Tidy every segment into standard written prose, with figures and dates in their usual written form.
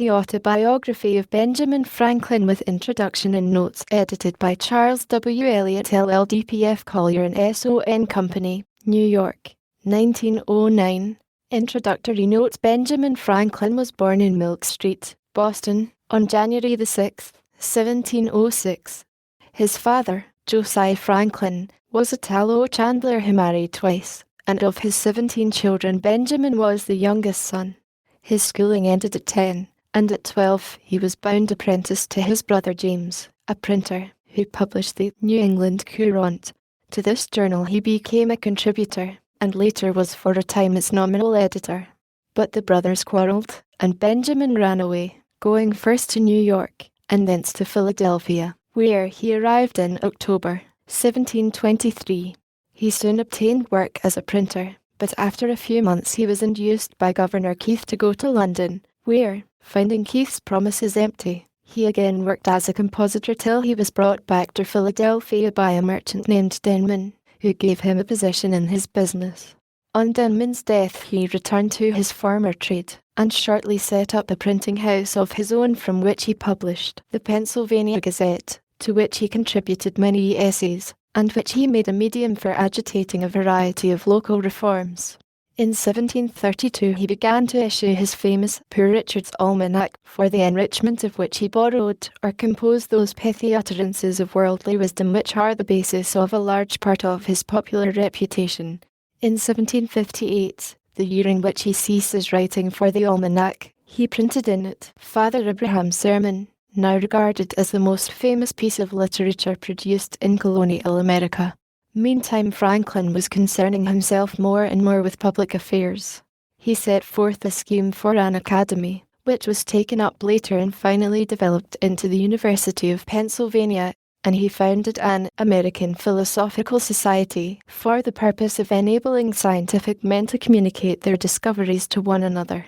The Autobiography of Benjamin Franklin with Introduction and Notes, edited by Charles W. Eliot LLDPF Collier and S.O.N. Company, New York, 1909. Introductory notes. Benjamin Franklin was born in Milk Street, Boston, on January 6, 1706. His father, Josiah Franklin, was a tallow chandler who married twice, and of his 17 children Benjamin was the youngest son. His schooling ended at 10, and at 12 he was bound apprentice to his brother James, a printer, who published the New England Courant. To this journal he became a contributor, and later was for a time its nominal editor. But the brothers quarrelled, and Benjamin ran away, going first to New York, and thence to Philadelphia, where he arrived in October 1723. He soon obtained work as a printer, but after a few months he was induced by Governor Keith to go to London, where, finding Keith's promises empty, he again worked as a compositor till he was brought back to Philadelphia by a merchant named Denman, who gave him a position in his business. On Denman's death he returned to his former trade, and shortly set up a printing house of his own from which he published the Pennsylvania Gazette, to which he contributed many essays, and which he made a medium for agitating a variety of local reforms. In 1732 he began to issue his famous Poor Richard's Almanac, for the enrichment of which he borrowed or composed those pithy utterances of worldly wisdom which are the basis of a large part of his popular reputation. In 1758, the year in which he ceases writing for the Almanac, he printed in it Father Abraham's Sermon, now regarded as the most famous piece of literature produced in colonial America. Meantime Franklin was concerning himself more and more with public affairs. He set forth a scheme for an academy, which was taken up later and finally developed into the University of Pennsylvania, and he founded an American Philosophical Society for the purpose of enabling scientific men to communicate their discoveries to one another.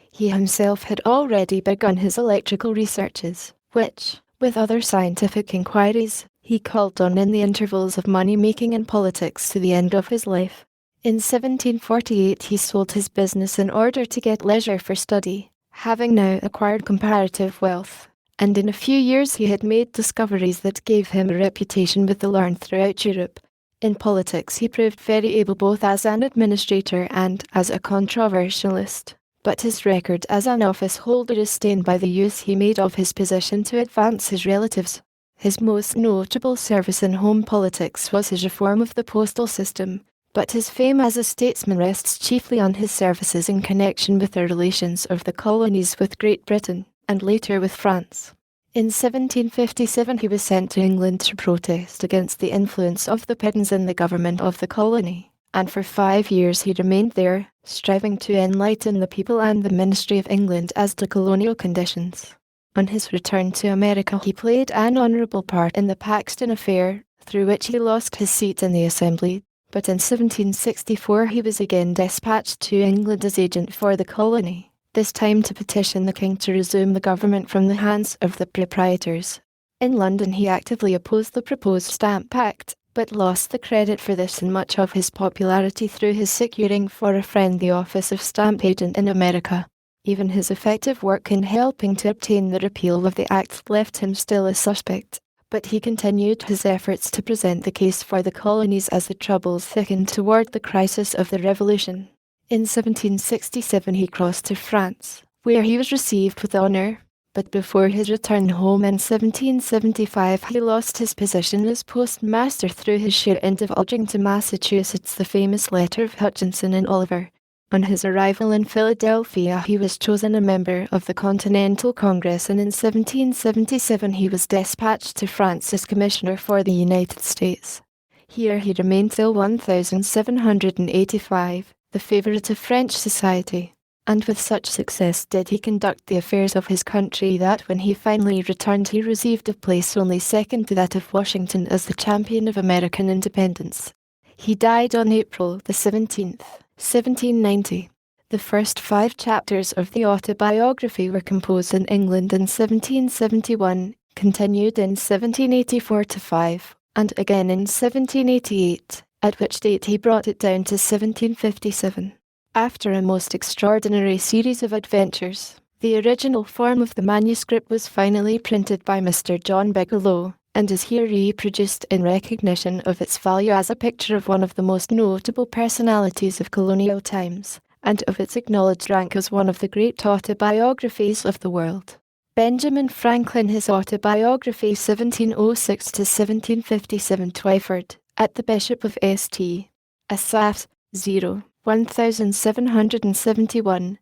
He himself had already begun his electrical researches, which, with other scientific inquiries, he called on in the intervals of money-making and politics to the end of his life. In 1748 he sold his business in order to get leisure for study, having now acquired comparative wealth, and in a few years he had made discoveries that gave him a reputation with the learned throughout Europe. In politics he proved very able both as an administrator and as a controversialist, but his record as an office holder is stained by the use he made of his position to advance his relatives. His most notable service in home politics was his reform of the postal system, but his fame as a statesman rests chiefly on his services in connection with the relations of the colonies with Great Britain, and later with France. In 1757 he was sent to England to protest against the influence of the Puritans in the government of the colony, and for 5 years he remained there, striving to enlighten the people and the Ministry of England as to colonial conditions. On his return to America he played an honourable part in the Paxton affair, through which he lost his seat in the Assembly, but in 1764 he was again dispatched to England as agent for the colony, this time to petition the king to resume the government from the hands of the proprietors. In London he actively opposed the proposed Stamp Act, but lost the credit for this and much of his popularity through his securing for a friend the office of stamp agent in America. Even his effective work in helping to obtain the repeal of the Act left him still a suspect, but he continued his efforts to present the case for the colonies as the troubles thickened toward the crisis of the Revolution. In 1767 he crossed to France, where he was received with honour, but before his return home in 1775 he lost his position as postmaster through his share in divulging to Massachusetts the famous letter of Hutchinson and Oliver. On his arrival in Philadelphia he was chosen a member of the Continental Congress, and in 1777 he was dispatched to France as Commissioner for the United States. Here he remained till 1785, the favourite of French society, and with such success did he conduct the affairs of his country that when he finally returned he received a place only second to that of Washington as the champion of American independence. He died on April the 17th. 1790. The first 5 chapters of the Autobiography were composed in England in 1771, continued in 1784-5, and again in 1788, at which date he brought it down to 1757. After a most extraordinary series of adventures, The original form of the manuscript was finally printed by Mr. John Bigelow, and is here reproduced in recognition of its value as a picture of one of the most notable personalities of colonial times, and of its acknowledged rank as one of the great autobiographies of the world. Benjamin Franklin, his autobiography 1706–1757 Twyford, at the Bishop of St. Asaph, 1771,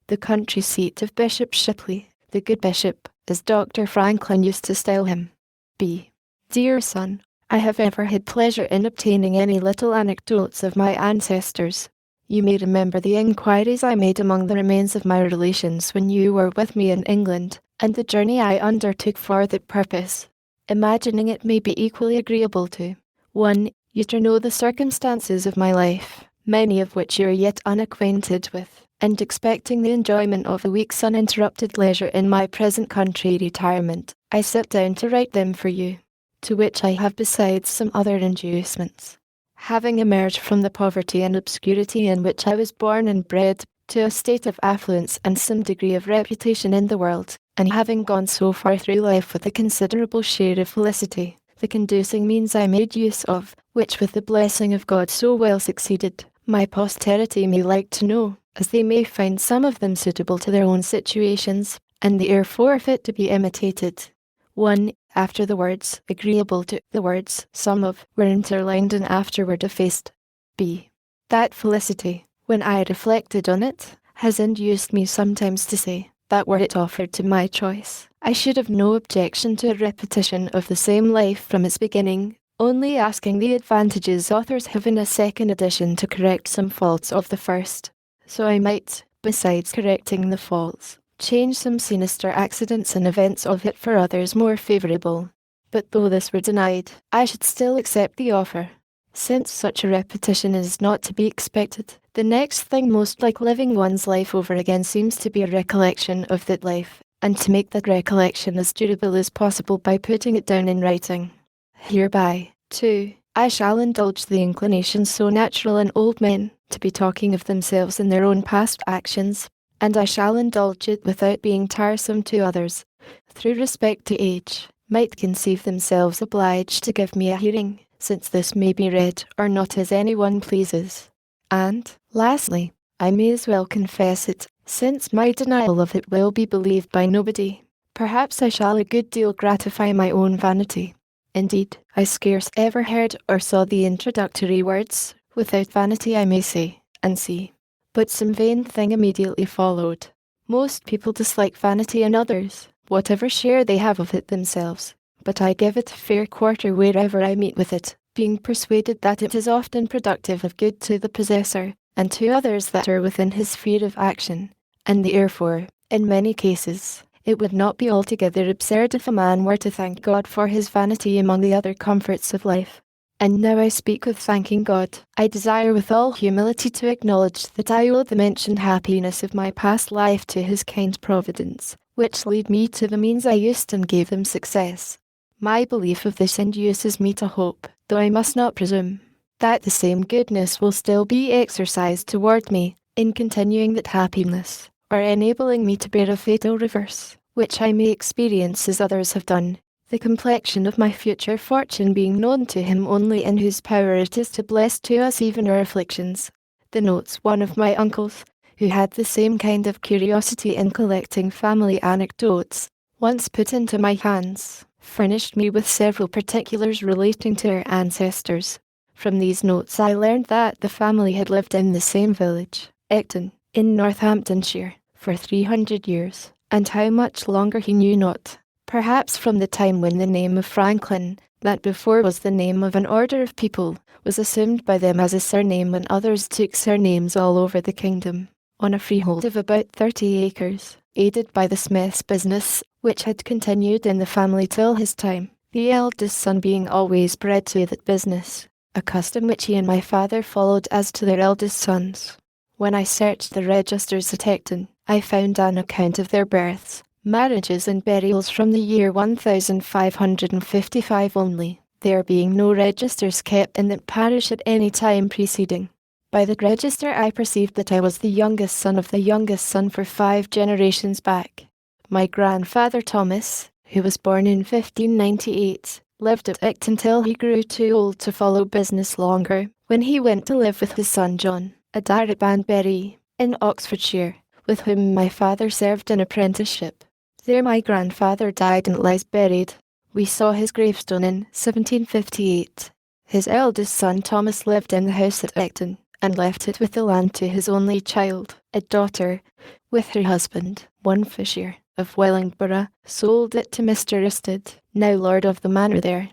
the country seat of Bishop Shipley, the good bishop, as Dr. Franklin used to style him. B. Dear son, I have ever had pleasure in obtaining any little anecdotes of my ancestors. You may remember the inquiries I made among the remains of my relations when you were with me in England, and the journey I undertook for that purpose, imagining it may be equally agreeable to 1. You to know the circumstances of my life, many of which you are yet unacquainted with, and expecting the enjoyment of a week's uninterrupted leisure in my present country retirement, I sit down to write them for you, to which I have besides some other inducements. Having emerged from the poverty and obscurity in which I was born and bred, to a state of affluence and some degree of reputation in the world, and having gone so far through life with a considerable share of felicity, the conducing means I made use of, which with the blessing of God so well succeeded, my posterity may like to know, as they may find some of them suitable to their own situations, and therefore fit to be imitated. 1. After the words, agreeable to, the words, some of, were interlined and afterward effaced. B. That felicity, when I reflected on it, has induced me sometimes to say, that were it offered to my choice, I should have no objection to a repetition of the same life from its beginning, only asking the advantages authors have in a second edition to correct some faults of the first. So I might, besides correcting the faults, change some sinister accidents and events of it for others more favourable. But though this were denied, I should still accept the offer, since such a repetition is not to be expected. The next thing most like living one's life over again seems to be a recollection of that life, and to make that recollection as durable as possible by putting it down in writing. Hereby, too, I shall indulge the inclination so natural in old men, to be talking of themselves and their own past actions, and I shall indulge it without being tiresome to others, through respect to age, might conceive themselves obliged to give me a hearing, since this may be read or not as any one pleases. And, lastly, I may as well confess it, since my denial of it will be believed by nobody. Perhaps I shall a good deal gratify my own vanity. Indeed, I scarce ever heard or saw the introductory words, without vanity I may say, and see. But some vain thing immediately followed. Most people dislike vanity in others, whatever share they have of it themselves, but I give it a fair quarter wherever I meet with it, being persuaded that it is often productive of good to the possessor, and to others that are within his sphere of action, and therefore, in many cases, it would not be altogether absurd if a man were to thank God for his vanity among the other comforts of life. And now I speak of thanking God, I desire with all humility to acknowledge that I owe the mentioned happiness of my past life to his kind providence, which lead me to the means I used and gave them success. My belief of this induces me to hope, though I must not presume, that the same goodness will still be exercised toward me, in continuing that happiness, or enabling me to bear a fatal reverse, which I may experience as others have done, the complexion of my future fortune being known to him only in whose power it is to bless to us even our afflictions. The notes one of my uncles, who had the same kind of curiosity in collecting family anecdotes, once put into my hands, furnished me with several particulars relating to our ancestors. From these notes I learned that the family had lived in the same village, Ecton, in Northamptonshire, for 300 years, and how much longer he knew not. Perhaps from the time when the name of Franklin, that before was the name of an order of people, was assumed by them as a surname when others took surnames all over the kingdom, on a freehold of about 30 acres, aided by the smith's business, which had continued in the family till his time, the eldest son being always bred to that business, a custom which he and my father followed as to their eldest sons. When I searched the registers at Ecton, I found an account of their births, marriages and burials from the year 1555 only, there being no registers kept in that parish at any time preceding. By the register I perceived that I was the youngest son of the youngest son for 5 generations back. My grandfather Thomas, who was born in 1598, lived at Icton till he grew too old to follow business longer, when he went to live with his son John, a dyer at Banbury, in Oxfordshire, with whom my father served an apprenticeship. There my grandfather died and lies buried. We saw his gravestone in 1758. His eldest son Thomas lived in the house at Icton, and left it with the land to his only child, a daughter, with her husband, one Fisher, of Wellingborough, sold it to Mr. Isted, now lord of the manor there.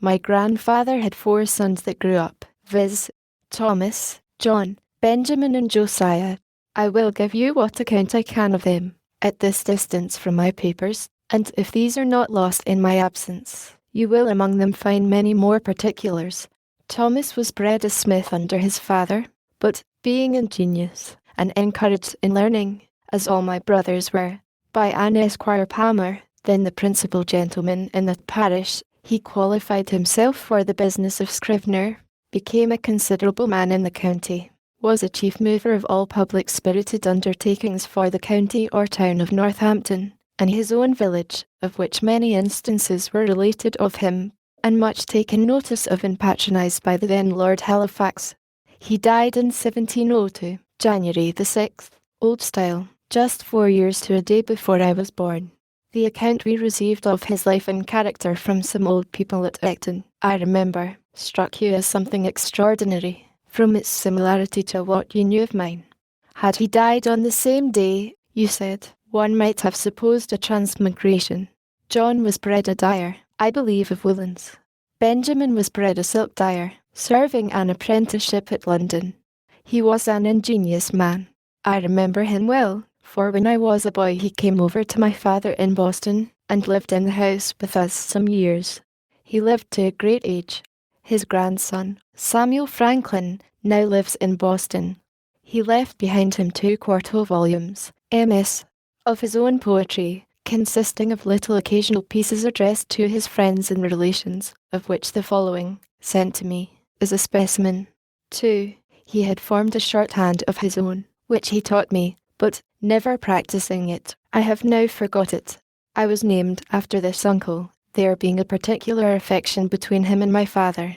My grandfather had 4 sons that grew up, viz. Thomas, John, Benjamin and Josiah. I will give you what account I can of them, at this distance from my papers, and if these are not lost in my absence, you will among them find many more particulars. Thomas was bred a smith under his father, but, being ingenious, and encouraged in learning, as all my brothers were, by an Esquire Palmer, then the principal gentleman in that parish, he qualified himself for the business of scrivener, became a considerable man in the county, was a chief mover of all public spirited undertakings for the county or town of Northampton, and his own village, of which many instances were related of him, and much taken notice of and patronised by the then Lord Halifax. He died in 1702, January the 6th, old style, just 4 years to a day before I was born. The account we received of his life and character from some old people at Icton, I remember, struck you as something extraordinary, from its similarity to what you knew of mine. Had he died on the same day, you said, one might have supposed a transmigration. John was bred a dyer, I believe of woolens. Benjamin was bred a silk dyer, serving an apprenticeship at London. He was an ingenious man. I remember him well, for when I was a boy he came over to my father in Boston, and lived in the house with us some years. He lived to a great age. His grandson, Samuel Franklin, now lives in Boston. He left behind him 2 quarto volumes, MS, of his own poetry, consisting of little occasional pieces addressed to his friends and relations, of which the following, sent to me, is a specimen. 2. He had formed a shorthand of his own, which he taught me, but, never practising it, I have now forgot it. I was named after this uncle, there being a particular affection between him and my father.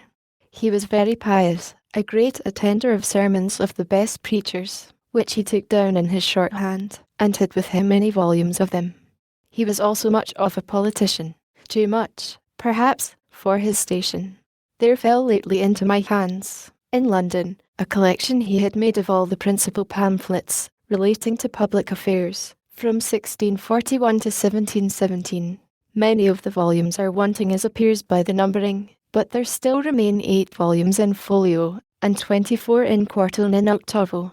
He was very pious, a great attender of sermons of the best preachers, which he took down in his shorthand, and had with him many volumes of them. He was also much of a politician, too much, perhaps, for his station. There fell lately into my hands, in London, a collection he had made of all the principal pamphlets relating to public affairs, from 1641 to 1717. Many of the volumes are wanting as appears by the numbering, but there still remain 8 volumes in folio, and 24 in quarto and in octavo.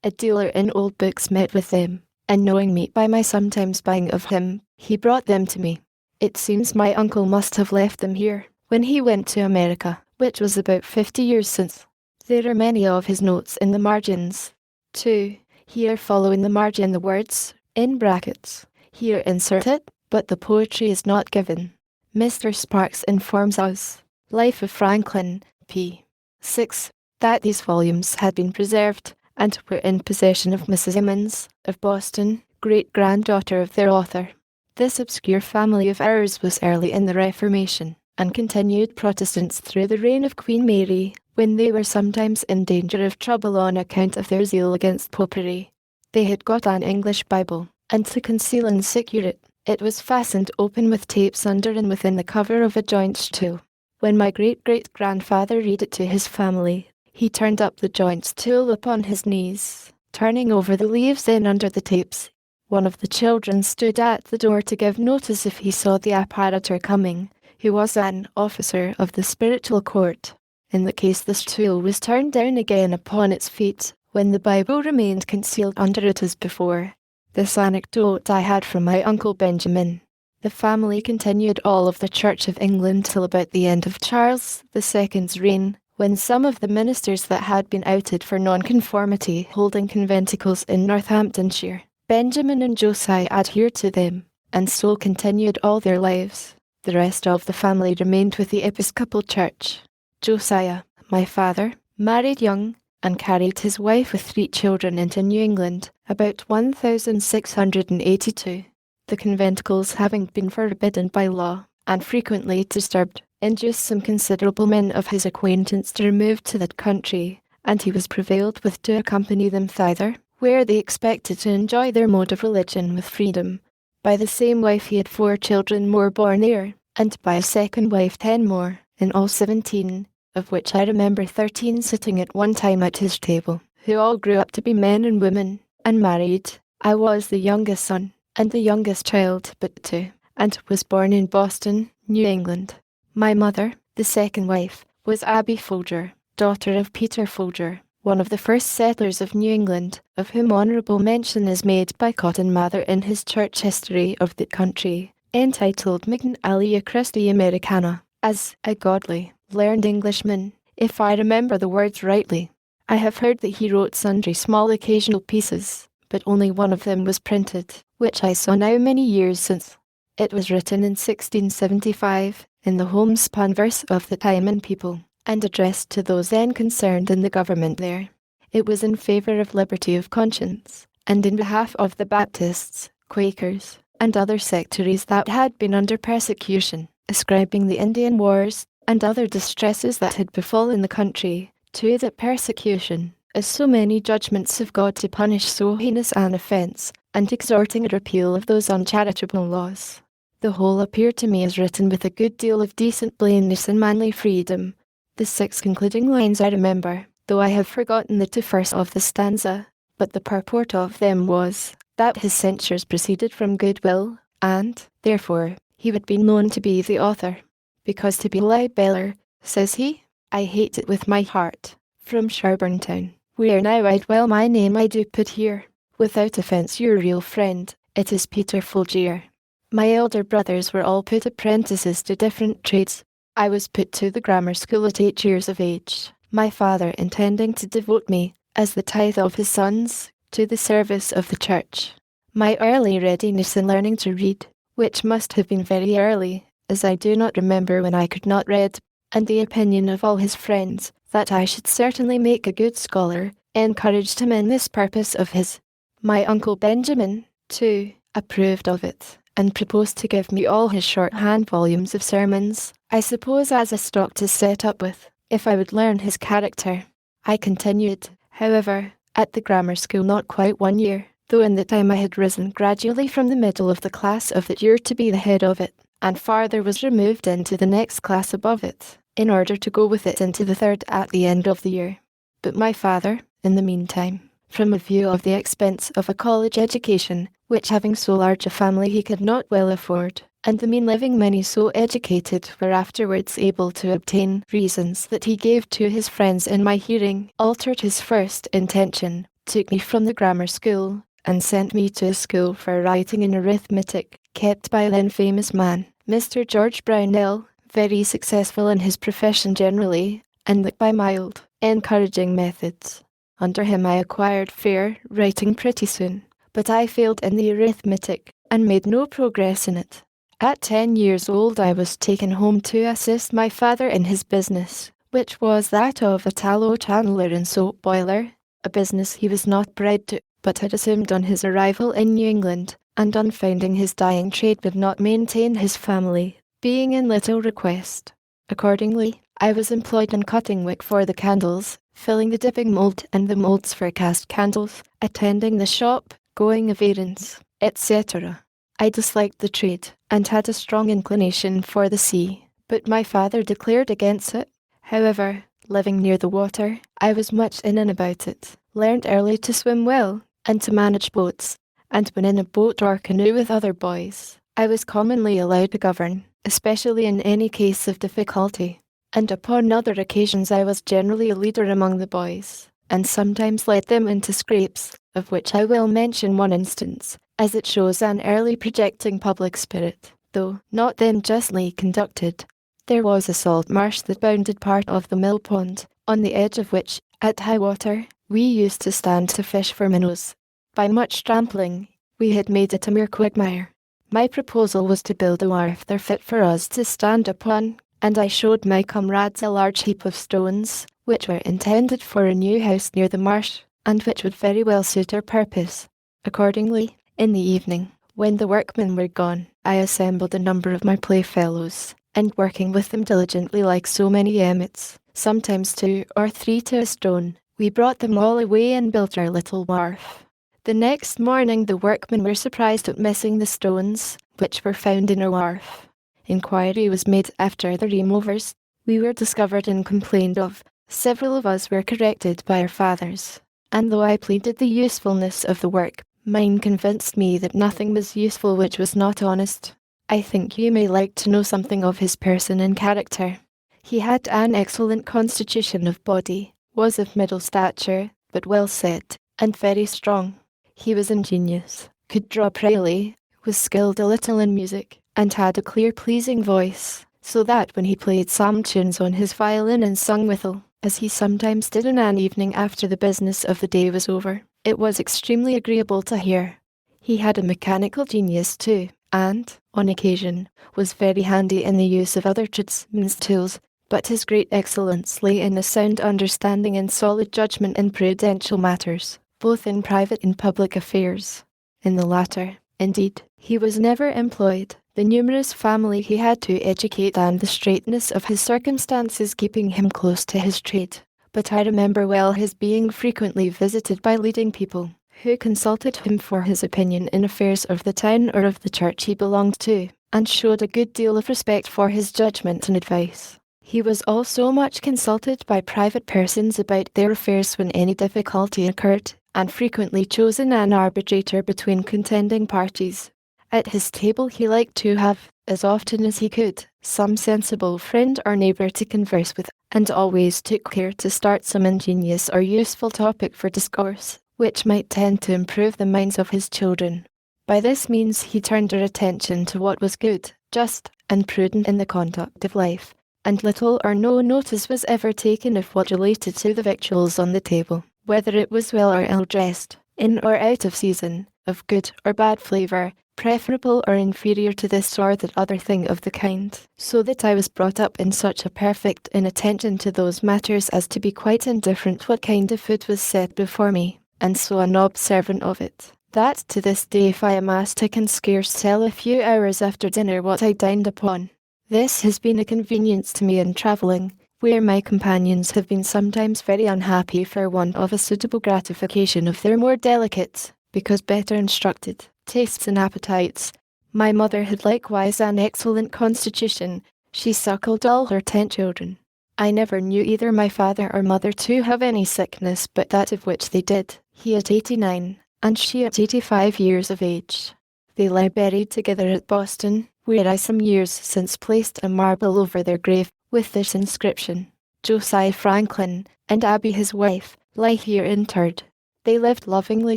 A dealer in old books met with them, and knowing me by my sometimes buying of him, he brought them to me. It seems my uncle must have left them here, when he went to America, which was about 50 years since. There are many of his notes in the margins. 2. Here follow in the margin the words, in brackets. Here insert it, but the poetry is not given. Mr. Sparks informs us, Life of Franklin, p. 6, that these volumes had been preserved, and were in possession of Mrs. Emmons, of Boston, great-granddaughter of their author. This obscure family of ours was early in the Reformation, and continued Protestants through the reign of Queen Mary, when they were sometimes in danger of trouble on account of their zeal against popery. They had got an English Bible, and to conceal and secure it, it was fastened open with tapes under and within the cover of a joint tool. When my great-great-grandfather read it to his family, he turned up the joint tool upon his knees, turning over the leaves in under the tapes. One of the children stood at the door to give notice if he saw the apparitor coming, who was an officer of the spiritual court. In the case this tool was turned down again upon its feet, when the Bible remained concealed under it as before. This anecdote I had from my uncle Benjamin. The family continued all of the Church of England till about the end of Charles II's reign, when some of the ministers that had been outed for nonconformity holding conventicles in Northamptonshire, Benjamin and Josiah adhered to them, and so continued all their lives. The rest of the family remained with the Episcopal Church. Josiah, my father, married young, and carried his wife with 3 children into New England, about 1682. The conventicles having been forbidden by law, and frequently disturbed, induced some considerable men of his acquaintance to remove to that country, and he was prevailed with to accompany them thither, where they expected to enjoy their mode of religion with freedom. By the same wife he had 4 children more born there, and by a second wife 10 more, in all 17, of which I remember 13 sitting at one time at his table, who all grew up to be men and women, and married. I was the youngest son, and the youngest child but 2, and was born in Boston, New England. My mother, the second wife, was Abby Folger, daughter of Peter Folger, one of the first settlers of New England, of whom honourable mention is made by Cotton Mather in his church history of the country, entitled Mignon Alia Christi Americana, as a godly, learned Englishman, if I remember the words rightly. I have heard that he wrote sundry small occasional pieces, but only one of them was printed, which I saw now many years since. It was written in 1675, in the homespun verse of the time and people, and addressed to those then concerned in the government there. It was in favour of liberty of conscience, and in behalf of the Baptists, Quakers, and other sectaries that had been under persecution, ascribing the Indian wars, and other distresses that had befallen the country, to that persecution, as so many judgments of God to punish so heinous an offence, and exhorting a repeal of those uncharitable laws. The whole appeared to me as written with a good deal of decent plainness and manly freedom. The 6 concluding lines I remember, though I have forgotten the 2 first of the stanza, but the purport of them was, that his censures proceeded from goodwill, and, therefore, he would be known to be the author. Because to be libeller, says he, I hate it with my heart. From Sherburne Town, where now I dwell my name I do put here, without offence your real friend, it is Peter Folgier. My elder brothers were all put apprentices to different trades. I was put to the grammar school at 8 years of age, my father intending to devote me, as the tithe of his sons, to the service of the church. My early readiness in learning to read, which must have been very early, as I do not remember when I could not read, and the opinion of all his friends, that I should certainly make a good scholar, encouraged him in this purpose of his. My uncle Benjamin, too, approved of it, and proposed to give me all his shorthand volumes of sermons, I suppose as a stock to set up with, if I would learn his character. I continued, however, at the grammar school not quite 1 year, though in the time I had risen gradually from the middle of the class of that year to be the head of it, and farther was removed into the next class above it, in order to go with it into the 3rd at the end of the year. But my father, in the meantime, from a view of the expense of a college education, which having so large a family he could not well afford, and the mean living many so educated were afterwards able to obtain, reasons that he gave to his friends in my hearing, altered his first intention, took me from the grammar school, and sent me to a school for writing in arithmetic, kept by a then famous man, Mr. George Brownell, very successful in his profession generally, and by mild, encouraging methods. Under him I acquired fair writing pretty soon, but I failed in the arithmetic, and made no progress in it. At 10 years old I was taken home to assist my father in his business, which was that of a tallow chandler and soap boiler, a business he was not bred to, but had assumed on his arrival in New England, and on finding his dying trade would not maintain his family, being in little request. Accordingly, I was employed in cutting wick for the candles, filling the dipping mould and the moulds for cast candles, attending the shop, going of errands, etc. I disliked the trade, and had a strong inclination for the sea, but my father declared against it. However, living near the water, I was much in and about it, learned early to swim well, and to manage boats, and when in a boat or canoe with other boys, I was commonly allowed to govern, especially in any case of difficulty, and upon other occasions I was generally a leader among the boys, and sometimes led them into scrapes, of which I will mention one instance, as it shows an early projecting public spirit, though not then justly conducted. There was a salt marsh that bounded part of the mill pond, on the edge of which, at high water, we used to stand to fish for minnows. By much trampling, we had made it a mere quagmire. My proposal was to build a wharf there fit for us to stand upon, and I showed my comrades a large heap of stones, which were intended for a new house near the marsh, and which would very well suit our purpose. Accordingly, in the evening, when the workmen were gone, I assembled a number of my playfellows, and working with them diligently like so many emmets, sometimes 2 or 3 to a stone, we brought them all away and built our little wharf. The next morning the workmen were surprised at missing the stones, which were found in our wharf. Inquiry was made after the removers. We were discovered and complained of. Several of us were corrected by our fathers, and though I pleaded the usefulness of the work, mine convinced me that nothing was useful which was not honest. I think you may like to know something of his person and character. He had an excellent constitution of body, was of middle stature, but well set, and very strong. He was ingenious, could draw prettily, was skilled a little in music, and had a clear pleasing voice, so that when he played psalm tunes on his violin and sung withal, as he sometimes did in an evening after the business of the day was over, it was extremely agreeable to hear. He had a mechanical genius too, and, on occasion, was very handy in the use of other tradesmen's tools, but his great excellence lay in a sound understanding and solid judgment in prudential matters, both in private and public affairs. In the latter, indeed, he was never employed, the numerous family he had to educate and the straitness of his circumstances keeping him close to his trade. But I remember well his being frequently visited by leading people, who consulted him for his opinion in affairs of the town or of the church he belonged to, and showed a good deal of respect for his judgment and advice. He was also much consulted by private persons about their affairs when any difficulty occurred, and frequently chosen an arbitrator between contending parties. At his table he liked to have, as often as he could, some sensible friend or neighbour to converse with, and always took care to start some ingenious or useful topic for discourse, which might tend to improve the minds of his children. By this means he turned their attention to what was good, just, and prudent in the conduct of life, and little or no notice was ever taken of what related to the victuals on the table, whether it was well or ill dressed, in or out of season, of good or bad flavour, preferable or inferior to this or that other thing of the kind, so that I was brought up in such a perfect inattention to those matters as to be quite indifferent what kind of food was set before me, and so unobservant of it, that to this day if I am asked I can scarce tell a few hours after dinner what I dined upon. This has been a convenience to me in travelling, where my companions have been sometimes very unhappy for want of a suitable gratification of their more delicate, because better instructed, tastes and appetites. My mother had likewise an excellent constitution. She suckled all her 10 children. I never knew either my father or mother to have any sickness but that of which they did, he at 89, and she at 85 years of age. They lie buried together at Boston, where I some years since placed a marble over their grave, with this inscription: Josiah Franklin, and Abby his wife, lie here interred. They lived lovingly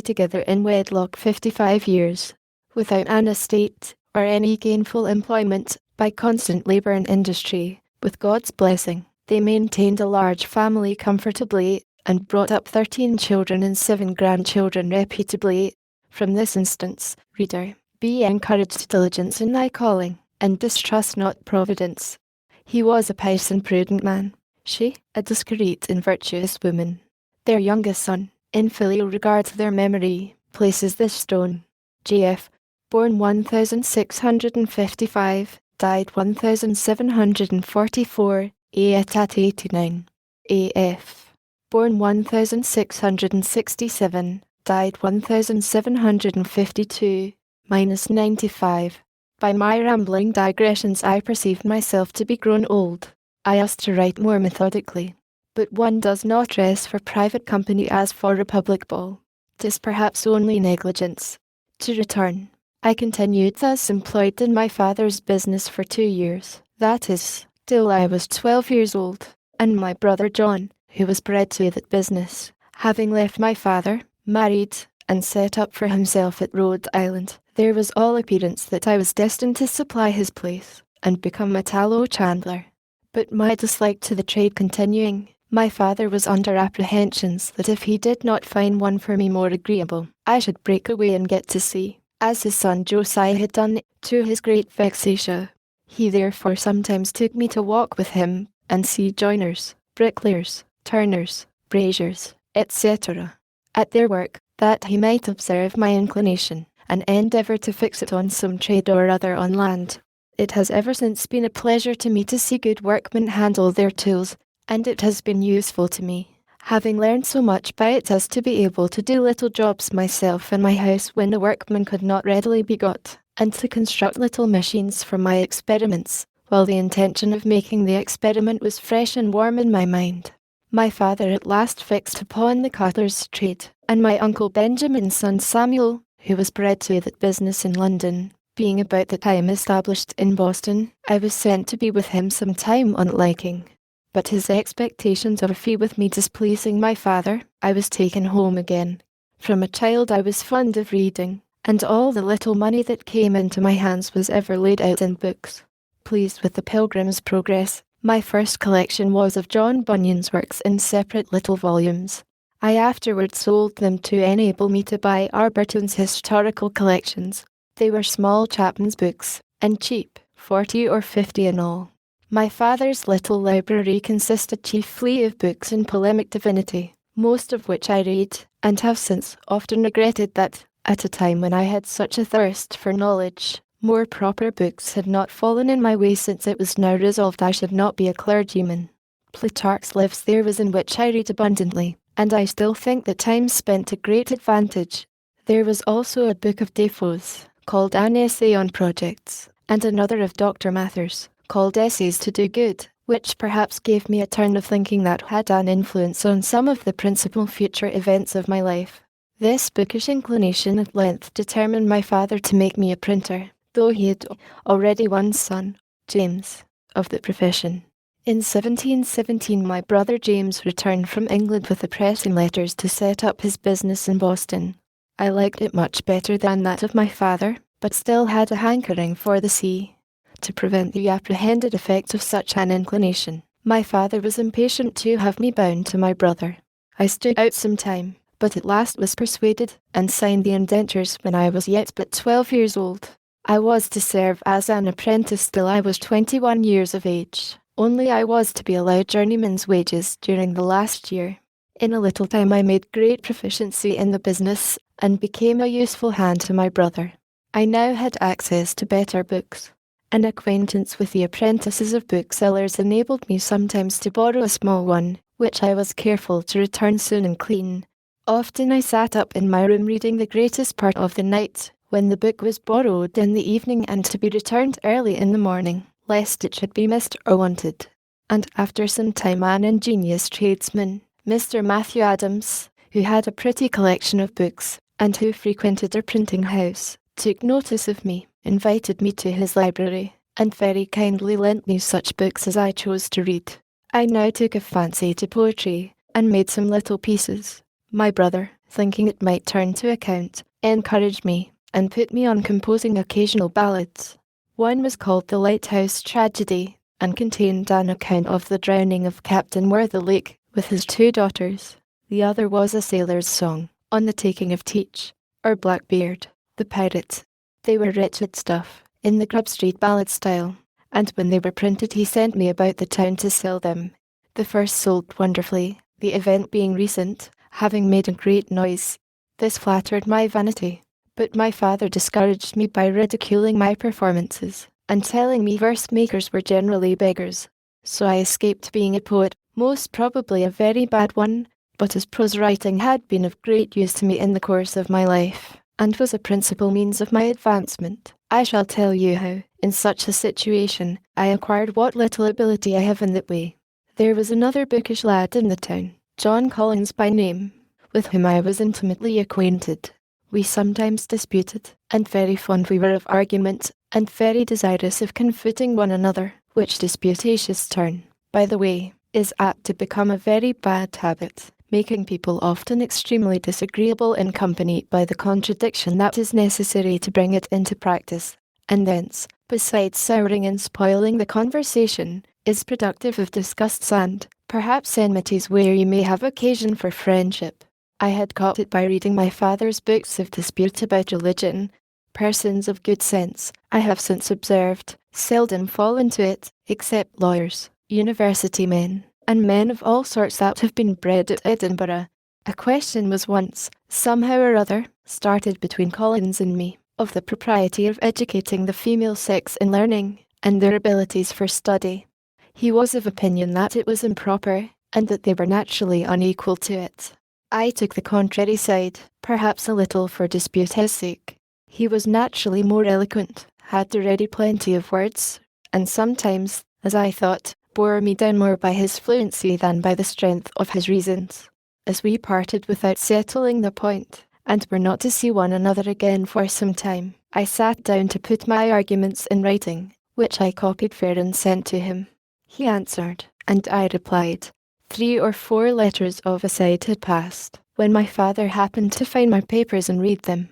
together in wedlock 55 years, without an estate, or any gainful employment, by constant labour and industry, with God's blessing. They maintained a large family comfortably, and brought up 13 children and 7 grandchildren reputably. From this instance, reader, be encouraged to diligence in thy calling, and distrust not Providence. He was a pious and prudent man, she, a discreet and virtuous woman. Their youngest son, in filial regard to their memory, places this stone. J.F., born 1655, died 1744, at 89. A.F., born 1667, died 1752, -95. By my rambling digressions I perceived myself to be grown old. I used to write more methodically. But one does not dress for private company as for a public ball. 'Tis perhaps only negligence. To return, I continued thus employed in my father's business for 2 years, that is, till I was 12 years old, and my brother John, who was bred to that business, having left my father, married, and set up for himself at Rhode Island, there was all appearance that I was destined to supply his place, and become a tallow chandler. But my dislike to the trade continuing, my father was under apprehensions that if he did not find one for me more agreeable, I should break away and get to sea, as his son Josiah had done, to his great vexation. He therefore sometimes took me to walk with him, and see joiners, bricklayers, turners, braziers, etc. at their work, that he might observe my inclination, and endeavour to fix it on some trade or other on land. It has ever since been a pleasure to me to see good workmen handle their tools, and it has been useful to me, having learned so much by it as to be able to do little jobs myself in my house when the workmen could not readily be got, and to construct little machines for my experiments, while the intention of making the experiment was fresh and warm in my mind. My father at last fixed upon the cutler's trade, and my uncle Benjamin's son Samuel, who was bred to that business in London, being about the time established in Boston, I was sent to be with him some time on liking. But his expectations of a fee with me displeasing my father, I was taken home again. From a child I was fond of reading, and all the little money that came into my hands was ever laid out in books. Pleased with the Pilgrim's Progress, my first collection was of John Bunyan's works in separate little volumes. I afterwards sold them to enable me to buy Arberton's historical collections. They were small chapman's books, and cheap, 40 or 50 in all. My father's little library consisted chiefly of books in polemic divinity, most of which I read, and have since often regretted that, at a time when I had such a thirst for knowledge, more proper books had not fallen in my way, since it was now resolved I should not be a clergyman. Plutarch's Lives there was in which I read abundantly, and I still think the time spent to great advantage. There was also a book of Defoe's, called An Essay on Projects, and another of Dr. Mather's, called Essays to Do Good, which perhaps gave me a turn of thinking that had an influence on some of the principal future events of my life. This bookish inclination at length determined my father to make me a printer, though he had already one son, James, of the profession. In 1717 my brother James returned from England with the pressing letters to set up his business in Boston. I liked it much better than that of my father, but still had a hankering for the sea. To prevent the apprehended effect of such an inclination, my father was impatient to have me bound to my brother. I stood out some time, but at last was persuaded, and signed the indentures when I was yet but 12 years old. I was to serve as an apprentice till I was 21 years of age, only I was to be allowed journeyman's wages during the last year. In a little time I made great proficiency in the business, and became a useful hand to my brother. I now had access to better books. An acquaintance with the apprentices of booksellers enabled me sometimes to borrow a small one, which I was careful to return soon and clean. Often I sat up in my room reading the greatest part of the night, when the book was borrowed in the evening and to be returned early in the morning, lest it should be missed or wanted. And after some time an ingenious tradesman, Mr. Matthew Adams, who had a pretty collection of books, and who frequented a printing house, took notice of me, invited me to his library, and very kindly lent me such books as I chose to read. I now took a fancy to poetry, and made some little pieces. My brother, thinking it might turn to account, encouraged me, and put me on composing occasional ballads. One was called The Lighthouse Tragedy, and contained an account of the drowning of Captain Worthilake with his 2 daughters. The other was a sailor's song, on the taking of Teach, or Blackbeard, the pirate. They were wretched stuff, in the Grub Street ballad style, and when they were printed he sent me about the town to sell them. The first sold wonderfully, the event being recent, having made a great noise. This flattered my vanity, but my father discouraged me by ridiculing my performances, and telling me verse-makers were generally beggars. So I escaped being a poet, most probably a very bad one, but as prose writing had been of great use to me in the course of my life, and was a principal means of my advancement, I shall tell you how, in such a situation, I acquired what little ability I have in that way. There was another bookish lad in the town, John Collins by name, with whom I was intimately acquainted. We sometimes disputed, and very fond we were of argument, and very desirous of confuting one another, which disputatious turn, by the way, is apt to become a very bad habit, making people often extremely disagreeable in company by the contradiction that is necessary to bring it into practice, and thence, besides souring and spoiling the conversation, is productive of disgusts and, perhaps, enmities where you may have occasion for friendship. I had caught it by reading my father's books of dispute about religion. Persons of good sense, I have since observed, seldom fall into it, except lawyers, university men, and men of all sorts that have been bred at Edinburgh. A question was once, somehow or other, started between Collins and me, of the propriety of educating the female sex in learning, and their abilities for study. He was of opinion that it was improper, and that they were naturally unequal to it. I took the contrary side, perhaps a little for dispute's sake. He was naturally more eloquent, had the ready plenty of words, and sometimes, as I thought, bore me down more by his fluency than by the strength of his reasons. As we parted without settling the point, and were not to see one another again for some time, I sat down to put my arguments in writing, which I copied fair and sent to him. He answered, and I replied. 3 or 4 letters of a side had passed, when my father happened to find my papers and read them.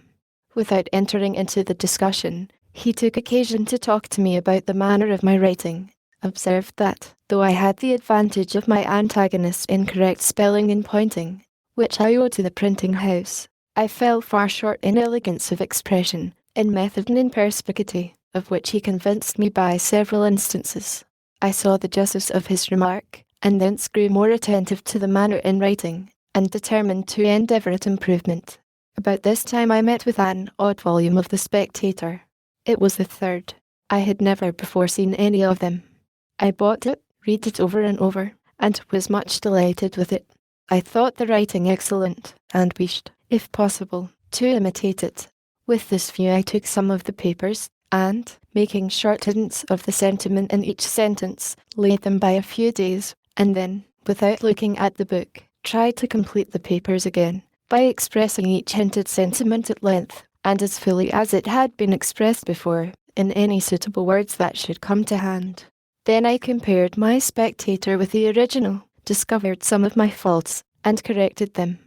Without entering into the discussion, he took occasion to talk to me about the manner of my writing, observed that, though I had the advantage of my antagonist's incorrect spelling and pointing, which I owed to the printing house, I fell far short in elegance of expression, in method and in perspicacity, of which he convinced me by several instances. I saw the justice of his remark, and thence grew more attentive to the manner in writing, and determined to endeavour at improvement. About this time I met with an odd volume of The Spectator. It was the 3rd. I had never before seen any of them. I bought it, read it over and over, and was much delighted with it. I thought the writing excellent, and wished, if possible, to imitate it. With this view I took some of the papers, and, making short hints of the sentiment in each sentence, laid them by a few days, and then, without looking at the book, tried to complete the papers again, by expressing each hinted sentiment at length, and as fully as it had been expressed before, in any suitable words that should come to hand. Then I compared my Spectator with the original, discovered some of my faults, and corrected them.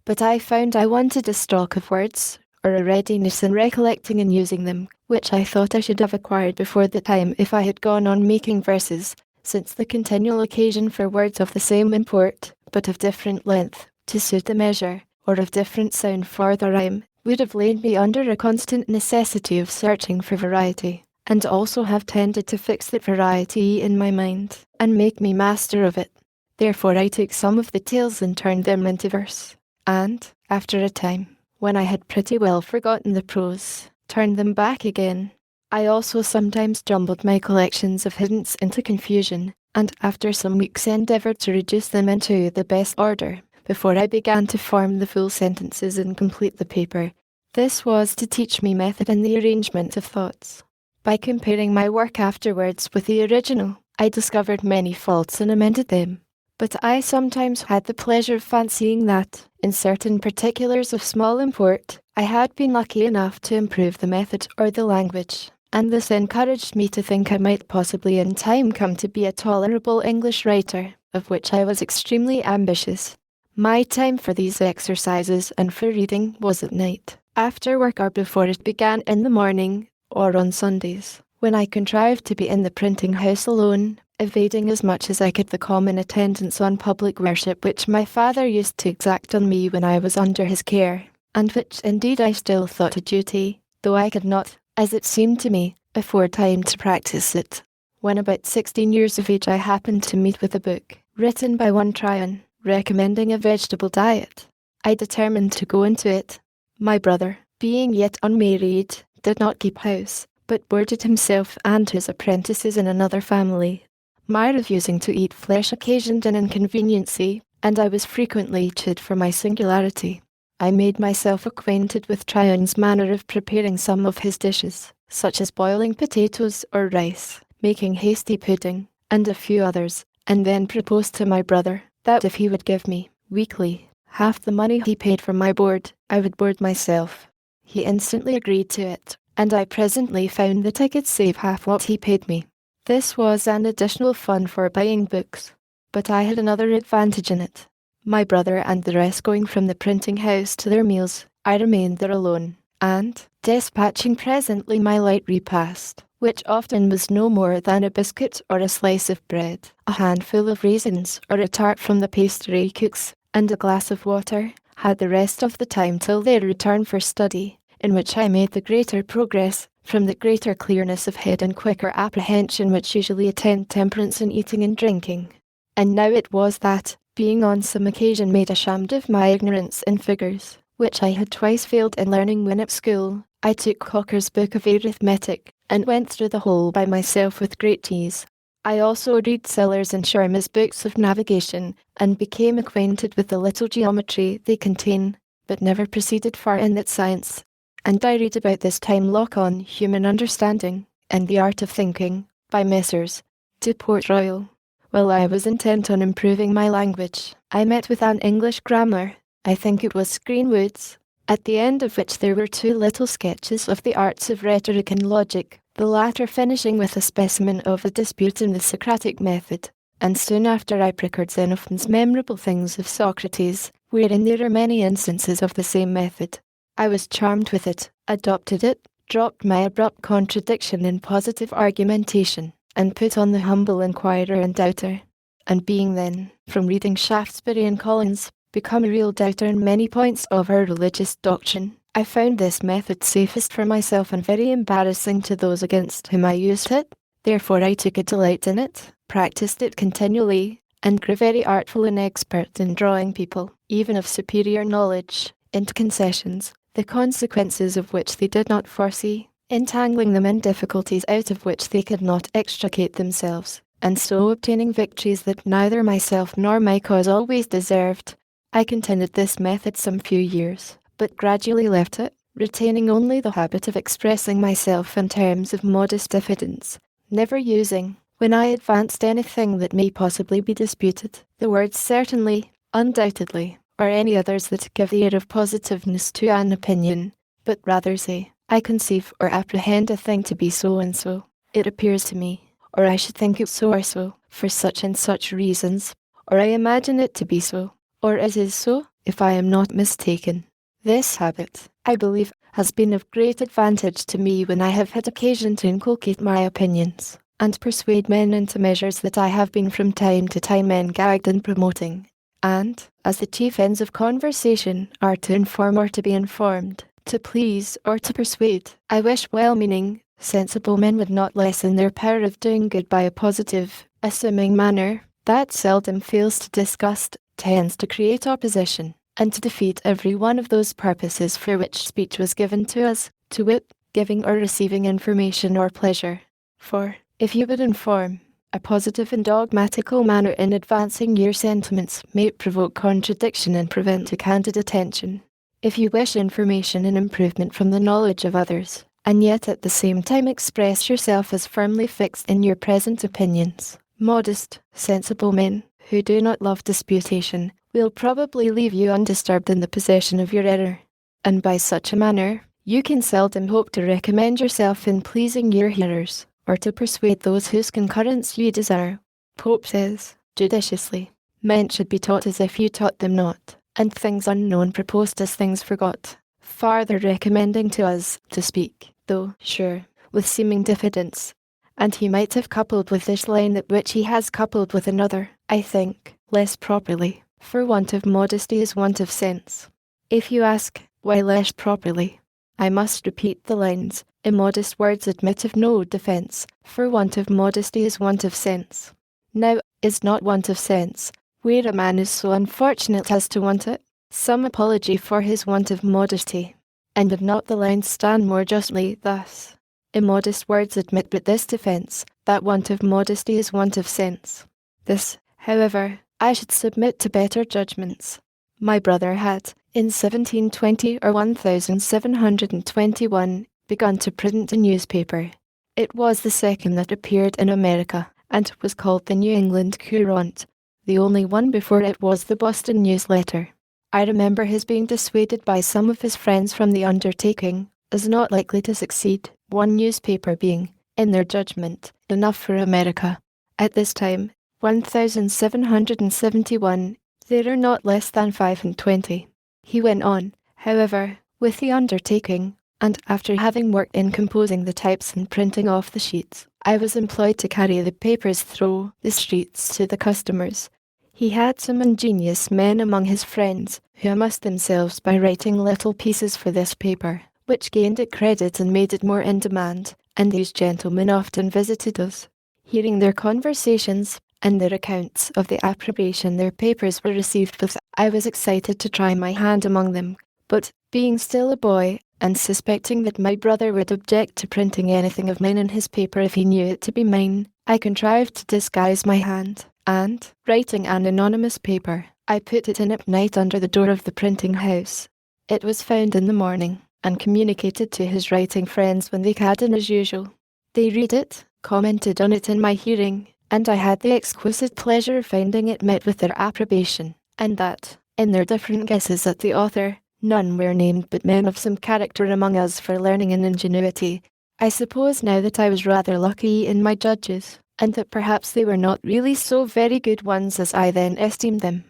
But I found I wanted a stock of words, or a readiness in recollecting and using them, which I thought I should have acquired before the time if I had gone on making verses, since the continual occasion for words of the same import, but of different length, to suit the measure, or of different sound for the rhyme, would have laid me under a constant necessity of searching for variety, and also have tended to fix that variety in my mind, and make me master of it. Therefore I took some of the tales and turned them into verse, and, after a time, when I had pretty well forgotten the prose, turned them back again. I also sometimes jumbled my collections of hints into confusion, and after some weeks endeavoured to reduce them into the best order, before I began to form the full sentences and complete the paper. This was to teach me method in the arrangement of thoughts. By comparing my work afterwards with the original, I discovered many faults and amended them. But I sometimes had the pleasure of fancying that, in certain particulars of small import, I had been lucky enough to improve the method or the language, and this encouraged me to think I might possibly in time come to be a tolerable English writer, of which I was extremely ambitious. My time for these exercises and for reading was at night, after work or before it began in the morning, or on Sundays, when I contrived to be in the printing house alone, evading as much as I could the common attendance on public worship which my father used to exact on me when I was under his care, and which indeed I still thought a duty, though I could not, as it seemed to me, afford time to practice it. When about 16 years of age I happened to meet with a book, written by one Tryon, recommending a vegetable diet. I determined to go into it. My brother, being yet unmarried, did not keep house, but boarded himself and his apprentices in another family. My refusing to eat flesh occasioned an inconveniency, and I was frequently chid for my singularity. I made myself acquainted with Tryon's manner of preparing some of his dishes, such as boiling potatoes or rice, making hasty pudding, and a few others, and then proposed to my brother that if he would give me, weekly, half the money he paid for my board, I would board myself. He instantly agreed to it, and I presently found that I could save half what he paid me. This was an additional fund for buying books, but I had another advantage in it. My brother and the rest going from the printing house to their meals, I remained there alone, and, despatching presently my light repast, which often was no more than a biscuit or a slice of bread, a handful of raisins or a tart from the pastry cook's, and a glass of water, had the rest of the time till their return for study, in which I made the greater progress, from the greater clearness of head and quicker apprehension which usually attend temperance in eating and drinking. And now it was that, being on some occasion made a sham of my ignorance in figures, which I had twice failed in learning when at school, I took Cocker's book of arithmetic, and went through the whole by myself with great ease. I also read Sellers and Shermer's books of navigation, and became acquainted with the little geometry they contain, but never proceeded far in that science. And I read about this time Locke on Human Understanding, and the Art of Thinking, by Messrs. De Port Royal. While I was intent on improving my language, I met with an English grammar, I think it was Greenwood's, at the end of which there were 2 little sketches of the arts of rhetoric and logic, the latter finishing with a specimen of a dispute in the Socratic method, and soon after I procured Xenophon's memorable things of Socrates, wherein there are many instances of the same method. I was charmed with it, adopted it, dropped my abrupt contradiction in positive argumentation, and put on the humble inquirer and doubter. And being then, from reading Shaftesbury and Collins, become a real doubter in many points of our religious doctrine, I found this method safest for myself and very embarrassing to those against whom I used it. Therefore I took a delight in it, practised it continually, and grew very artful and expert in drawing people, even of superior knowledge, into concessions, the consequences of which they did not foresee, entangling them in difficulties out of which they could not extricate themselves, and so obtaining victories that neither myself nor my cause always deserved. I continued this method some few years, but gradually left it, retaining only the habit of expressing myself in terms of modest diffidence, never using, when I advanced anything that may possibly be disputed, the words certainly, undoubtedly, or any others that give the air of positiveness to an opinion, but rather say, I conceive or apprehend a thing to be so and so, it appears to me, or I should think it so or so, for such and such reasons, or I imagine it to be so, or it is so, if I am not mistaken. This habit, I believe, has been of great advantage to me when I have had occasion to inculcate my opinions, and persuade men into measures that I have been from time to time engagged in promoting. And, as the chief ends of conversation are to inform or to be informed, to please or to persuade, I wish well-meaning, sensible men would not lessen their power of doing good by a positive, assuming manner, that seldom fails to disgust, tends to create opposition, and to defeat every one of those purposes for which speech was given to us, to wit, giving or receiving information or pleasure. For, if you would inform, a positive and dogmatical manner in advancing your sentiments may provoke contradiction and prevent a candid attention. If you wish information and improvement from the knowledge of others, and yet at the same time express yourself as firmly fixed in your present opinions, modest, sensible men, who do not love disputation, will probably leave you undisturbed in the possession of your error. And by such a manner, you can seldom hope to recommend yourself in pleasing your hearers, or to persuade those whose concurrence you desire. Pope says, judiciously, men should be taught as if you taught them not, and things unknown proposed as things forgot, farther recommending to us to speak, though, sure, with seeming diffidence. And he might have coupled with this line that which he has coupled with another, I think, less properly, for want of modesty is want of sense. If you ask, why less properly? I must repeat the lines, immodest words admit of no defence, for want of modesty is want of sense. Now, is not want of sense, where a man is so unfortunate as to want it, some apology for his want of modesty? And did not the lines stand more justly thus? Immodest words admit but this defence, that want of modesty is want of sense. This, however, I should submit to better judgments. My brother had, in 1720 or 1721, begun to print a newspaper. It was the second that appeared in America, and was called the New England Courant. The only one before it was the Boston Newsletter. I remember his being dissuaded by some of his friends from the undertaking, as not likely to succeed, one newspaper being, in their judgment, enough for America. At this time, 1771, there are not less than 25. He went on, however, with the undertaking, and after having worked in composing the types and printing off the sheets, I was employed to carry the papers through the streets to the customers. He had some ingenious men among his friends, who amused themselves by writing little pieces for this paper, which gained it credit and made it more in demand, and these gentlemen often visited us. Hearing their conversations, and their accounts of the approbation their papers were received with. I was excited to try my hand among them, but, being still a boy, and suspecting that my brother would object to printing anything of mine in his paper if he knew it to be mine, I contrived to disguise my hand, and, writing an anonymous paper, I put it in at night under the door of the printing house. It was found in the morning, and communicated to his writing friends when they came in as usual. They read it, commented on it in my hearing, and I had the exquisite pleasure of finding it met with their approbation, and that, in their different guesses at the author, none were named but men of some character among us for learning and ingenuity. I suppose now that I was rather lucky in my judges, and that perhaps they were not really so very good ones as I then esteemed them.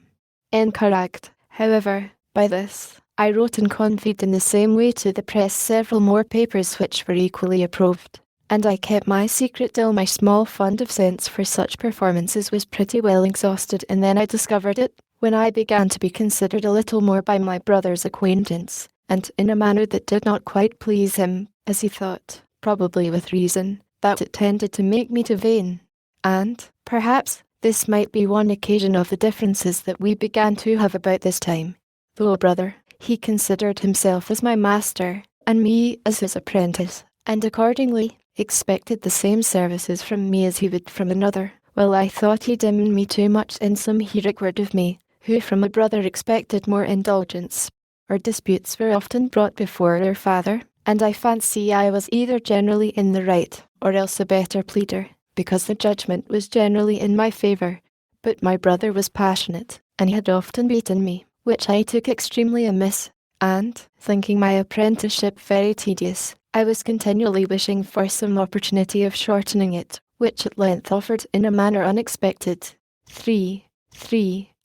Incorrect, however, by this. I wrote and conveyed in the same way to the press several more papers which were equally approved, and I kept my secret till my small fund of cents for such performances was pretty well exhausted, and then I discovered it, when I began to be considered a little more by my brother's acquaintance, and in a manner that did not quite please him, as he thought, probably with reason, that it tended to make me too vain. And, perhaps, this might be one occasion of the differences that we began to have about this time. Though brother, he considered himself as my master, and me as his apprentice, and accordingly expected the same services from me as he would from another, while I thought he deemed me too much in some he required of me, who from a brother expected more indulgence. Our disputes were often brought before their father, and I fancy I was either generally in the right, or else a better pleader, because the judgment was generally in my favour. But my brother was passionate, and he had often beaten me, which I took extremely amiss, and, thinking my apprenticeship very tedious, I was continually wishing for some opportunity of shortening it, which at length offered in a manner unexpected. 3.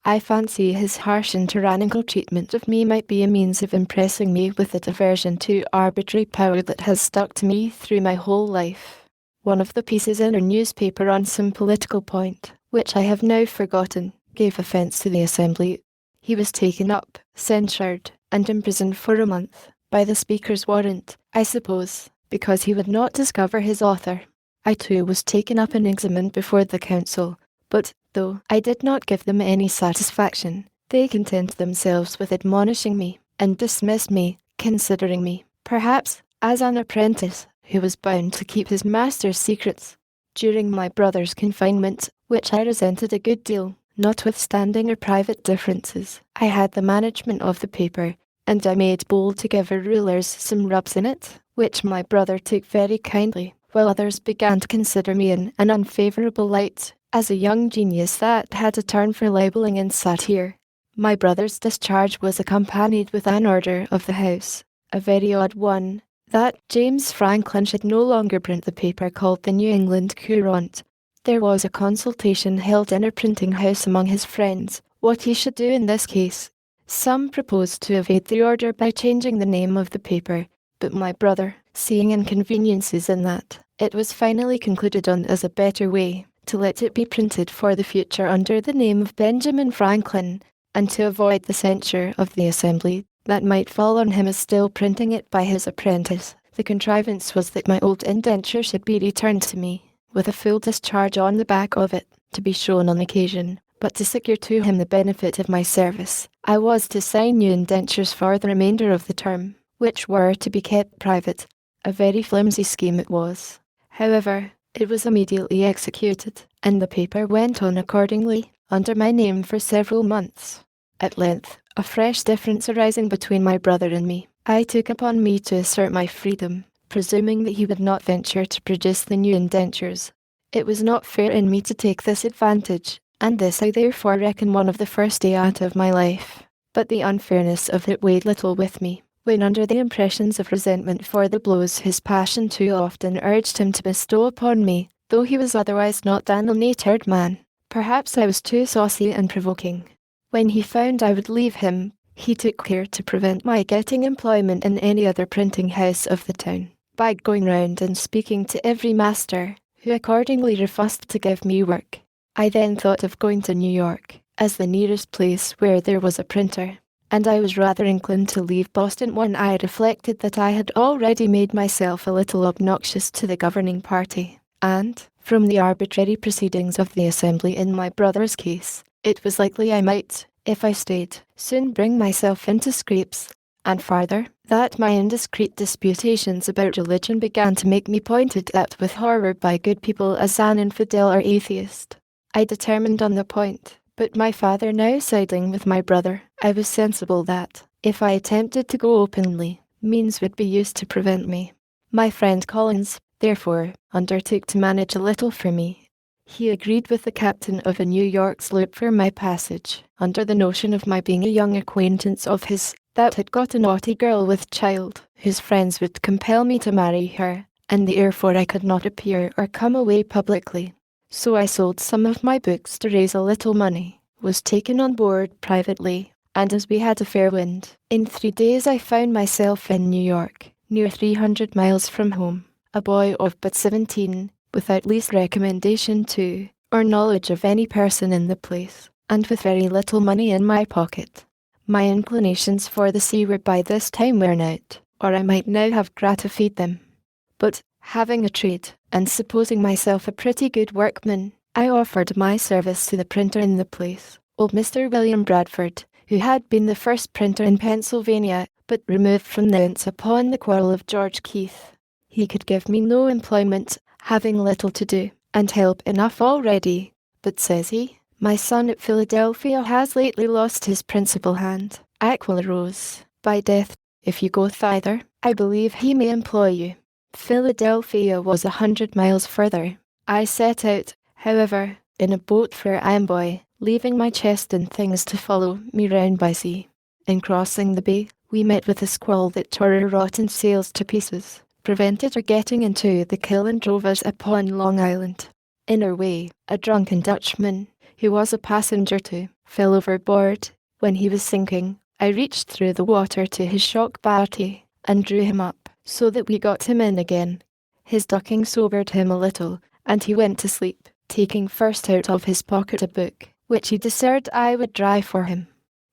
I fancy his harsh and tyrannical treatment of me might be a means of impressing me with that aversion to arbitrary power that has stuck to me through my whole life. One of the pieces in a newspaper on some political point, which I have now forgotten, gave offence to the Assembly. He was taken up, censured, and imprisoned for a month, by the Speaker's warrant, I suppose, because he would not discover his author. I too was taken up and examined before the council, but, though I did not give them any satisfaction, they contented themselves with admonishing me, and dismissed me, considering me, perhaps, as an apprentice, who was bound to keep his master's secrets. During my brother's confinement, which I resented a good deal, notwithstanding our private differences, I had the management of the paper, and I made bold to give our rulers some rubs in it, which my brother took very kindly, while others began to consider me in an unfavourable light, as a young genius that had a turn for libelling and satire. My brother's discharge was accompanied with an order of the House, a very odd one, that James Franklin should no longer print the paper called the New England Courant. There was a consultation held in a printing house among his friends, what he should do in this case. Some proposed to evade the order by changing the name of the paper, but my brother, seeing inconveniences in that, it was finally concluded on as a better way, to let it be printed for the future under the name of Benjamin Franklin, and to avoid the censure of the Assembly that might fall on him as still printing it by his apprentice. The contrivance was that my old indenture should be returned to me, with a full discharge on the back of it, to be shown on occasion, but to secure to him the benefit of my service, I was to sign new indentures for the remainder of the term, which were to be kept private. A very flimsy scheme it was. However, it was immediately executed, and the paper went on accordingly, under my name for several months. At length, a fresh difference arising between my brother and me, I took upon me to assert my freedom, presuming that he would not venture to produce the new indentures. It was not fair in me to take this advantage, and this I therefore reckon one of the first days of my life. But the unfairness of it weighed little with me, when under the impressions of resentment for the blows his passion too often urged him to bestow upon me, though he was otherwise not an ill-natured man. Perhaps I was too saucy and provoking. When he found I would leave him, he took care to prevent my getting employment in any other printing house of the town, by going round and speaking to every master, who accordingly refused to give me work. I then thought of going to New York, as the nearest place where there was a printer, and I was rather inclined to leave Boston when I reflected that I had already made myself a little obnoxious to the governing party, and, From the arbitrary proceedings of the assembly in my brother's case, it was likely I might, if I stayed, soon bring myself into scrapes, and farther, that my indiscreet disputations about religion began to make me pointed at with horror by good people as an infidel or atheist. I determined on the point, but my father now siding with my brother, I was sensible that, if I attempted to go openly, means would be used to prevent me. My friend Collins, therefore, undertook to manage a little for me. He agreed with the captain of a New York sloop for my passage, under the notion of my being a young acquaintance of his, that had got a naughty girl with child, whose friends would compel me to marry her, and therefore I could not appear or come away publicly. So I sold some of my books to raise a little money, was taken on board privately, and as we had a fair wind, in 3 days I found myself in New York, near 300 miles from home, a boy of but 17, without least recommendation to, or knowledge of any person in the place, and with very little money in my pocket. My inclinations for the sea were by this time worn out, or I might now have gratified them. But, having a trade, and supposing myself a pretty good workman, I offered my service to the printer in the place, old Mr. William Bradford, who had been the first printer in Pennsylvania, but removed from thence upon the quarrel of George Keith. He could give me no employment, having little to do, and help enough already, but says he, my son at Philadelphia has lately lost his principal hand, Aquila Rose, by death. If you go thither, I believe he may employ you. Philadelphia was 100 miles further. I set out, however, in a boat for Amboy, leaving my chest and things to follow me round by sea. In crossing the bay, we met with a squall that tore our rotten sails to pieces, prevented our getting into the Kill and drove us upon Long Island. In our way, a drunken Dutchman, who was a passenger too, fell overboard. When he was sinking, I reached through the water to his shock battery, and drew him up, so that we got him in again. His ducking sobered him a little, and he went to sleep, taking first out of his pocket a book, which he desired I would dry for him.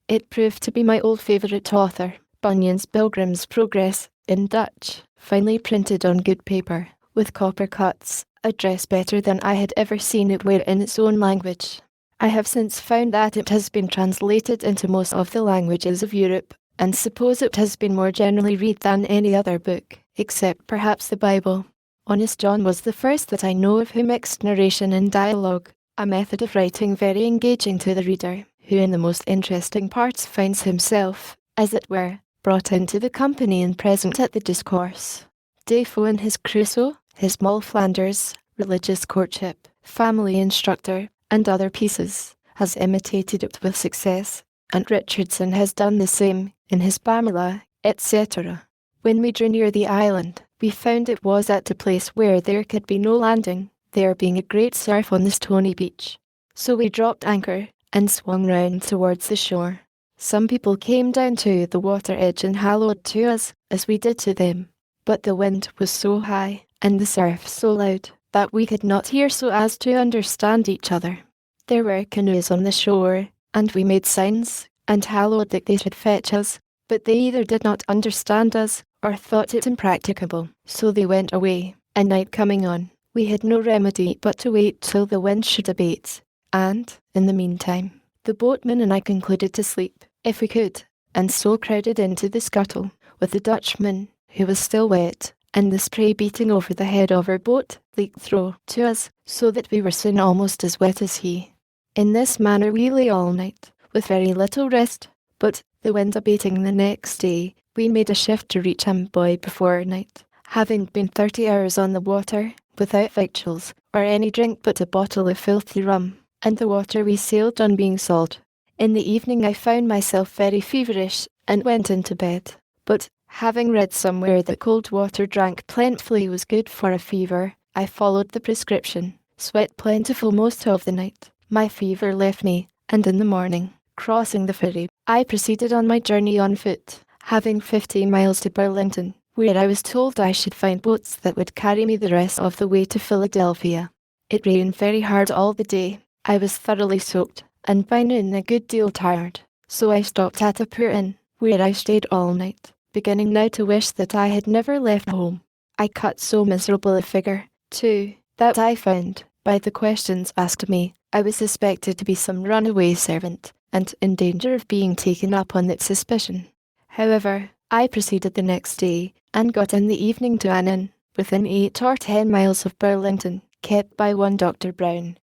It proved to be my old favourite author, Bunyan's Pilgrim's Progress, in Dutch, finely printed on good paper, with copper cuts, a dress better than I had ever seen it wear in its own language. I have since found that it has been translated into most of the languages of Europe, and suppose it has been more generally read than any other book, except perhaps the Bible. Honest John was the first that I know of who mixed narration and dialogue, a method of writing very engaging to the reader, who in the most interesting parts finds himself, as it were, brought into the company and present at the discourse. Defoe in his Crusoe, his Moll Flanders, Religious Courtship, Family Instructor, and other pieces, has imitated it with success, and Richardson has done the same in his Pamela, etc. When we drew near the island, we found it was at a place where there could be no landing, there being a great surf on the stony beach. So we dropped anchor, and swung round towards the shore. Some people came down to the water edge and hallooed to us, as we did to them, but the wind was so high, and the surf so loud, that we could not hear so as to understand each other. There were canoes on the shore, and we made signs, and hallooed that they should fetch us, but they either did not understand us, or thought it impracticable, so they went away, and night coming on, we had no remedy but to wait till the wind should abate, and, in the meantime, the boatman and I concluded to sleep, if we could, and so crowded into the scuttle, with the Dutchman, who was still wet, and the spray beating over the head of our boat, leaked through to us, so that we were soon almost as wet as he. In this manner we lay all night, with very little rest, but, the wind abating the next day, we made a shift to reach Amboy before night, having been 30 hours on the water, without victuals, or any drink but a bottle of filthy rum, and the water we sailed on being salt. In the evening I found myself very feverish, and went into bed, but, having read somewhere that cold water drank plentifully was good for a fever, I followed the prescription, sweat plentiful most of the night. My fever left me, and in the morning, crossing the ferry, I proceeded on my journey on foot, having 15 miles to Burlington, where I was told I should find boats that would carry me the rest of the way to Philadelphia. It rained very hard all the day. I was thoroughly soaked, and by noon a good deal tired, so I stopped at a poor inn, where I stayed all night, beginning now to wish that I had never left home. I cut so miserable a figure, too, that I found, by the questions asked me, I was suspected to be some runaway servant, and in danger of being taken up on that suspicion. However, I proceeded the next day, and got in the evening to an inn, within 8 or 10 miles of Burlington, kept by one Dr. Brown.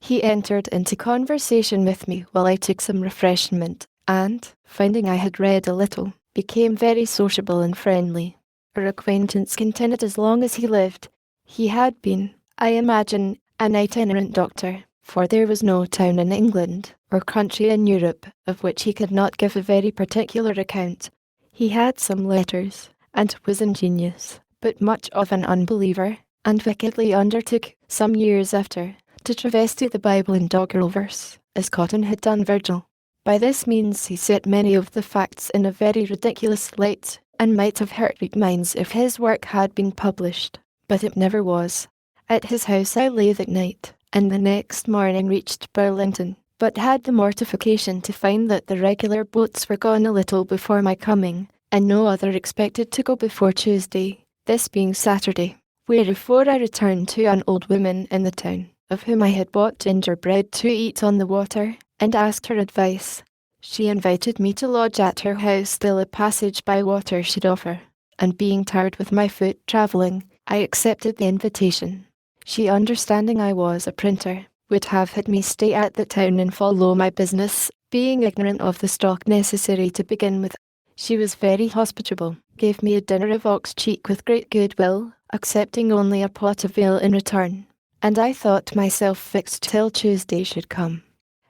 He entered into conversation with me while I took some refreshment, and, finding I had read a little, became very sociable and friendly. Our acquaintance continued as long as he lived. He had been, I imagine, an itinerant doctor, for there was no town in England, or country in Europe, of which he could not give a very particular account. He had some letters, and was ingenious, but much of an unbeliever, and wickedly undertook, some years after, to travesty the Bible in doggerel verse, as Cotton had done Virgil. By this means he set many of the facts in a very ridiculous light, and might have hurt weak minds if his work had been published, but it never was. At his house I lay that night, and the next morning reached Burlington, but had the mortification to find that the regular boats were gone a little before my coming, and no other expected to go before Tuesday, this being Saturday. Wherefore I returned to an old woman in the town, of whom I had bought gingerbread to eat on the water, and asked her advice. She invited me to lodge at her house till a passage by water should offer, and being tired with my foot travelling, I accepted the invitation. She, understanding I was a printer, would have had me stay at the town and follow my business, being ignorant of the stock necessary to begin with. She was very hospitable, gave me a dinner of ox cheek with great goodwill, accepting only a pot of ale in return, and I thought myself fixed till Tuesday should come.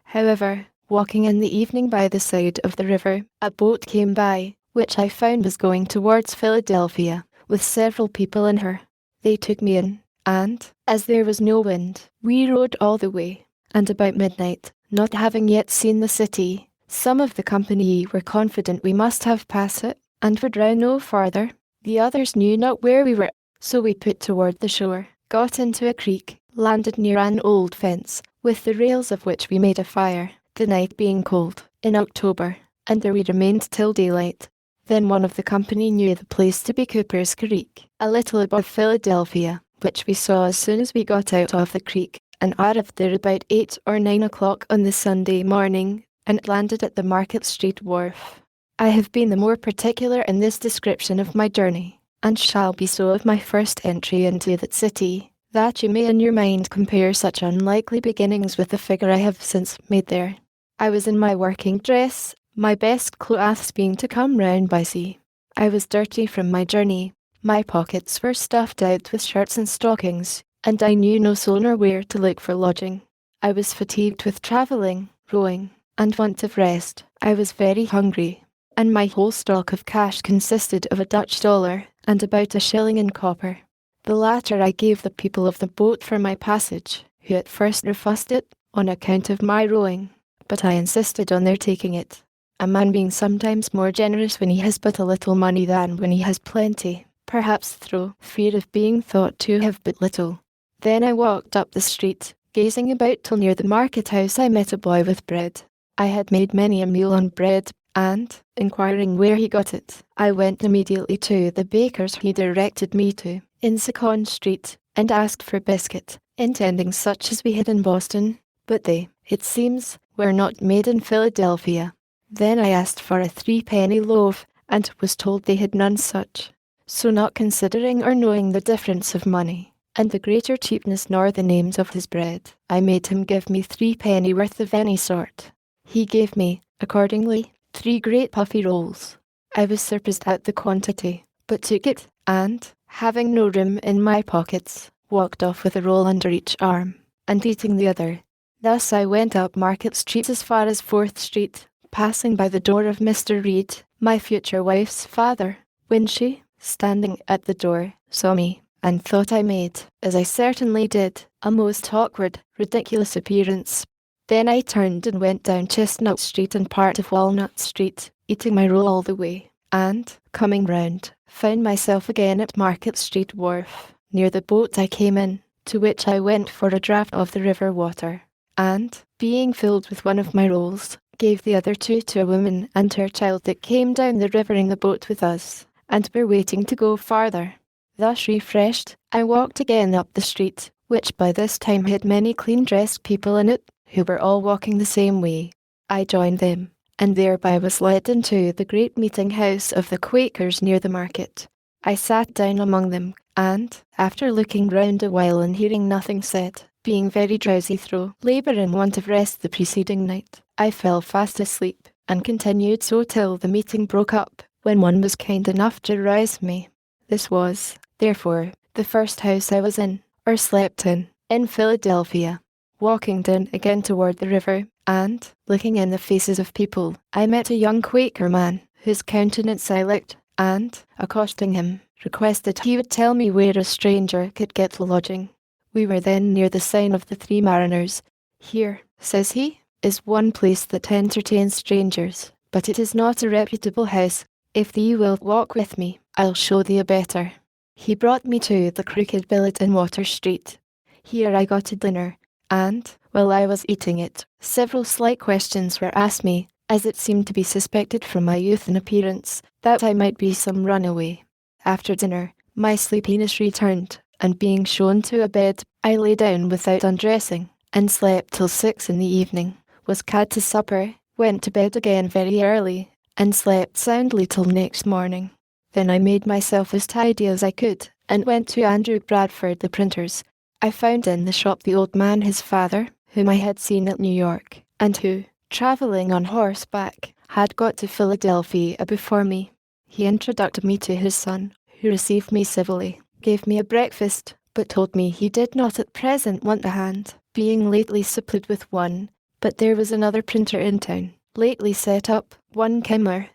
However, walking in the evening by the side of the river, a boat came by, which I found was going towards Philadelphia, with several people in her. They took me in, and, as there was no wind, we rowed all the way, and about midnight, not having yet seen the city, some of the company were confident we must have passed it, and would row no farther. The others knew not where we were, so we put toward the shore, got into a creek, landed near an old fence, with the rails of which we made a fire, the night being cold, in October, and there we remained till daylight. Then one of the company knew the place to be Cooper's Creek, a little above Philadelphia, which we saw as soon as we got out of the creek, and arrived there about 8 or 9 o'clock on the Sunday morning, and landed at the Market Street wharf. I have been the more particular in this description of my journey, and shall be so of my first entry into that city, that you may in your mind compare such unlikely beginnings with the figure I have since made there. I was in my working dress, my best clothes being to come round by sea. I was dirty from my journey, my pockets were stuffed out with shirts and stockings, and I knew no soul nor where to look for lodging. I was fatigued with travelling, rowing, and want of rest. I was very hungry, and my whole stock of cash consisted of a Dutch dollar, and about a shilling in copper. The latter I gave the people of the boat for my passage, who at first refused it, on account of my rowing, but I insisted on their taking it, a man being sometimes more generous when he has but a little money than when he has plenty, perhaps through fear of being thought to have but little. Then I walked up the street, gazing about till near the market house I met a boy with bread. I had made many a meal on bread, and, inquiring where he got it, I went immediately to the baker's he directed me to, in Second Street, and asked for biscuit, intending such as we had in Boston, but they, it seems, were not made in Philadelphia. Then I asked for a 3-penny loaf, and was told they had none such. So not considering or knowing the difference of money, and the greater cheapness nor the names of his bread, I made him give me 3 penny worth of any sort. He gave me, accordingly, 3 great puffy rolls. I was surprised at the quantity, but took it, and, having no room in my pockets, walked off with a roll under each arm, and eating the other. Thus I went up Market Street as far as 4th Street, passing by the door of Mr. Reed, my future wife's father, when she, standing at the door, saw me, and thought I made, as I certainly did, a most awkward, ridiculous appearance. Then I turned and went down Chestnut Street and part of Walnut Street, eating my roll all the way, and, coming round, found myself again at Market Street wharf, near the boat I came in, to which I went for a draught of the river water, and, being filled with one of my rolls, gave the other 2 to a woman and her child that came down the river in the boat with us, and were waiting to go farther. Thus refreshed, I walked again up the street, which by this time had many clean-dressed people in it, who were all walking the same way. I joined them, and thereby was led into the great meeting house of the Quakers near the market. I sat down among them, and, after looking round a while and hearing nothing said, being very drowsy through labour and want of rest the preceding night, I fell fast asleep, and continued so till the meeting broke up, when one was kind enough to rouse me. This was, therefore, the first house I was in, or slept in Philadelphia. Walking down again toward the river, and, looking in the faces of people, I met a young Quaker man, whose countenance I liked, and, accosting him, requested he would tell me where a stranger could get lodging. We were then near the sign of the Three Mariners. Here, says he, is one place that entertains strangers, but it is not a reputable house. If thee wilt walk with me, I'll show thee a better. He brought me to the Crooked Billet in Water Street. Here I got a dinner, and, while I was eating it, several slight questions were asked me, as it seemed to be suspected from my youth and appearance, that I might be some runaway. After dinner, my sleepiness returned, and being shown to a bed, I lay down without undressing, and slept till 6 in the evening, was called to supper, went to bed again very early, and slept soundly till next morning. Then I made myself as tidy as I could, and went to Andrew Bradford the printer's. I found in the shop the old man his father, whom I had seen at New York, and who, travelling on horseback, had got to Philadelphia before me. He introduced me to his son, who received me civilly, gave me a breakfast, but told me he did not at present want a hand, being lately supplied with one, but there was another printer in town, lately set up, one Kimmer,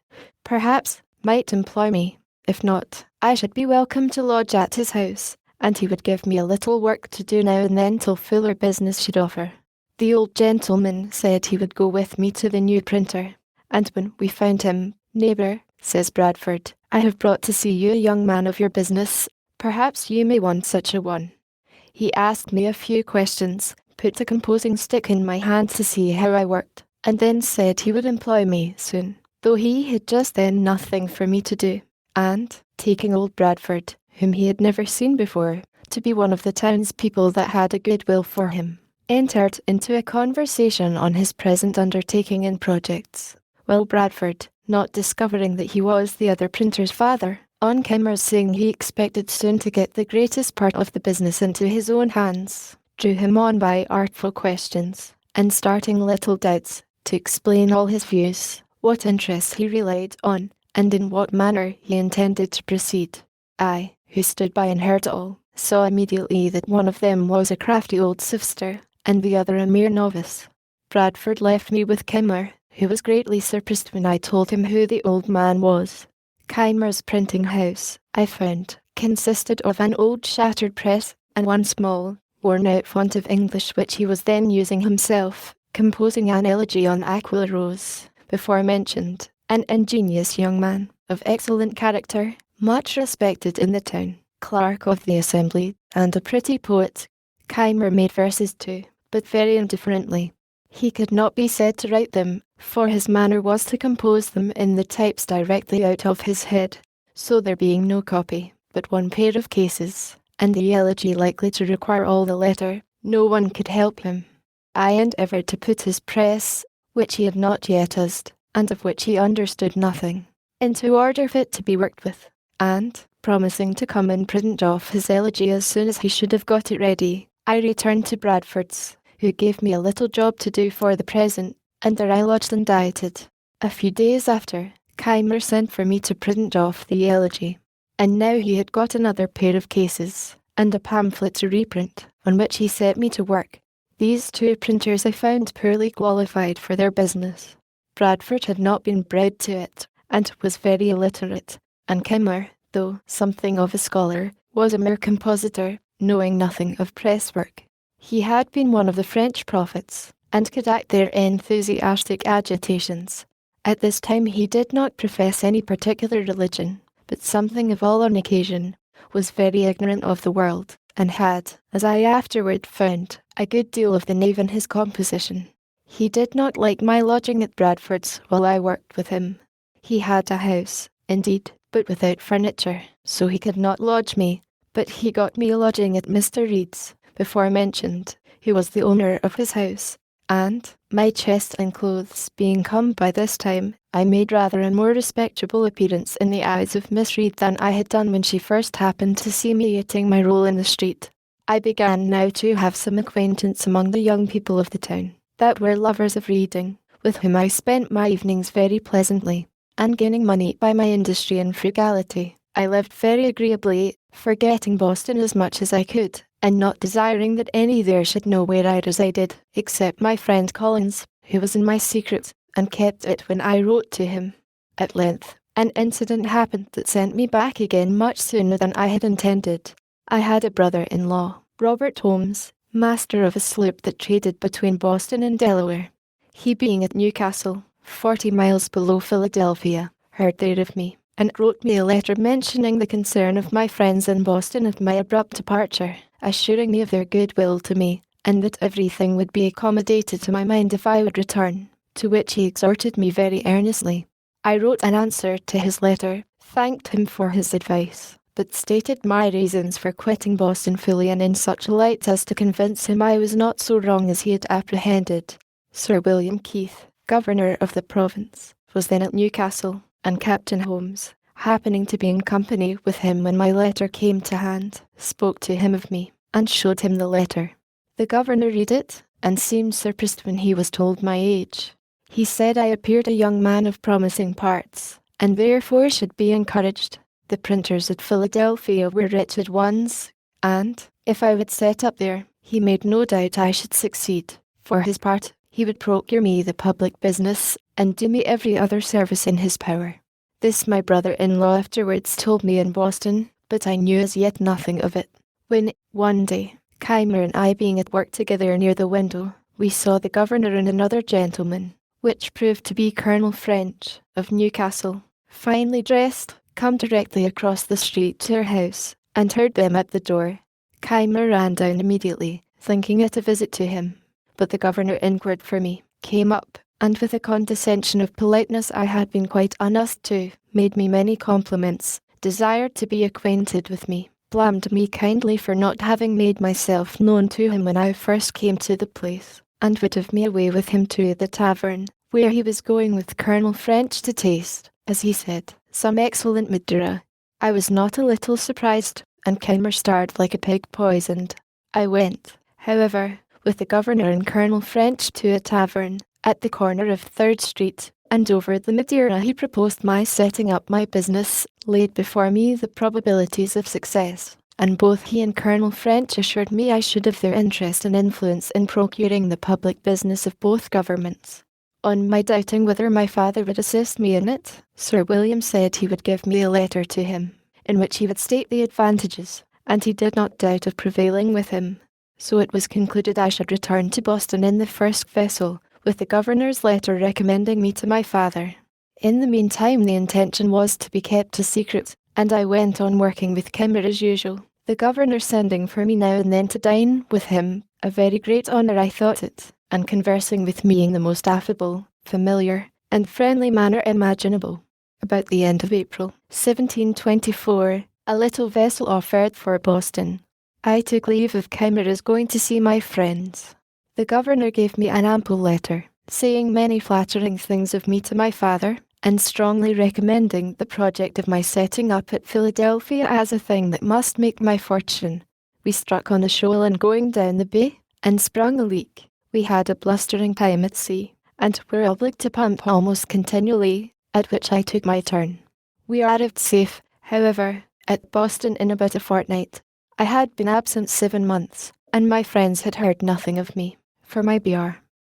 perhaps, might employ me. If not, I should be welcome to lodge at his house, and he would give me a little work to do now and then till fuller business should offer. The old gentleman said he would go with me to the new printer, and when we found him, "Neighbour," says Bradford, "I have brought to see you a young man of your business. Perhaps you may want such a one." He asked me a few questions, put a composing stick in my hand to see how I worked, and then said he would employ me soon, though he had just then nothing for me to do, and, taking old Bradford, whom he had never seen before, to be one of the townspeople that had a good will for him, entered into a conversation on his present undertaking and projects. Well, Bradford, not discovering that he was the other printer's father, on Kimmer's saying he expected soon to get the greatest part of the business into his own hands, drew him on by artful questions, and starting little doubts, to explain all his views, what interests he relied on, and in what manner he intended to proceed. I, who stood by and heard all, saw immediately that one of them was a crafty old sifter, and the other a mere novice. Bradford left me with Kimmer, who was greatly surprised when I told him who the old man was. Kimmer's printing house, I found, consisted of an old shattered press, and one small, worn-out font of English which he was then using himself, composing an elegy on Aquila Rose, before mentioned, an ingenious young man, of excellent character, much respected in the town, clerk of the assembly, and a pretty poet. Kimmer made verses too, but very indifferently. He could not be said to write them, for his manner was to compose them in the types directly out of his head, so there being no copy, but one pair of cases, and the elegy likely to require all the letter, no one could help him. I endeavoured to put his press, which he had not yet used, and of which he understood nothing, into order fit to be worked with, and, promising to come and print off his elegy as soon as he should have got it ready, I returned to Bradford's, who gave me a little job to do for the present, and there I lodged and dieted. A few days after, Kimmer sent for me to print off the elegy, and now he had got another pair of cases, and a pamphlet to reprint, on which he set me to work. These two printers I found poorly qualified for their business. Bradford had not been bred to it, and was very illiterate, and Kimmer, though something of a scholar, was a mere compositor, knowing nothing of press work. He had been one of the French prophets, and could act their enthusiastic agitations. At this time he did not profess any particular religion, but something of all on occasion, was very ignorant of the world, and had, as I afterward found, a good deal of the knave in his composition. He did not like my lodging at Bradford's while I worked with him. He had a house, indeed, but without furniture, so he could not lodge me, but he got me a lodging at Mr. Reed's, before mentioned, who was the owner of his house, and, my chest and clothes being come by this time, I made rather a more respectable appearance in the eyes of Miss Reed than I had done when she first happened to see me eating my roll in the street. I began now to have some acquaintance among the young people of the town, that were lovers of reading, with whom I spent my evenings very pleasantly, and gaining money by my industry and frugality. I lived very agreeably, forgetting Boston as much as I could, and not desiring that any there should know where I resided, except my friend Collins, who was in my secret, and kept it when I wrote to him. At length, an incident happened that sent me back again much sooner than I had intended. I had a brother-in-law, Robert Holmes, master of a sloop that traded between Boston and Delaware. He being at Newcastle, 40 miles below Philadelphia, heard there of me, and wrote me a letter mentioning the concern of my friends in Boston at my abrupt departure, assuring me of their goodwill to me, and that everything would be accommodated to my mind if I would return, to which he exhorted me very earnestly. I wrote an answer to his letter, thanked him for his advice, but stated my reasons for quitting Boston fully and in such a light as to convince him I was not so wrong as he had apprehended. Sir William Keith, governor of the province, was then at Newcastle, and Captain Holmes, happening to be in company with him when my letter came to hand, spoke to him of me, and showed him the letter. The governor read it, and seemed surprised when he was told my age. He said I appeared a young man of promising parts, and therefore should be encouraged. The printers at Philadelphia were wretched ones, and, if I would set up there, he made no doubt I should succeed. For his part, he would procure me the public business, and do me every other service in his power. This my brother-in-law afterwards told me in Boston, but I knew as yet nothing of it. When, one day, Keimer and I being at work together near the window, we saw the governor and another gentleman, which proved to be Colonel French, of Newcastle, finely dressed, come directly across the street to our house, and heard them at the door. Keimer ran down immediately, thinking it a visit to him, but the governor inquired for me, came up, and with a condescension of politeness I had been quite unused to, made me many compliments, desired to be acquainted with me, blamed me kindly for not having made myself known to him when I first came to the place, and would have me away with him to the tavern, where he was going with Colonel French to taste, as he said, some excellent Madeira. I was not a little surprised, and Keimer started like a pig poisoned. I went, however, with the governor and Colonel French to a tavern, at the corner of 3rd Street, and over the Madeira he proposed my setting up my business, laid before me the probabilities of success, and both he and Colonel French assured me I should have their interest and influence in procuring the public business of both governments. On my doubting whether my father would assist me in it, Sir William said he would give me a letter to him, in which he would state the advantages, and he did not doubt of prevailing with him. So it was concluded I should return to Boston in the first vessel, with the governor's letter recommending me to my father. In the meantime the intention was to be kept a secret, and I went on working with Keimer as usual, the governor sending for me now and then to dine with him, a very great honour I thought it, and conversing with me in the most affable, familiar, and friendly manner imaginable. About the end of April, 1724, a little vessel offered for Boston. I took leave of Keimer as going to see my friends. The governor gave me an ample letter, saying many flattering things of me to my father, and strongly recommending the project of my setting up at Philadelphia as a thing that must make my fortune. We struck on a shoal and going down the bay, and sprung a leak. We had a blustering time at sea, and were obliged to pump almost continually, at which I took my turn. We arrived safe, however, at Boston in about a fortnight. I had been absent 7 months, and my friends had heard nothing of me, for my Br.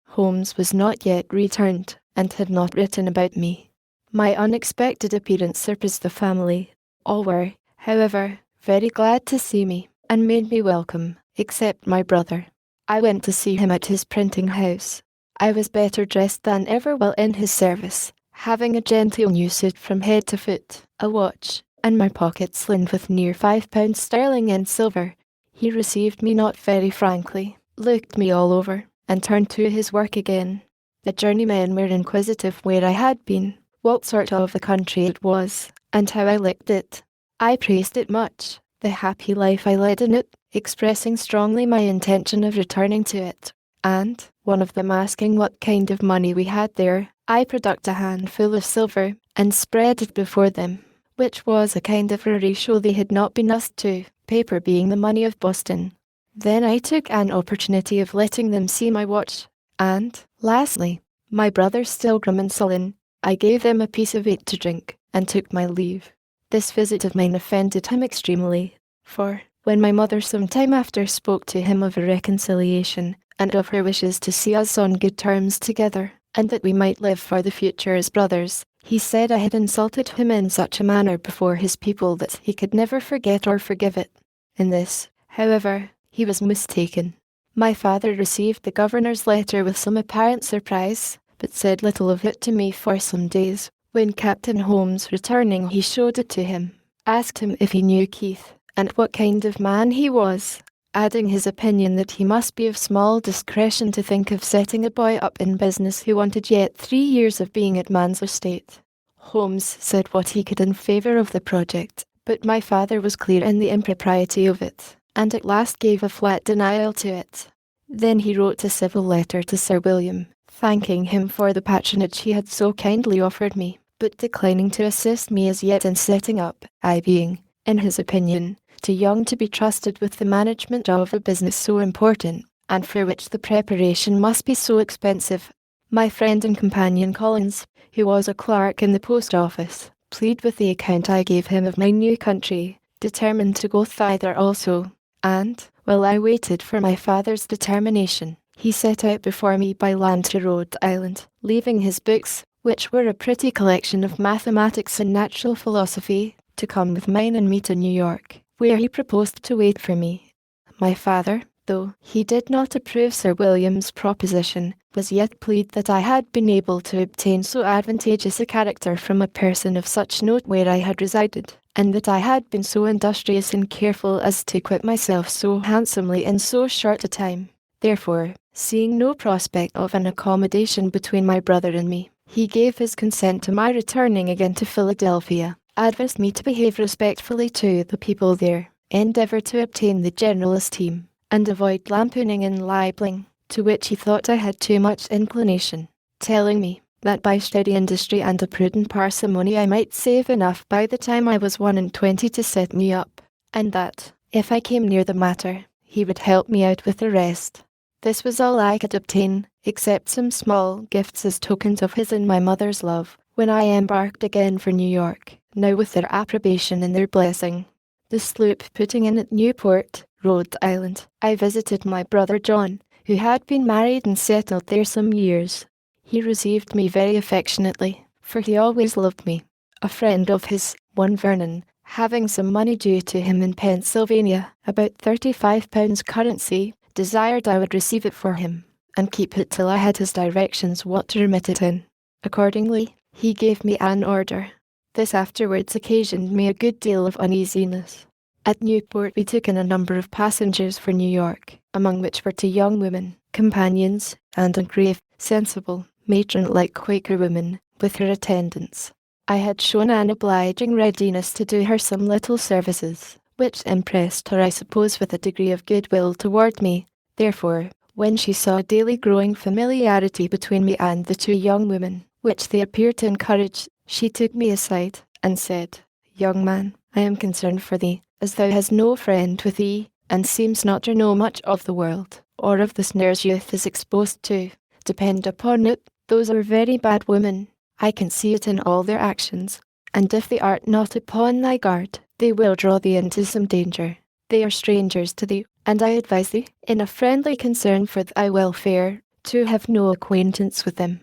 Holmes was not yet returned, and had not written about me. My unexpected appearance surprised the family. All were, however, very glad to see me, and made me welcome, except my brother. I went to see him at his printing house. I was better dressed than ever while in his service, having a genteel new suit from head to foot, a watch, and my pockets lined with near £5 sterling in silver. He received me not very frankly, looked me all over, and turned to his work again. The journeymen were inquisitive where I had been, what sort of a country it was, and how I liked it. I praised it much, the happy life I led in it, expressing strongly my intention of returning to it, and, one of them asking what kind of money we had there, I produced a handful of silver, and spread it before them, which was a kind of a ratio they had not been used to, paper being the money of Boston. Then I took an opportunity of letting them see my watch, and, lastly, my brother still grim and sullen, I gave them a piece of it to drink, and took my leave. This visit of mine offended him extremely, for, when my mother some time after spoke to him of a reconciliation, and of her wishes to see us on good terms together, and that we might live for the future as brothers, he said I had insulted him in such a manner before his people that he could never forget or forgive it. In this, however, he was mistaken. My father received the governor's letter with some apparent surprise, but said little of it to me for some days. When Captain Holmes, returning, he showed it to him, asked him if he knew Keith, and what kind of man he was, adding his opinion that he must be of small discretion to think of setting a boy up in business who wanted yet 3 years of being at man's estate. Holmes said what he could in favour of the project, but my father was clear in the impropriety of it, and at last gave a flat denial to it. Then he wrote a civil letter to Sir William, thanking him for the patronage he had so kindly offered me, but declining to assist me as yet in setting up, I being, in his opinion, too young to be trusted with the management of a business so important, and for which the preparation must be so expensive. My friend and companion Collins, who was a clerk in the post office, pleased with the account I gave him of my new country, determined to go thither also, and, while I waited for my father's determination, he set out before me by land to Rhode Island, leaving his books, which were a pretty collection of mathematics and natural philosophy, to come with mine and me to New York, where he proposed to wait for me. My father, though he did not approve Sir William's proposition, was yet pleased that I had been able to obtain so advantageous a character from a person of such note where I had resided, and that I had been so industrious and careful as to acquit myself so handsomely in so short a time. Therefore, seeing no prospect of an accommodation between my brother and me, he gave his consent to my returning again to Philadelphia, advised me to behave respectfully to the people there, endeavour to obtain the general esteem, and avoid lampooning and libeling, to which he thought I had too much inclination, telling me that by steady industry and a prudent parsimony I might save enough by the time I was 21 to set me up, and that, if I came near the matter, he would help me out with the rest. This was all I could obtain, except some small gifts as tokens of his and my mother's love, when I embarked again for New York, now with their approbation and their blessing. The sloop putting in at Newport, Rhode Island, I visited my brother John, who had been married and settled there some years. He received me very affectionately, for he always loved me. A friend of his, one Vernon, having some money due to him in Pennsylvania, about £35 currency, desired I would receive it for him, and keep it till I had his directions what to remit it in. Accordingly, he gave me an order. This afterwards occasioned me a good deal of uneasiness. At Newport we took in a number of passengers for New York, among which were 2 young women, companions, and a grave, sensible, matron-like Quaker woman, with her attendants. I had shown an obliging readiness to do her some little services, which impressed her I suppose with a degree of goodwill toward me. Therefore, when she saw a daily growing familiarity between me and the 2 young women, which they appeared to encourage, she took me aside, and said, "Young man, I am concerned for thee, as thou hast no friend with thee, and seems not to know much of the world, or of the snares youth is exposed to. Depend upon it, those are very bad women. I can see it in all their actions, and if thou art not upon thy guard, they will draw thee into some danger. They are strangers to thee, and I advise thee, in a friendly concern for thy welfare, to have no acquaintance with them."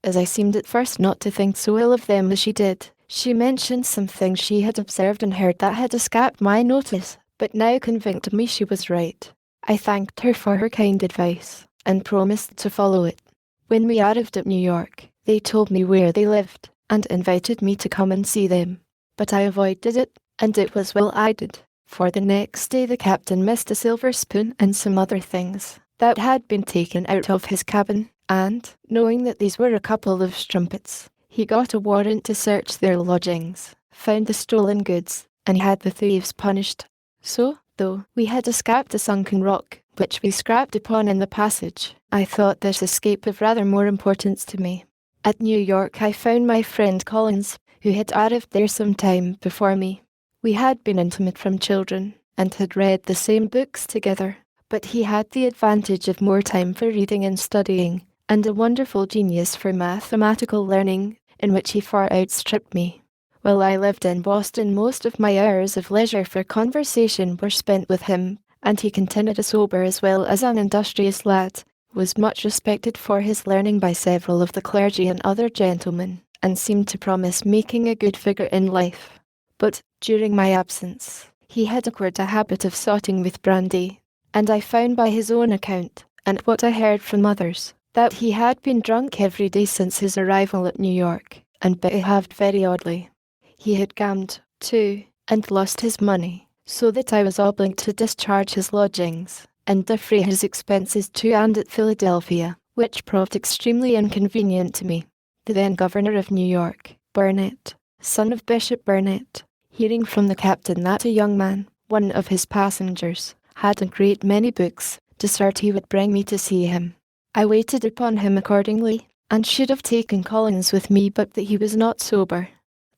As I seemed at first not to think so ill of them as she did, she mentioned some things she had observed and heard that had escaped my notice, but now convinced me she was right. I thanked her for her kind advice, and promised to follow it. When we arrived at New York, they told me where they lived, and invited me to come and see them. But I avoided it, and it was well I did, for the next day the captain missed a silver spoon and some other things that had been taken out of his cabin, and, knowing that these were a couple of strumpets, he got a warrant to search their lodgings, found the stolen goods, and had the thieves punished. So, Though we had escaped a sunken rock, which we scrapped upon in the passage, I thought this escape of rather more importance to me. At New York I found my friend Collins, who had arrived there some time before me. We had been intimate from children, and had read the same books together, but he had the advantage of more time for reading and studying, and a wonderful genius for mathematical learning, in which he far outstripped me. While I lived in Boston, most of my hours of leisure for conversation were spent with him, and he continued a sober as well as an industrious lad, was much respected for his learning by several of the clergy and other gentlemen, and seemed to promise making a good figure in life. But, during my absence, he had acquired a habit of sotting with brandy, and I found by his own account, and what I heard from others, that he had been drunk every day since his arrival at New York, and behaved very oddly. He had gambled, too, and lost his money, so that I was obliged to discharge his lodgings, and defray his expenses to and at Philadelphia, which proved extremely inconvenient to me. The then governor of New York, Burnet, son of Bishop Burnet, hearing from the captain that a young man, one of his passengers, had a great many books, desired he would bring me to see him. I waited upon him accordingly, and should have taken Collins with me but that he was not sober.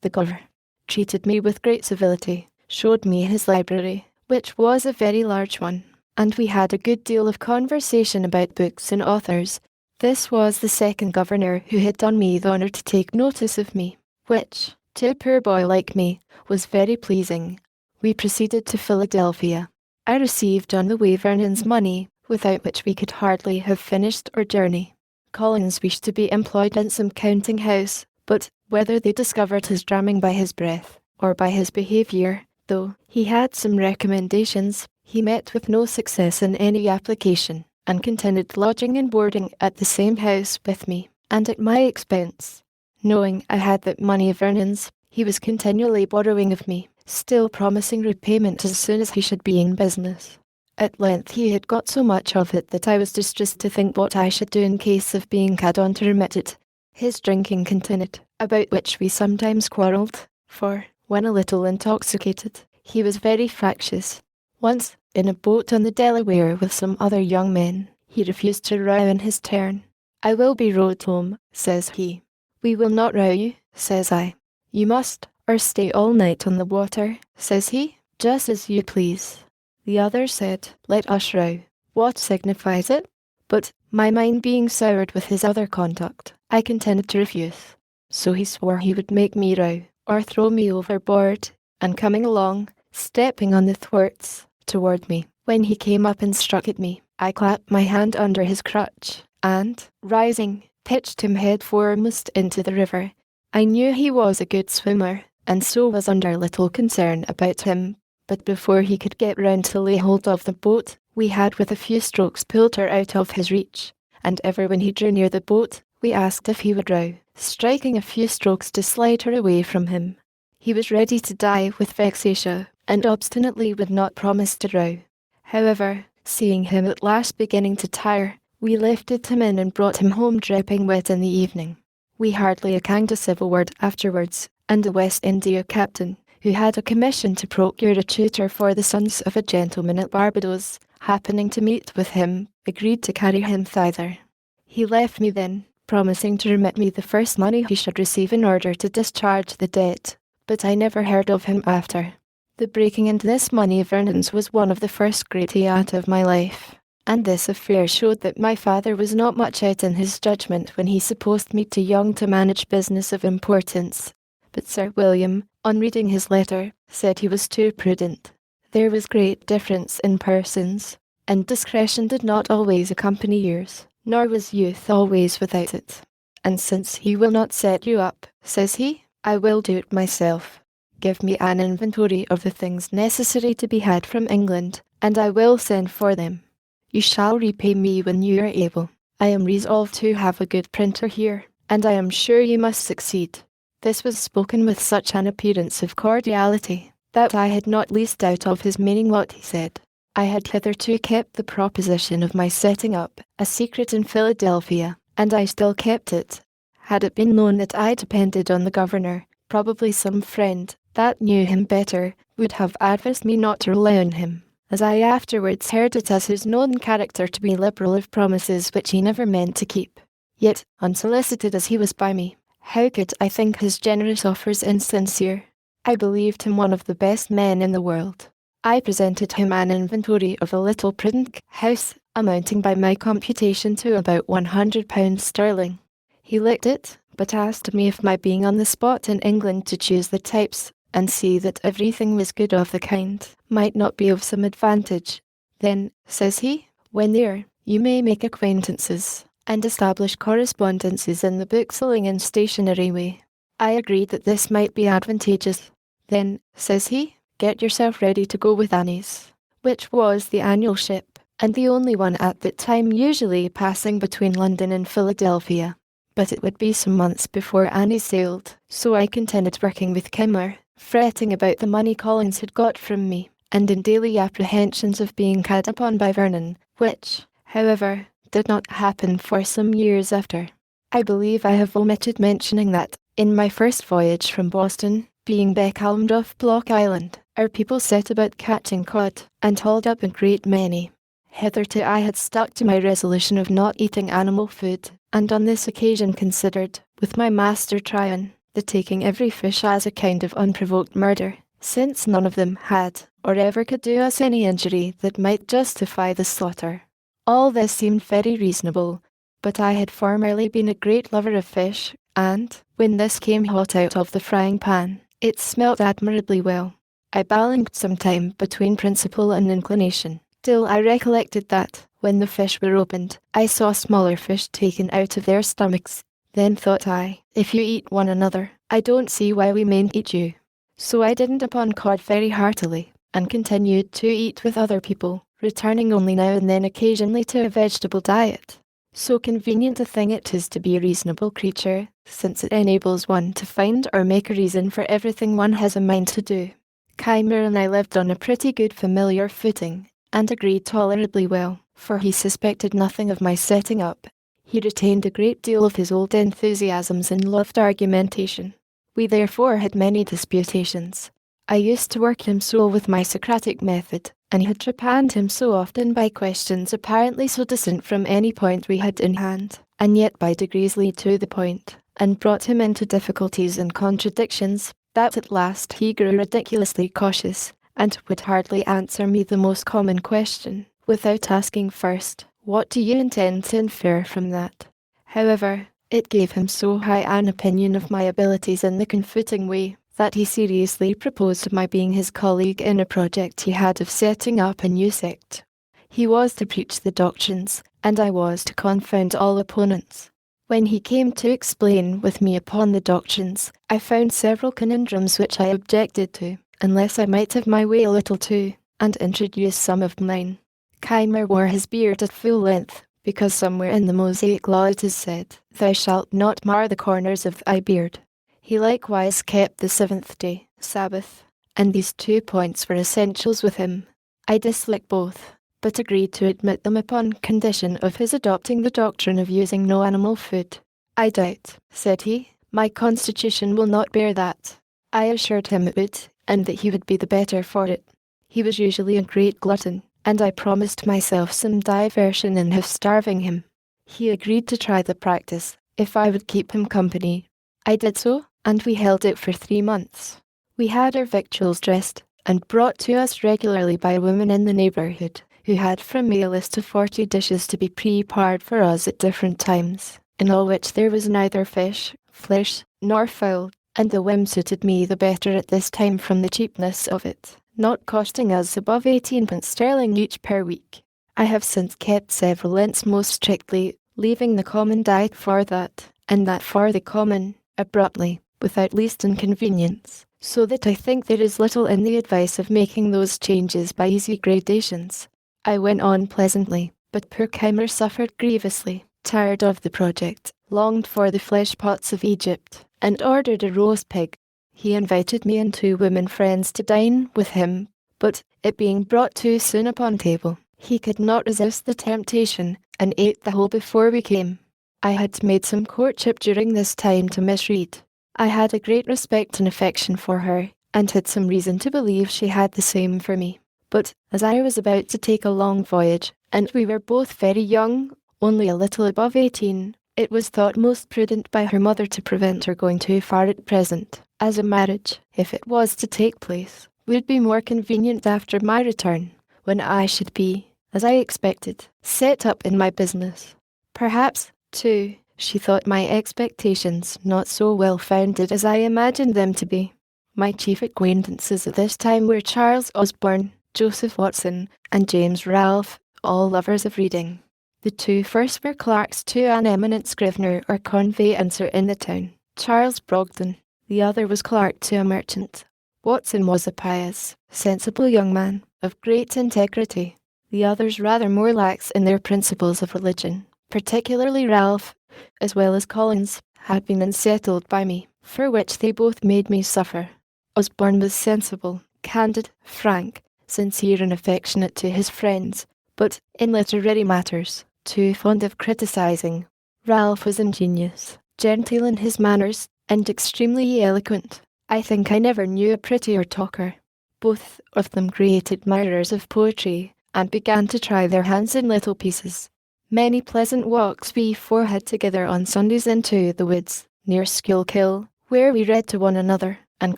The governor treated me with great civility, showed me his library, which was a very large one, and we had a good deal of conversation about books and authors. This was the second governor who had done me the honour to take notice of me, which, to a poor boy like me, was very pleasing. We proceeded to Philadelphia. I received on the way Vernon's money, without which we could hardly have finished our journey. Collins wished to be employed in some counting house, but whether they discovered his drumming by his breath, or by his behaviour, though he had some recommendations, he met with no success in any application, and continued lodging and boarding at the same house with me, and at my expense. Knowing I had that money of Vernon's, he was continually borrowing of me, still promising repayment as soon as he should be in business. At length he had got so much of it that I was distressed to think what I should do in case of being called on to remit it. His drinking continued, about which we sometimes quarrelled, for, when a little intoxicated, he was very fractious. Once, in a boat on the Delaware with some other young men, he refused to row in his turn. "I will be rowed home," says he. "We will not row you," says I. "You must, or stay all night on the water," says he. "Just as you please." The other said, "Let us row. What signifies it?" But, my mind being soured with his other conduct, I continued to refuse. So he swore he would make me row, or throw me overboard, and coming along, stepping on the thwarts, toward me, when he came up and struck at me, I clapped my hand under his crutch, and, rising, pitched him head foremost into the river. I knew he was a good swimmer, and so was under little concern about him, but before he could get round to lay hold of the boat, we had with a few strokes pulled her out of his reach, and ever when he drew near the boat, we asked if he would row, striking a few strokes to slide her away from him. He was ready to die with vexation, and obstinately would not promise to row. However, seeing him at last beginning to tire, we lifted him in and brought him home dripping wet in the evening. We hardly canged a civil word afterwards, and the West India captain, who had a commission to procure a tutor for the sons of a gentleman at Barbados, happening to meet with him, agreed to carry him thither. He left me then, promising to remit me the first money he should receive in order to discharge the debt, but I never heard of him after. The breaking into this money of Vernon's was one of the first great events of my life, and this affair showed that my father was not much out in his judgment when he supposed me too young to manage business of importance. But Sir William, on reading his letter, said he was too prudent. There was great difference in persons, and discretion did not always accompany years, nor was youth always without it. And since he will not set you up, says he, I will do it myself. Give me an inventory of the things necessary to be had from England, and I will send for them. You shall repay me when you are able. I am resolved to have a good printer here, and I am sure you must succeed. This was spoken with such an appearance of cordiality, that I had not least doubt of his meaning what he said. I had hitherto kept the proposition of my setting up a secret in Philadelphia, and I still kept it. Had it been known that I depended on the governor, probably some friend that knew him better would have advised me not to rely on him. as I afterwards heard it as his known character to be liberal of promises which he never meant to keep. Yet, unsolicited as he was by me, how could I think his generous offers insincere? I believed him one of the best men in the world. I presented him an inventory of a little prudent house, amounting by my computation to about £100 sterling. He looked it, but asked me if my being on the spot in England to choose the types, and see that everything was good of the kind, might not be of some advantage. Then, says he, when there, you may make acquaintances, and establish correspondences in the bookselling and stationery way. I agreed that this might be advantageous. Then, says he, get yourself ready to go with Annie's, which was the annual ship, and the only one at that time usually passing between London and Philadelphia. But it would be some months before Annie sailed, so I continued working with Kimmer, fretting about the money Collins had got from me, and in daily apprehensions of being cad upon by Vernon, which, however, did not happen for some years after. I believe I have omitted mentioning that, in my first voyage from Boston, being becalmed off Block Island, our people set about catching cod, and hauled up a great many. Hitherto I had stuck to my resolution of not eating animal food, and on this occasion considered, with my master Tryon, the taking every fish as a kind of unprovoked murder, since none of them had, or ever could do us any injury that might justify the slaughter. All this seemed very reasonable, but I had formerly been a great lover of fish, and, when this came hot out of the frying pan, it smelt admirably well. I balanced some time between principle and inclination, till I recollected that, when the fish were opened, I saw smaller fish taken out of their stomachs. Then thought I, if you eat one another, I don't see why we mayn't eat you. So I didn't upon cod very heartily, and continued to eat with other people, returning only now and then occasionally to a vegetable diet. So convenient a thing it is to be a reasonable creature, since it enables one to find or make a reason for everything one has a mind to do. Keimer and I lived on a pretty good familiar footing, and agreed tolerably well, for he suspected nothing of my setting up. He retained a great deal of his old enthusiasms and loved argumentation. We therefore had many disputations. I used to work him so with my Socratic method, and had trepanned him so often by questions apparently so distant from any point we had in hand, and yet by degrees lead to the point, and brought him into difficulties and contradictions, that at last he grew ridiculously cautious, and would hardly answer me the most common question, without asking first, what do you intend to infer from that? However, it gave him so high an opinion of my abilities in the confuting way, that he seriously proposed my being his colleague in a project he had of setting up a new sect. He was to preach the doctrines, and I was to confound all opponents. When he came to explain with me upon the doctrines, I found several conundrums which I objected to, unless I might have my way a little too, and introduce some of mine. Keimer wore his beard at full length, because somewhere in the Mosaic law it is said, Thou shalt not mar the corners of thy beard. He likewise kept the seventh day, Sabbath, and these 2 points were essentials with him. I disliked both, but agreed to admit them upon condition of his adopting the doctrine of using no animal food. I doubt, said he, my constitution will not bear that. I assured him it would, and that he would be the better for it. He was usually a great glutton, and I promised myself some diversion in his starving him. He agreed to try the practice, if I would keep him company. I did so, and we held it for 3 months. We had our victuals dressed, and brought to us regularly by women in the neighbourhood, who had from me a list of 40 dishes to be prepared for us at different times, in all which there was neither fish, flesh, nor fowl, and the whim suited me the better at this time from the cheapness of it, not costing us above 18 sterling each per week. I have since kept several Lents most strictly, leaving the common diet for that, and that for the common, abruptly, without least inconvenience, so that I think there is little in the advice of making those changes by easy gradations. I went on pleasantly, but poor Keimer suffered grievously, tired of the project, longed for the flesh pots of Egypt, and ordered a roast pig. He invited me and 2 women friends to dine with him, but, it being brought too soon upon table, he could not resist the temptation, and ate the whole before we came. I had made some courtship during this time to Miss Reed. I had a great respect and affection for her, and had some reason to believe she had the same for me. But as I was about to take a long voyage, and we were both very young, only a little above 18, it was thought most prudent by her mother to prevent her going too far at present, as a marriage, if it was to take place, would be more convenient after my return, when I should be, as I expected, set up in my business. Perhaps, too, she thought my expectations not so well founded as I imagined them to be. My chief acquaintances at this time were Charles Osborne, Joseph Watson, and James Ralph, all lovers of reading. The two first were clerks to an eminent scrivener or conveyancer in the town, Charles Brogden. The other was clerk to a merchant. Watson was a pious, sensible young man, of great integrity. The others rather more lax in their principles of religion. Particularly Ralph, as well as Collins, had been unsettled by me, for which they both made me suffer. Osborne was sensible, candid, frank, sincere and affectionate to his friends, but, in literary matters, too fond of criticising. Ralph was ingenious, genteel in his manners, and extremely eloquent. I think I never knew a prettier talker. Both of them great admirers of poetry, and began to try their hands in little pieces. Many pleasant walks we four had together on Sundays into the woods, near Schuylkill, where we read to one another, and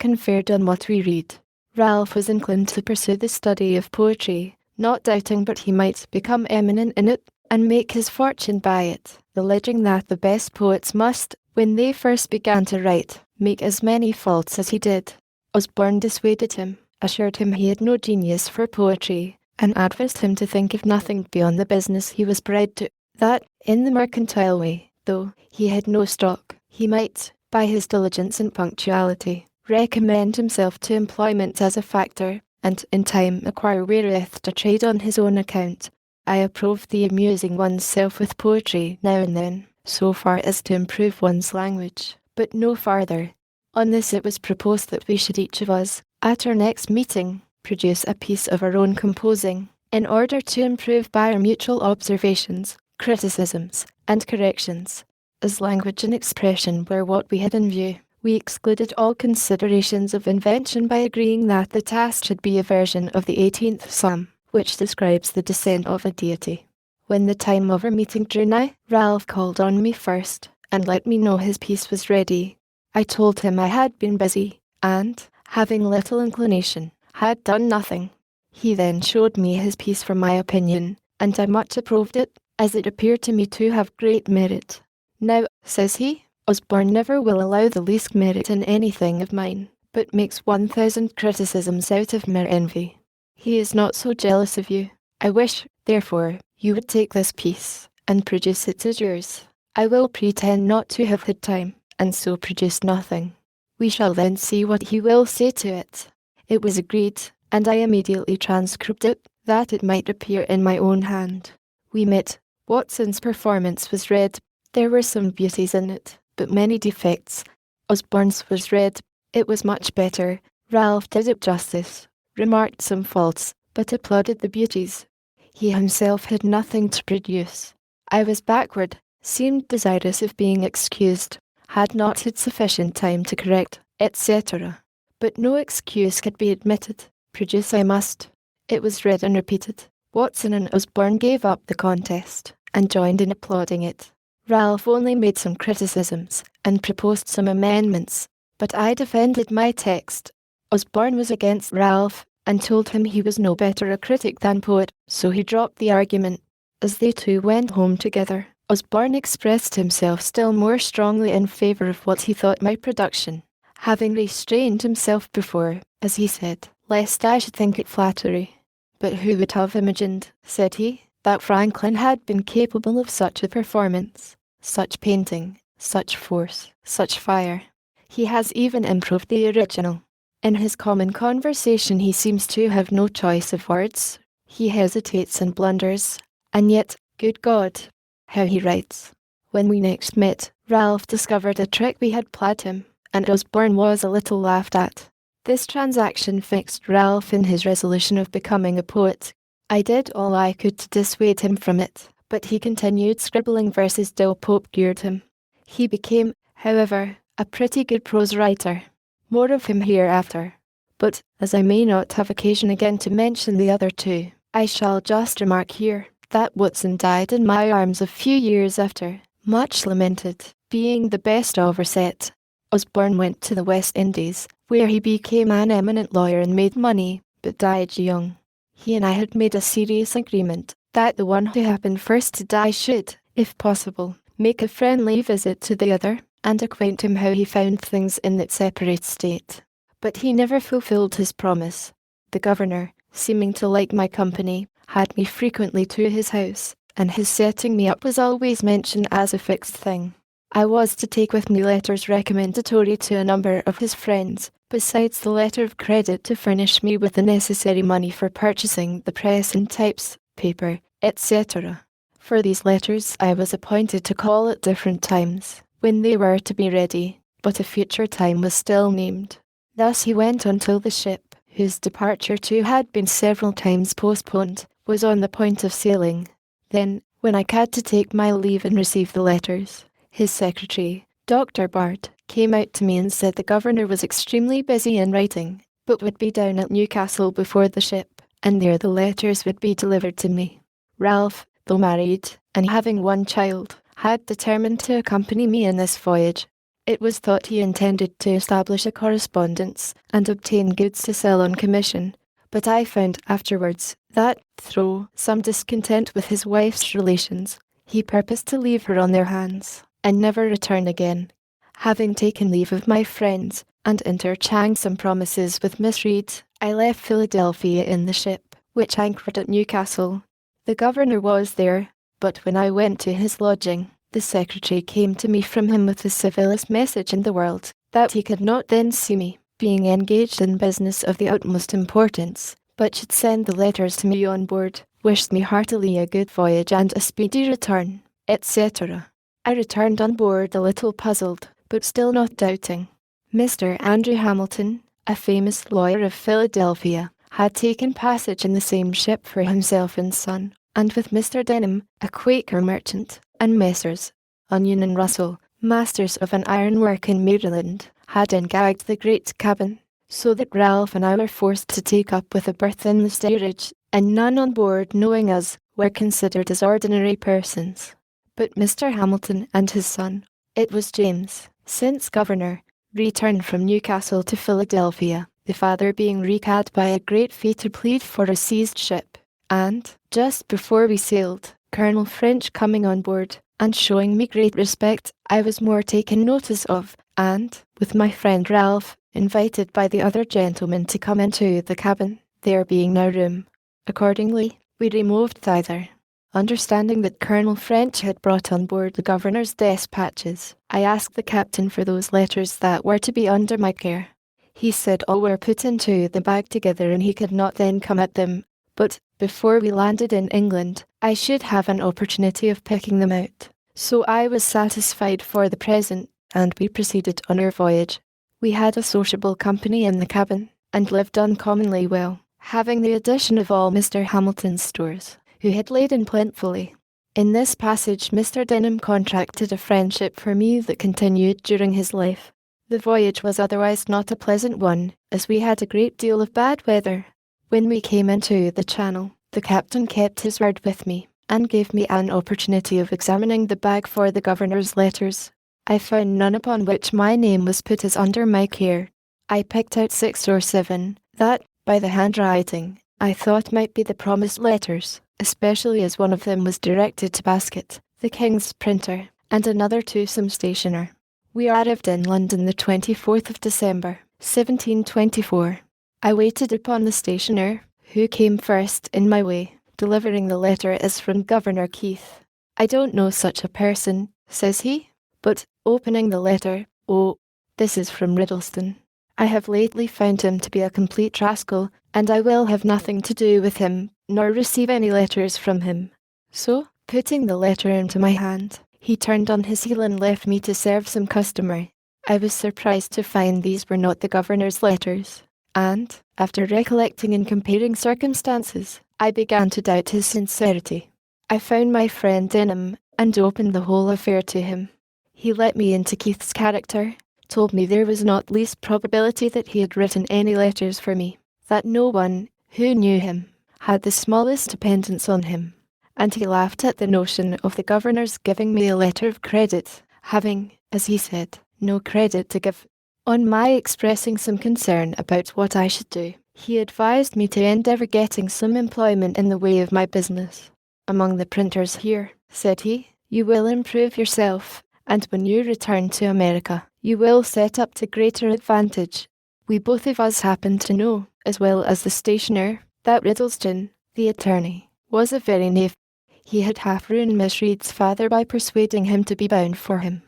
conferred on what we read. Ralph was inclined to pursue the study of poetry, not doubting but he might become eminent in it, and make his fortune by it, alleging that the best poets must, when they first began to write, make as many faults as he did. Osborne dissuaded him, assured him he had no genius for poetry, and advised him to think of nothing beyond the business he was bred to, that, in the mercantile way, though he had no stock, he might, by his diligence and punctuality, recommend himself to employment as a factor, and in time acquire wherewith to trade on his own account. I approved the amusing one's self with poetry now and then, so far as to improve one's language, but no farther. On this it was proposed that we should each of us, at our next meeting, produce a piece of our own composing, in order to improve by our mutual observations, criticisms, and corrections. As language and expression were what we had in view, we excluded all considerations of invention by agreeing that the task should be a version of the 18th Psalm, which describes the descent of a deity. When the time of our meeting drew nigh, Ralph called on me first, and let me know his piece was ready. I told him I had been busy, and, having little inclination, had done nothing. He then showed me his piece for my opinion, and I much approved it, as it appeared to me to have great merit. Now, says he, Osborne never will allow the least merit in anything of mine, but makes 1,000 criticisms out of mere envy. He is not so jealous of you. I wish, therefore, you would take this piece, and produce it as yours. I will pretend not to have had time, and so produce nothing. We shall then see what he will say to it. It was agreed, and I immediately transcribed it, that it might appear in my own hand. We met. Watson's performance was read. There were some beauties in it, but many defects. Osborne's was read. It was much better. Ralph did it justice, remarked some faults, but applauded the beauties. He himself had nothing to produce. I was backward, seemed desirous of being excused, had not had sufficient time to correct, etc. But no excuse could be admitted. Produce I must. It was read and repeated. Watson and Osborne gave up the contest, and joined in applauding it. Ralph only made some criticisms, and proposed some amendments, but I defended my text. Osborne was against Ralph, and told him he was no better a critic than poet, so he dropped the argument. As they two went home together, Osborne expressed himself still more strongly in favour of what he thought my production, having restrained himself before, as he said, lest I should think it flattery. But who would have imagined, said he, that Franklin had been capable of such a performance, such painting, such force, such fire. He has even improved the original. In his common conversation he seems to have no choice of words. He hesitates and blunders, and yet, good God, how he writes. When we next met, Ralph discovered a trick we had played him, and Osborne was a little laughed at. This transaction fixed Ralph in his resolution of becoming a poet. I did all I could to dissuade him from it, but he continued scribbling verses till Pope cured him. He became, however, a pretty good prose writer. More of him hereafter. But, as I may not have occasion again to mention the other two, I shall just remark here, that Watson died in my arms a few years after, much lamented, being the best of our set. Osborne went to the West Indies, where he became an eminent lawyer and made money, but died young. He and I had made a serious agreement, that the one who happened first to die should, if possible, make a friendly visit to the other, and acquaint him how he found things in that separate state. But he never fulfilled his promise. The governor, seeming to like my company, had me frequently to his house, and his setting me up was always mentioned as a fixed thing. I was to take with me letters recommendatory to a number of his friends, besides the letter of credit to furnish me with the necessary money for purchasing the press and types, paper, etc. For these letters I was appointed to call at different times, when they were to be ready, but a future time was still named. Thus he went on till the ship, whose departure too had been several times postponed, was on the point of sailing. Then, when I had to take my leave and receive the letters, his secretary, Dr. Bard, came out to me and said the governor was extremely busy in writing, but would be down at Newcastle before the ship, and there the letters would be delivered to me. Ralph, though married, and having one child, had determined to accompany me in this voyage. It was thought he intended to establish a correspondence and obtain goods to sell on commission, but I found afterwards that, through some discontent with his wife's relations, he purposed to leave her on their hands, and never return again. Having taken leave of my friends, and interchanged some promises with Miss Reed, I left Philadelphia in the ship, which anchored at Newcastle. The governor was there, but when I went to his lodging, the secretary came to me from him with the civilest message in the world, that he could not then see me, being engaged in business of the utmost importance, but should send the letters to me on board, wished me heartily a good voyage and a speedy return, etc. I returned on board a little puzzled, but still not doubting. Mr. Andrew Hamilton, a famous lawyer of Philadelphia, had taken passage in the same ship for himself and son, and with Mr. Denham, a Quaker merchant, and Messrs. Onion and Russell, masters of an ironwork in Maryland, had engagged the great cabin, so that Ralph and I were forced to take up with a berth in the steerage, and none on board knowing us were considered as ordinary persons. But Mr. Hamilton and his son, it was James, since governor, returned from Newcastle to Philadelphia, the father being recalled by a great fee to plead for a seized ship, and, just before we sailed, Colonel French coming on board, and showing me great respect, I was more taken notice of, and, with my friend Ralph, invited by the other gentlemen to come into the cabin, there being no room. Accordingly, we removed thither. Understanding that Colonel French had brought on board the governor's despatches, I asked the captain for those letters that were to be under my care. He said all were put into the bag together and he could not then come at them, but, before we landed in England, I should have an opportunity of picking them out. So I was satisfied for the present, and we proceeded on our voyage. We had a sociable company in the cabin, and lived uncommonly well, having the addition of all Mr. Hamilton's stores, who had laid in plentifully. In this passage Mr. Denham contracted a friendship for me that continued during his life. The voyage was otherwise not a pleasant one, as we had a great deal of bad weather. When we came into the Channel, the captain kept his word with me, and gave me an opportunity of examining the bag for the governor's letters. I found none upon which my name was put as under my care. I picked out 6 or 7, that, by the handwriting, I thought might be the promised letters, especially as one of them was directed to Basket, the King's printer, and another to some stationer. We arrived in London the 24th of December, 1724. I waited upon the stationer, who came first in my way, delivering the letter as from Governor Keith. "I don't know such a person," says he, but, opening the letter, "Oh, this is from Riddleston. I have lately found him to be a complete rascal, and I will have nothing to do with him, nor receive any letters from him." So, putting the letter into my hand, he turned on his heel and left me to serve some customer. I was surprised to find these were not the governor's letters, and, after recollecting and comparing circumstances, I began to doubt his sincerity. I found my friend Denham, and opened the whole affair to him. He let me into Keith's character, told me there was not least probability that he had written any letters for me, that no one, who knew him, had the smallest dependence on him, and he laughed at the notion of the governor's giving me a letter of credit, having, as he said, no credit to give. On my expressing some concern about what I should do, he advised me to endeavour getting some employment in the way of my business. Among the printers here, said he, you will improve yourself, and when you return to America, you will set up to greater advantage. We both of us happened to know, as well as the stationer, that Riddleston, the attorney, was a very knave. He had half ruined Miss Reed's father by persuading him to be bound for him.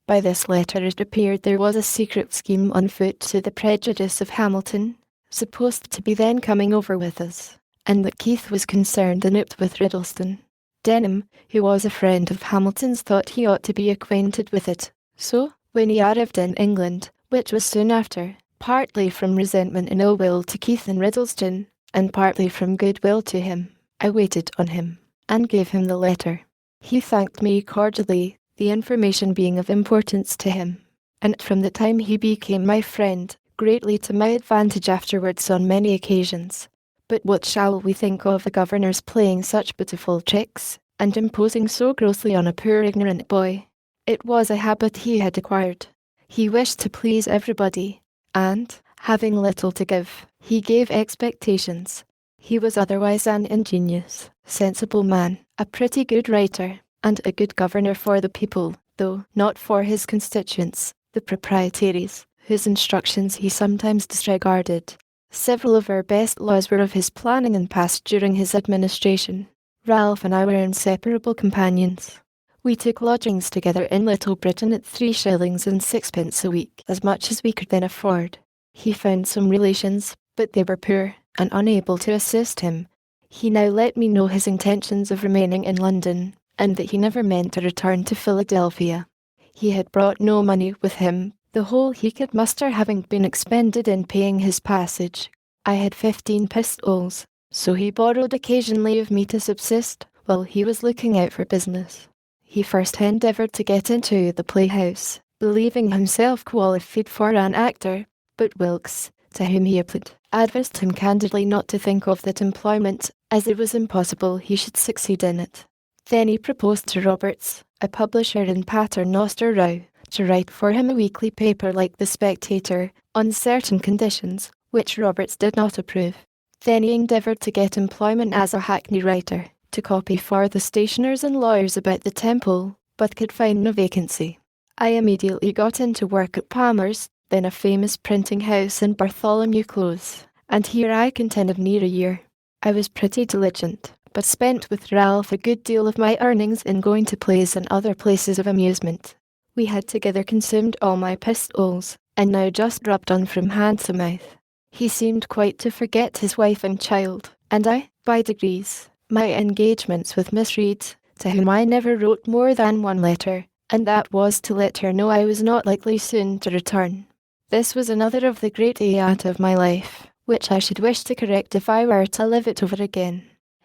By this letter it appeared there was a secret scheme on foot to the prejudice of Hamilton, supposed to be then coming over with us, and that Keith was concerned in it with Riddleston. Denham, who was a friend of Hamilton's, thought he ought to be acquainted with it. So, when he arrived in England, which was soon after, partly from resentment and ill will to Keith and Riddleston, and partly from goodwill to him, I waited on him, and gave him the letter. He thanked me cordially, the information being of importance to him, and from the time he became my friend, greatly to my advantage afterwards on many occasions. But what shall we think of the governor's playing such beautiful tricks, and imposing so grossly on a poor ignorant boy? It was a habit he had acquired. He wished to please everybody, and, having little to give, he gave expectations. He was otherwise an ingenious, sensible man, a pretty good writer, and a good governor for the people, though not for his constituents, the proprietaries, whose instructions he sometimes disregarded. Several of our best laws were of his planning and passed during his administration. Ralph and I were inseparable companions. We took lodgings together in Little Britain at 3 shillings and 6 a week, as much as we could then afford. He found some relations, but they were poor, and unable to assist him. He now let me know his intentions of remaining in London, and that he never meant to return to Philadelphia. He had brought no money with him, the whole he could muster having been expended in paying his passage. I had 15 pistoles, so he borrowed occasionally of me to subsist, while he was looking out for business. He first endeavoured to get into the playhouse, believing himself qualified for an actor, but Wilkes, to whom he applied, advised him candidly not to think of that employment, as it was impossible he should succeed in it. Then he proposed to Roberts, a publisher in Paternoster Row, to write for him a weekly paper like The Spectator, on certain conditions, which Roberts did not approve. Then he endeavoured to get employment as a hackney writer, to copy for the stationers and lawyers about the Temple, but could find no vacancy. I immediately got into work at Palmer's, then a famous printing house in Bartholomew Close, and here I contended near a year. I was pretty diligent, but spent with Ralph a good deal of my earnings in going to plays and other places of amusement. We had together consumed all my pistoles, and now just rubbed on from hand to mouth. He seemed quite to forget his wife and child, and I, by degrees, my engagements with Miss Reed, to whom I never wrote more than 1 letter, and that was to let her know I was not likely soon to return. This was another of the great airs of my life, which I should wish to correct if I were to live it over again.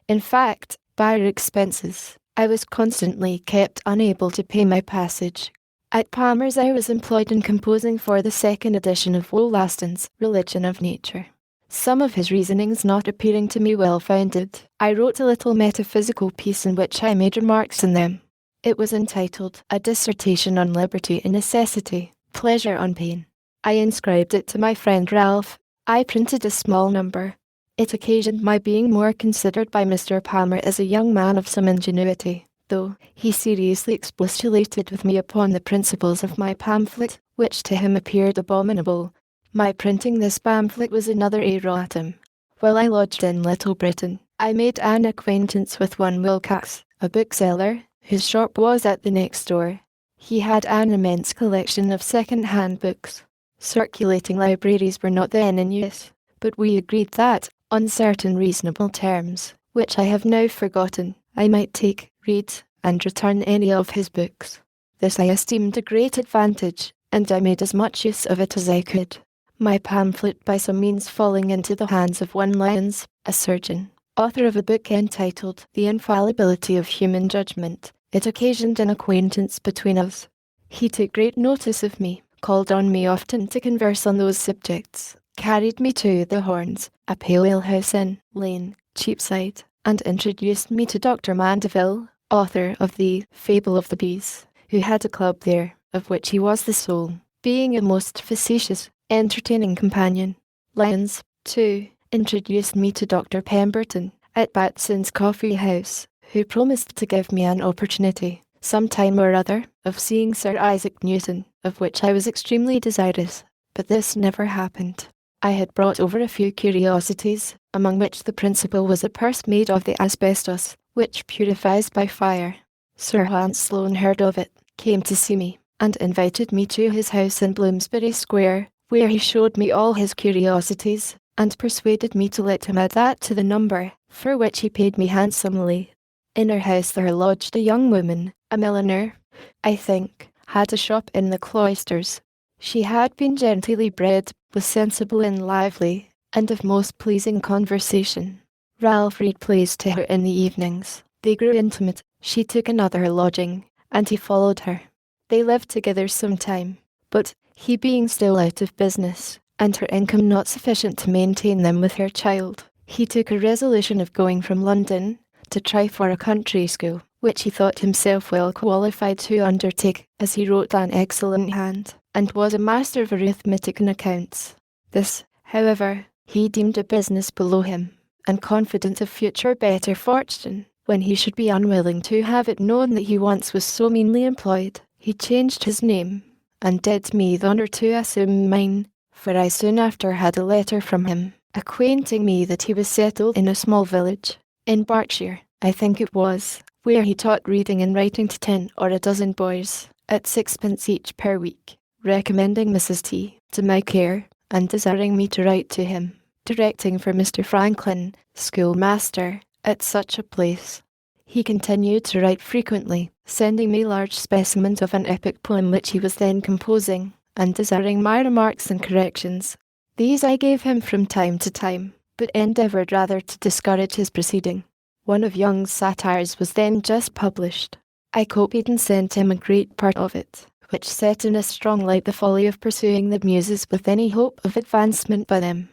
In fact, by her expenses, I was constantly kept unable to pay my passage. At Palmer's I was employed in composing for the 2nd edition of Wollaston's Religion of Nature. Some of his reasonings not appearing to me well founded, I wrote a little metaphysical piece in which I made remarks on them. It was entitled A Dissertation on Liberty and Necessity, Pleasure on Pain. I inscribed it to my friend Ralph. I printed a small number. It occasioned my being more considered by Mr. Palmer as a young man of some ingenuity, though he seriously expostulated with me upon the principles of my pamphlet, which to him appeared abominable. My printing this pamphlet was another erratum. While I lodged in Little Britain, I made an acquaintance with one Wilcox, a bookseller, whose shop was at the next door. He had an immense collection of second-hand books. Circulating libraries were not then in use, but we agreed that, on certain reasonable terms, which I have now forgotten, I might take, read, and return any of his books. This I esteemed a great advantage, and I made as much use of it as I could. My pamphlet by some means falling into the hands of one Lyons, a surgeon, author of a book entitled The Infallibility of Human Judgment, it occasioned an acquaintance between us. He took great notice of me, called on me often to converse on those subjects, carried me to the Horns, a pale ale house in Lane, Cheapside, and introduced me to Dr. Mandeville, author of the Fable of the Bees, who had a club there, of which he was the soul, being a most facetious, entertaining companion. Lyons, too, introduced me to Dr. Pemberton, at Batson's Coffee House, who promised to give me an opportunity, some time or other, of seeing Sir Isaac Newton, of which I was extremely desirous, but this never happened. I had brought over a few curiosities, among which the principal was a purse made of the asbestos, which purifies by fire. Sir Hans Sloane heard of it, came to see me, and invited me to his house in Bloomsbury Square, where he showed me all his curiosities, and persuaded me to let him add that to the number, for which he paid me handsomely. In her house there lodged a young woman, a milliner, I think, had a shop in the cloisters. She had been genteelly bred, was sensible and lively, and of most pleasing conversation. Ralph read plays to her in the evenings. They grew intimate, she took another lodging, and he followed her. They lived together some time, but, he being still out of business, and her income not sufficient to maintain them with her child, he took a resolution of going from London to try for a country school, which he thought himself well qualified to undertake, as he wrote an excellent hand, and was a master of arithmetic and accounts. This, however, he deemed a business below him, and confident of future better fortune, when he should be unwilling to have it known that he once was so meanly employed, he changed his name, and did me the honour to assume mine, for I soon after had a letter from him, acquainting me that he was settled in a small village, in Berkshire, I think it was, where he taught reading and writing to 10 or a dozen boys, at 6 pence each per week, recommending Mrs. T. to my care, and desiring me to write to him, directing for Mr. Franklin, schoolmaster, at such a place. He continued to write frequently, sending me large specimens of an epic poem which he was then composing, and desiring my remarks and corrections. These I gave him from time to time, but endeavoured rather to discourage his proceeding. One of Young's satires was then just published. I copied and sent him a great part of it, which set in a strong light the folly of pursuing the muses with any hope of advancement by them.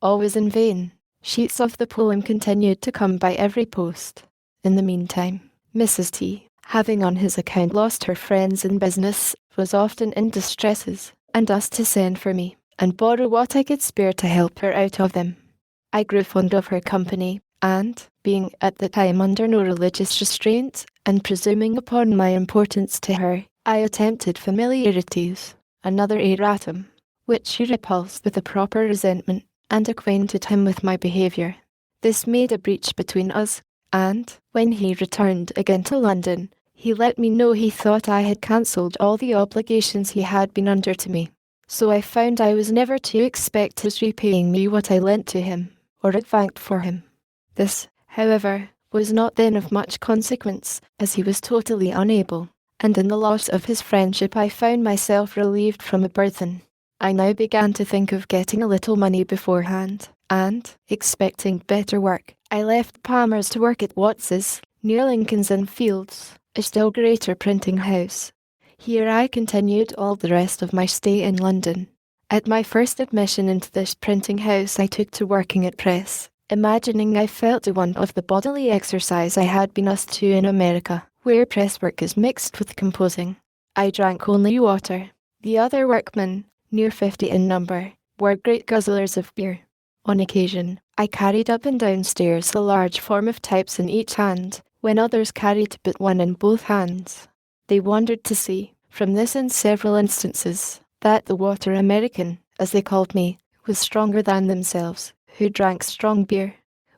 Always in vain. Sheets of the poem continued to come by every post. In the meantime, Mrs. T, having on his account lost her friends in business, was often in distresses, and asked to send for me, and borrow what I could spare to help her out of them. I grew fond of her company, and, being at the time under no religious restraint, and presuming upon my importance to her, I attempted familiarities, another erratum, which she repulsed with a proper resentment, and acquainted him with my behaviour. This made a breach between us, and, when he returned again to London, he let me know he thought I had cancelled all the obligations he had been under to me. So I found I was never to expect his repaying me what I lent to him, or advanced for him. This, however, was not then of much consequence, as he was totally unable, and in the loss of his friendship I found myself relieved from a burthen. I now began to think of getting a little money beforehand, and, expecting better work, I left Palmer's to work at Watts's, near Lincoln's Inn Fields, a still greater printing house. Here I continued all the rest of my stay in London. At my first admission into this printing house I took to working at press, imagining I felt the want of the bodily exercise I had been used to in America, where press work is mixed with composing. I drank only water. The other workmen, near 50 in number, were great guzzlers of beer. On occasion, I carried up and downstairs a large form of types in each hand, when others carried but one in both hands. They wondered to see, from this in several instances, that the water American, as they called me, was stronger than themselves, who drank strong beer.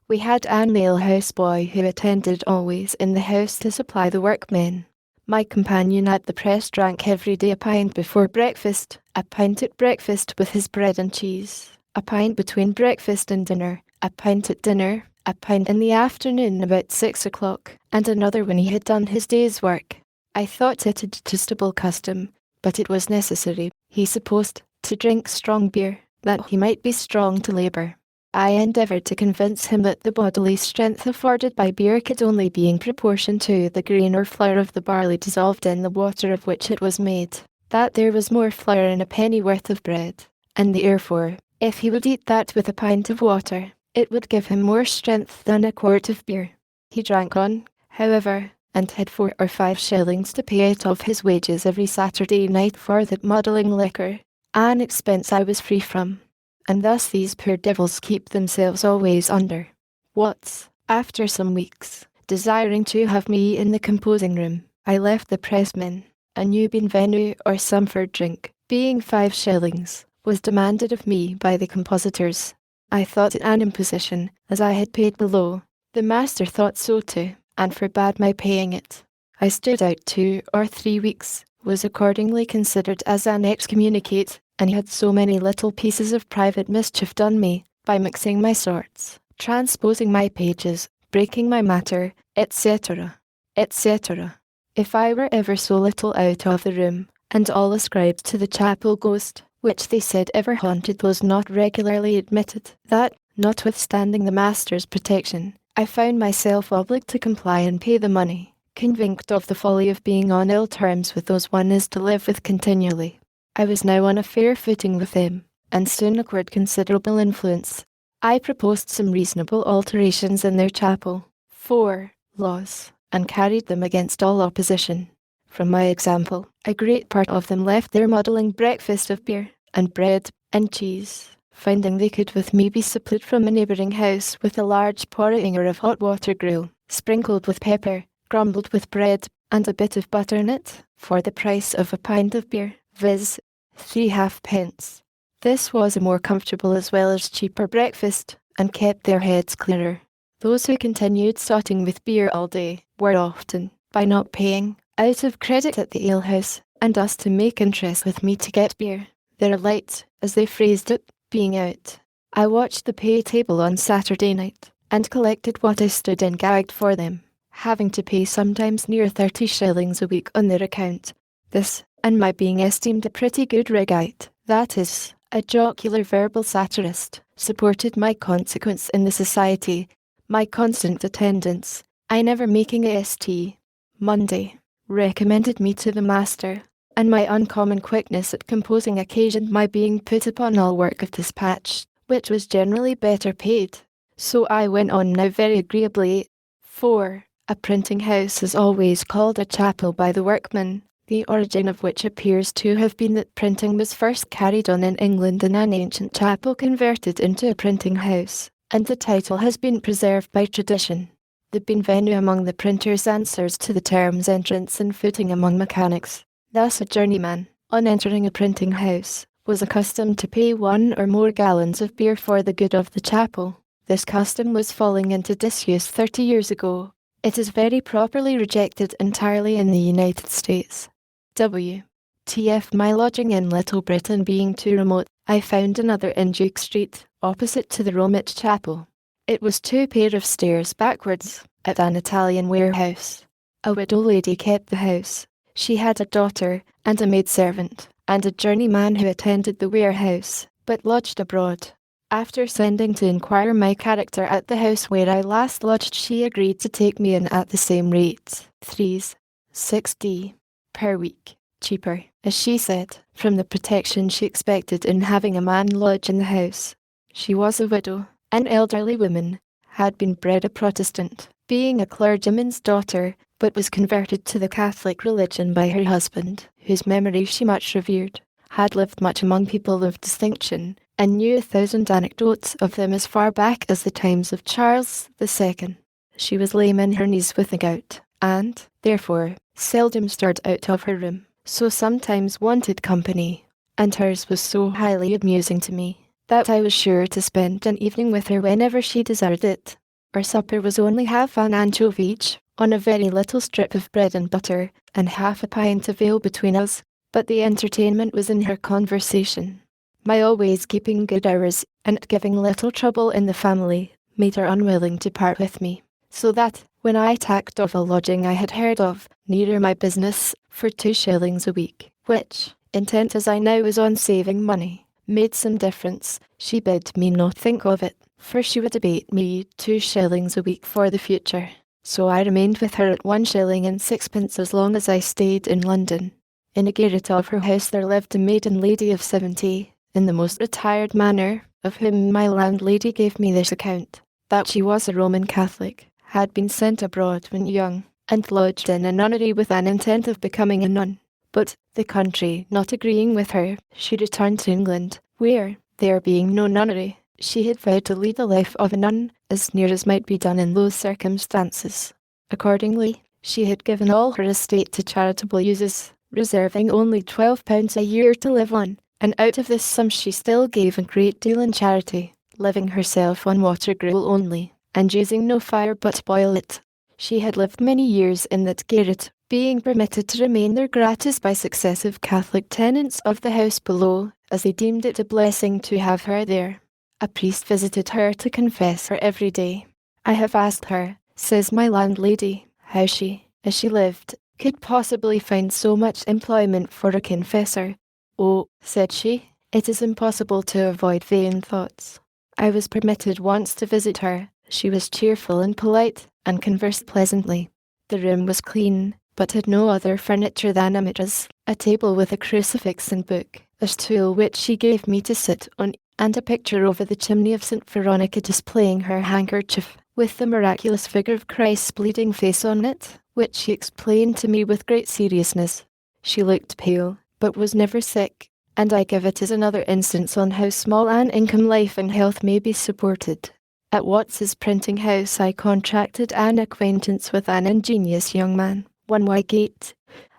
We had an alehouse boy who attended always in the house to supply the workmen. My companion at the press drank every day a pint before breakfast, a pint at breakfast with his bread and cheese, a pint between breakfast and dinner, a pint at dinner, a pint in the afternoon about 6 o'clock, and another when he had done his day's work. I thought it a detestable custom, but it was necessary, he supposed, to drink strong beer, that he might be strong to labour. I endeavoured to convince him that the bodily strength afforded by beer could only be in proportion to the grain or flour of the barley dissolved in the water of which it was made. that there was more flour in a pennyworth of bread, and therefore, if he would eat that with a pint of water, it would give him more strength than a quart of beer. He drank on, however, and had 4 or 5 shillings to pay out of his wages every Saturday night for that muddling liquor, an expense I was free from. And thus these poor devils keep themselves always under. What, after some weeks, desiring to have me in the composing room, I left the pressmen, a new bienvenue or Sumford drink, being 5 shillings, was demanded of me by the compositors. I thought it an imposition, as I had paid below. The master thought so too, and forbade my paying it. I stood out 2 or 3 weeks, was accordingly considered as an excommunicate, and had so many little pieces of private mischief done me, by mixing my sorts, transposing my pages, breaking my matter, etc., etc. If I were ever so little out of the room, and all ascribed to the chapel ghost, which they said ever haunted those not regularly admitted, that, notwithstanding the master's protection, I found myself obliged to comply and pay the money, convinced of the folly of being on ill terms with those one is to live with continually. I was now on a fair footing with them, and soon acquired considerable influence. I proposed some reasonable alterations in their chapel, 4 laws, and carried them against all opposition. From my example, a great part of them left their muddling breakfast of beer, and bread, and cheese, finding they could with me be supplied from a neighbouring house with a large porringer of hot water gruel, sprinkled with pepper, grumbled with bread, and a bit of butter in it, for the price of a pint of beer, viz. 3 halfpence. This was a more comfortable as well as cheaper breakfast, and kept their heads clearer. Those who continued sotting with beer all day, were often, by not paying, out of credit at the alehouse, and us to make interest with me to get beer, their light, as they phrased it, being out. I watched the pay table on Saturday night, and collected what I stood in gagged for them, having to pay sometimes near 30 shillings a week on their account. This, and my being esteemed a pretty good regite, that is, a jocular verbal satirist, supported my consequence in the society, my constant attendance, I never making a St. Monday, recommended me to the master, and my uncommon quickness at composing occasioned my being put upon all work of dispatch, which was generally better paid. So I went on now very agreeably. 4. A printing house is always called a chapel by the workmen, the origin of which appears to have been that printing was first carried on in England in an ancient chapel converted into a printing house, and the title has been preserved by tradition. The bienvenue among the printers answers to the terms entrance and footing among mechanics. Thus a journeyman, on entering a printing house, was accustomed to pay 1 or more gallons of beer for the good of the chapel. This custom was falling into disuse 30 years ago. It is very properly rejected entirely in the United States. W.T.F. My lodging in Little Britain being too remote, I found another in Duke Street, opposite to the Romit Chapel. It was 2 pair of stairs backwards, at an Italian warehouse. A widow lady kept the house. She had a daughter, and a maidservant, and a journeyman who attended the warehouse, but lodged abroad. After sending to inquire my character at the house where I last lodged, she agreed to take me in at the same rate, 3s, 6d, per week, cheaper, as she said, from the protection she expected in having a man lodge in the house. She was a widow, an elderly woman, had been bred a Protestant, being a clergyman's daughter, but was converted to the Catholic religion by her husband, whose memory she much revered, had lived much among people of distinction, and knew 1,000 anecdotes of them as far back as the times of Charles II. She was lame in her knees with the gout, and, therefore, seldom stirred out of her room, so sometimes wanted company, and hers was so highly amusing to me, that I was sure to spend an evening with her whenever she desired it. Our supper was only half an anchovy each, on a very little strip of bread and butter, and half a pint of ale between us, but the entertainment was in her conversation. My always keeping good hours, and giving little trouble in the family, made her unwilling to part with me, so that, when I tacked of a lodging I had heard of, nearer my business, for 2 shillings a week, which, intent as I now was on saving money, made some difference, she bid me not think of it, for she would abate me 2 shillings a week for the future. So I remained with her at 1 shilling and 6pence as long as I stayed in London. In a garret of her house there lived a maiden lady of 70, in the most retired manner, of whom my landlady gave me this account, that she was a Roman Catholic, had been sent abroad when young, and lodged in a nunnery with an intent of becoming a nun. But, the country not agreeing with her, she returned to England, where, there being no nunnery, she had vowed to lead the life of a nun, as near as might be done in those circumstances. Accordingly, she had given all her estate to charitable uses, reserving only £12 a year to live on, and out of this sum she still gave a great deal in charity, living herself on water gruel only, and using no fire but to boil it. She had lived many years in that garret, being permitted to remain there gratis by successive Catholic tenants of the house below, as they deemed it a blessing to have her there. A priest visited her to confess her every day. I have asked her, says my landlady, how she, as she lived, could possibly find so much employment for a confessor. Oh, said she, it is impossible to avoid vain thoughts. I was permitted once to visit her. She was cheerful and polite, and conversed pleasantly. The room was clean, but had no other furniture than a mattress, a table with a crucifix and book, a stool which she gave me to sit on, and a picture over the chimney of St. Veronica displaying her handkerchief, with the miraculous figure of Christ's bleeding face on it, which she explained to me with great seriousness. She looked pale, but was never sick, and I give it as another instance on how small an income life and health may be supported. At Watts's printing house I contracted an acquaintance with an ingenious young man, one Wygate,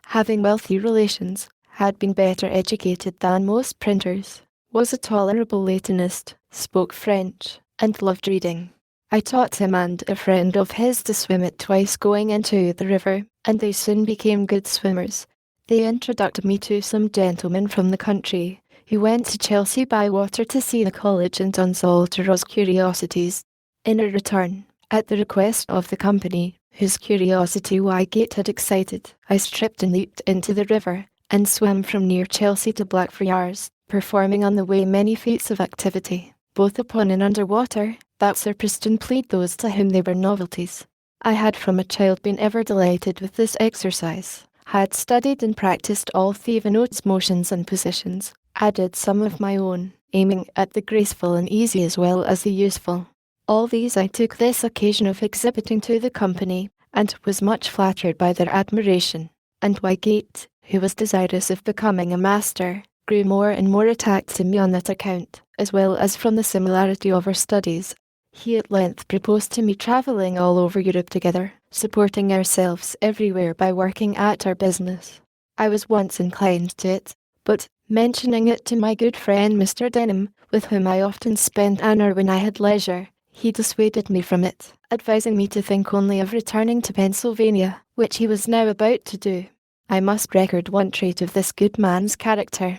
having wealthy relations, had been better educated than most printers, was a tolerable Latinist, spoke French, and loved reading. I taught him and a friend of his to swim it twice going into the river, and they soon became good swimmers. They introduced me to some gentlemen from the country, who went to Chelsea by water to see the college and unsolved Ross curiosities. In a return, at the request of the company, whose curiosity Wygate had excited, I stripped and leaped into the river, and swam from near Chelsea to Blackfriars, performing on the way many feats of activity, both upon and under water, that surpassed and pleased those to whom they were novelties. I had from a child been ever delighted with this exercise, had studied and practised all Thevenot's motions and positions, added some of my own, aiming at the graceful and easy as well as the useful. All these I took this occasion of exhibiting to the company, and was much flattered by their admiration, and Wygate, who was desirous of becoming a master, grew more and more attached to me on that account, as well as from the similarity of our studies. He at length proposed to me travelling all over Europe together, supporting ourselves everywhere by working at our business. I was once inclined to it, but, mentioning it to my good friend Mr. Denham, with whom I often spent an hour when I had leisure, he dissuaded me from it, advising me to think only of returning to Pennsylvania, which he was now about to do. I must record one trait of this good man's character.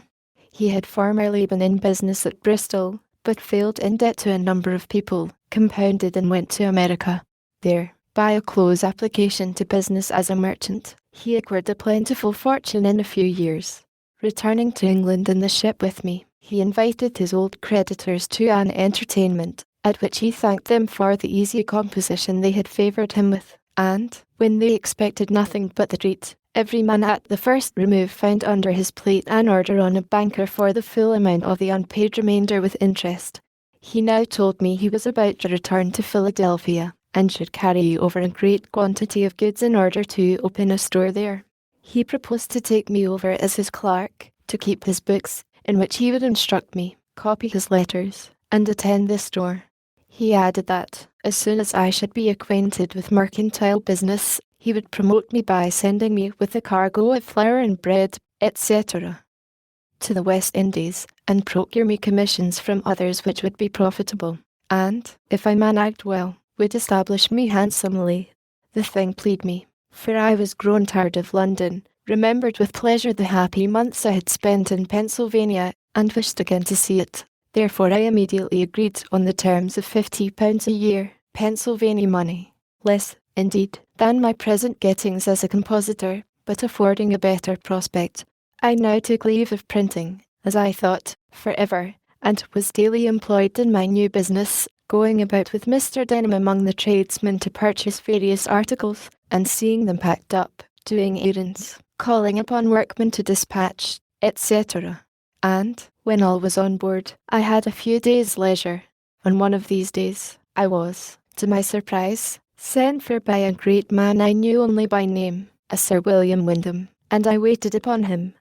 He had formerly been in business at Bristol, but failed in debt to a number of people, compounded and went to America. There, by a close application to business as a merchant, he acquired a plentiful fortune in a few years. Returning to England in the ship with me, he invited his old creditors to an entertainment, at which he thanked them for the easy composition they had favoured him with, and, when they expected nothing but the treat, every man at the first remove found under his plate an order on a banker for the full amount of the unpaid remainder with interest. He now told me he was about to return to Philadelphia, and should carry over a great quantity of goods in order to open a store there. He proposed to take me over as his clerk, to keep his books, in which he would instruct me, copy his letters, and attend the store. He added that, as soon as I should be acquainted with mercantile business, he would promote me by sending me with a cargo of flour and bread, etc., to the West Indies, and procure me commissions from others which would be profitable, and, if I managed well, would establish me handsomely. The thing pleased me, for I was grown tired of London, remembered with pleasure the happy months I had spent in Pennsylvania, and wished again to see it. Therefore I immediately agreed on the terms of £50 a year, Pennsylvania money, less, indeed, than my present gettings as a compositor, but affording a better prospect. I now took leave of printing, as I thought, for ever, and was daily employed in my new business, going about with Mr. Denham among the tradesmen to purchase various articles, and seeing them packed up, doing errands, calling upon workmen to dispatch, etc. And, when all was on board, I had a few days' leisure. On one of these days, I was, to my surprise, sent for by a great man I knew only by name, a Sir William Wyndham, and I waited upon him.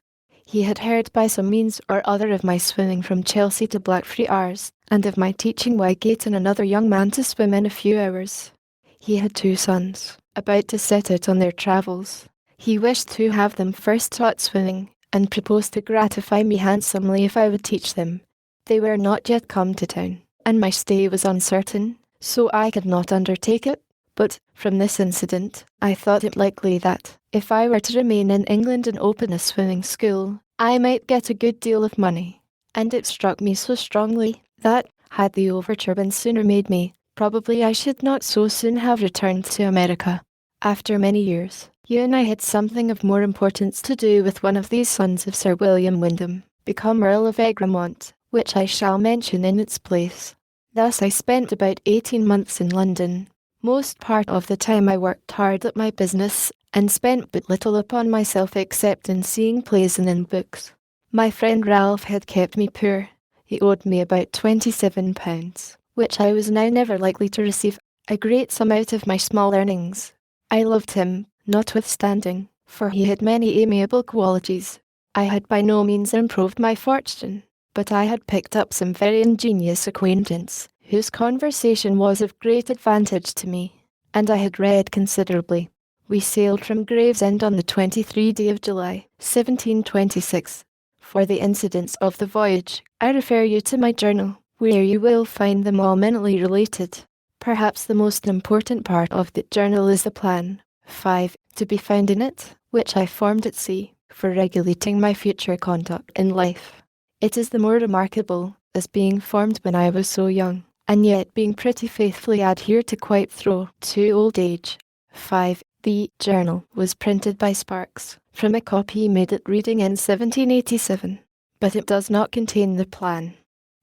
He had heard by some means or other of my swimming from Chelsea to Blackfriars, and of my teaching Wygate and another young man to swim in a few hours. He had 2 sons, about to set out on their travels. He wished to have them first taught swimming, and proposed to gratify me handsomely if I would teach them. They were not yet come to town, and my stay was uncertain, so I could not undertake it. But, from this incident, I thought it likely that, if I were to remain in England and open a swimming school, I might get a good deal of money. And it struck me so strongly, that, had the overture been sooner made me, probably I should not so soon have returned to America. After many years, you and I had something of more importance to do with one of these sons of Sir William Wyndham, become Earl of Egremont, which I shall mention in its place. Thus I spent about 18 months in London. Most part of the time I worked hard at my business, and spent but little upon myself except in seeing plays and in books. My friend Ralph had kept me poor. He owed me about £27, which I was now never likely to receive, a great sum out of my small earnings. I loved him, notwithstanding, for he had many amiable qualities. I had by no means improved my fortune, but I had picked up some very ingenious acquaintance, whose conversation was of great advantage to me, and I had read considerably. We sailed from Gravesend on the 23rd day of July, 1726. For the incidents of the voyage, I refer you to my journal, where you will find them all minutely related. Perhaps the most important part of the journal is the plan, 5, to be found in it, which I formed at sea, for regulating my future conduct in life. It is the more remarkable, as being formed when I was so young, and yet being pretty faithfully adhered to quite through to old age. 5. The journal was printed by Sparks, from a copy he made at Reading in 1787, but it does not contain the plan.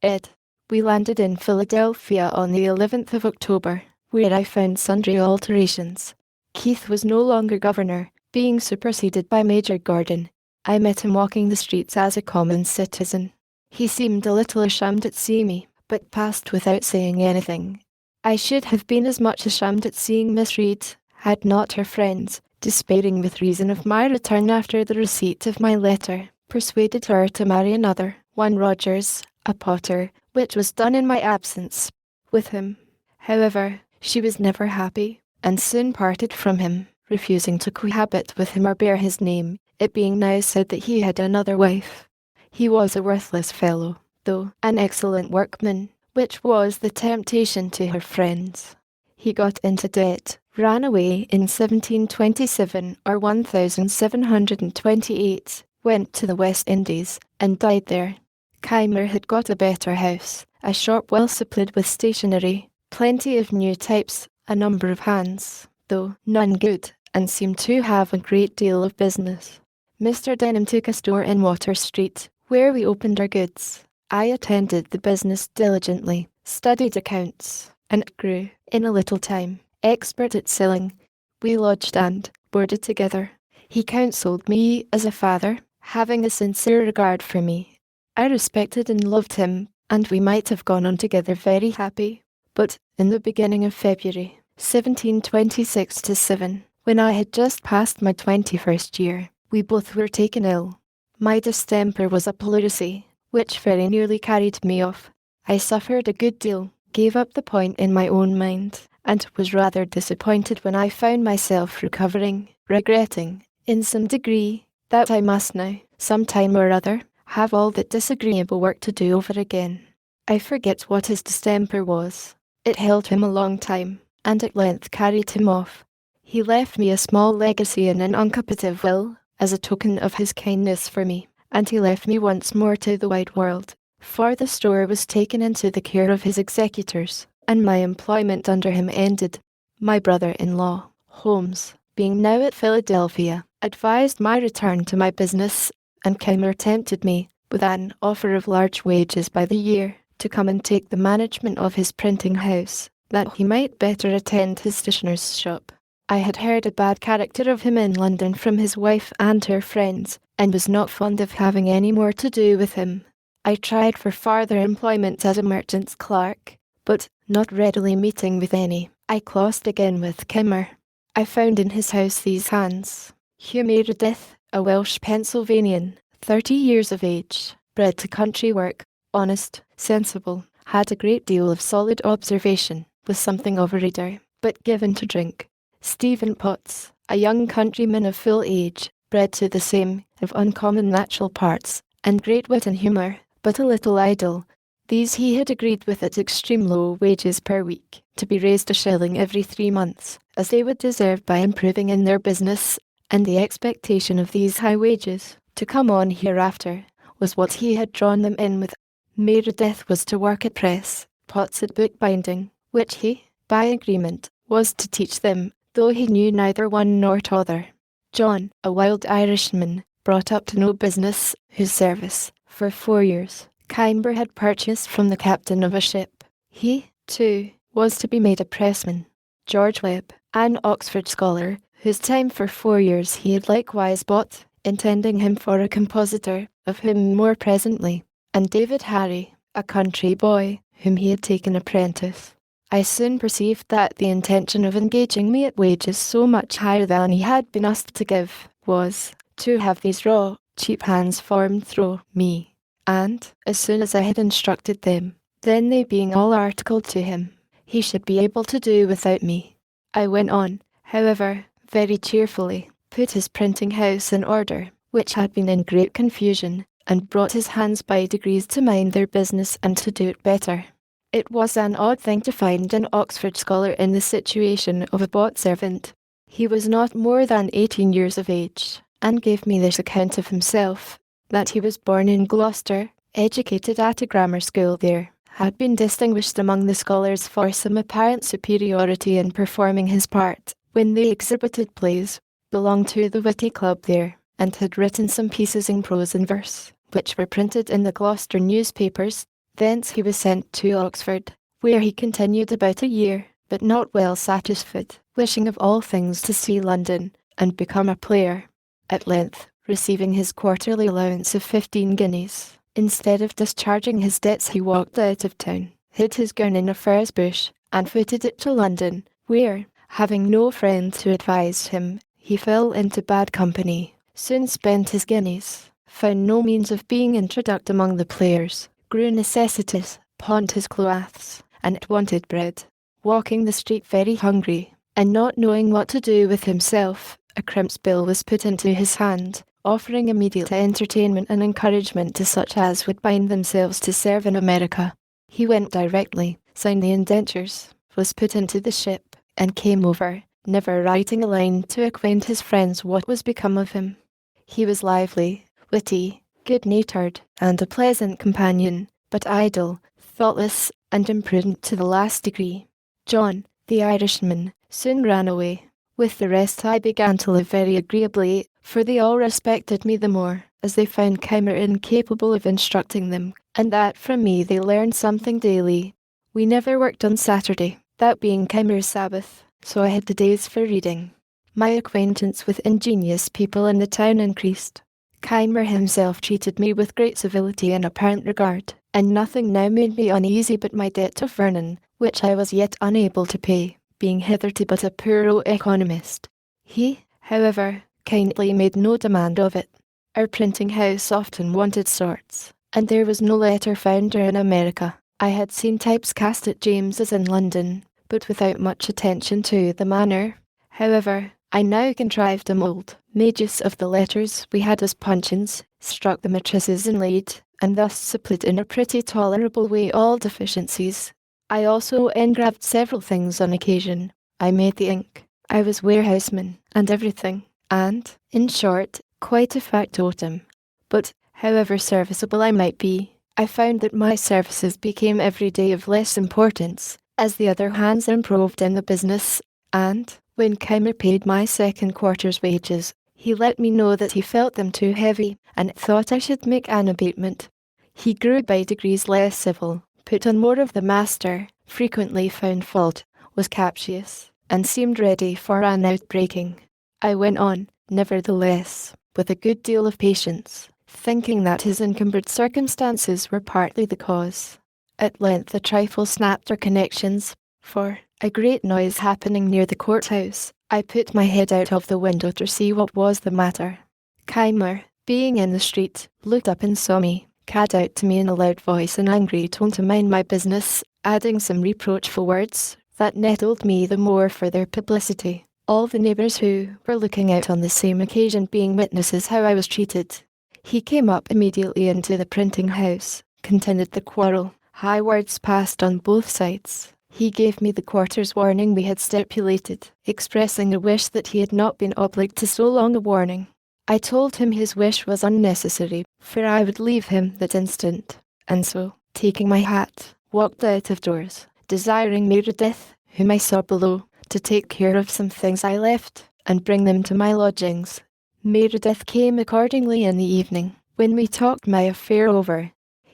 Ed. We landed in Philadelphia on the 11th of October, where I found sundry alterations. Keith was no longer governor, being superseded by Major Gordon. I met him walking the streets as a common citizen. He seemed a little ashamed at seeing me, but passed without saying anything. I should have been as much ashamed at seeing Miss Reed, had not her friends, despairing with reason of my return after the receipt of my letter, persuaded her to marry another, one Rogers, a potter, which was done in my absence with him. However, she was never happy, and soon parted from him, refusing to cohabit with him or bear his name, it being now said that he had another wife. He was a worthless fellow, though an excellent workman, which was the temptation to her friends. He got into debt, ran away in 1727 or 1728, went to the West Indies, and died there. Keimer had got a better house, a shop well supplied with stationery, plenty of new types, a number of hands, though none good, and seemed to have a great deal of business. Mr. Denham took a store in Water Street, where we opened our goods. I attended the business diligently, studied accounts, and grew, in a little time, expert at selling. We lodged and boarded together. He counselled me as a father, having a sincere regard for me. I respected and loved him, and we might have gone on together very happy. But, in the beginning of February, 1726-7, when I had just passed my 21st year, we both were taken ill. My distemper was a pleurisy, which very nearly carried me off. I suffered a good deal, gave up the point in my own mind, and was rather disappointed when I found myself recovering, regretting, in some degree, that I must now, some time or other, have all that disagreeable work to do over again. I forget what his distemper was. It held him a long time, and at length carried him off. He left me a small legacy in an uncooperative will, as a token of his kindness for me, and he left me once more to the wide world, for the store was taken into the care of his executors, and my employment under him ended. My brother-in-law, Holmes, being now at Philadelphia, advised my return to my business, and Keimer tempted me, with an offer of large wages by the year, to come and take the management of his printing house, that he might better attend his stationer's shop. I had heard a bad character of him in London from his wife and her friends, and was not fond of having any more to do with him. I tried for further employment as a merchant's clerk, but, not readily meeting with any, I closed again with Kimmer. I found in his house these hands: Hugh Meredith, a Welsh Pennsylvanian, 30 years of age, bred to country work, honest, sensible, had a great deal of solid observation, was something of a reader, but given to drink. Stephen Potts, a young countryman of full age, bred to the same, of uncommon natural parts, and great wit and humour, but a little idle. These he had agreed with at extreme low wages per week, to be raised a shilling every 3 months, as they would deserve by improving in their business, and the expectation of these high wages, to come on hereafter, was what he had drawn them in with. Meredith was to work at press, Potts at bookbinding, which he, by agreement, was to teach them, though he knew neither one nor t'other. John, a wild Irishman, brought up to no business, whose service, for 4 years, Kimber had purchased from the captain of a ship. He, too, was to be made a pressman. George Webb, an Oxford scholar, whose time for 4 years he had likewise bought, intending him for a compositor, of whom more presently, and David Harry, a country boy, whom he had taken apprentice. I soon perceived that the intention of engaging me at wages so much higher than he had been asked to give, was, to have these raw, cheap hands formed through me, and, as soon as I had instructed them, then they being all articled to him, he should be able to do without me. I went on, however, very cheerfully, put his printing house in order, which had been in great confusion, and brought his hands by degrees to mind their business and to do it better. It was an odd thing to find an Oxford scholar in the situation of a bought servant. He was not more than 18 years of age, and gave me this account of himself, that he was born in Gloucester, educated at a grammar school there, had been distinguished among the scholars for some apparent superiority in performing his part, when they exhibited plays, belonged to the witty club there, and had written some pieces in prose and verse, which were printed in the Gloucester newspapers. Thence he was sent to Oxford, where he continued about a year, but not well satisfied, wishing of all things to see London, and become a player. At length, receiving his quarterly allowance of 15 guineas, instead of discharging his debts he walked out of town, hid his gun in a furze bush, and footed it to London, where, having no friend to advise him, he fell into bad company, soon spent his guineas, found no means of being introduced among the players, grew necessitous, pawned his clothes, and wanted bread. Walking the street very hungry, and not knowing what to do with himself, a crimp's bill was put into his hand, offering immediate entertainment and encouragement to such as would bind themselves to serve in America. He went directly, signed the indentures, was put into the ship, and came over, never writing a line to acquaint his friends what was become of him. He was lively, witty, good-natured, and a pleasant companion, but idle, thoughtless, and imprudent to the last degree. John, the Irishman, soon ran away. With the rest I began to live very agreeably, for they all respected me the more, as they found Kimmer incapable of instructing them, and that from me they learned something daily. We never worked on Saturday, that being Kimmer's Sabbath, so I had the days for reading. My acquaintance with ingenious people in the town increased. Kimmer himself treated me with great civility and apparent regard, and nothing now made me uneasy but my debt to Vernon, which I was yet unable to pay, being hitherto but a poor economist. He, however, kindly made no demand of it. Our printing house often wanted sorts, and there was no letter founder in America. I had seen types cast at James's in London, but without much attention to the manner. However, I now contrived a mould, made use of the letters we had as puncheons, struck the matrices in lead, and thus supplied in a pretty tolerable way all deficiencies. I also engraved several things on occasion. I made the ink. I was warehouseman, and everything, and, in short, quite a factotum. But, however serviceable I might be, I found that my services became every day of less importance, as the other hands improved in the business, and, when Kimmer paid my second quarter's wages, he let me know that he felt them too heavy, and thought I should make an abatement. He grew by degrees less civil, put on more of the master, frequently found fault, was captious, and seemed ready for an outbreaking. I went on, nevertheless, with a good deal of patience, thinking that his encumbered circumstances were partly the cause. At length a trifle snapped our connections, for, a great noise happening near the courthouse, I put my head out of the window to see what was the matter. Keimer, being in the street, looked up and saw me, called out to me in a loud voice and angry tone to mind my business, adding some reproachful words that nettled me the more for their publicity. All the neighbours who were looking out on the same occasion being witnesses how I was treated. He came up immediately into the printing house, continued the quarrel. High words passed on both sides. He gave me the quarter's warning we had stipulated, expressing a wish that he had not been obliged to so long a warning. I told him his wish was unnecessary, for I would leave him that instant, and so, taking my hat, walked out of doors, desiring Meredith, whom I saw below, to take care of some things I left, and bring them to my lodgings. Meredith came accordingly in the evening, when we talked my affair over.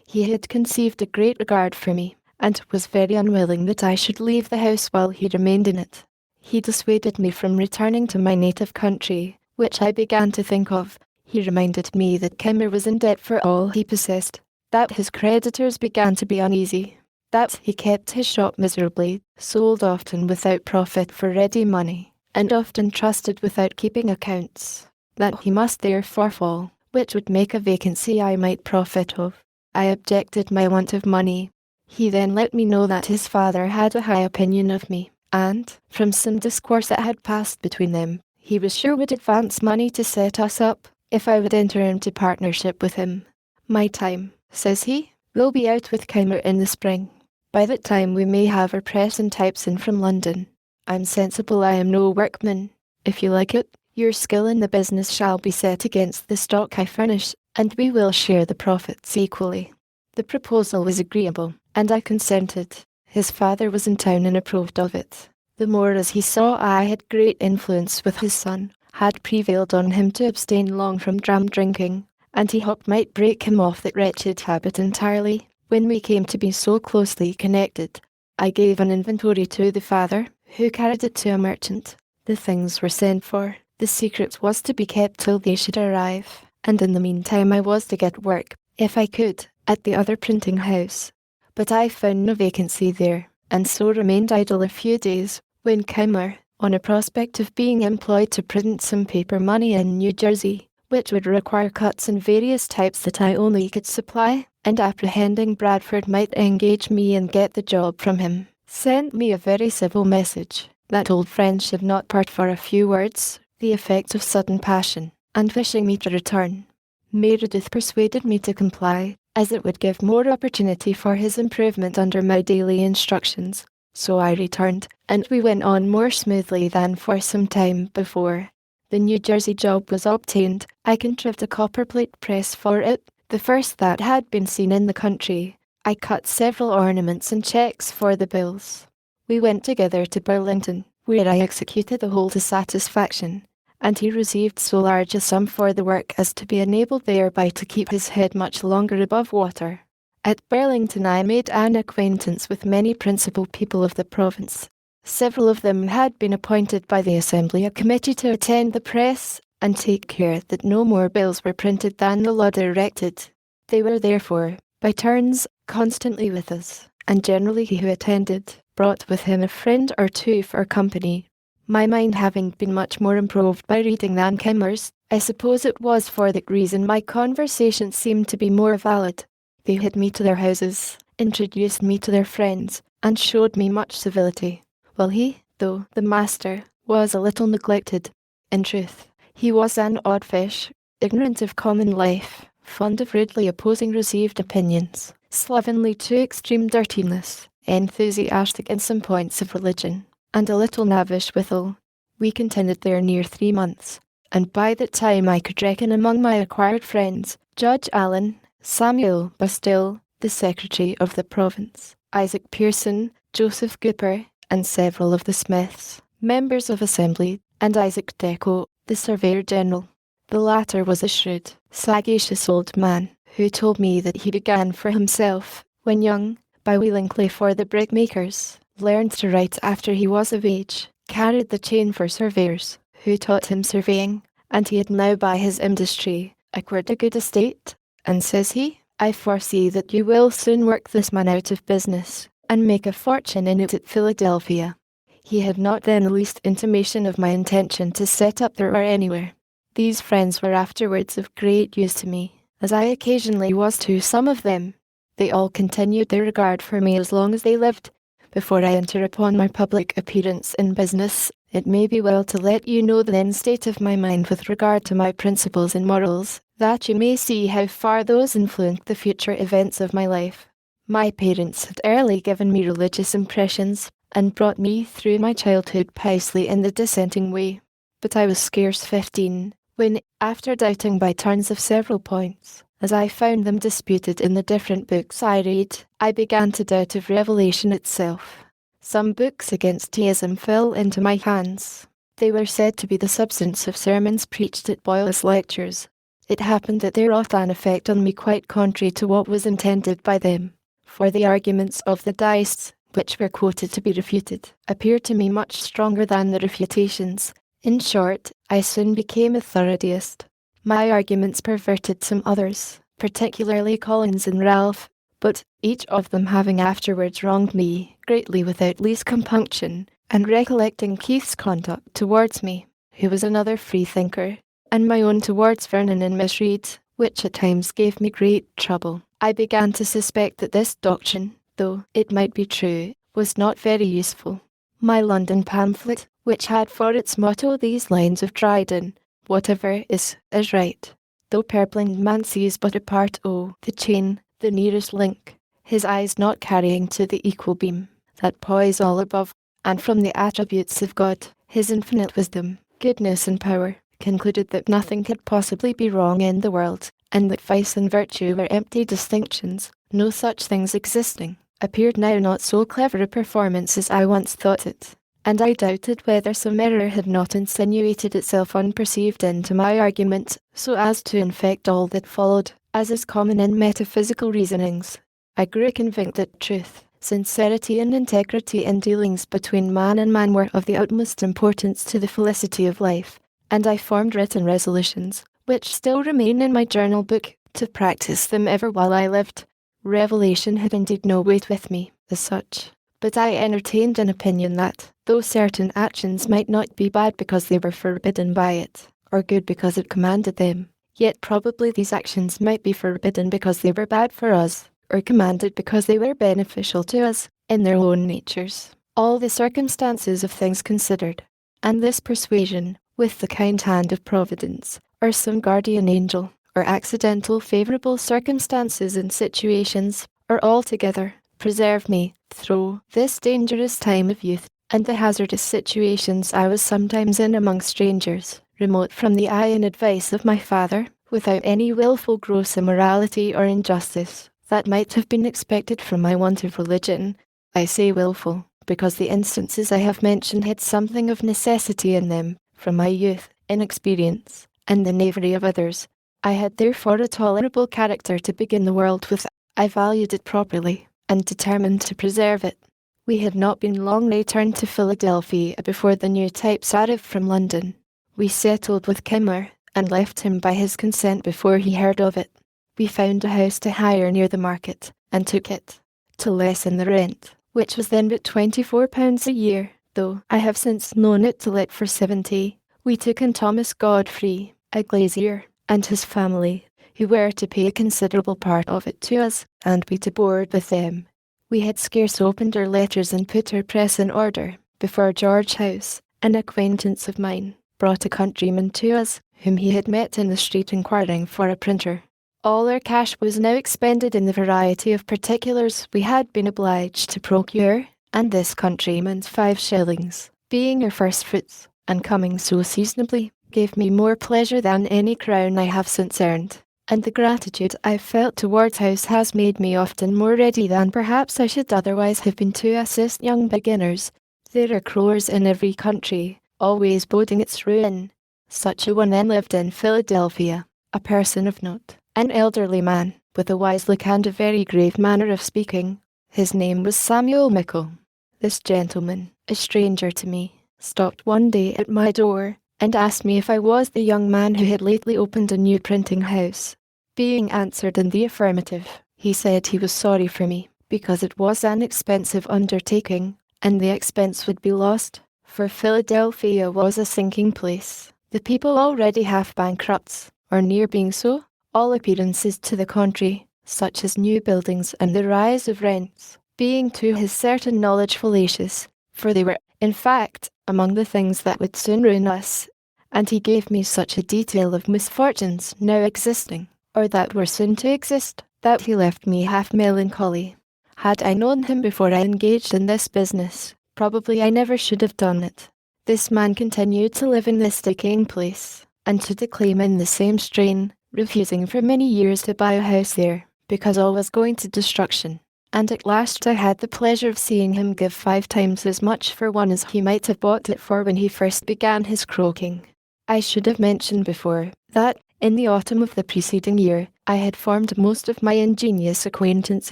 He had conceived a great regard for me, and was very unwilling that I should leave the house while he remained in it. He dissuaded me from returning to my native country, which I began to think of. He reminded me that Keimer was in debt for all he possessed, that his creditors began to be uneasy, that he kept his shop miserably, sold often without profit for ready money, and often trusted without keeping accounts, that he must therefore fall, which would make a vacancy I might profit of. I objected my want of money. He then let me know that his father had a high opinion of me, and, from some discourse that had passed between them, he was sure would advance money to set us up, if I would enter into partnership with him. My time, says he, will be out with Keimer in the spring. By that time we may have our press and types in from London. I'm sensible I am no workman. If you like it, your skill in the business shall be set against the stock I furnish, and we will share the profits equally. The proposal was agreeable, and I consented. His father was in town and approved of it. The more as he saw I had great influence with his son, had prevailed on him to abstain long from dram drinking, and he hoped might break him off that wretched habit entirely. When we came to be so closely connected, I gave an inventory to the father, who carried it to a merchant. The things were sent for. The secret was to be kept till they should arrive, and in the meantime I was to get work, if I could, at the other printing house. But I found no vacancy there, and so remained idle a few days, when Keimer, on a prospect of being employed to print some paper money in New Jersey, which would require cuts in various types that I only could supply, and apprehending Bradford might engage me and get the job from him, sent me a very civil message, that old friends should not part for a few words, the effect of sudden passion, and wishing me to return. Meredith persuaded me to comply, as it would give more opportunity for his improvement under my daily instructions. So I returned, and we went on more smoothly than for some time before. The New Jersey job was obtained. I contrived a copperplate press for it, the first that had been seen in the country. I cut several ornaments and checks for the bills. We went together to Burlington, where I executed the whole to satisfaction, and he received so large a sum for the work as to be enabled thereby to keep his head much longer above water. At Burlington I made an acquaintance with many principal people of the province. Several of them had been appointed by the Assembly a committee to attend the press, and take care that no more bills were printed than the law directed. They were therefore, by turns, constantly with us, and generally he who attended brought with him a friend or two for company. My mind having been much more improved by reading than Keimer's, I suppose it was for that reason my conversation seemed to be more valid. They had me to their houses, introduced me to their friends, and showed me much civility, while he, though the master, was a little neglected. In truth, he was an odd fish, ignorant of common life, fond of rudely opposing received opinions, slovenly to extreme dirtiness, enthusiastic in some points of religion, and a little knavish withal. We continued there near 3 months, and by that time I could reckon among my acquired friends Judge Allen, Samuel Bustill, the Secretary of the Province, Isaac Pearson, Joseph Cooper, and several of the Smiths, members of Assembly, and Isaac Deco, the Surveyor General. The latter was a shrewd, sagacious old man, who told me that he began for himself, when young, by wheeling clay for the brickmakers, learned to write after he was of age, carried the chain for surveyors, who taught him surveying, and he had now by his industry acquired a good estate, and says he, I foresee that you will soon work this man out of business, and make a fortune in it at Philadelphia. He had not then the least intimation of my intention to set up there or anywhere. These friends were afterwards of great use to me, as I occasionally was to some of them. They all continued their regard for me as long as they lived. Before I enter upon my public appearance in business, it may be well to let you know the then state of my mind with regard to my principles and morals, that you may see how far those influenced the future events of my life. My parents had early given me religious impressions, and brought me through my childhood piously in the dissenting way. But I was scarce 15, when, after doubting by turns of several points, as I found them disputed in the different books I read, I began to doubt of revelation itself. Some books against theism fell into my hands. They were said to be the substance of sermons preached at Boyle's lectures. It happened that they wrought an effect on me quite contrary to what was intended by them, for the arguments of the deists, which were quoted to be refuted, appeared to me much stronger than the refutations. In short, I soon became a thorough deist. My arguments perverted some others, particularly Collins and Ralph, but each of them having afterwards wronged me greatly without least compunction, and recollecting Keith's conduct towards me, who was another freethinker, and my own towards Vernon and Miss Reed, which at times gave me great trouble, I began to suspect that this doctrine, though it might be true, was not very useful. My London pamphlet, which had for its motto these lines of Dryden, whatever is right. Though purblind man sees but a part o' the chain, the nearest link, his eyes not carrying to the equal beam, that poise all above, and from the attributes of God, his infinite wisdom, goodness and power, concluded that nothing could possibly be wrong in the world, and that vice and virtue were empty distinctions, no such things existing, appeared now not so clever a performance as I once thought it. And I doubted whether some error had not insinuated itself unperceived into my argument, so as to infect all that followed, as is common in metaphysical reasonings. I grew convinced that truth, sincerity and integrity in dealings between man and man were of the utmost importance to the felicity of life, and I formed written resolutions, which still remain in my journal book, to practice them ever while I lived. Revelation had indeed no weight with me, as such, but I entertained an opinion that, though certain actions might not be bad because they were forbidden by it, or good because it commanded them, yet probably these actions might be forbidden because they were bad for us, or commanded because they were beneficial to us, in their own natures, all the circumstances of things considered. And this persuasion, with the kind hand of Providence, or some guardian angel, or accidental favourable circumstances and situations, or altogether, preserve me, through this dangerous time of youth, and the hazardous situations I was sometimes in among strangers, remote from the eye and advice of my father, without any wilful gross immorality or injustice, that might have been expected from my want of religion. I say wilful, because the instances I have mentioned had something of necessity in them, from my youth, inexperience, and the knavery of others. I had therefore a tolerable character to begin the world with. I valued it properly, and determined to preserve it. We had not been long returned to Philadelphia before the new types arrived from London. We settled with Kimmer, and left him by his consent before he heard of it. We found a house to hire near the market, and took it, to lessen the rent, which was then but £24 a year, though I have since known it to let for 70. We took in Thomas Godfrey, a glazier, and his family, who were to pay a considerable part of it to us, and we to board with them. We had scarce opened our letters and put our press in order, before George House, an acquaintance of mine, brought a countryman to us, whom he had met in the street inquiring for a printer. All our cash was now expended in the variety of particulars we had been obliged to procure, and this countryman's 5 shillings, being our first fruits, and coming so seasonably, gave me more pleasure than any crown I have since earned, and the gratitude I felt towards House has made me often more ready than perhaps I should otherwise have been to assist young beginners. There are crowers in every country, always boding its ruin. Such a one then lived in Philadelphia, a person of note, an elderly man, with a wise look and a very grave manner of speaking. His name was Samuel Mickle. This gentleman, a stranger to me, stopped one day at my door and asked me if I was the young man who had lately opened a new printing house. Being answered in the affirmative, he said he was sorry for me, because it was an expensive undertaking, and the expense would be lost, for Philadelphia was a sinking place, the people already half bankrupts, or near being so, all appearances to the contrary, such as new buildings and the rise of rents, being to his certain knowledge fallacious, for they were, in fact, among the things that would soon ruin us. And he gave me such a detail of misfortunes now existing, or that were soon to exist, that he left me half melancholy. Had I known him before I engaged in this business, probably I never should have done it. This man continued to live in this decaying place, and to declaim in the same strain, refusing for many years to buy a house there, because all was going to destruction. And at last I had the pleasure of seeing him give 5 times as much for one as he might have bought it for when he first began his croaking. I should have mentioned before, that, in the autumn of the preceding year, I had formed most of my ingenious acquaintance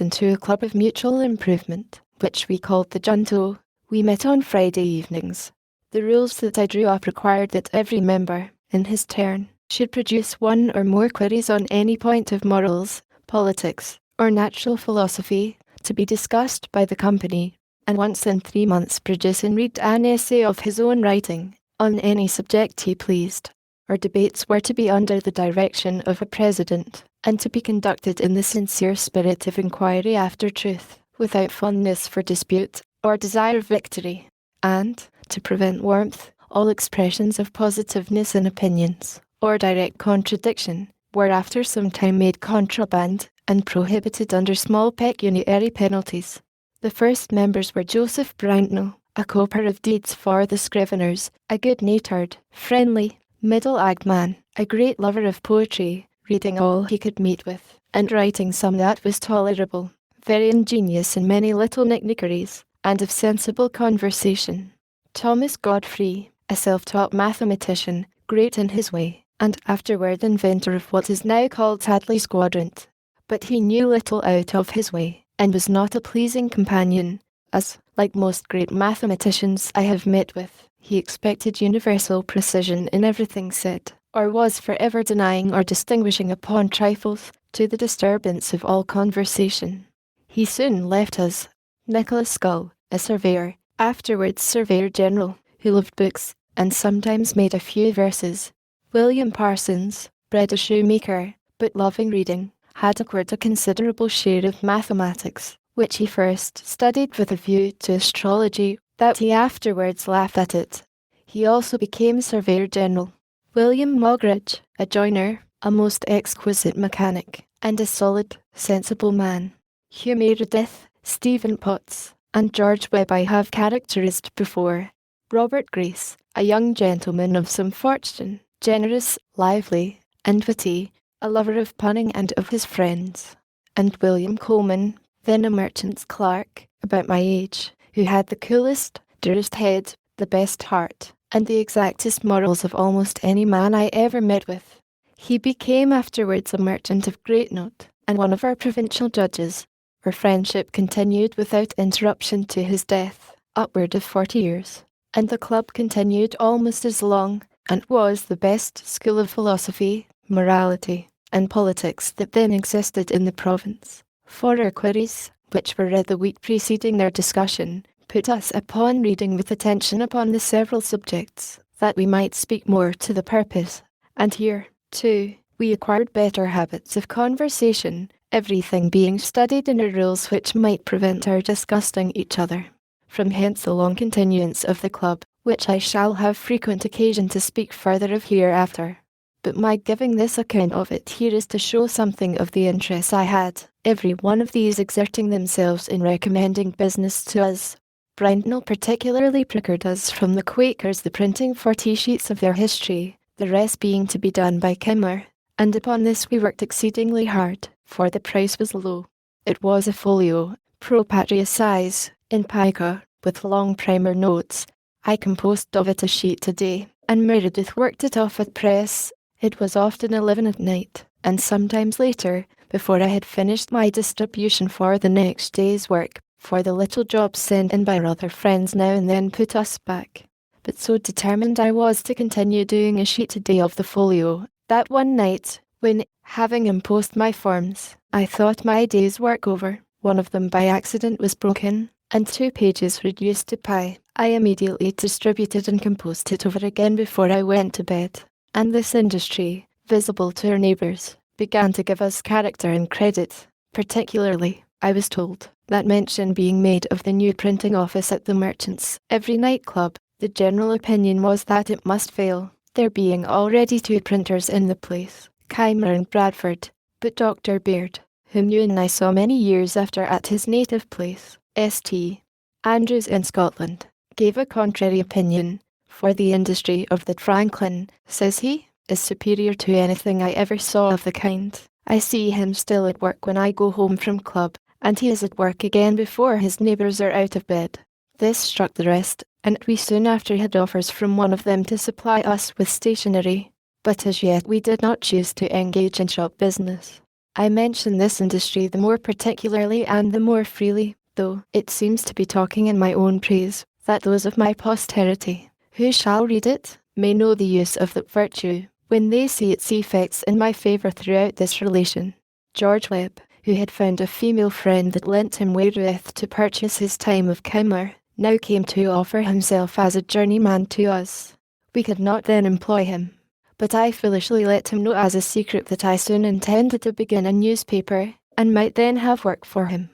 into a club of mutual improvement, which we called the Junto. We met on Friday evenings. The rules that I drew up required that every member, in his turn, should produce 1 or more queries on any point of morals, politics, or natural philosophy, to be discussed by the company, and once in 3 months produce and read an essay of his own writing, on any subject he pleased. Our debates were to be under the direction of a president, and to be conducted in the sincere spirit of inquiry after truth, without fondness for dispute, or desire of victory, and, to prevent warmth, all expressions of positiveness in opinions, or direct contradiction, were after some time made contraband, and prohibited under small pecuniary penalties. The first members were Joseph Brownell, a coper of deeds for the Scriveners, a good-natured, friendly, middle-aged man, a great lover of poetry, reading all he could meet with, and writing some that was tolerable, very ingenious in many little knick-knackeries, and of sensible conversation. Thomas Godfrey, a self-taught mathematician, great in his way, and afterward inventor of what is now called Hadley's quadrant. But he knew little out of his way, and was not a pleasing companion, as, like most great mathematicians I have met with, he expected universal precision in everything said, or was for ever denying or distinguishing upon trifles, to the disturbance of all conversation. He soon left us. Nicholas Scull, a surveyor, afterwards Surveyor General, who loved books, and sometimes made a few verses. William Parsons, bred a shoemaker, but loving reading, had acquired a considerable share of mathematics, which he first studied with a view to astrology, that he afterwards laughed at it. He also became Surveyor General. William Moggridge, a joiner, a most exquisite mechanic, and a solid, sensible man. Hugh Meredith, Stephen Potts, and George Webb I have characterized before. Robert Grace, a young gentleman of some fortune, generous, lively, and witty, a lover of punning and of his friends. And William Coleman, then a merchant's clerk, about my age, who had the coolest, dearest head, the best heart, and the exactest morals of almost any man I ever met with. He became afterwards a merchant of great note, and one of our provincial judges. Our friendship continued without interruption to his death, upward of 40 years, and the club continued almost as long, and was the best school of philosophy, morality, and politics that then existed in the province. For our queries, which were read the week preceding their discussion, put us upon reading with attention upon the several subjects, that we might speak more to the purpose. And here, too, we acquired better habits of conversation, everything being studied in a rules which might prevent our disgusting each other. From hence the long continuance of the club, which I shall have frequent occasion to speak further of hereafter. But my giving this account of it here is to show something of the interest I had, every one of these exerting themselves in recommending business to us. Brownell particularly procured us from the Quakers the printing 40 sheets of their history, the rest being to be done by Kimmer, and upon this we worked exceedingly hard, for the price was low. It was a folio, pro patria size, in pica, with long primer notes. I composed of it a sheet a day, and Meredith worked it off at press. It was often 11 at night, and sometimes later, before I had finished my distribution for the next day's work, for the little jobs sent in by other friends now and then put us back. but so determined I was to continue doing a sheet a day of the folio, that one night, when, having imposed my forms, I thought my day's work over, one of them by accident was broken, and 2 pages reduced to pi. I immediately distributed and composed it over again before I went to bed, and this industry, visible to our neighbours, began to give us character and credit. Particularly, I was told, that mention being made of the new printing office at the Merchants' Every Night Club, the general opinion was that it must fail, there being already 2 printers in the place, Keimer and Bradford, but Dr. Beard, whom you and I saw many years after at his native place, St. Andrews in Scotland, gave a contrary opinion, for the industry of the Franklin, says he, is superior to anything I ever saw of the kind. I see him still at work when I go home from club, and he is at work again before his neighbours are out of bed. This struck the rest, and we soon after had offers from one of them to supply us with stationery, but as yet we did not choose to engage in shop business. I mention this industry the more particularly and the more freely, though it seems to be talking in my own praise, that those of my posterity, who shall read it, may know the use of that virtue, when they see its effects in my favour throughout this relation. George Webb, who had found a female friend that lent him wherewith to purchase his time of Keimer, now came to offer himself as a journeyman to us. We could not then employ him, but I foolishly let him know as a secret that I soon intended to begin a newspaper, and might then have work for him.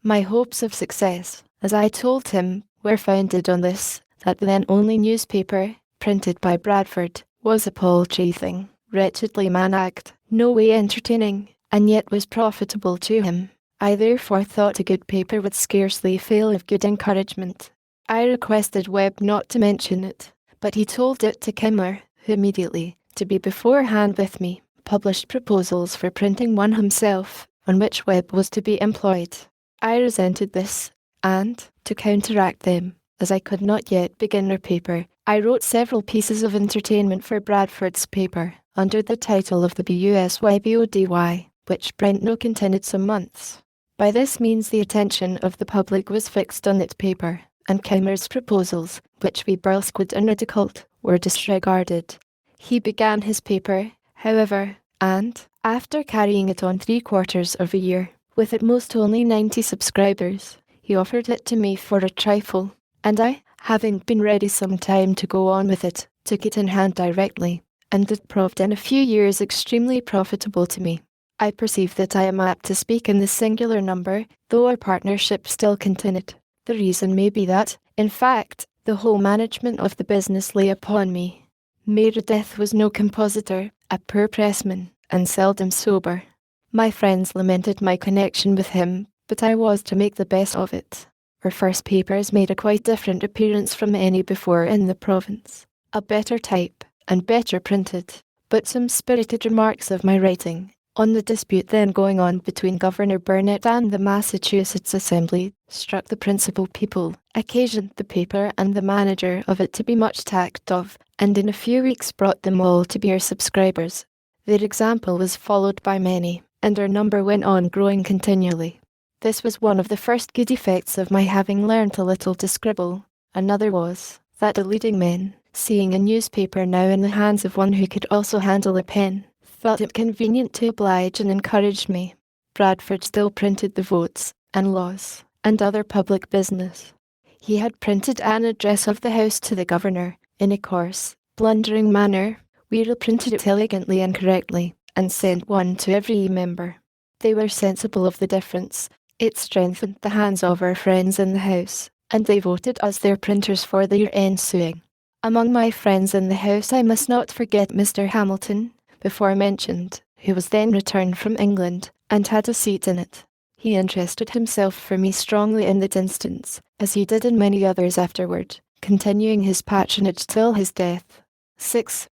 My hopes of success, as I told him, were founded on this, that the then only newspaper, printed by Bradford, was a paltry thing, wretchedly managed, no way entertaining, and yet was profitable to him. I therefore thought a good paper would scarcely fail of good encouragement. I requested Webb not to mention it, but he told it to Keimer, who immediately, to be beforehand with me, published proposals for printing one himself, on which Webb was to be employed. I resented this, and, to counteract them, as I could not yet begin our paper, I wrote several pieces of entertainment for Bradford's paper, under the title of the Busybody, which Brentno continued some months. By this means the attention of the public was fixed on its paper, and Keimer's proposals, which we brusqued and ridiculed, were disregarded. He began his paper, however, and, after carrying it on 3/4 of a year, with at most only 90 subscribers, he offered it to me for a trifle, and I, having been ready some time to go on with it, took it in hand directly, and it proved in a few years extremely profitable to me. I perceive that I am apt to speak in the singular number, though our partnership still continued. The reason may be that, in fact, the whole management of the business lay upon me. Meredith was no compositor, a poor pressman, and seldom sober. My friends lamented my connection with him, but I was to make the best of it. Our first papers made a quite different appearance from any before in the province. A better type, and better printed, but some spirited remarks of my writing, on the dispute then going on between Governor Burnet and the Massachusetts Assembly, struck the principal people, occasioned the paper and the manager of it to be much talked of, and in a few weeks brought them all to be our subscribers. Their example was followed by many, and our number went on growing continually. This was one of the first good effects of my having learnt a little to scribble. Another was, that the leading men, seeing a newspaper now in the hands of one who could also handle a pen, thought it convenient to oblige and encourage me. Bradford still printed the votes, and laws, and other public business. He had printed an address of the House to the Governor, in a coarse, blundering manner. We reprinted it elegantly and correctly, and sent one to every member. They were sensible of the difference. It strengthened the hands of our friends in the House, and they voted us their printers for the year ensuing. Among my friends in the House I must not forget Mr. Hamilton, before mentioned, who was then returned from England, and had a seat in it. He interested himself for me strongly in that instance, as he did in many others afterward, continuing his patronage till his death. 6.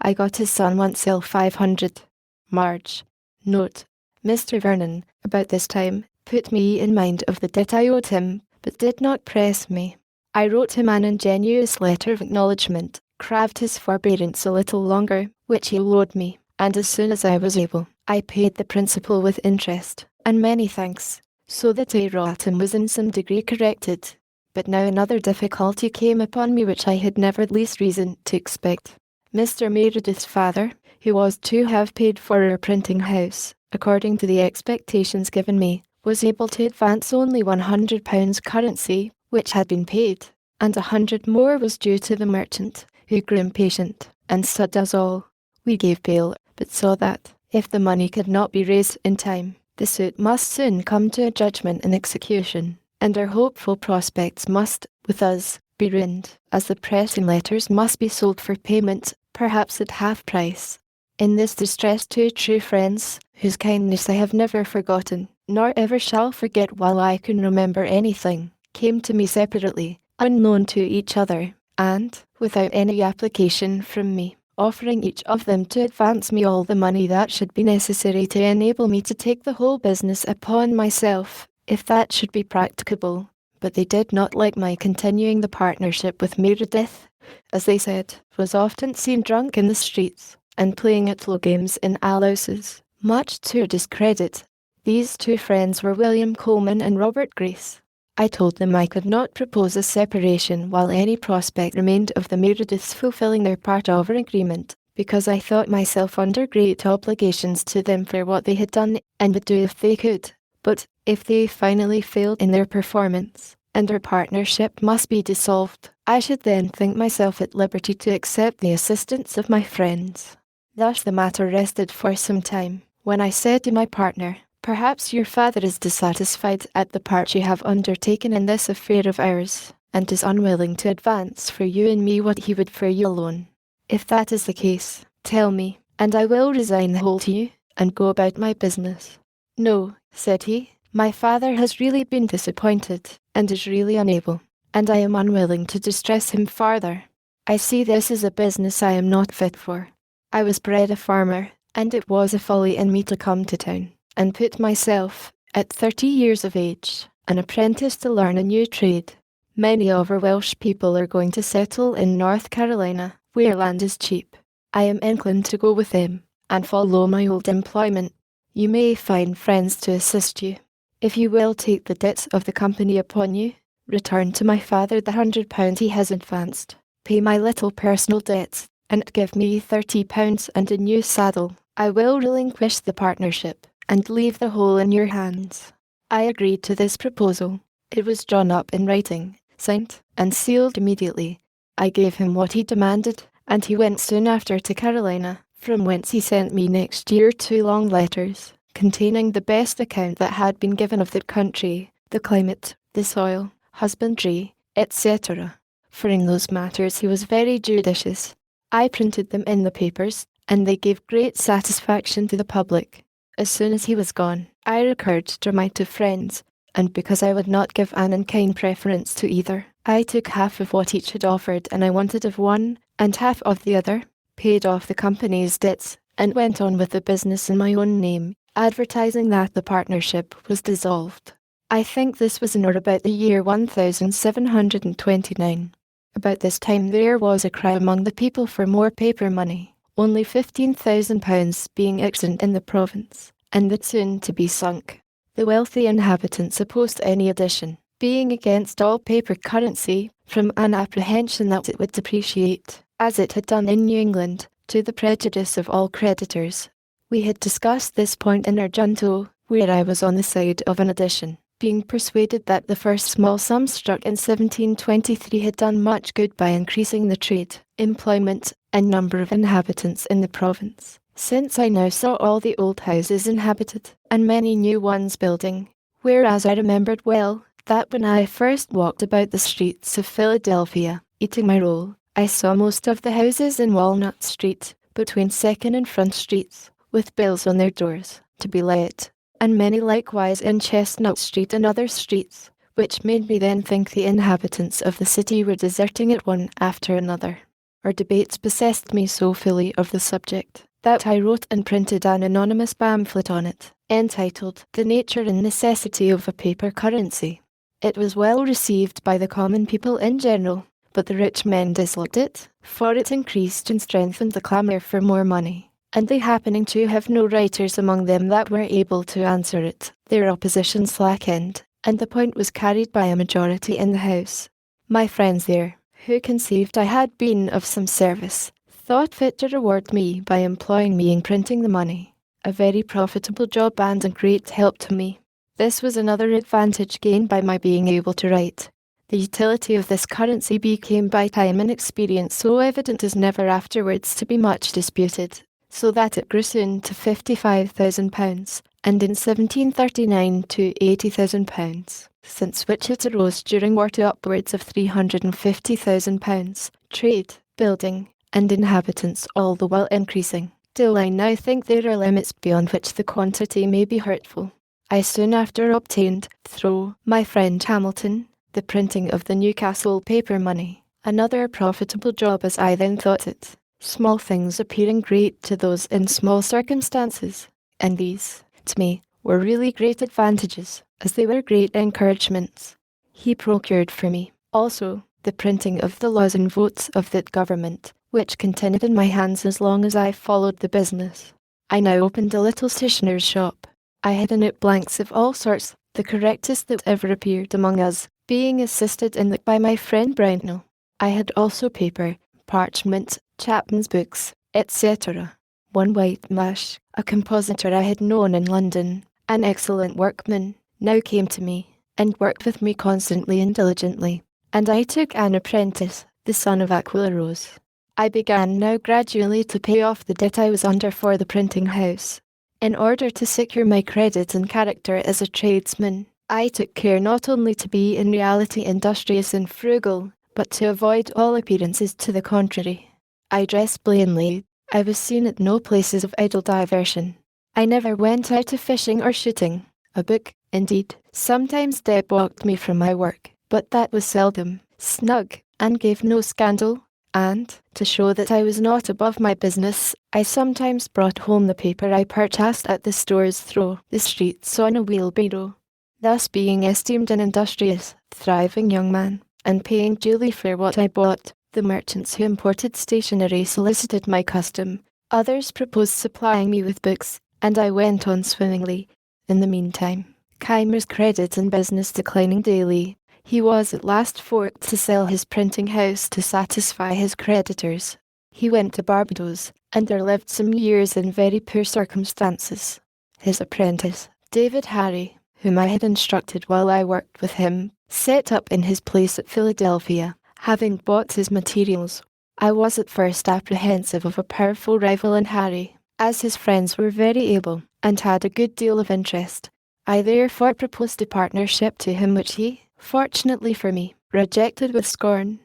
I got his son once L 500. March. Note. Mr. Vernon, about this time, put me in mind of the debt I owed him, but did not press me. I wrote him an ingenuous letter of acknowledgment, craved his forbearance a little longer, which he owed me, and as soon as I was able, I paid the principal with interest, and many thanks, so that erratum was in some degree corrected. But now another difficulty came upon me which I had never least reason to expect. Mr. Meredith's father, who was to have paid for our printing house, according to the expectations given me, was able to advance only £100 currency, which had been paid, and 100 more was due to the merchant, who grew impatient, and so does all. We gave bail, but saw that, if the money could not be raised in time, the suit must soon come to a judgment and execution, and our hopeful prospects must, with us, be ruined, as the pressing letters must be sold for payment, perhaps at half price. In this distress 2 true friends, whose kindness I have never forgotten, nor ever shall forget while I can remember anything, came to me separately, unknown to each other, and, without any application from me, offering each of them to advance me all the money that should be necessary to enable me to take the whole business upon myself, if that should be practicable. But they did not like my continuing the partnership with Meredith, as they said, was often seen drunk in the streets, and playing at low games in alehouses, much to her discredit. These 2 friends were William Coleman and Robert Grace. I told them I could not propose a separation while any prospect remained of the Merediths fulfilling their part of our agreement, because I thought myself under great obligations to them for what they had done, and would do if they could. But, if they finally failed in their performance, and our partnership must be dissolved, I should then think myself at liberty to accept the assistance of my friends. Thus the matter rested for some time, when I said to my partner, "Perhaps your father is dissatisfied at the part you have undertaken in this affair of ours, and is unwilling to advance for you and me what he would for you alone. If that is the case, tell me, and I will resign the whole to you, and go about my business." "No," said he, "my father has really been disappointed, and is really unable, and I am unwilling to distress him farther. I see this is a business I am not fit for. I was bred a farmer, and it was a folly in me to come to town, and put myself, at 30 years of age, an apprentice to learn a new trade. Many of our Welsh people are going to settle in North Carolina, where land is cheap. I am inclined to go with them, and follow my old employment. You may find friends to assist you. If you will take the debts of the company upon you, return to my father the £100 he has advanced, pay my little personal debts, and give me £30 and a new saddle, I will relinquish the partnership, and leave the whole in your hands." I agreed to this proposal. It was drawn up in writing, signed, and sealed immediately. I gave him what he demanded, and he went soon after to Carolina, from whence he sent me next year 2 long letters, containing the best account that had been given of the country, the climate, the soil, husbandry, etc. For in those matters he was very judicious. I printed them in the papers, and they gave great satisfaction to the public. As soon as he was gone, I recurred to my 2 friends, and because I would not give an unkind preference to either, I took half of what each had offered, and I wanted of one, and half of the other, paid off the company's debts, and went on with the business in my own name, advertising that the partnership was dissolved. I think this was in or about the year 1729. About this time there was a cry among the people for more paper money, only £15,000 being extant in the province, and it soon to be sunk. The wealthy inhabitants opposed any addition, being against all paper currency, from an apprehension that it would depreciate, as it had done in New England, to the prejudice of all creditors. We had discussed this point in our junto, where I was on the side of an addition, being persuaded that the first small sum struck in 1723 had done much good by increasing the trade, employment, and number of inhabitants in the province, since I now saw all the old houses inhabited, and many new ones building, whereas I remembered well, that when I first walked about the streets of Philadelphia, eating my roll, I saw most of the houses in Walnut Street, between Second and Front Streets, with bills on their doors, to be let, and many likewise in Chestnut Street and other streets, which made me then think the inhabitants of the city were deserting it one after another. Our debates possessed me so fully of the subject, that I wrote and printed an anonymous pamphlet on it, entitled The Nature and Necessity of a Paper Currency. It was well received by the common people in general, but the rich men disliked it, for it increased and strengthened the clamour for more money, and they happening to have no writers among them that were able to answer it, their opposition slackened, and the point was carried by a majority in the House. My friends there, who conceived I had been of some service, thought fit to reward me by employing me in printing the money, a very profitable job and a great help to me. This was another advantage gained by my being able to write. The utility of this currency became by time and experience so evident as never afterwards to be much disputed, so that it grew soon to £55,000, and in 1739 to £80,000, since which it arose during war to upwards of £350,000, trade, building, and inhabitants all the while increasing, till I now think there are limits beyond which the quantity may be hurtful. I soon after obtained, through my friend Hamilton, the printing of the Newcastle paper money, another profitable job as I then thought it, small things appearing great to those in small circumstances, and these, to me, were really great advantages, as they were great encouragements. He procured for me, also, the printing of the laws and votes of that government, which continued in my hands as long as I followed the business. I now opened a little stationer's shop. I had in it blanks of all sorts, the correctest that ever appeared among us, being assisted in that by my friend Brownell. I had also paper, parchment, chapman's books, etc. One white mash, a compositor I had known in London, an excellent workman, now came to me, and worked with me constantly and diligently, and I took an apprentice, the son of Aquila Rose. I began now gradually to pay off the debt I was under for the printing house. In order to secure my credit and character as a tradesman, I took care not only to be in reality industrious and frugal, but to avoid all appearances to the contrary. I dressed plainly. I was seen at no places of idle diversion. I never went out to fishing or shooting. A book, indeed, sometimes debauched me from my work, but that was seldom, snug, and gave no scandal. And, to show that I was not above my business, I sometimes brought home the paper I purchased at the stores through the streets on a wheelbarrow. Thus being esteemed an industrious, thriving young man, and paying duly for what I bought, the merchants who imported stationery solicited my custom. Others proposed supplying me with books, and I went on swimmingly. In the meantime, Keimer's credit and business declining daily, he was at last forced to sell his printing house to satisfy his creditors. He went to Barbados, and there lived some years in very poor circumstances. His apprentice, David Harry, whom I had instructed while I worked with him, set up in his place at Philadelphia, having bought his materials. I was at first apprehensive of a powerful rival in Harry, as his friends were very able, and had a good deal of interest. I therefore proposed a partnership to him which he, fortunately for me, rejected with scorn.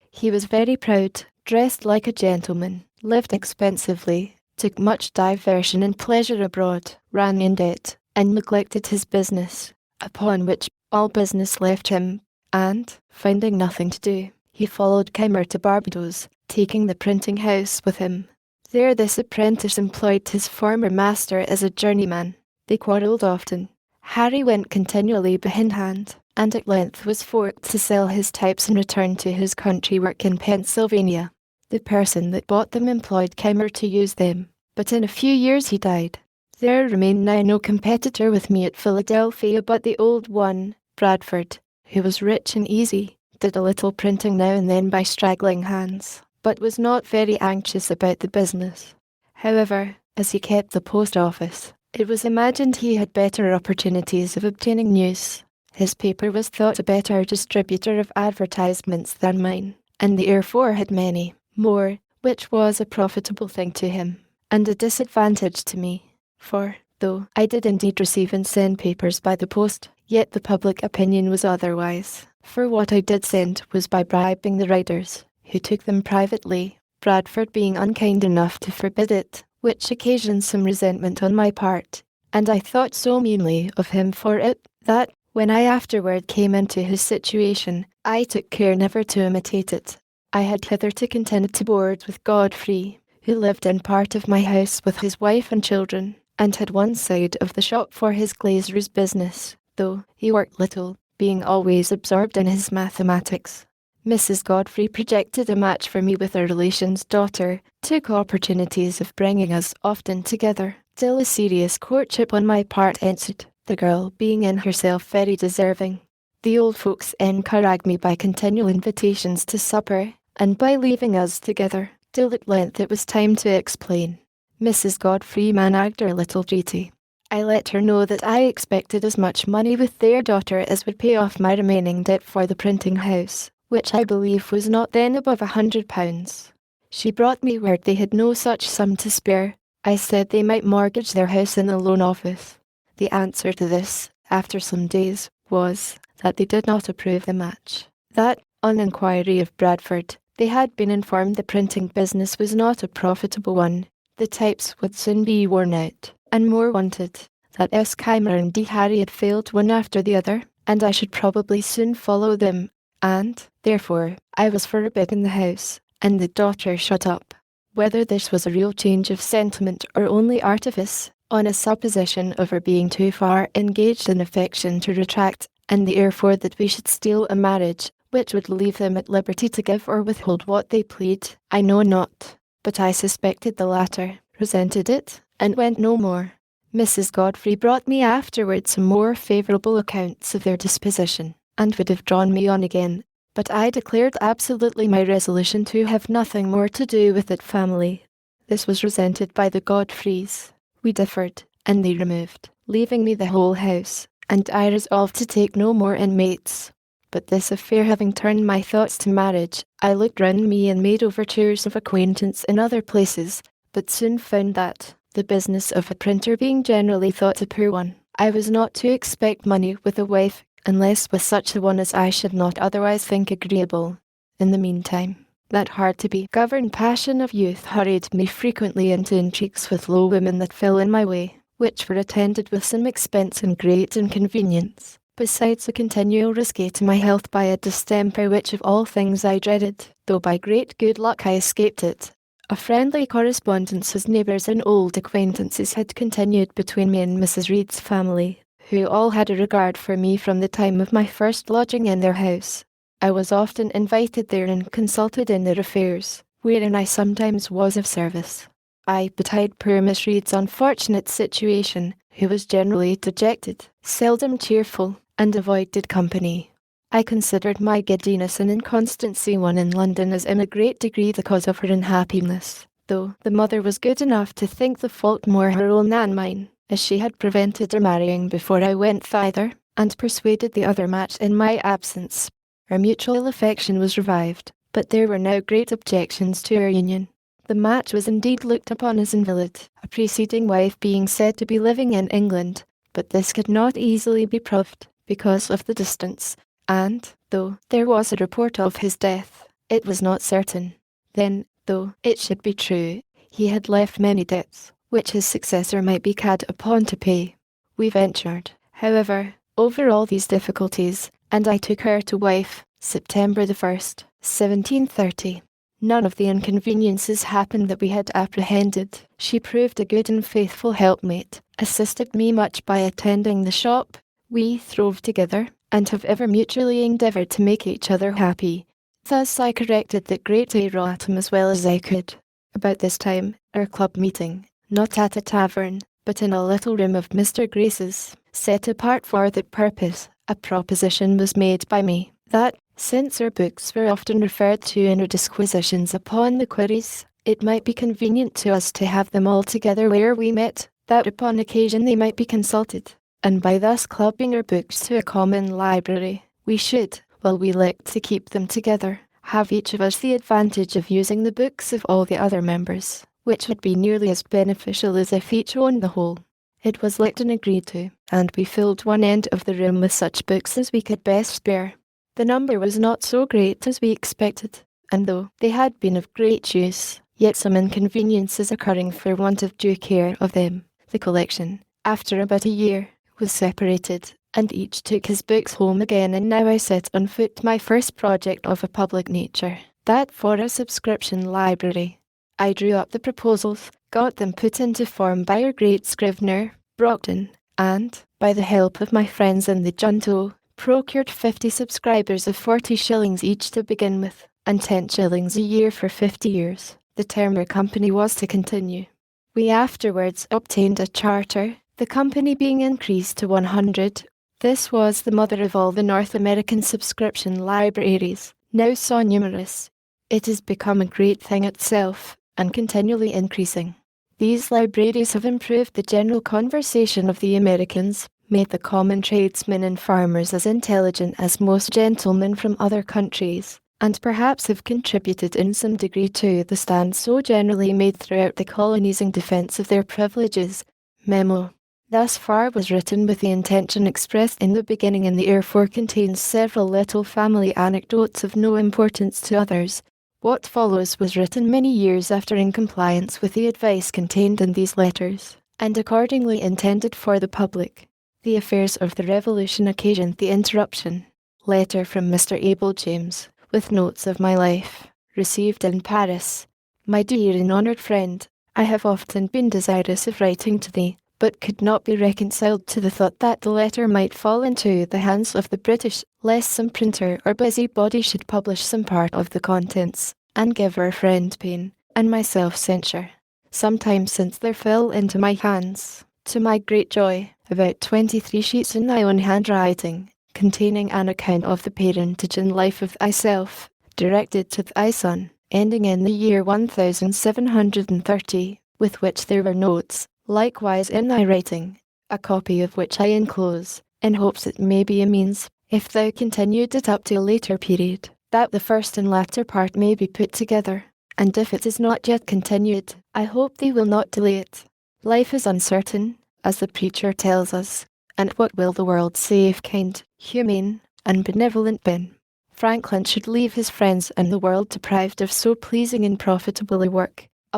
He was very proud, dressed like a gentleman, lived expensively, took much diversion and pleasure abroad, ran in debt, and neglected his business, upon which all business left him, and, finding nothing to do, he followed Keimer to Barbados, taking the printing house with him. There this apprentice employed his former master as a journeyman. They quarrelled often. Harry went continually behindhand, and at length was forced to sell his types and return to his country work in Pennsylvania. The person that bought them employed Keimer to use them, but in a few years he died. There remained now no competitor with me at Philadelphia but the old one, Bradford, who was rich and easy, did a little printing now and then by straggling hands, but was not very anxious about the business. However, as he kept the post office, it was imagined he had better opportunities of obtaining news. His paper was thought a better distributor of advertisements than mine, and therefore had many more, which was a profitable thing to him, and a disadvantage to me. For, though I did indeed receive and send papers by the post, yet the public opinion was otherwise. For what I did send was by bribing the writers, who took them privately, Bradford being unkind enough to forbid it, which occasioned some resentment on my part, and I thought so meanly of him for it, that, when I afterward came into his situation, I took care never to imitate it. I had hitherto continued to board with Godfrey, who lived in part of my house with his wife and children, and had one side of the shop for his glazier's business, though he worked little, being always absorbed in his mathematics. Mrs. Godfrey projected a match for me with a relation's daughter, took opportunities of bringing us often together, till a serious courtship on my part ensued. the girl being in herself very deserving. The old folks encouraged me by continual invitations to supper, and by leaving us together, till at length it was time to explain. Mrs. Godfrey managed her little treaty. I let her know that I expected as much money with their daughter as would pay off my remaining debt for the printing house, which I believe was not then above £100. She brought me word they had no such sum to spare. I said they might mortgage their house in the loan office. The answer to this, after some days, was that they did not approve the match. That, on inquiry of Bradford, they had been informed the printing business was not a profitable one. The types would soon be worn out, and more wanted. That S. Keimer and D. Harry had failed one after the other, and I should probably soon follow them, and, therefore, I was forbidden the house, and the daughter shut up. Whether this was a real change of sentiment or only artifice, on a supposition of her being too far engaged in affection to retract, and therefore that we should steal a marriage, which would leave them at liberty to give or withhold what they plead, I know not. But I suspected the latter, resented it, and went no more. Mrs. Godfrey brought me afterwards some more favourable accounts of their disposition, and would have drawn me on again, but I declared absolutely my resolution to have nothing more to do with that family. This was resented by the Godfreys. We differed, and they removed, leaving me the whole house, and I resolved to take no more inmates. But this affair having turned my thoughts to marriage, I looked round me and made overtures of acquaintance in other places, but soon found that, the business of a printer being generally thought a poor one, I was not to expect money with a wife, unless with such a one as I should not otherwise think agreeable. In the meantime, that hard-to-be-governed passion of youth hurried me frequently into intrigues with low women that fell in my way, which were attended with some expense and great inconvenience, besides a continual risk to my health by a distemper which of all things I dreaded, though by great good luck I escaped it. A friendly correspondence as neighbours and old acquaintances had continued between me and Mrs. Reed's family, who all had a regard for me from the time of my first lodging in their house. I was often invited there and consulted in their affairs, wherein I sometimes was of service. I betide poor Miss Reed's unfortunate situation, who was generally dejected, seldom cheerful, and avoided company. I considered my giddiness and inconstancy one in London as in a great degree the cause of her unhappiness, though the mother was good enough to think the fault more her own than mine, as she had prevented her marrying before I went thither, and persuaded the other match in my absence. Our mutual affection was revived, but there were now great objections to our union. The match was indeed looked upon as invalid, a preceding wife being said to be living in England, but this could not easily be proved, because of the distance, and, though there was a report of his death, it was not certain. Then, though it should be true, he had left many debts, which his successor might be called upon to pay. We ventured, however, over all these difficulties, and I took her to wife, September the 1st, 1730. None of the inconveniences happened that we had apprehended. She proved a good and faithful helpmate, assisted me much by attending the shop. We throve together, and have ever mutually endeavoured to make each other happy. Thus I corrected that great erratum as well as I could. About this time, our club meeting, not at a tavern, but in a little room of Mr. Grace's, set apart for that purpose, a proposition was made by me, that, since our books were often referred to in our disquisitions upon the queries, it might be convenient to us to have them all together where we met, that upon occasion they might be consulted, and by thus clubbing our books to a common library, we should, while we liked to keep them together, have each of us the advantage of using the books of all the other members, which would be nearly as beneficial as if each owned the whole. It was licked and agreed to, and we filled one end of the room with such books as we could best spare. The number was not so great as we expected, and though they had been of great use, yet some inconveniences occurring for want of due care of them, the collection, after about a year, was separated, and each took his books home again, and now I set on foot my first project of a public nature, that for a subscription library. I drew up the proposals, got them put into form by our great scrivener, Brockton, and, by the help of my friends in the Junto, procured 50 subscribers of 40 shillings each to begin with, and 10 shillings a year for 50 years, the term our company was to continue. We afterwards obtained a charter, the company being increased to 100. This was the mother of all the North American subscription libraries, now so numerous. It has become a great thing itself, and continually increasing. These libraries have improved the general conversation of the Americans, made the common tradesmen and farmers as intelligent as most gentlemen from other countries, and perhaps have contributed in some degree to the stand so generally made throughout the colonies in defense of their privileges. Memo. Thus far was written with the intention expressed in the beginning, and the therefore contains several little family anecdotes of no importance to others. What follows was written many years after in compliance with the advice contained in these letters, and accordingly intended for the public. The affairs of the Revolution occasioned the interruption. Letter from Mr. Abel James, with notes of my life, received in Paris. My dear and honoured friend, I have often been desirous of writing to thee, but could not be reconciled to the thought that the letter might fall into the hands of the British, lest some printer or busybody should publish some part of the contents, and give our friend pain, and myself censure. Some time since there fell into my hands, to my great joy, about 23 sheets in thy own handwriting, containing an account of the parentage and life of thyself, directed to thy son, ending in the year 1730, with which there were notes, likewise in thy writing, a copy of which I enclose, in hopes it may be a means, if thou continued it up to a later period, that the first and latter part may be put together, and if it is not yet continued, I hope thee will not delay it. Life is uncertain, as the preacher tells us, and what will the world say if kind, humane, and benevolent Ben Franklin should leave his friends and the world deprived of so pleasing and profitable a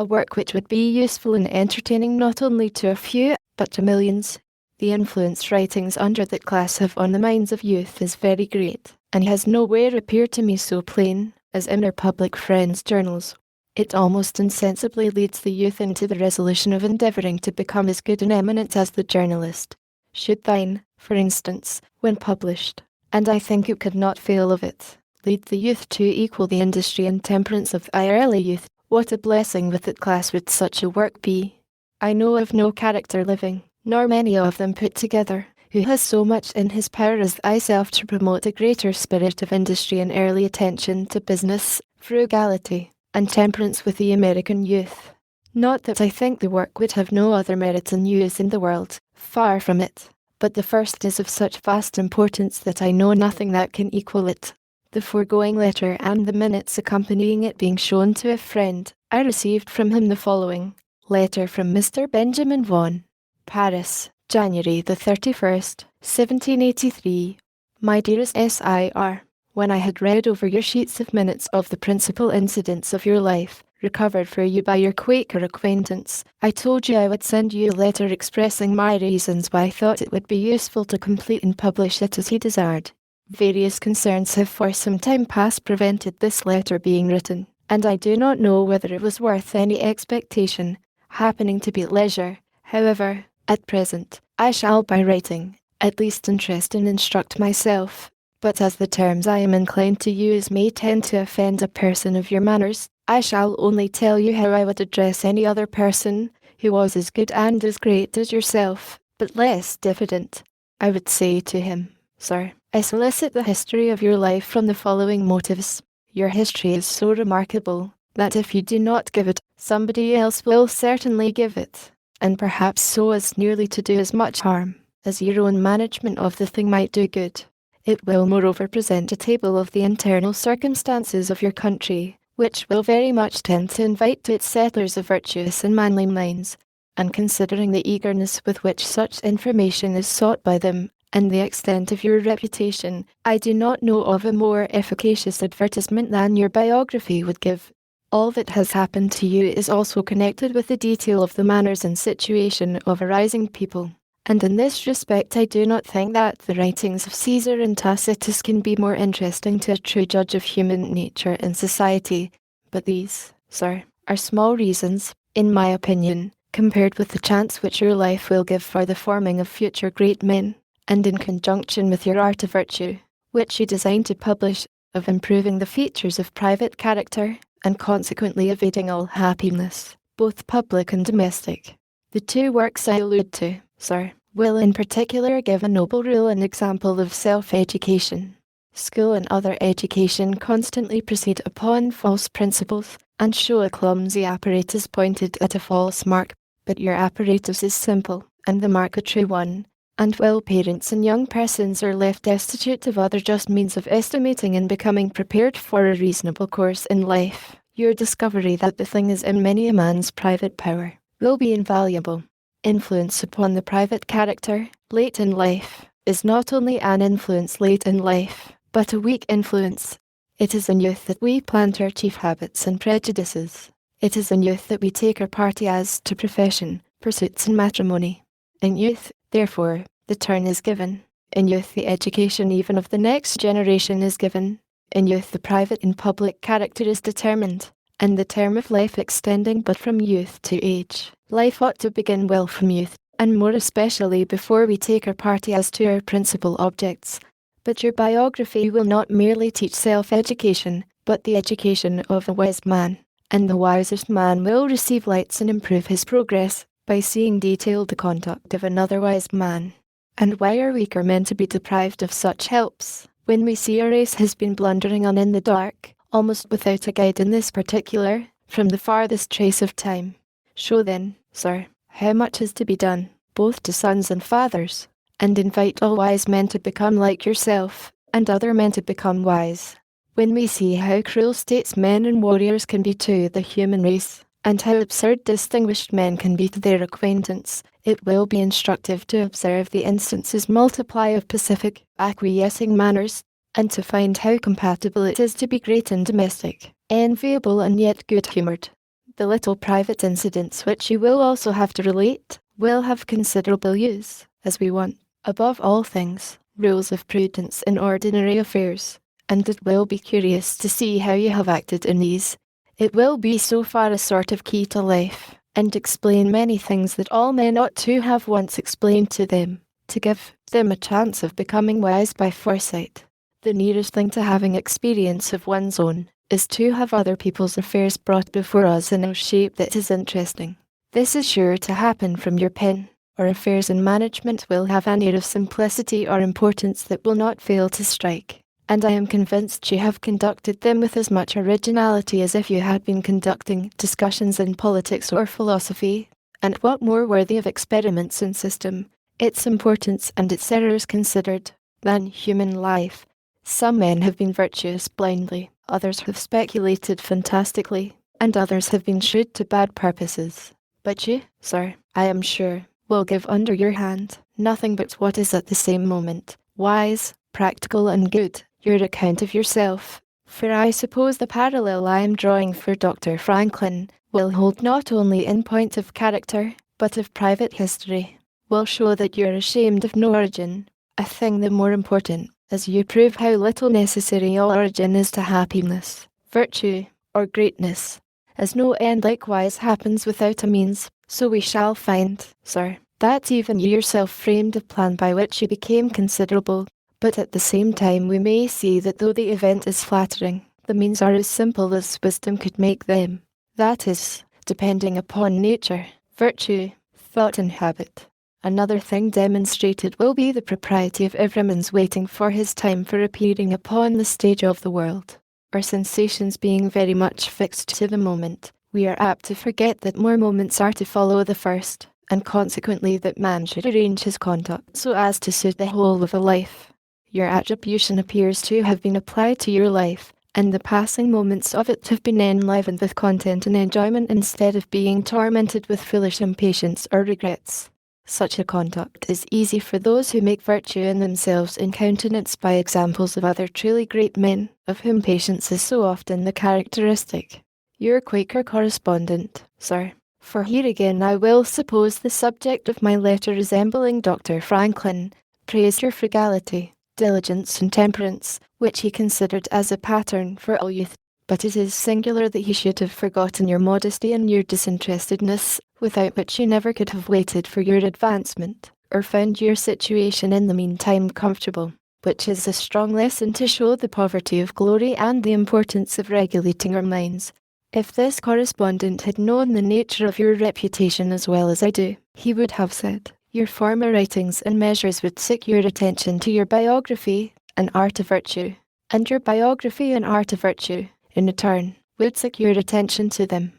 work which would be useful and entertaining not only to a few, but to millions? The influence writings under that class have on the minds of youth is very great, and has nowhere appeared to me so plain as in our public friends' journals. It almost insensibly leads the youth into the resolution of endeavouring to become as good and eminent as the journalist. Should thine, for instance, when published, and I think it could not fail of it, lead the youth to equal the industry and temperance of thy early youth, what a blessing with that class would such a work be! I know of no character living, nor many of them put together, who has so much in his power as thyself to promote a greater spirit of industry and early attention to business, frugality, and temperance with the American youth. Not that I think the work would have no other merit and use in the world, far from it, but the first is of such vast importance that I know nothing that can equal it. The foregoing letter and the minutes accompanying it being shown to a friend, I received from him the following letter from Mr. Benjamin Vaughan. Paris, January the 31st, 1783. My dearest Sir, when I had read over your sheets of minutes of the principal incidents of your life, recovered for you by your Quaker acquaintance, I told you I would send you a letter expressing my reasons why I thought it would be useful to complete and publish it as he desired. Various concerns have for some time past prevented this letter being written, and I do not know whether it was worth any expectation, happening to be at leisure. However, at present, I shall by writing, at least interest and instruct myself, but as the terms I am inclined to use may tend to offend a person of your manners, I shall only tell you how I would address any other person, who was as good and as great as yourself, but less diffident. I would say to him, Sir, I solicit the history of your life from the following motives. Your history is so remarkable, that if you do not give it, somebody else will certainly give it, and perhaps so as nearly to do as much harm, as your own management of the thing might do good. It will moreover present a table of the internal circumstances of your country, which will very much tend to invite to its settlers of virtuous and manly minds, and considering the eagerness with which such information is sought by them, and the extent of your reputation, I do not know of a more efficacious advertisement than your biography would give. All that has happened to you is also connected with the detail of the manners and situation of a rising people, and in this respect I do not think that the writings of Caesar and Tacitus can be more interesting to a true judge of human nature and society. But these, sir, are small reasons, in my opinion, compared with the chance which your life will give for the forming of future great men, and in conjunction with your art of virtue, which you design to publish, of improving the features of private character, and consequently evading all happiness, both public and domestic. The two works I allude to, sir, will in particular give a noble rule and example of self-education. School and other education constantly proceed upon false principles, and show a clumsy apparatus pointed at a false mark, but your apparatus is simple, and the mark a true one. And while parents and young persons are left destitute of other just means of estimating and becoming prepared for a reasonable course in life, your discovery that the thing is in many a man's private power will be invaluable. Influence upon the private character, late in life, is not only an influence late in life, but a weak influence. It is in youth that we plant our chief habits and prejudices. It is in youth that we take our party as to profession, pursuits and matrimony. In youth, therefore, the turn is given. In youth the education even of the next generation is given. In youth the private and public character is determined, and the term of life extending but from youth to age. Life ought to begin well from youth, and more especially before we take our party as to our principal objects. But your biography will not merely teach self-education, but the education of a wise man, and the wisest man will receive lights and improve his progress by seeing detailed the conduct of another wise man. And why are weaker men to be deprived of such helps, when we see a race has been blundering on in the dark, almost without a guide in this particular, from the farthest trace of time? Show then, sir, how much is to be done, both to sons and fathers, and invite all wise men to become like yourself, and other men to become wise. When we see how cruel statesmen and warriors can be to the human race, and how absurd distinguished men can be to their acquaintance, it will be instructive to observe the instances multiply of pacific, acquiescing manners, and to find how compatible it is to be great and domestic, enviable and yet good-humoured. The little private incidents which you will also have to relate, will have considerable use, as we want, above all things, rules of prudence in ordinary affairs, and it will be curious to see how you have acted in these. It will be so far a sort of key to life, and explain many things that all men ought to have once explained to them, to give them a chance of becoming wise by foresight. The nearest thing to having experience of one's own is to have other people's affairs brought before us in a shape that is interesting. This is sure to happen from your pen, or affairs in management will have an air of simplicity or importance that will not fail to strike, and I am convinced you have conducted them with as much originality as if you had been conducting discussions in politics or philosophy. And what more worthy of experiments in system, its importance and its errors considered, than human life? Some men have been virtuous blindly, others have speculated fantastically, and others have been shrewd to bad purposes. But you, sir, I am sure, will give under your hand nothing but what is at the same moment wise, practical and good, your account of yourself. For I suppose the parallel I am drawing for Dr. Franklin will hold not only in point of character, but of private history, will show that you are ashamed of no origin, a thing the more important, as you prove how little necessary all origin is to happiness, virtue, or greatness, as no end likewise happens without a means. So we shall find, sir, that even you yourself framed a plan by which you became considerable, but at the same time we may see that though the event is flattering, the means are as simple as wisdom could make them, that is, depending upon nature, virtue, thought and habit. Another thing demonstrated will be the propriety of every man's waiting for his time for appearing upon the stage of the world. Our sensations being very much fixed to the moment, we are apt to forget that more moments are to follow the first, and consequently that man should arrange his conduct so as to suit the whole of a life. Your attribution appears to have been applied to your life, and the passing moments of it have been enlivened with content and enjoyment instead of being tormented with foolish impatience or regrets. Such a conduct is easy for those who make virtue in themselves in countenance by examples of other truly great men, of whom patience is so often the characteristic. Your Quaker correspondent, sir, for here again I will suppose the subject of my letter resembling Dr. Franklin, praised your frugality, diligence and temperance, which he considered as a pattern for all youth, but it is singular that he should have forgotten your modesty and your disinterestedness, without which you never could have waited for your advancement, or found your situation in the meantime comfortable, which is a strong lesson to show the poverty of glory and the importance of regulating our minds. If this correspondent had known the nature of your reputation as well as I do, he would have said, Your former writings and measures would secure attention to your biography, An Art of Virtue, and your biography, An Art of Virtue, in return, would secure attention to them.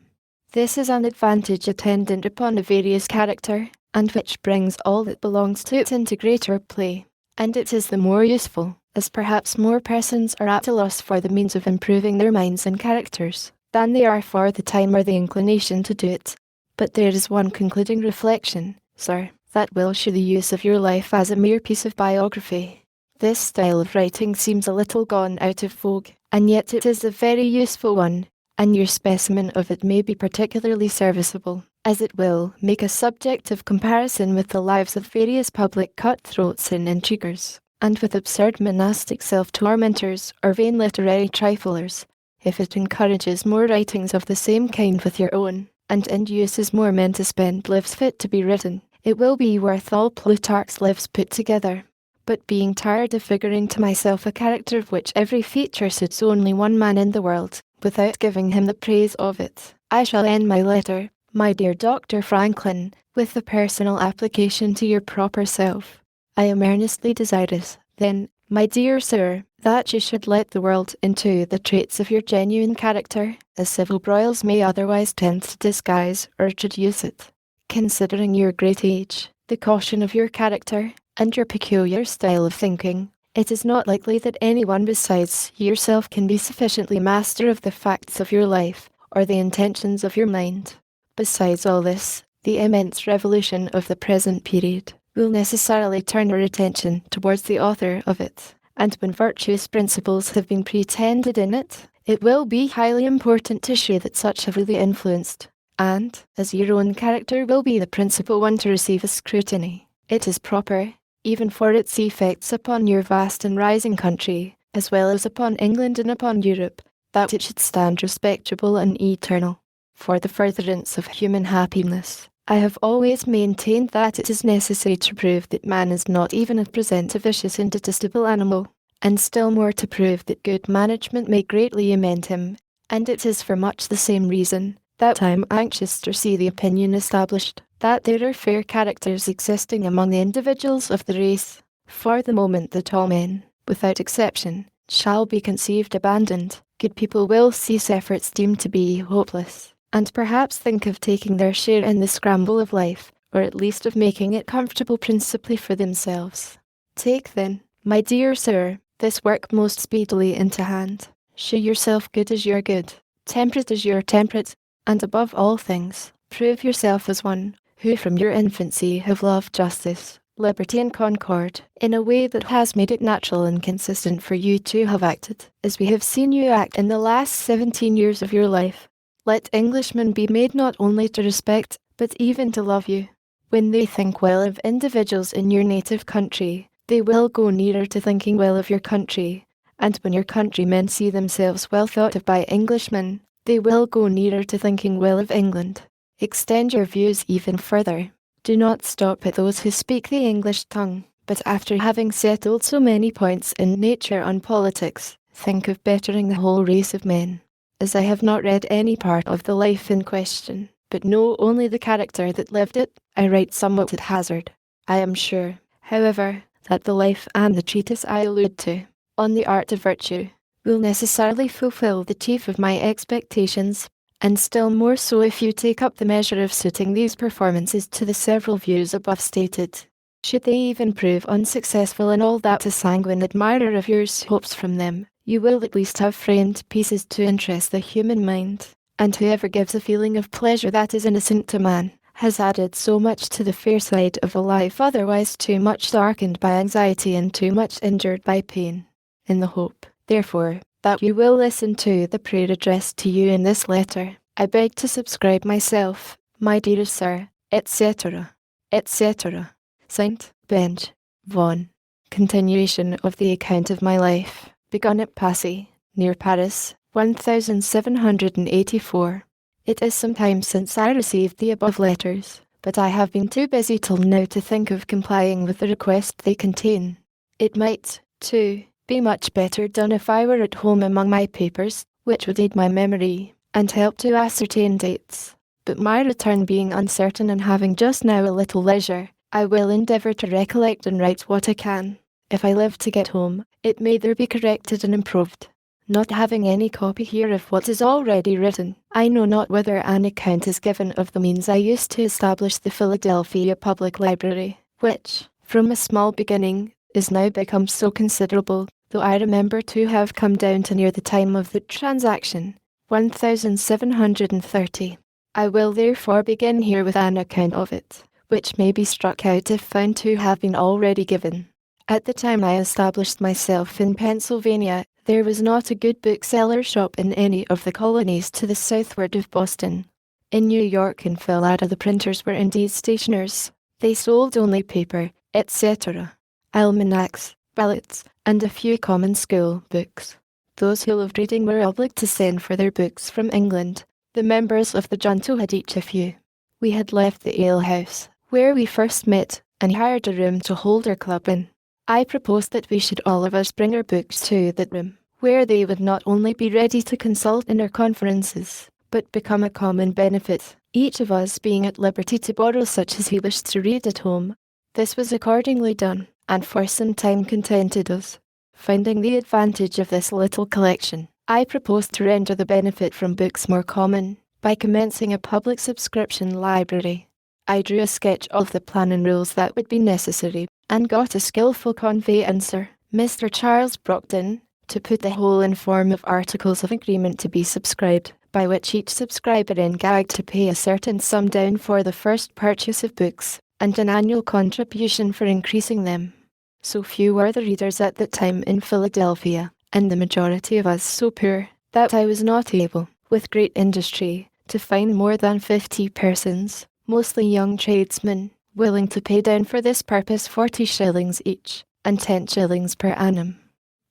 This is an advantage attendant upon a various character, and which brings all that belongs to it into greater play, and it is the more useful, as perhaps more persons are at a loss for the means of improving their minds and characters, than they are for the time or the inclination to do it. But there is one concluding reflection, sir, that will show the use of your life as a mere piece of biography. This style of writing seems a little gone out of vogue, and yet it is a very useful one, and your specimen of it may be particularly serviceable, as it will make a subject of comparison with the lives of various public cutthroats and intriguers, and with absurd monastic self-tormentors or vain literary triflers, if it encourages more writings of the same kind with your own, and induces more men to spend lives fit to be written. It will be worth all Plutarch's lives put together. But being tired of figuring to myself a character of which every feature suits only one man in the world, without giving him the praise of it, I shall end my letter, my dear Dr. Franklin, with the personal application to your proper self. I am earnestly desirous, then, my dear sir, that you should let the world into the traits of your genuine character, as civil broils may otherwise tend to disguise or traduce it. Considering your great age, the caution of your character, and your peculiar style of thinking, it is not likely that anyone besides yourself can be sufficiently master of the facts of your life, or the intentions of your mind. Besides all this, the immense revolution of the present period will necessarily turn our attention towards the author of it, and when virtuous principles have been pretended in it, it will be highly important to show that such have really influenced, and, as your own character will be the principal one to receive a scrutiny, it is proper, even for its effects upon your vast and rising country, as well as upon England and upon Europe, that it should stand respectable and eternal. For the furtherance of human happiness, I have always maintained that it is necessary to prove that man is not even at present a vicious and detestable animal, and still more to prove that good management may greatly amend him, and it is for much the same reason that I am anxious to see the opinion established that there are fair characters existing among the individuals of the race. For the moment that all men, without exception, shall be conceived abandoned, good people will cease efforts deemed to be hopeless, and perhaps think of taking their share in the scramble of life, or at least of making it comfortable principally for themselves. Take then, my dear sir, this work most speedily into hand. Show yourself good as you are good, temperate as you are temperate, and above all things, prove yourself as one who from your infancy have loved justice, liberty and concord, in a way that has made it natural and consistent for you to have acted, as we have seen you act in the last 17 years of your life. Let Englishmen be made not only to respect, but even to love you. When they think well of individuals in your native country, they will go nearer to thinking well of your country, and when your countrymen see themselves well thought of by Englishmen, they will go nearer to thinking well of England. Extend your views even further. Do not stop at those who speak the English tongue, but after having settled so many points in nature and politics, think of bettering the whole race of men. As I have not read any part of the life in question, but know only the character that lived it, I write somewhat at hazard. I am sure, however, that the life and the treatise I allude to, on the art of virtue, will necessarily fulfill the chief of my expectations, and still more so if you take up the measure of suiting these performances to the several views above stated. Should they even prove unsuccessful in all that a sanguine admirer of yours hopes from them, you will at least have framed pieces to interest the human mind, and whoever gives a feeling of pleasure that is innocent to man, has added so much to the fair side of a life otherwise too much darkened by anxiety and too much injured by pain. In the hope, therefore, that you will listen to the prayer addressed to you in this letter, I beg to subscribe myself, my dear sir, etc., etc. Saint Benj. Vaughan. Continuation of the account of my life, begun at Passy, near Paris, 1784. It is some time since I received the above letters, but I have been too busy till now to think of complying with the request they contain. It might, too, be much better done if I were at home among my papers, which would aid my memory, and help to ascertain dates. But my return being uncertain and having just now a little leisure, I will endeavour to recollect and write what I can. If I live to get home, it may there be corrected and improved. Not having any copy here of what is already written, I know not whether an account is given of the means I used to establish the Philadelphia Public Library, which, from a small beginning, is now become so considerable, though I remember to have come down to near the time of the transaction, 1730. I will therefore begin here with an account of it, which may be struck out if found to have been already given. At the time I established myself in Pennsylvania, there was not a good bookseller shop in any of the colonies to the southward of Boston. In New York and Philadelphia the printers were indeed stationers. They sold only paper, etc., almanacs, ballads, and a few common school books. Those who loved reading were obliged to send for their books from England. The members of the junto had each a few. We had left the alehouse, where we first met, and hired a room to hold our club in. I proposed that we should all of us bring our books to that room, where they would not only be ready to consult in our conferences, but become a common benefit, each of us being at liberty to borrow such as he wished to read at home. This was accordingly done, and for some time contented us. Finding the advantage of this little collection, I proposed to render the benefit from books more common, by commencing a public subscription library. I drew a sketch of the plan and rules that would be necessary, and got a skilful conveyancer, Mr. Charles Brockton, to put the whole in form of articles of agreement to be subscribed, by which each subscriber engagged to pay a certain sum down for the first purchase of books, and an annual contribution for increasing them. So few were the readers at that time in Philadelphia, and the majority of us so poor, that I was not able, with great industry, to find more than 50 persons, mostly young tradesmen, willing to pay down for this purpose 40 shillings each, and 10 shillings per annum.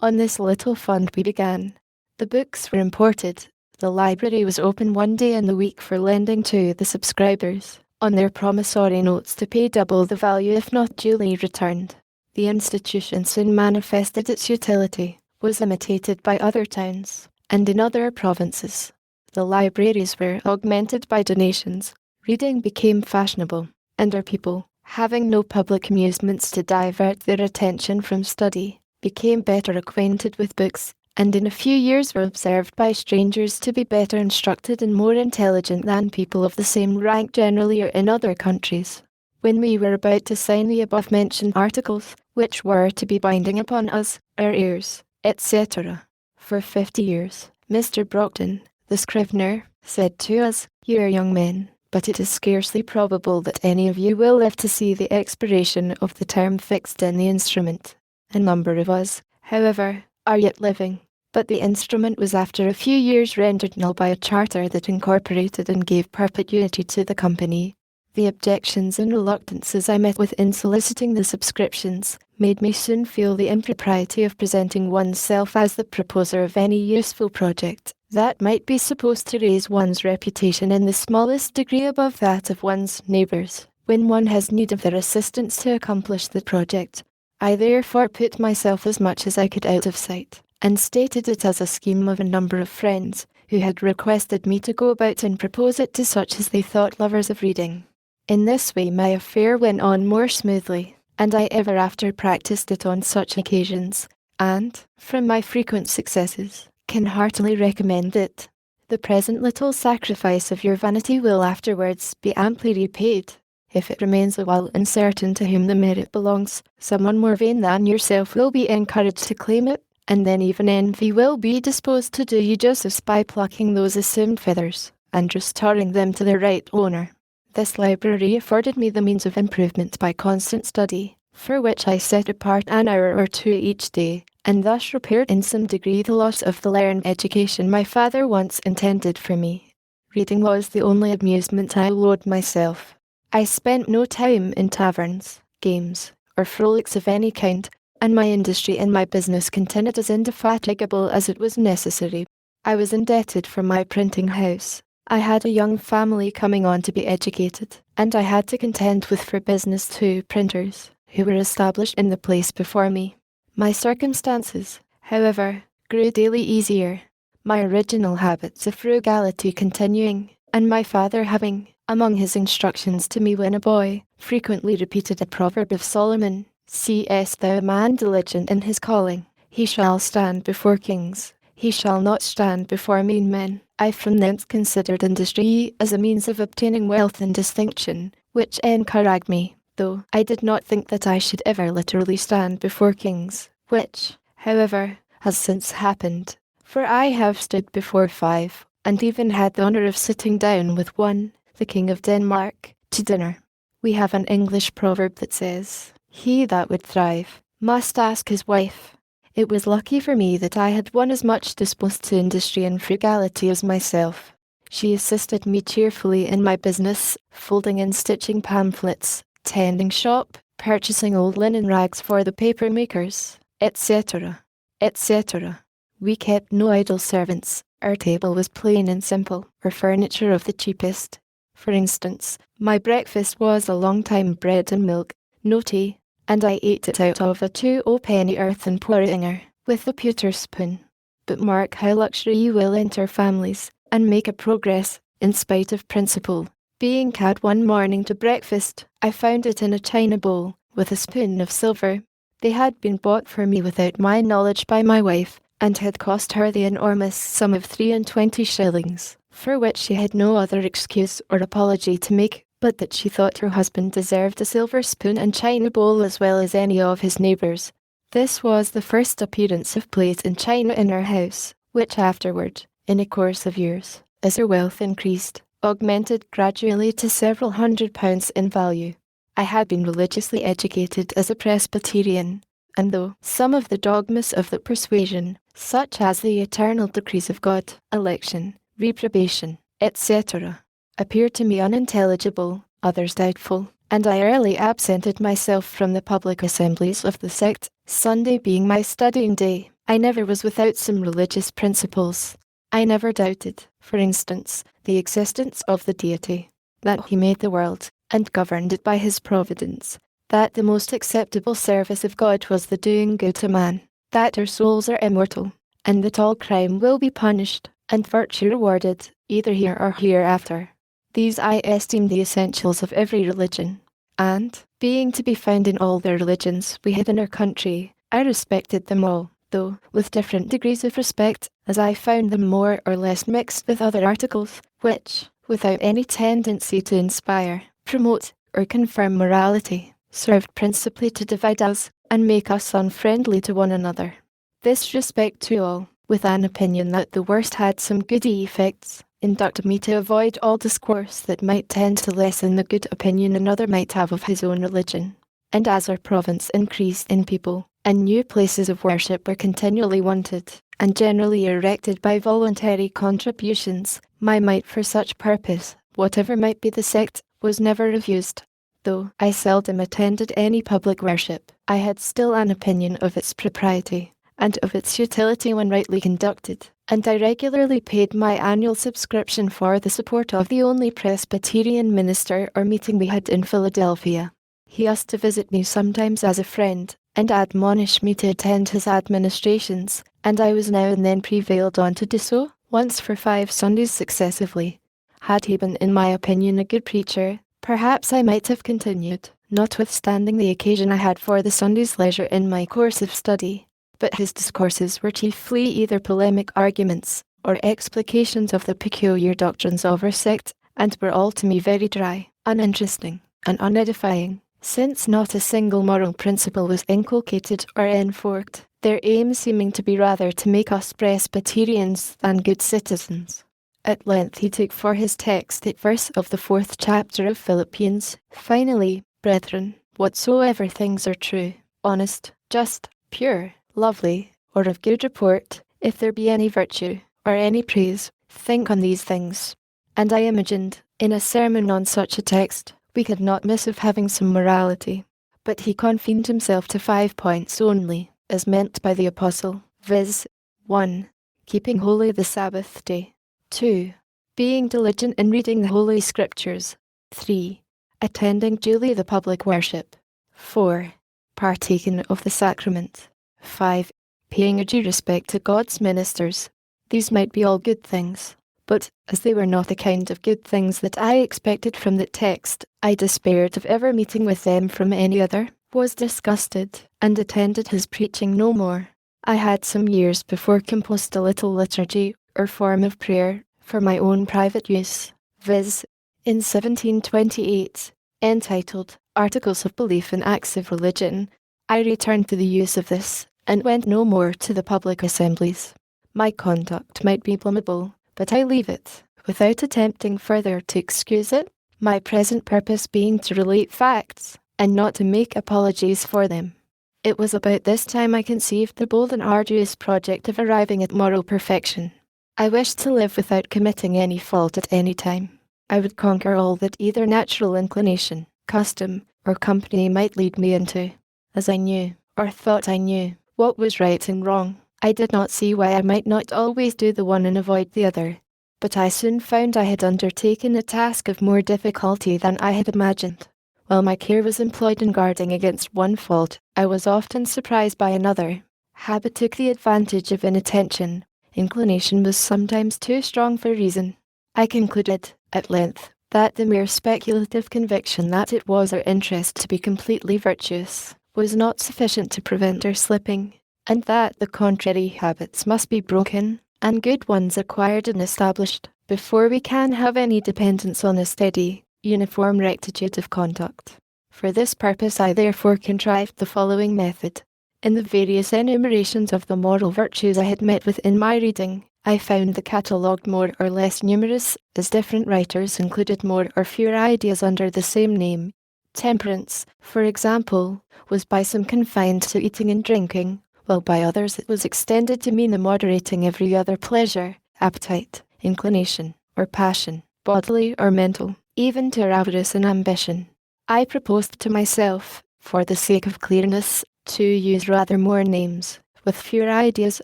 On this little fund we began. The books were imported. The library was open one day in the week for lending to the subscribers, on their promissory notes to pay double the value if not duly returned. The institution soon manifested its utility, was imitated by other towns, and in other provinces. The libraries were augmented by donations. Reading became fashionable, and our people, having no public amusements to divert their attention from study, became better acquainted with books, and in a few years were observed by strangers to be better instructed and more intelligent than people of the same rank generally or in other countries. When we were about to sign the above-mentioned articles, which were to be binding upon us, our heirs, etc., for 50 years, Mr. Brockton, the scrivener, said to us, "You are young men, but it is scarcely probable that any of you will live to see the expiration of the term fixed in the instrument. A number of us, however, are yet living, but the instrument was after a few years rendered null by a charter that incorporated and gave perpetuity to the company. The objections and reluctances I met with in soliciting the subscriptions made me soon feel the impropriety of presenting oneself as the proposer of any useful project that might be supposed to raise one's reputation in the smallest degree above that of one's neighbours, when one has need of their assistance to accomplish the project. I therefore put myself as much as I could out of sight, and stated it as a scheme of a number of friends, who had requested me to go about and propose it to such as they thought lovers of reading. In this way my affair went on more smoothly, and I ever after practised it on such occasions, and, from my frequent successes, can heartily recommend it. The present little sacrifice of your vanity will afterwards be amply repaid. If it remains a while uncertain to whom the merit belongs, someone more vain than yourself will be encouraged to claim it, and then even envy will be disposed to do you justice by plucking those assumed feathers, and restoring them to their right owner. This library afforded me the means of improvement by constant study, for which I set apart an hour or two each day, and thus repaired in some degree the loss of the learned education my father once intended for me. Reading was the only amusement I allowed myself. I spent no time in taverns, games, or frolics of any kind, and my industry in my business continued as indefatigable as it was necessary. I was indebted for my printing house. I had a young family coming on to be educated, and I had to contend with for business 2 printers, who were established in the place before me. My circumstances, however, grew daily easier, my original habits of frugality continuing, and my father having, Among his instructions to me when a boy, frequently repeated a proverb of Solomon, "Seest thou a man diligent in his calling, he shall stand before kings, he shall not stand before mean men." I from thence considered industry as a means of obtaining wealth and distinction, which encouraged me, though I did not think that I should ever literally stand before kings, which, however, has since happened, for I have stood before 5, and even had the honour of sitting down with one, the King of Denmark, to dinner. We have an English proverb that says, "He that would thrive must ask his wife." It was lucky for me that I had one as much disposed to industry and frugality as myself. She assisted me cheerfully in my business, folding and stitching pamphlets, tending shop, purchasing old linen rags for the paper makers, etc., etc. We kept no idle servants. Our table was plain and simple, our furniture of the cheapest. For instance, my breakfast was a long time bread and milk, no tea, and I ate it out of a 2-penny earthen porringer, with a pewter spoon. But mark how luxury will enter families, and make a progress, in spite of principle. Being called one morning to breakfast, I found it in a china bowl, with a spoon of silver. They had been bought for me without my knowledge by my wife, and had cost her the enormous sum of 23 shillings, for which she had no other excuse or apology to make, but that she thought her husband deserved a silver spoon and china bowl as well as any of his neighbours. This was the first appearance of plate and china in our house, which afterward, in a course of years, as her wealth increased, augmented gradually to several £100 in value. I had been religiously educated as a Presbyterian, and though some of the dogmas of the persuasion, such as the eternal decrees of God, election, reprobation, etc., appeared to me unintelligible, others doubtful, and I early absented myself from the public assemblies of the sect, Sunday being my studying day. I never was without some religious principles. I never doubted, for instance, the existence of the deity, that he made the world, and governed it by his providence, that the most acceptable service of God was the doing good to man, that our souls are immortal, and that all crime will be punished, and virtue rewarded, either here or hereafter. These I esteem the essentials of every religion, and, being to be found in all the religions we had in our country, I respected them all, though with different degrees of respect, as I found them more or less mixed with other articles, which, without any tendency to inspire, promote, or confirm morality, served principally to divide us, and make us unfriendly to one another. This respect to all, with an opinion that the worst had some good effects, inducted me to avoid all discourse that might tend to lessen the good opinion another might have of his own religion. And as our province increased in people, and new places of worship were continually wanted, and generally erected by voluntary contributions, my might for such purpose, whatever might be the sect, was never refused. Though I seldom attended any public worship, I had still an opinion of its propriety, and of its utility when rightly conducted, and I regularly paid my annual subscription for the support of the only Presbyterian minister or meeting we had in Philadelphia. He used to visit me sometimes as a friend, and admonish me to attend his administrations, and I was now and then prevailed on to do so, once for 5 Sundays successively. Had he been, in my opinion, a good preacher, perhaps I might have continued, notwithstanding the occasion I had for the Sunday's leisure in my course of study. But his discourses were chiefly either polemic arguments, or explications of the peculiar doctrines of our sect, and were all to me very dry, uninteresting, and unedifying, since not a single moral principle was inculcated or enforced, their aim seeming to be rather to make us Presbyterians than good citizens. At length he took for his text the verse of the 4th chapter of Philippians, "Finally, brethren, whatsoever things are true, honest, just, pure, lovely, or of good report, if there be any virtue, or any praise, think on these things." And I imagined, in a sermon on such a text, we could not miss of having some morality. But he confined himself to 5 points only, as meant by the Apostle, viz. 1. Keeping holy the Sabbath day. 2. Being diligent in reading the Holy Scriptures. 3. Attending duly the public worship. 4. Partaking of the sacrament. 5. Paying a due respect to God's ministers. These might be all good things, But, as they were not the kind of good things that I expected from the text, I despaired of ever meeting with them from any other, was disgusted, and attended his preaching no more. I had some years before composed a little liturgy, or form of prayer, for my own private use, viz., in 1728, entitled Articles of Belief and Acts of Religion. I returned to the use of this, and went no more to the public assemblies. My conduct might be blamable, but I leave it, without attempting further to excuse it, my present purpose being to relate facts, and not to make apologies for them. It was about this time I conceived the bold and arduous project of arriving at moral perfection. I wished to live without committing any fault at any time. I would conquer all that either natural inclination, custom, or company might lead me into. As I knew, or thought I knew, what was right and wrong, I did not see why I might not always do the one and avoid the other. But I soon found I had undertaken a task of more difficulty than I had imagined. While my care was employed in guarding against one fault, I was often surprised by another. Habit took the advantage of inattention. Inclination was sometimes too strong for reason. I concluded, at length, that the mere speculative conviction that it was our interest to be completely virtuous was not sufficient to prevent our slipping, and that the contrary habits must be broken, and good ones acquired and established, before we can have any dependence on a steady, uniform rectitude of conduct. For this purpose I therefore contrived the following method. In the various enumerations of the moral virtues I had met with in my reading, I found the catalogued more or less numerous, as different writers included more or fewer ideas under the same name. Temperance, for example, was by some confined to eating and drinking, while by others it was extended to mean the moderating every other pleasure, appetite, inclination, or passion, bodily or mental, even to avarice and ambition. I proposed to myself, for the sake of clearness, to use rather more names, with fewer ideas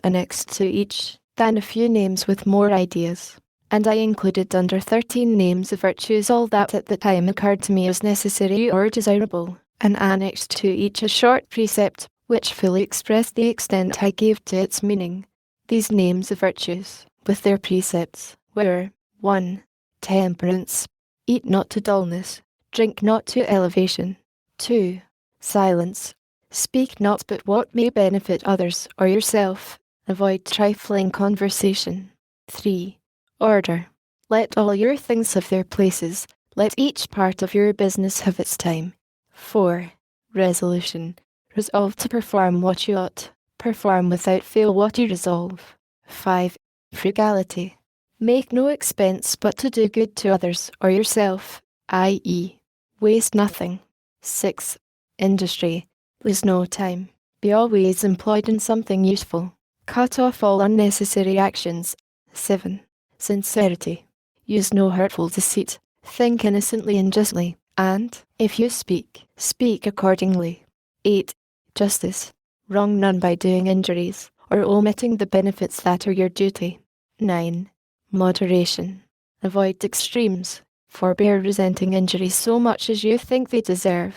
annexed to each, than a few names with more ideas. And I included under 13 names of virtues all that at the time occurred to me as necessary or desirable, and annexed to each a short precept, which fully expressed the extent I gave to its meaning. These names of virtues, with their precepts, were 1. Temperance. Eat not to dullness, drink not to elevation. 2. Silence. Speak not but what may benefit others or yourself. Avoid trifling conversation. 3. Order. Let all your things have their places, let each part of your business have its time. 4. Resolution. Resolve to perform what you ought, perform without fail what you resolve. 5. Frugality. Make no expense but to do good to others or yourself, i.e., waste nothing. 6. Industry. Lose no time. Be always employed in something useful. Cut off all unnecessary actions. 7. Sincerity. Use no hurtful deceit. Think innocently and justly, and, if you speak, speak accordingly. 8. Justice. Wrong none by doing injuries, or omitting the benefits that are your duty. 9. Moderation. Avoid extremes. Forbear resenting injuries so much as you think they deserve.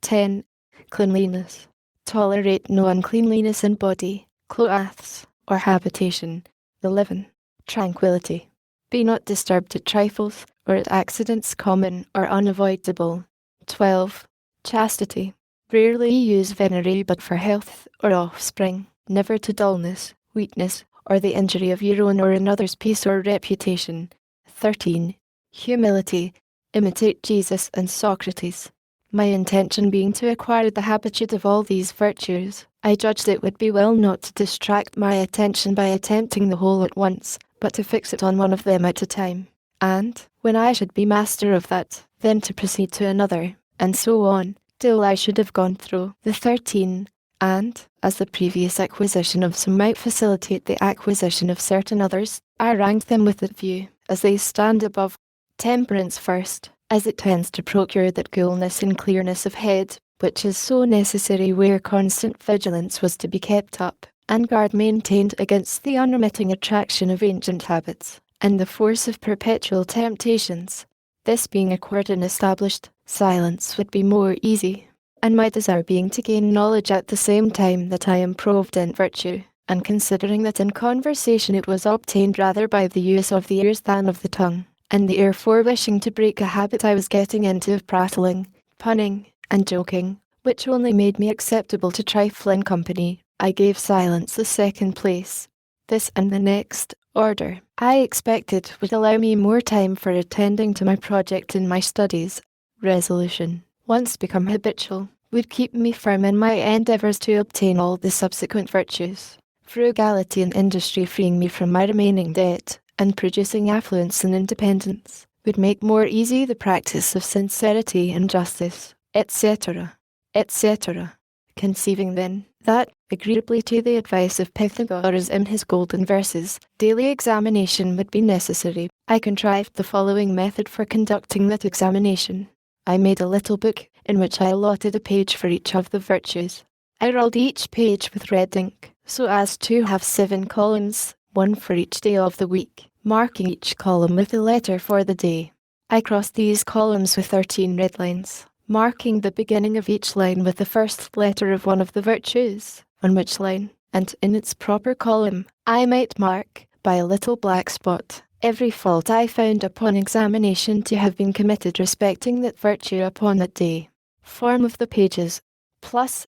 10. Cleanliness. Tolerate no uncleanliness in body, clothes, or habitation. 11. Tranquility. Be not disturbed at trifles, or at accidents common or unavoidable. 12. Chastity. Rarely use venery but for health or offspring, never to dullness, weakness, or the injury of your own or another's peace or reputation. 13. Humility. Imitate Jesus and Socrates. My intention being to acquire the habitude of all these virtues, I judged it would be well not to distract my attention by attempting the whole at once, but to fix it on one of them at a time, and, when I should be master of that, then to proceed to another, and so on, till I should have gone through the 13, and, as the previous acquisition of some might facilitate the acquisition of certain others, I ranked them with that view, as they stand above. Temperance first, as it tends to procure that coolness and clearness of head, which is so necessary where constant vigilance was to be kept up, and guard maintained against the unremitting attraction of ancient habits, and the force of perpetual temptations. This being acquired and established, silence would be more easy, and my desire being to gain knowledge at the same time that I improved in virtue, and considering that in conversation it was obtained rather by the use of the ears than of the tongue, and therefore wishing to break a habit I was getting into of prattling, punning, and joking, which only made me acceptable to trifling company, I gave silence the second place. This and the next order, I expected, would allow me more time for attending to my project in my studies. Resolution, once become habitual, would keep me firm in my endeavours to obtain all the subsequent virtues. Frugality and industry freeing me from my remaining debt, and producing affluence and independence, would make more easy the practice of sincerity and justice, etc., etc. Conceiving then, that, agreeably to the advice of Pythagoras in his golden verses, daily examination would be necessary, I contrived the following method for conducting that examination. I made a little book, in which I allotted a page for each of the virtues. I ruled each page with red ink, so as to have 7 columns, one for each day of the week, marking each column with the letter for the day. I crossed these columns with 13 red lines, marking the beginning of each line with the first letter of one of the virtues, on which line, and in its proper column, I might mark, by a little black spot, every fault I found upon examination to have been committed respecting that virtue upon that day. Form of the pages, plus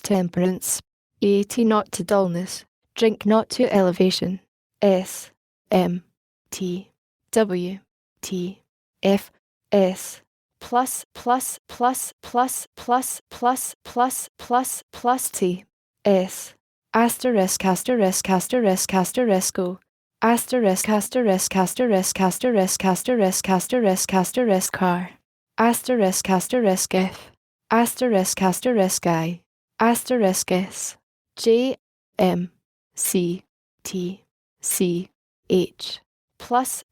temperance, eat not to dullness, drink not to elevation, S, M, T, W, T, F, S, plus T, S, asterisk asterisk asterisk asterisco, asterisk asterisk asterisk asterisk asterisk asterisk asterisk car, asterisk asterisk F, asterisk asterisk I, asterisk S, J, M, C, T, C, H, plus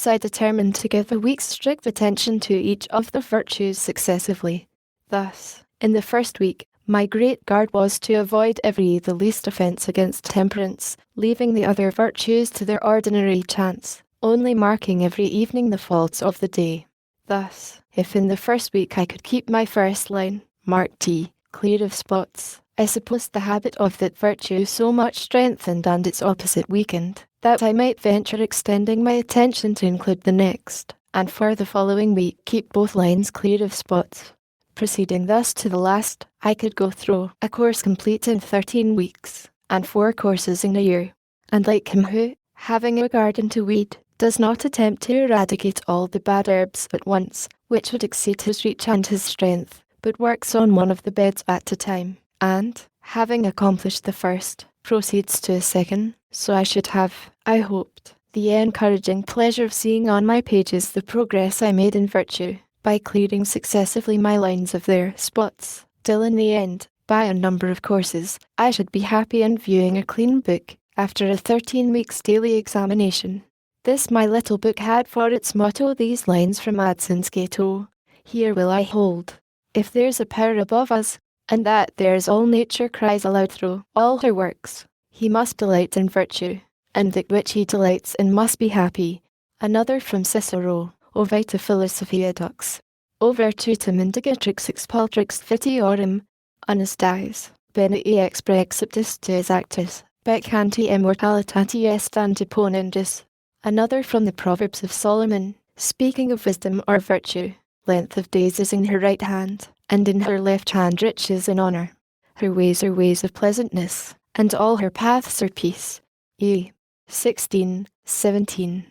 I determined to give a week's strict attention to each of the virtues successively. Thus, in the first week, my great guard was to avoid the least offence against temperance, leaving the other virtues to their ordinary chance, only marking every evening the faults of the day. Thus, if in the first week I could keep my first line, marked T, clear of spots, I supposed the habit of that virtue so much strengthened and its opposite weakened, that I might venture extending my attention to include the next, and for the following week keep both lines clear of spots. Proceeding thus to the last, I could go through a course complete in 13 weeks, and 4 courses in a year. And like him who, having a garden to weed, does not attempt to eradicate all the bad herbs at once, which would exceed his reach and his strength, but works on one of the beds at a time, and, having accomplished the first, proceeds to a second, so I should have, I hoped, the encouraging pleasure of seeing on my pages the progress I made in virtue, by clearing successively my lines of their spots, till in the end, by a number of courses, I should be happy in viewing a clean book, after a 13 weeks daily examination. This my little book had for its motto these lines from Adson's Gato: Here will I hold, if there's a power above us, and that there's all nature cries aloud through all her works, he must delight in virtue, and that which he delights in must be happy. Another from Cicero: O vita philosophia dux, O virtutum indigatrix expultrix vitiorum, unus dies, bene ex praexiptis actus, beccanti immortalitati est antiponendis. Another from the Proverbs of Solomon, speaking of wisdom or virtue: Length of days is in her right hand, and in her left hand riches and honour. Her ways are ways of pleasantness, and all her paths are peace. E. 16:17.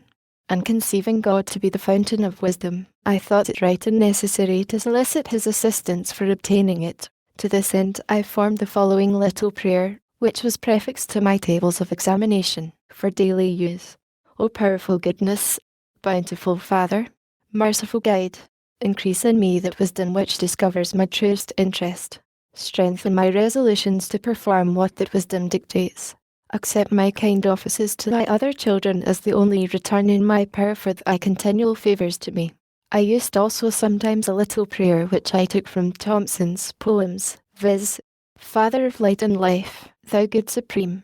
And conceiving God to be the fountain of wisdom, I thought it right and necessary to solicit his assistance for obtaining it. To this end I formed the following little prayer, which was prefixed to my tables of examination, for daily use. O powerful goodness, bountiful Father, merciful guide, increase in me that wisdom which discovers my truest interest. Strengthen my resolutions to perform what that wisdom dictates. Accept my kind offices to thy other children as the only return in my power for thy continual favours to me. I used also sometimes a little prayer which I took from Thomson's poems, viz. Father of light and life, thou good supreme.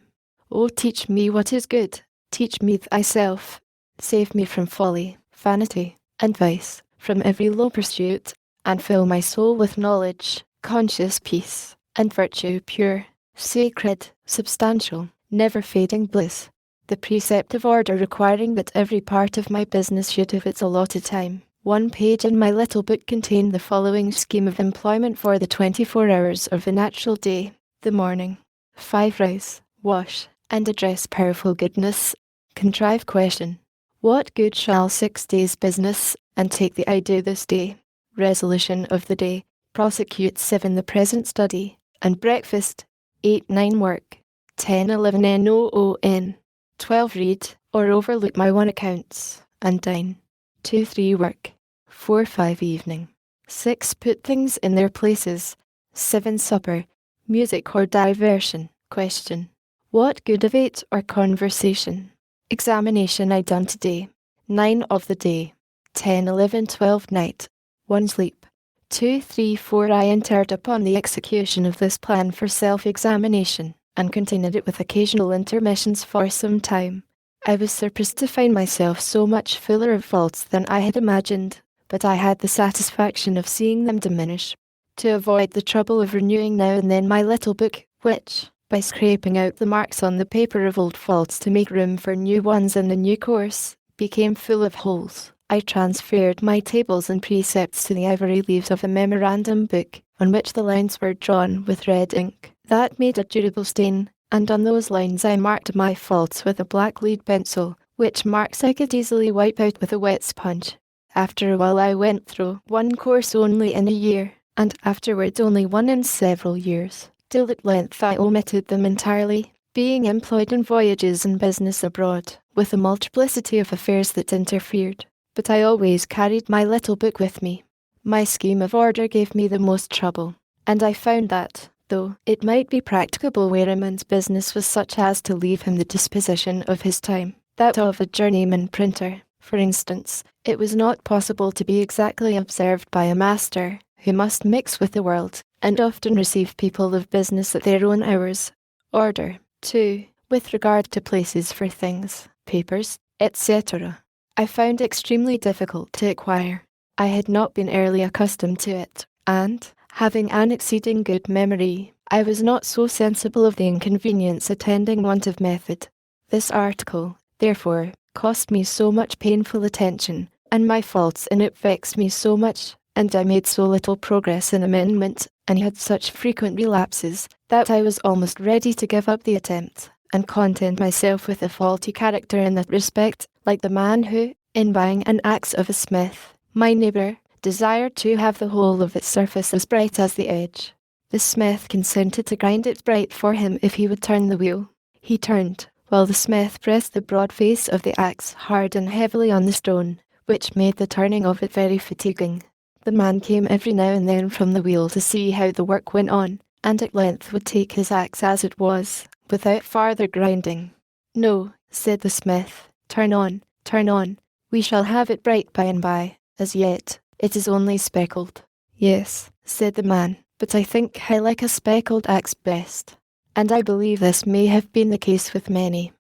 O teach me what is good, teach me thyself. Save me from folly, vanity, and vice, from every low pursuit, and fill my soul with knowledge, conscious peace, and virtue pure, sacred, substantial, never fading bliss. The precept of order requiring that every part of my business should have its allotted time. One page in my little book contained the following scheme of employment for the 24 hours of the natural day. The morning. 5. Rise, wash, and address powerful goodness. Contrive question. What good shall 6 days' business, and take the I do this day? Resolution of the day. Prosecute 7 the present study, and breakfast. 8. 9 work. 10. 11 noon. 12 read, or overlook my one accounts, and dine. 2. 3 work. 4. 5 evening. 6. Put things in their places. 7. Supper, music or diversion. Question. What good of 8 or conversation? Examination I done today. 9 of the day. 10. 11 12 night. 1 sleep. 2. 3 4 I entered upon the execution of this plan for self-examination, and continued it with occasional intermissions for some time. I was surprised to find myself so much fuller of faults than I had imagined, but I had the satisfaction of seeing them diminish. To avoid the trouble of renewing now and then my little book, which, by scraping out the marks on the paper of old faults to make room for new ones in the new course, became full of holes, I transferred my tables and precepts to the ivory leaves of a memorandum book, on which the lines were drawn with red ink. That made a durable stain, and on those lines I marked my faults with a black lead pencil, which marks I could easily wipe out with a wet sponge. After a while I went through one course only in a year, and afterwards only one in several years, till at length I omitted them entirely, being employed in voyages and business abroad, with a multiplicity of affairs that interfered. But I always carried my little book with me. My scheme of order gave me the most trouble, and I found that, though it might be practicable where a man's business was such as to leave him the disposition of his time, that of a journeyman printer, for instance, it was not possible to be exactly observed by a master, who must mix with the world, and often receive people of business at their own hours. Order, too, with regard to places for things, papers, etc., I found extremely difficult to acquire. I had not been early accustomed to it, and, having an exceeding good memory, I was not so sensible of the inconvenience attending want of method. This article, therefore, cost me so much painful attention, and my faults in it vexed me so much, and I made so little progress in amendment, and had such frequent relapses, that I was almost ready to give up the attempt, and content myself with a faulty character in that respect, like the man who, in buying an axe of a smith, my neighbour, desired to have the whole of its surface as bright as the edge. The smith consented to grind it bright for him if he would turn the wheel. He turned, while the smith pressed the broad face of the axe hard and heavily on the stone, which made the turning of it very fatiguing. The man came every now and then from the wheel to see how the work went on, and at length would take his axe as it was, without farther grinding. No, said the smith, turn on, we shall have it bright by and by. As yet, it is only speckled. Yes, said the man, but I think I like a speckled axe best. And I believe this may have been the case with many,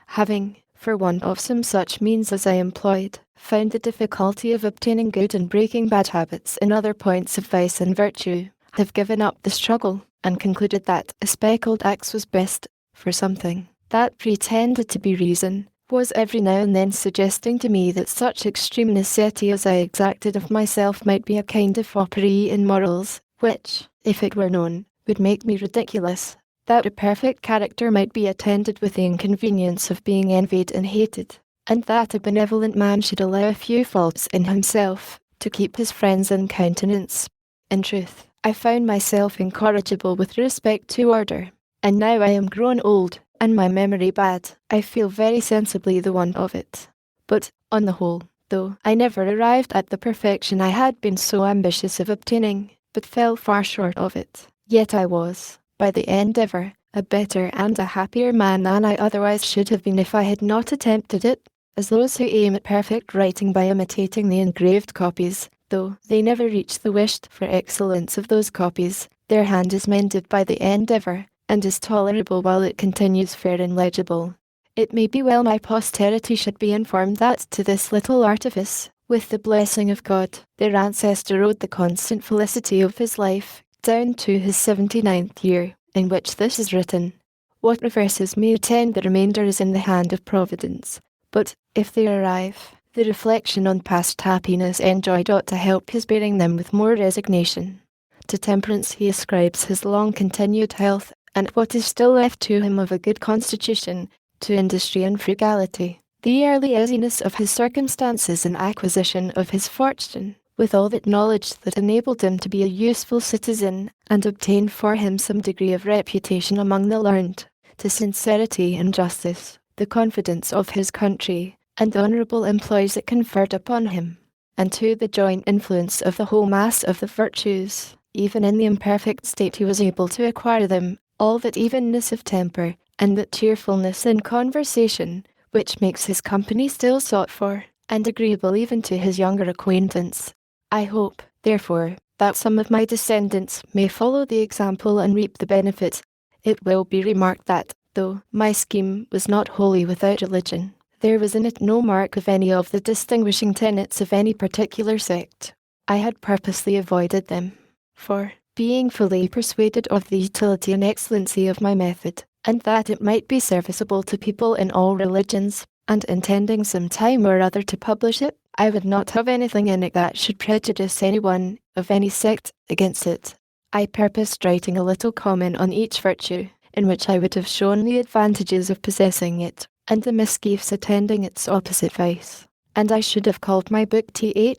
having, for want of some such means as I employed, found the difficulty of obtaining good and breaking bad habits in other points of vice and virtue, have given up the struggle, and concluded that a speckled axe was best, for something that pretended to be reason, was every now and then suggesting to me that such extreme necessity as I exacted of myself might be a kind of foppery in morals, which, if it were known, would make me ridiculous, that a perfect character might be attended with the inconvenience of being envied and hated, and that a benevolent man should allow a few faults in himself, to keep his friends in countenance. In truth, I found myself incorrigible with respect to order, and now I am grown old, and my memory bad, I feel very sensibly the want of it. But, on the whole, though I never arrived at the perfection I had been so ambitious of obtaining, but fell far short of it, yet I was, by the endeavour, a better and a happier man than I otherwise should have been if I had not attempted it, as those who aim at perfect writing by imitating the engraved copies, though they never reach the wished for excellence of those copies, their hand is mended by the endeavour, and is tolerable while it continues fair and legible. It may be well my posterity should be informed that to this little artifice, with the blessing of God, their ancestor owed the constant felicity of his life, down to his 79th year, in which this is written. What reverses may attend the remainder is in the hand of Providence, but, if they arrive, the reflection on past happiness enjoyed ought to help his bearing them with more resignation. To temperance he ascribes his long-continued health, and what is still left to him of a good constitution, to industry and frugality, the early easiness of his circumstances and acquisition of his fortune, with all that knowledge that enabled him to be a useful citizen, and obtain for him some degree of reputation among the learned, to sincerity and justice, the confidence of his country, and the honourable employs it conferred upon him, and to the joint influence of the whole mass of the virtues, even in the imperfect state he was able to acquire them, all that evenness of temper, and that cheerfulness in conversation, which makes his company still sought for, and agreeable even to his younger acquaintance. I hope, therefore, that some of my descendants may follow the example and reap the benefit. It will be remarked that, though my scheme was not wholly without religion, there was in it no mark of any of the distinguishing tenets of any particular sect. I had purposely avoided them, for, being fully persuaded of the utility and excellency of my method, and that it might be serviceable to people in all religions, and intending some time or other to publish it, I would not have anything in it that should prejudice anyone, of any sect, against it. I purposed writing a little comment on each virtue, in which I would have shown the advantages of possessing it, and the mischiefs attending its opposite vice. And I should have called my book The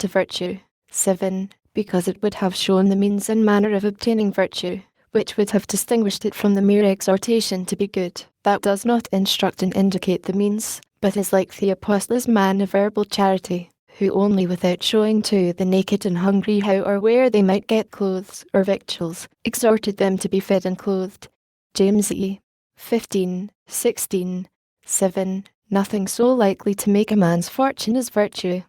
Virtue, 7, because it would have shown the means and manner of obtaining virtue, which would have distinguished it from the mere exhortation to be good, that does not instruct and indicate the means, but is like the apostle's man of verbal charity, who only without showing to the naked and hungry how or where they might get clothes or victuals, exhorted them to be fed and clothed. James 15:16, 7. Nothing so likely to make a man's fortune as virtue.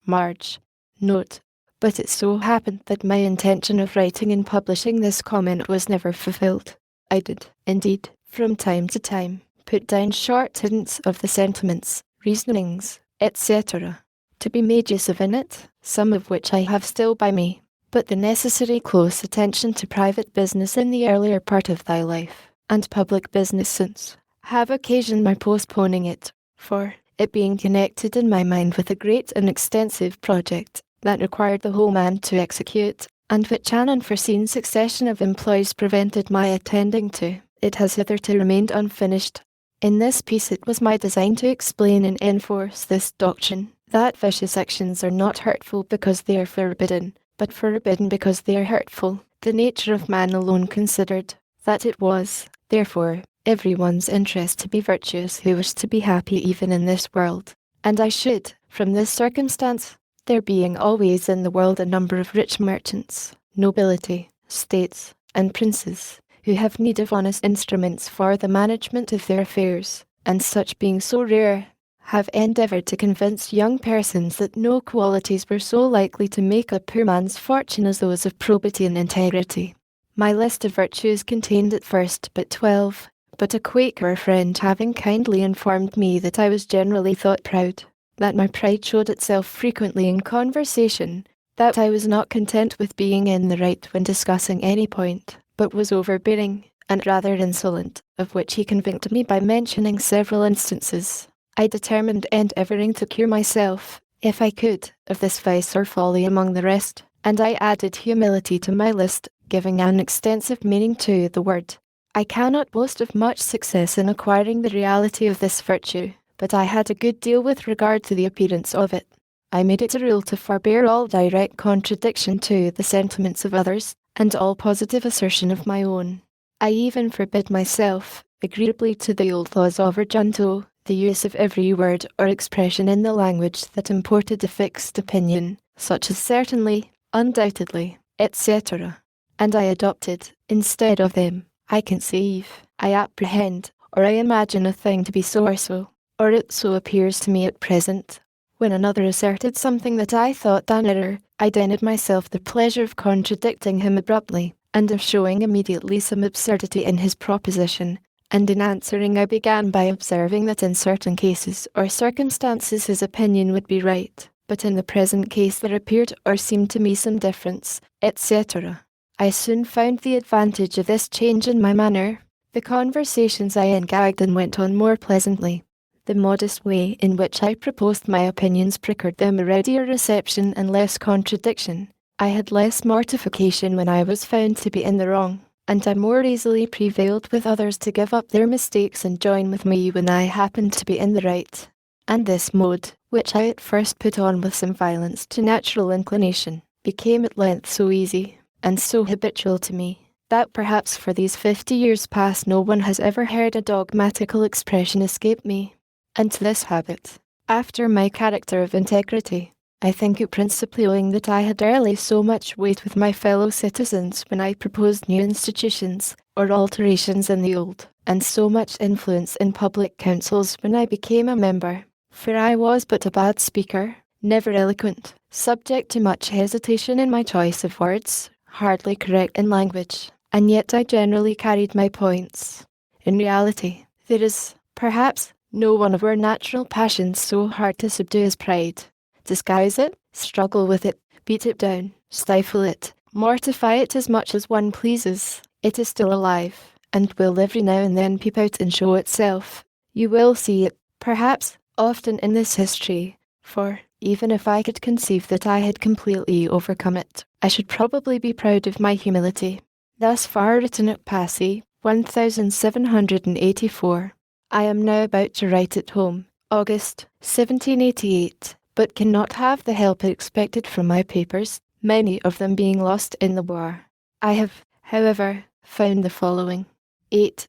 Marge. Note. But it so happened that my intention of writing and publishing this comment was never fulfilled. I did, indeed, from time to time, put down short hints of the sentiments, reasonings, etc., to be made use of in it, some of which I have still by me, but the necessary close attention to private business in the earlier part of thy life, and public business since, have occasioned my postponing it, for, it being connected in my mind with a great and extensive project, that required the whole man to execute, and which an unforeseen succession of employs prevented my attending to, it has hitherto remained unfinished. In this piece it was my design to explain and enforce this doctrine, that vicious actions are not hurtful because they are forbidden, but forbidden because they are hurtful, the nature of man alone considered, that it was, therefore, everyone's interest to be virtuous who wished to be happy even in this world, and I should, from this circumstance, there being always in the world a number of rich merchants, nobility, states, and princes, who have need of honest instruments for the management of their affairs, and such being so rare, have endeavoured to convince young persons that no qualities were so likely to make a poor man's fortune as those of probity and integrity. My list of virtues contained at first but 12, but a Quaker friend having kindly informed me that I was generally thought proud, that my pride showed itself frequently in conversation, that I was not content with being in the right when discussing any point, but was overbearing, and rather insolent, of which he convinced me by mentioning several instances. I determined endeavouring to cure myself, if I could, of this vice or folly among the rest, and I added humility to my list, giving an extensive meaning to the word. I cannot boast of much success in acquiring the reality of this virtue, but I had a good deal with regard to the appearance of it. I made it a rule to forbear all direct contradiction to the sentiments of others, and all positive assertion of my own. I even forbid myself, agreeably to the old laws of Argento, the use of every word or expression in the language that imported a fixed opinion, such as certainly, undoubtedly, etc., and I adopted, instead of them, I conceive, I apprehend, or I imagine a thing to be so or so, or it so appears to me at present. When another asserted something that I thought an error, I denied myself the pleasure of contradicting him abruptly, and of showing immediately some absurdity in his proposition, and in answering I began by observing that in certain cases or circumstances his opinion would be right, but in the present case there appeared or seemed to me some difference, etc. I soon found the advantage of this change in my manner. The conversations I engaged in went on more pleasantly. The modest way in which I proposed my opinions procured them a readier reception and less contradiction. I had less mortification when I was found to be in the wrong, and I more easily prevailed with others to give up their mistakes and join with me when I happened to be in the right. And this mode, which I at first put on with some violence to natural inclination, became at length so easy, and so habitual to me, that perhaps for these 50 years past no one has ever heard a dogmatical expression escape me. And to this habit, after my character of integrity, I think it principally owing that I had early so much weight with my fellow citizens when I proposed new institutions, or alterations in the old, and so much influence in public councils when I became a member, for I was but a bad speaker, never eloquent, subject to much hesitation in my choice of words, hardly correct in language, and yet I generally carried my points. In reality, there is, perhaps, no one of our natural passions so hard to subdue as pride. Disguise it, struggle with it, beat it down, stifle it, mortify it as much as one pleases, it is still alive, and will every now and then peep out and show itself. You will see it, perhaps, often in this history, for, even if I could conceive that I had completely overcome it, I should probably be proud of my humility. Thus far written at Passy, 1784. I am now about to write at home, August, 1788, but cannot have the help expected from my papers, many of them being lost in the war. I have, however, found the following. 8.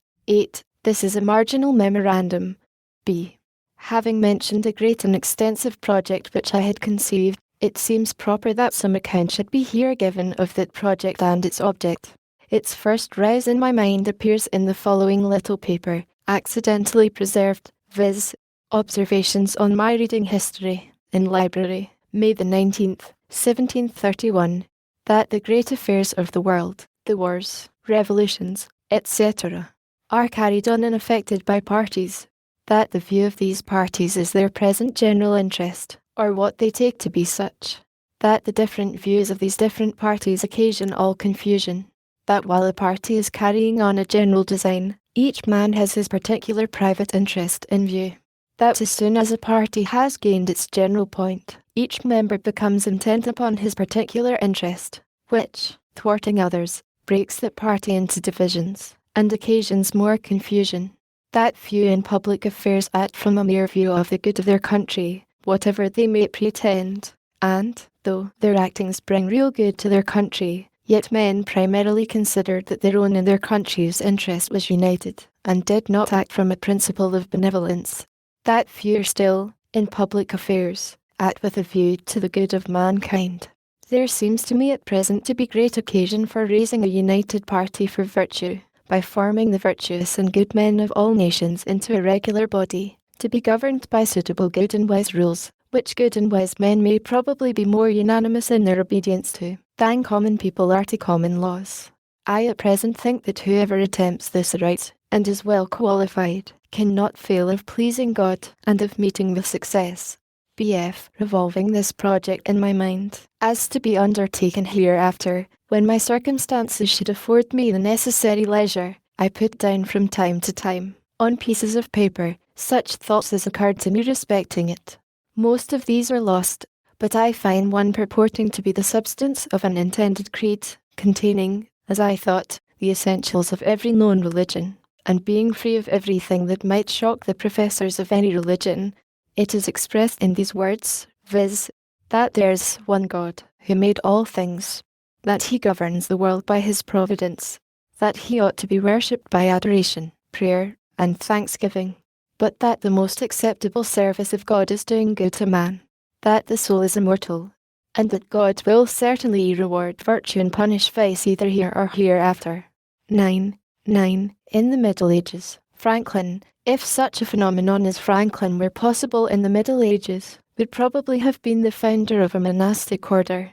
This is a marginal memorandum. B. Having mentioned a great and extensive project which I had conceived, it seems proper that some account should be here given of that project and its object. Its first rise in my mind appears in the following little paper, accidentally preserved, viz. Observations on my reading history, in library, May the 19th, 1731, that the great affairs of the world, the wars, revolutions, etc., are carried on and affected by parties, that the view of these parties is their present general interest, or what they take to be such, that the different views of these different parties occasion all confusion, that while a party is carrying on a general design, each man has his particular private interest in view, that as soon as a party has gained its general point, each member becomes intent upon his particular interest, which, thwarting others, breaks that party into divisions, and occasions more confusion, that few in public affairs act from a mere view of the good of their country, whatever they may pretend, and, though their actings bring real good to their country, yet men primarily considered that their own and their country's interest was united, and did not act from a principle of benevolence, that few still, in public affairs, act with a view to the good of mankind. There seems to me at present to be great occasion for raising a united party for virtue, by forming the virtuous and good men of all nations into a regular body, to be governed by suitable good and wise rules, which good and wise men may probably be more unanimous in their obedience to, than common people are to common laws. I at present think that whoever attempts this aright, and is well qualified, cannot fail of pleasing God, and of meeting with success. B.F. Revolving this project in my mind, as to be undertaken hereafter, when my circumstances should afford me the necessary leisure, I put down from time to time, on pieces of paper, such thoughts as occurred to me respecting it. Most of these are lost, but I find one purporting to be the substance of an intended creed, containing, as I thought, the essentials of every known religion, and being free of everything that might shock the professors of any religion. It is expressed in these words, viz., that there is one God, who made all things, that he governs the world by his providence, that he ought to be worshipped by adoration, prayer, and thanksgiving, but that the most acceptable service of God is doing good to man, that the soul is immortal, and that God will certainly reward virtue and punish vice either here or hereafter. 9. In the Middle Ages, Franklin, if such a phenomenon as Franklin were possible in the Middle Ages, would probably have been the founder of a monastic order.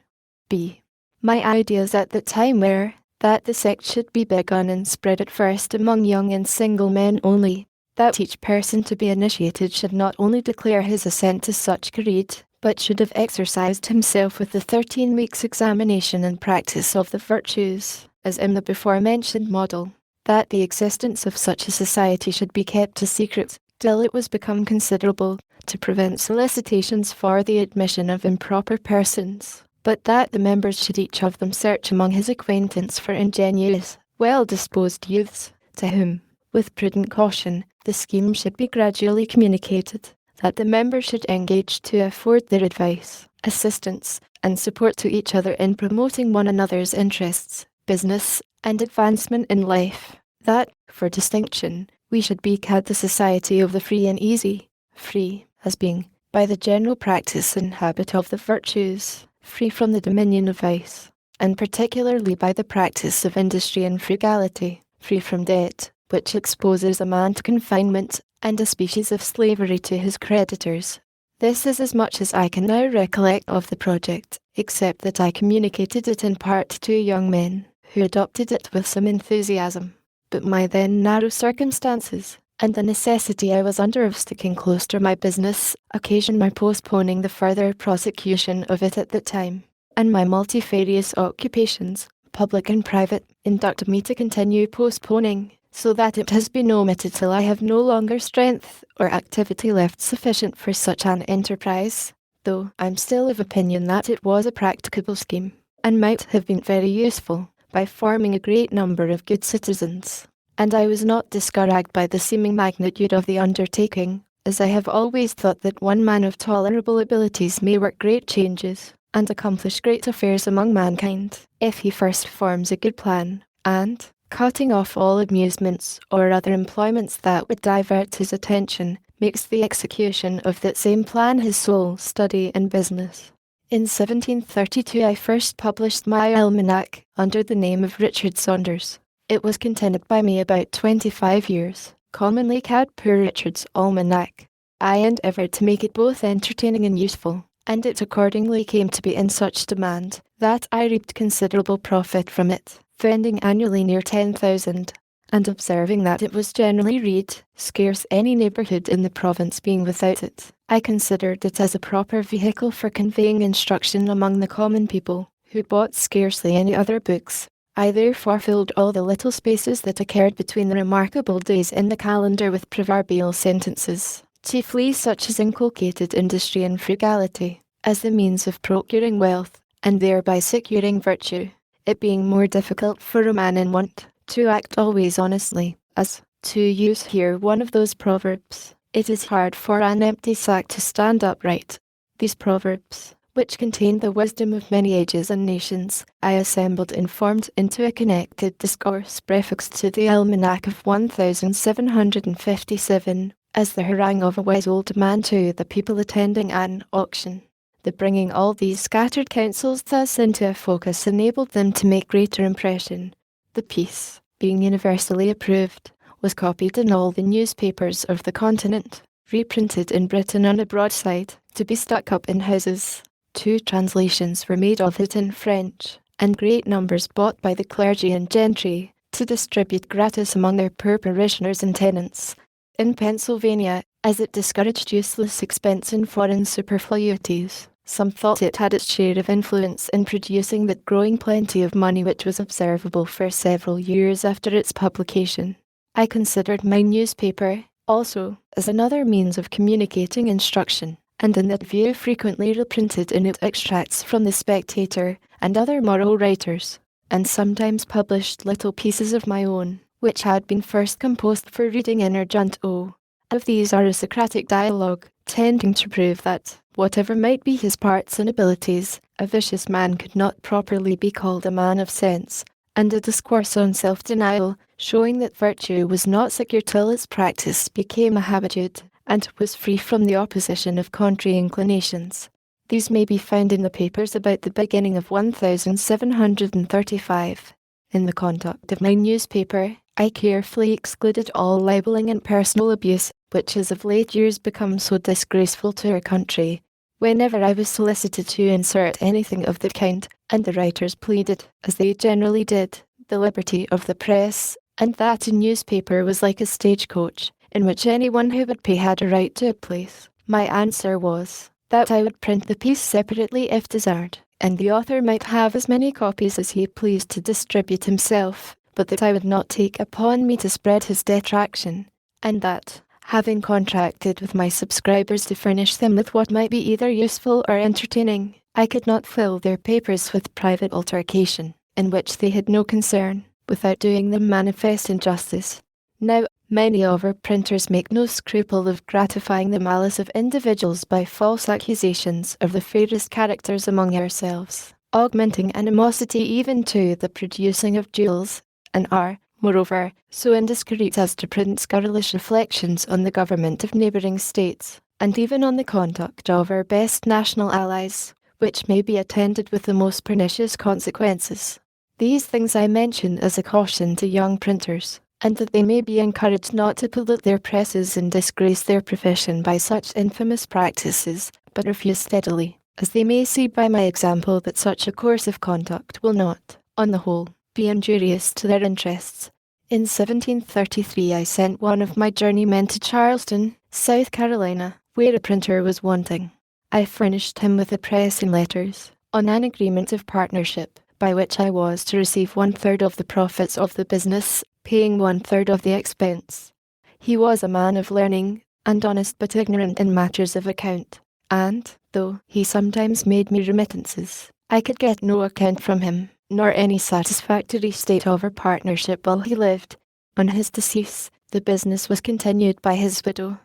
B. My ideas at that time were, that the sect should be begun and spread at first among young and single men only, that each person to be initiated should not only declare his assent to such creed, but should have exercised himself with the 13 weeks examination and practice of the virtues, as in the before-mentioned model. That the existence of such a society should be kept a secret, till it was become considerable, to prevent solicitations for the admission of improper persons, but that the members should each of them search among his acquaintance for ingenious, well-disposed youths, to whom, with prudent caution, the scheme should be gradually communicated, that the members should engage to afford their advice, assistance, and support to each other in promoting one another's interests, business, and advancement in life, that, for distinction, we should be called the society of the free and easy, free, as being, by the general practice and habit of the virtues, free from the dominion of vice, and particularly by the practice of industry and frugality, free from debt, which exposes a man to confinement, and a species of slavery to his creditors. This is as much as I can now recollect of the project, except that I communicated it in part to young men, who adopted it with some enthusiasm. But my then narrow circumstances, and the necessity I was under of sticking close to my business, occasioned my postponing the further prosecution of it at the time, and my multifarious occupations, public and private, induced me to continue postponing, so that it has been omitted till I have no longer strength or activity left sufficient for such an enterprise, though I'm still of opinion that it was a practicable scheme, and might have been very useful, by forming a great number of good citizens, and I was not discouraged by the seeming magnitude of the undertaking, as I have always thought that one man of tolerable abilities may work great changes, and accomplish great affairs among mankind, if he first forms a good plan, and, cutting off all amusements or other employments that would divert his attention, makes the execution of that same plan his sole study and business. In 1732 I first published my almanac, under the name of Richard Saunders. It was continued by me about 25 years, commonly called Poor Richard's Almanac. I endeavoured to make it both entertaining and useful, and it accordingly came to be in such demand, that I reaped considerable profit from it, vending annually near 10,000, and observing that it was generally read, scarce any neighbourhood in the province being without it, I considered it as a proper vehicle for conveying instruction among the common people, who bought scarcely any other books. I therefore filled all the little spaces that occurred between the remarkable days in the calendar with proverbial sentences, chiefly such as inculcated industry and frugality, as the means of procuring wealth, and thereby securing virtue, it being more difficult for a man in want to act always honestly, as, to use here one of those proverbs, it is hard for an empty sack to stand upright. These proverbs, which contain the wisdom of many ages and nations, I assembled and formed into a connected discourse prefixed to the Almanac of 1757, as the harangue of a wise old man to the people attending an auction. The bringing all these scattered counsels thus into a focus enabled them to make greater impression. The piece, being universally approved, was copied in all the newspapers of the continent, reprinted in Britain on a broadside, to be stuck up in houses. 2 translations were made of it in French, and great numbers bought by the clergy and gentry, to distribute gratis among their poor parishioners and tenants. In Pennsylvania, as it discouraged useless expense in foreign superfluities, some thought it had its share of influence in producing that growing plenty of money which was observable for several years after its publication. I considered my newspaper, also, as another means of communicating instruction, and in that view frequently reprinted in it extracts from the Spectator and other moral writers, and sometimes published little pieces of my own, which had been first composed for reading in Argento. Of these are a Socratic dialogue, tending to prove that, whatever might be his parts and abilities, a vicious man could not properly be called a man of sense, and a discourse on self-denial, showing that virtue was not secure till its practice became a habitude, and was free from the opposition of contrary inclinations. These may be found in the papers about the beginning of 1735. In the conduct of my newspaper, I carefully excluded all libelling and personal abuse, which has of late years become so disgraceful to our country. Whenever I was solicited to insert anything of the kind, and the writers pleaded, as they generally did, the liberty of the press, and that a newspaper was like a stagecoach, in which anyone who would pay had a right to a place, my answer was, that I would print the piece separately if desired, and the author might have as many copies as he pleased to distribute himself, but that I would not take upon me to spread his detraction, and that, having contracted with my subscribers to furnish them with what might be either useful or entertaining, I could not fill their papers with private altercation, in which they had no concern, without doing them manifest injustice. Now, many of our printers make no scruple of gratifying the malice of individuals by false accusations of the fairest characters among ourselves, augmenting animosity even to the producing of duels, and are, moreover, so indiscreet as to print scurrilous reflections on the government of neighbouring states, and even on the conduct of our best national allies, which may be attended with the most pernicious consequences. These things I mention as a caution to young printers, and that they may be encouraged not to pollute their presses and disgrace their profession by such infamous practices, but refuse steadily, as they may see by my example that such a course of conduct will not, on the whole, be injurious to their interests. In 1733 I sent one of my journeymen to Charleston, South Carolina, where a printer was wanting. I furnished him with a press and letters, on an agreement of partnership, by which I was to receive 1/3 of the profits of the business, paying 1/3 of the expense. He was a man of learning, and honest but ignorant in matters of account, and, though he sometimes made me remittances, I could get no account from him, nor any satisfactory state of our partnership while he lived. On his decease, the business was continued by his widow.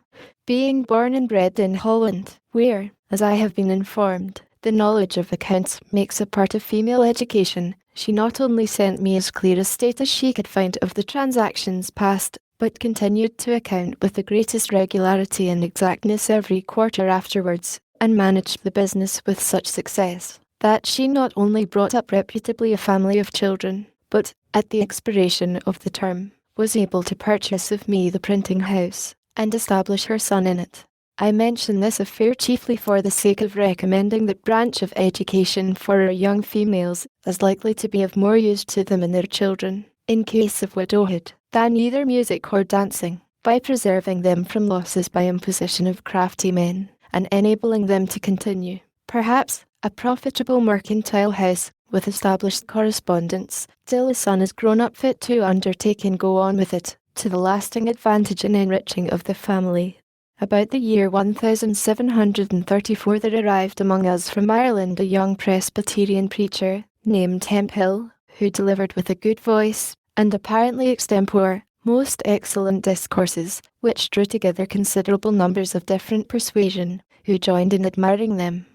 Being born and bred in Holland, where, as I have been informed, the knowledge of accounts makes a part of female education, she not only sent me as clear a state as she could find of the transactions past, but continued to account with the greatest regularity and exactness every quarter afterwards, and managed the business with such success, that she not only brought up reputably a family of children, but, at the expiration of the term, was able to purchase of me the printing house, and establish her son in it. I mention this affair chiefly for the sake of recommending that branch of education for our young females as likely to be of more use to them and their children, in case of widowhood, than either music or dancing, by preserving them from losses by imposition of crafty men, and enabling them to continue, perhaps, a profitable mercantile house, with established correspondence, till the son is grown up fit to undertake and go on with it, to the lasting advantage and enriching of the family. About the year 1734 there arrived among us from Ireland a young Presbyterian preacher, named Hemphill, who delivered with a good voice, and apparently extempore, most excellent discourses, which drew together considerable numbers of different persuasion, who joined in admiring them.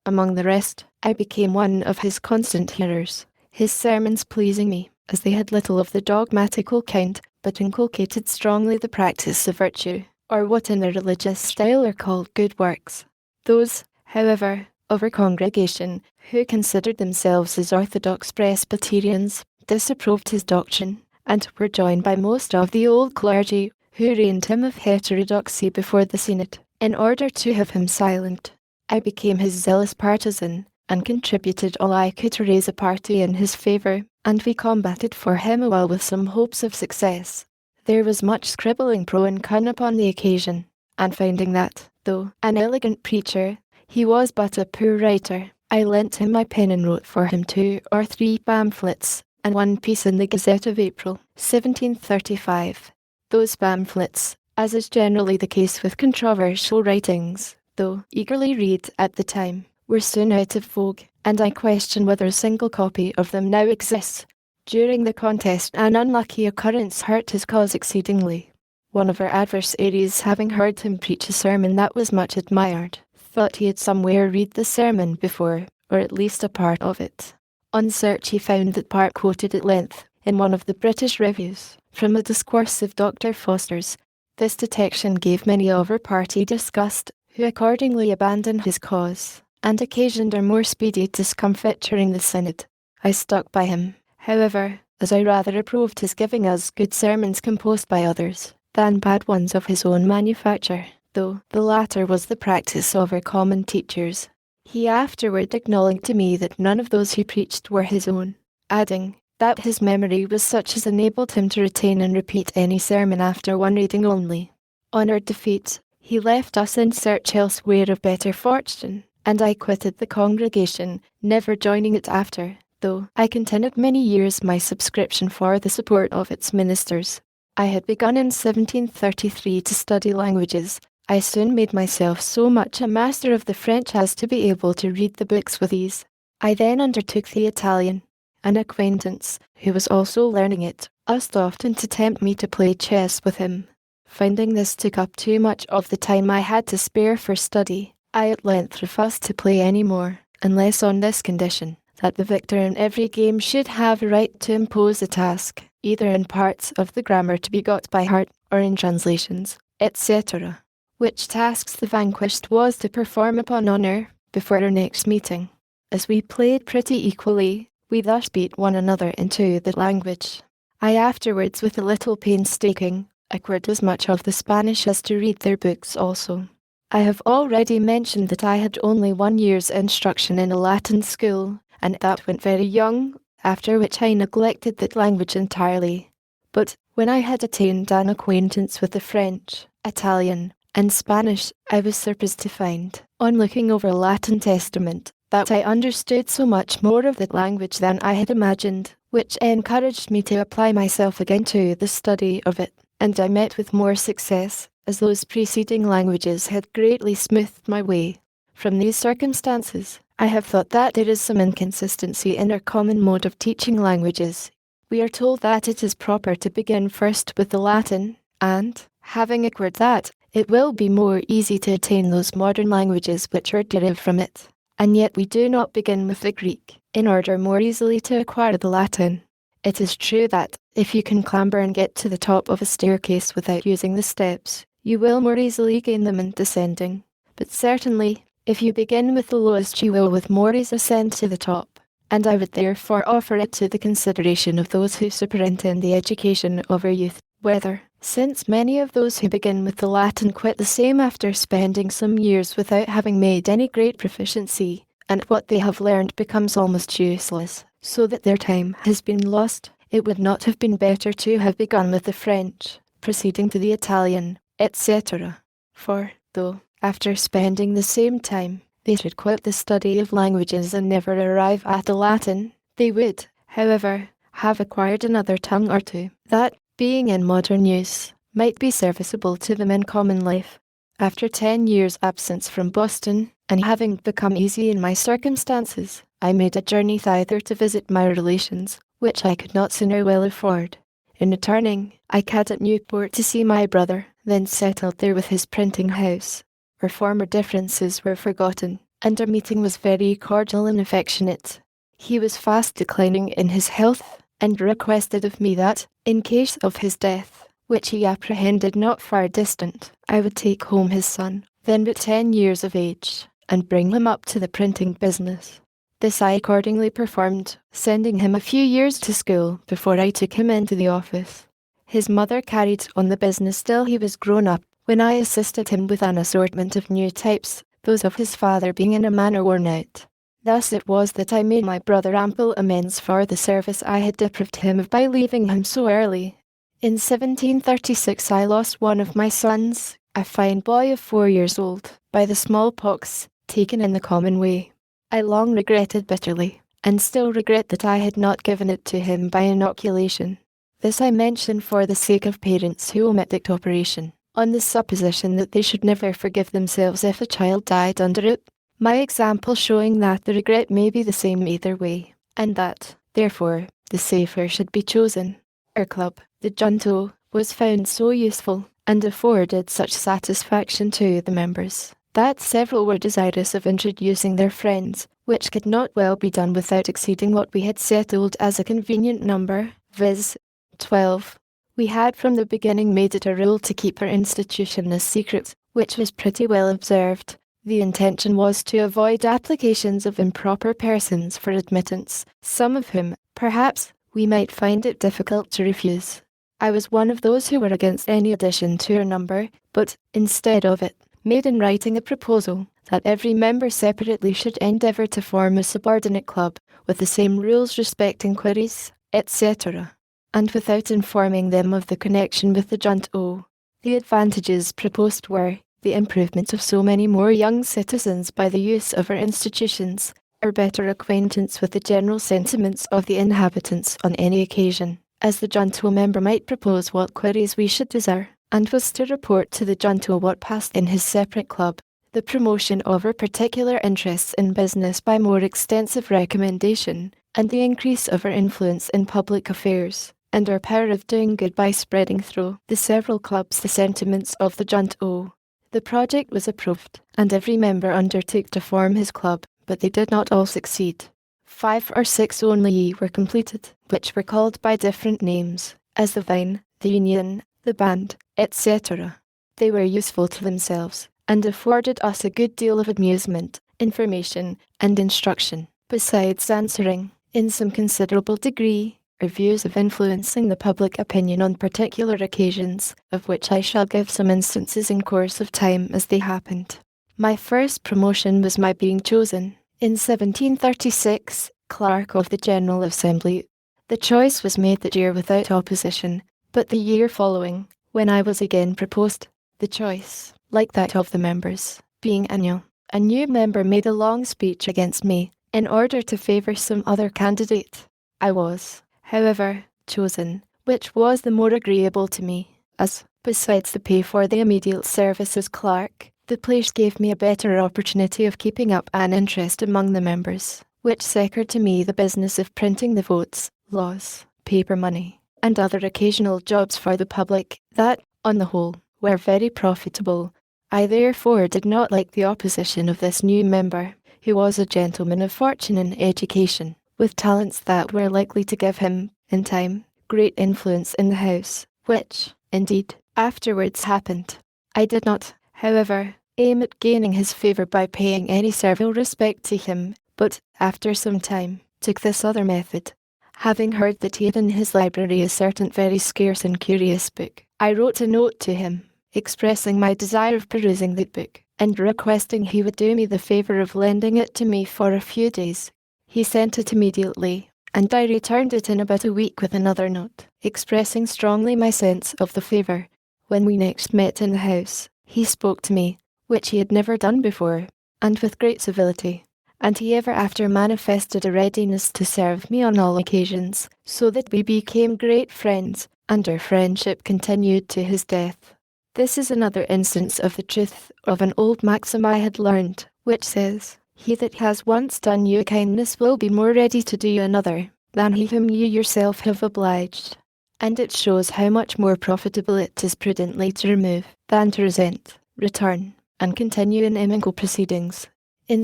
Among the rest, I became one of his constant hearers, his sermons pleasing me, as they had little of the dogmatical kind, but inculcated strongly the practice of virtue, or what in a religious style are called good works. Those, however, of our congregation, who considered themselves as orthodox Presbyterians, disapproved his doctrine, and were joined by most of the old clergy, who arraigned him of heterodoxy before the Synod, in order to have him silent. I became his zealous partisan, and contributed all I could to raise a party in his favour, and we combated for him a while with some hopes of success. There was much scribbling pro and con upon the occasion, and finding that, though an elegant preacher, he was but a poor writer, I lent him my pen and wrote for him 2 or 3 pamphlets, and one piece in the Gazette of April, 1735. Those pamphlets, as is generally the case with controversial writings, though eagerly read at the time, were soon out of vogue, and I question whether a single copy of them now exists. During the contest an unlucky occurrence hurt his cause exceedingly. One of our adversaries, having heard him preach a sermon that was much admired, thought he had somewhere read the sermon before, or at least a part of it. On search he found that part quoted at length, in one of the British reviews, from a discourse of Dr. Foster's. This detection gave many of our party disgust, who accordingly abandoned his cause, and occasioned our more speedy discomfit during the synod. I stuck by him, however, as I rather approved his giving us good sermons composed by others, than bad ones of his own manufacture, though the latter was the practice of our common teachers. He afterward acknowledged to me that none of those he preached were his own, adding, that his memory was such as enabled him to retain and repeat any sermon after one reading only. On our defeat, He left us in search elsewhere of better fortune, and I quitted the congregation, never joining it after, though I continued many years my subscription for the support of its ministers. I had begun in 1733 to study languages. I soon made myself so much a master of the French as to be able to read the books with ease. I then undertook the Italian. An acquaintance, who was also learning it, used often to tempt me to play chess with him. Finding this took up too much of the time I had to spare for study, I at length refused to play any more, unless on this condition, that the victor in every game should have a right to impose a task, either in parts of the grammar to be got by heart, or in translations, etc., which tasks the vanquished was to perform upon honour, before our next meeting. As we played pretty equally, we thus beat one another into the language. I afterwards, with a little painstaking, acquired as much of the Spanish as to read their books also. I have already mentioned that I had only 1 year's instruction in a Latin school, and that went very young, after which I neglected that language entirely. But when I had attained an acquaintance with the French, Italian, and Spanish, I was surprised to find, on looking over a Latin Testament, that I understood so much more of that language than I had imagined, which encouraged me to apply myself again to the study of it, and I met with more success, as those preceding languages had greatly smoothed my way. From these circumstances, I have thought that there is some inconsistency in our common mode of teaching languages. We are told that it is proper to begin first with the Latin, and, having acquired that, it will be more easy to attain those modern languages which are derived from it. And yet we do not begin with the Greek, in order more easily to acquire the Latin. It is true that, if you can clamber and get to the top of a staircase without using the steps, you will more easily gain them in descending. But certainly, if you begin with the lowest, you will with more ease ascend to the top. And I would therefore offer it to the consideration of those who superintend the education of our youth, whether, since many of those who begin with the Latin quit the same after spending some years without having made any great proficiency, and what they have learned becomes almost useless, so that their time has been lost, it would not have been better to have begun with the French, proceeding to the Italian, etc. For, though, after spending the same time, they should quit the study of languages and never arrive at the Latin, they would, however, have acquired another tongue or two, that, being in modern use, might be serviceable to them in common life. After 10 years' absence from Boston, and having become easy in my circumstances, I made a journey thither to visit my relations, which I could not sooner well afford. In returning, I called at Newport to see my brother, then settled there with his printing house. Our former differences were forgotten, and our meeting was very cordial and affectionate. He was fast declining in his health, and requested of me that, in case of his death, which he apprehended not far distant, I would take home his son, then but 10 years of age, and bring him up to the printing business. This I accordingly performed, sending him a few years to school before I took him into the office. His mother carried on the business till he was grown up, when I assisted him with an assortment of new types, those of his father being in a manner worn out. Thus it was that I made my brother ample amends for the service I had deprived him of by leaving him so early. In 1736 I lost one of my sons, a fine boy of 4 years old, by the smallpox, taken in the common way. I long regretted bitterly, and still regret that I had not given it to him by inoculation. This I mention for the sake of parents who omit the operation, on the supposition that they should never forgive themselves if a child died under it. My example showing that the regret may be the same either way, and that, therefore, the safer should be chosen. Our club, the Junto, was found so useful, and afforded such satisfaction to the members, that several were desirous of introducing their friends, which could not well be done without exceeding what we had settled as a convenient number, viz. 12. We had from the beginning made it a rule to keep our institution a secret, which was pretty well observed. The intention was to avoid applications of improper persons for admittance, some of whom, perhaps, we might find it difficult to refuse. I was one of those who were against any addition to our number, but, instead of it, made in writing a proposal that every member separately should endeavour to form a subordinate club, with the same rules respecting queries, etc., and without informing them of the connection with the Junto. The advantages proposed were, the improvement of so many more young citizens by the use of our institutions, our better acquaintance with the general sentiments of the inhabitants on any occasion, as the junto member might propose what queries we should desire, and was to report to the junto what passed in his separate club, the promotion of our particular interests in business by more extensive recommendation, and the increase of our influence in public affairs, and our power of doing good by spreading through the several clubs the sentiments of the junto. The project was approved, and every member undertook to form his club, but they did not all succeed. 5 or 6 only were completed, which were called by different names, as the Vine, the Union, the Band, etc. They were useful to themselves, and afforded us a good deal of amusement, information, and instruction, besides answering, in some considerable degree, our views of influencing the public opinion on particular occasions, of which I shall give some instances in course of time as they happened. My first promotion was my being chosen, in 1736, Clerk of the General Assembly. The choice was made that year without opposition, but the year following, when I was again proposed, the choice, like that of the members, being annual, a new member made a long speech against me, in order to favour some other candidate. I was, however, chosen, which was the more agreeable to me, as, besides the pay for the immediate service as clerk, the place gave me a better opportunity of keeping up an interest among the members, which secured to me the business of printing the votes, laws, paper money, and other occasional jobs for the public, that, on the whole, were very profitable. I therefore did not like the opposition of this new member, who was a gentleman of fortune and education, with talents that were likely to give him, in time, great influence in the House, which, indeed, afterwards happened. I did not, however, aim at gaining his favour by paying any servile respect to him, but, after some time, took this other method. Having heard that he had in his library a certain very scarce and curious book, I wrote a note to him, expressing my desire of perusing that book, and requesting he would do me the favour of lending it to me for a few days. He sent it immediately, and I returned it in about a week with another note, expressing strongly my sense of the favour. When we next met in the house, he spoke to me, which he had never done before, and with great civility, and he ever after manifested a readiness to serve me on all occasions, so that we became great friends, and our friendship continued to his death. This is another instance of the truth of an old maxim I had learned, which says, "He that has once done you a kindness will be more ready to do you another, than he whom you yourself have obliged." And it shows how much more profitable it is prudently to remove, than to resent, return, and continue in inimical proceedings. In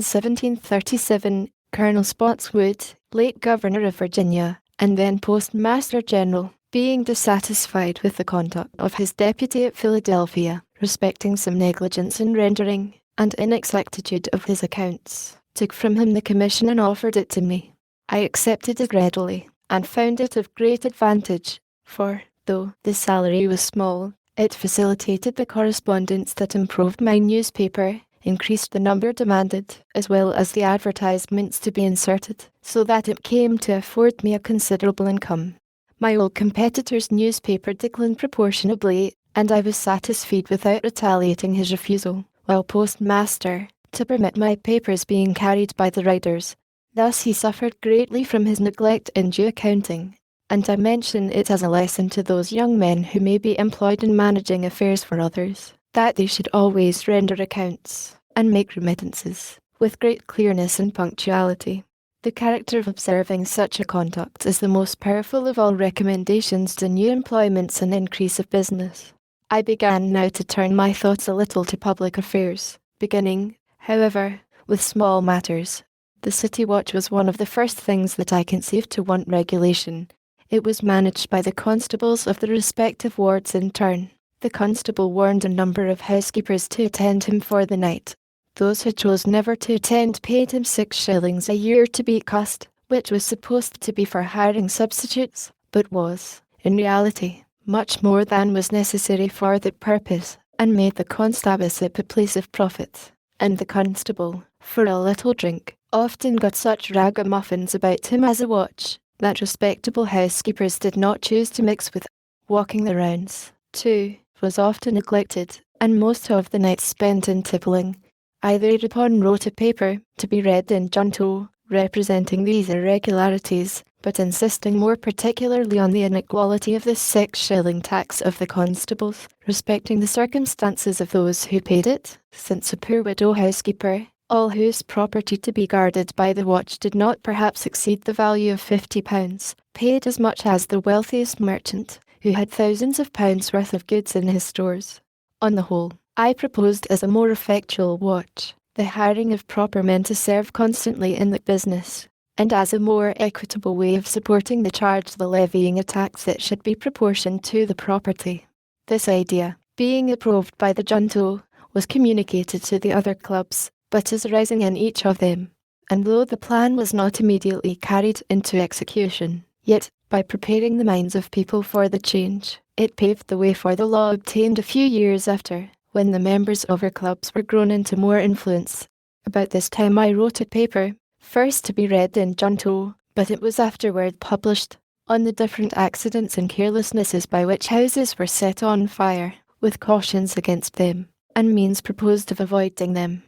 1737, Colonel Spotswood, late Governor of Virginia, and then Postmaster General, being dissatisfied with the conduct of his deputy at Philadelphia, respecting some negligence in rendering, and inexactitude of his accounts, took from him the commission and offered it to me. I accepted it readily, and found it of great advantage, for, though the salary was small, it facilitated the correspondence that improved my newspaper, increased the number demanded, as well as the advertisements to be inserted, so that it came to afford me a considerable income. My old competitor's newspaper declined proportionably, and I was satisfied without retaliating his refusal, while postmaster, to permit my papers being carried by the riders. Thus he suffered greatly from his neglect in due accounting, and I mention it as a lesson to those young men who may be employed in managing affairs for others, that they should always render accounts, and make remittances, with great clearness and punctuality. The character of observing such a conduct is the most powerful of all recommendations to new employments and increase of business. I began now to turn my thoughts a little to public affairs, beginning, however, with small matters. The city watch was one of the first things that I conceived to want regulation. It was managed by the constables of the respective wards in turn. The constable warned a number of housekeepers to attend him for the night. Those who chose never to attend paid him 6 shillings a year to be cost, which was supposed to be for hiring substitutes, but was, in reality, much more than was necessary for the purpose, and made the constable sip a place of profit, and the constable, for a little drink, often got such ragamuffins about him as a watch, that respectable housekeepers did not choose to mix with. Walking the rounds, too, was often neglected, and most of the nights spent in tippling. I thereupon wrote a paper, to be read in junto, representing these irregularities, but insisting more particularly on the inequality of the 6-shilling tax of the constables, respecting the circumstances of those who paid it, since a poor widow housekeeper, all whose property to be guarded by the watch did not perhaps exceed the value of £50, paid as much as the wealthiest merchant, who had thousands of pounds worth of goods in his stores. On the whole, I proposed as a more effectual watch, the hiring of proper men to serve constantly in the business, and as a more equitable way of supporting the charge the levying a tax that should be proportioned to the property. This idea, being approved by the junto, was communicated to the other clubs, but as arising in each of them, and though the plan was not immediately carried into execution, yet, by preparing the minds of people for the change, it paved the way for the law obtained a few years after, when the members of our clubs were grown into more influence. About this time I wrote a paper, first to be read in junto, but it was afterward published, on the different accidents and carelessnesses by which houses were set on fire, with cautions against them, and means proposed of avoiding them.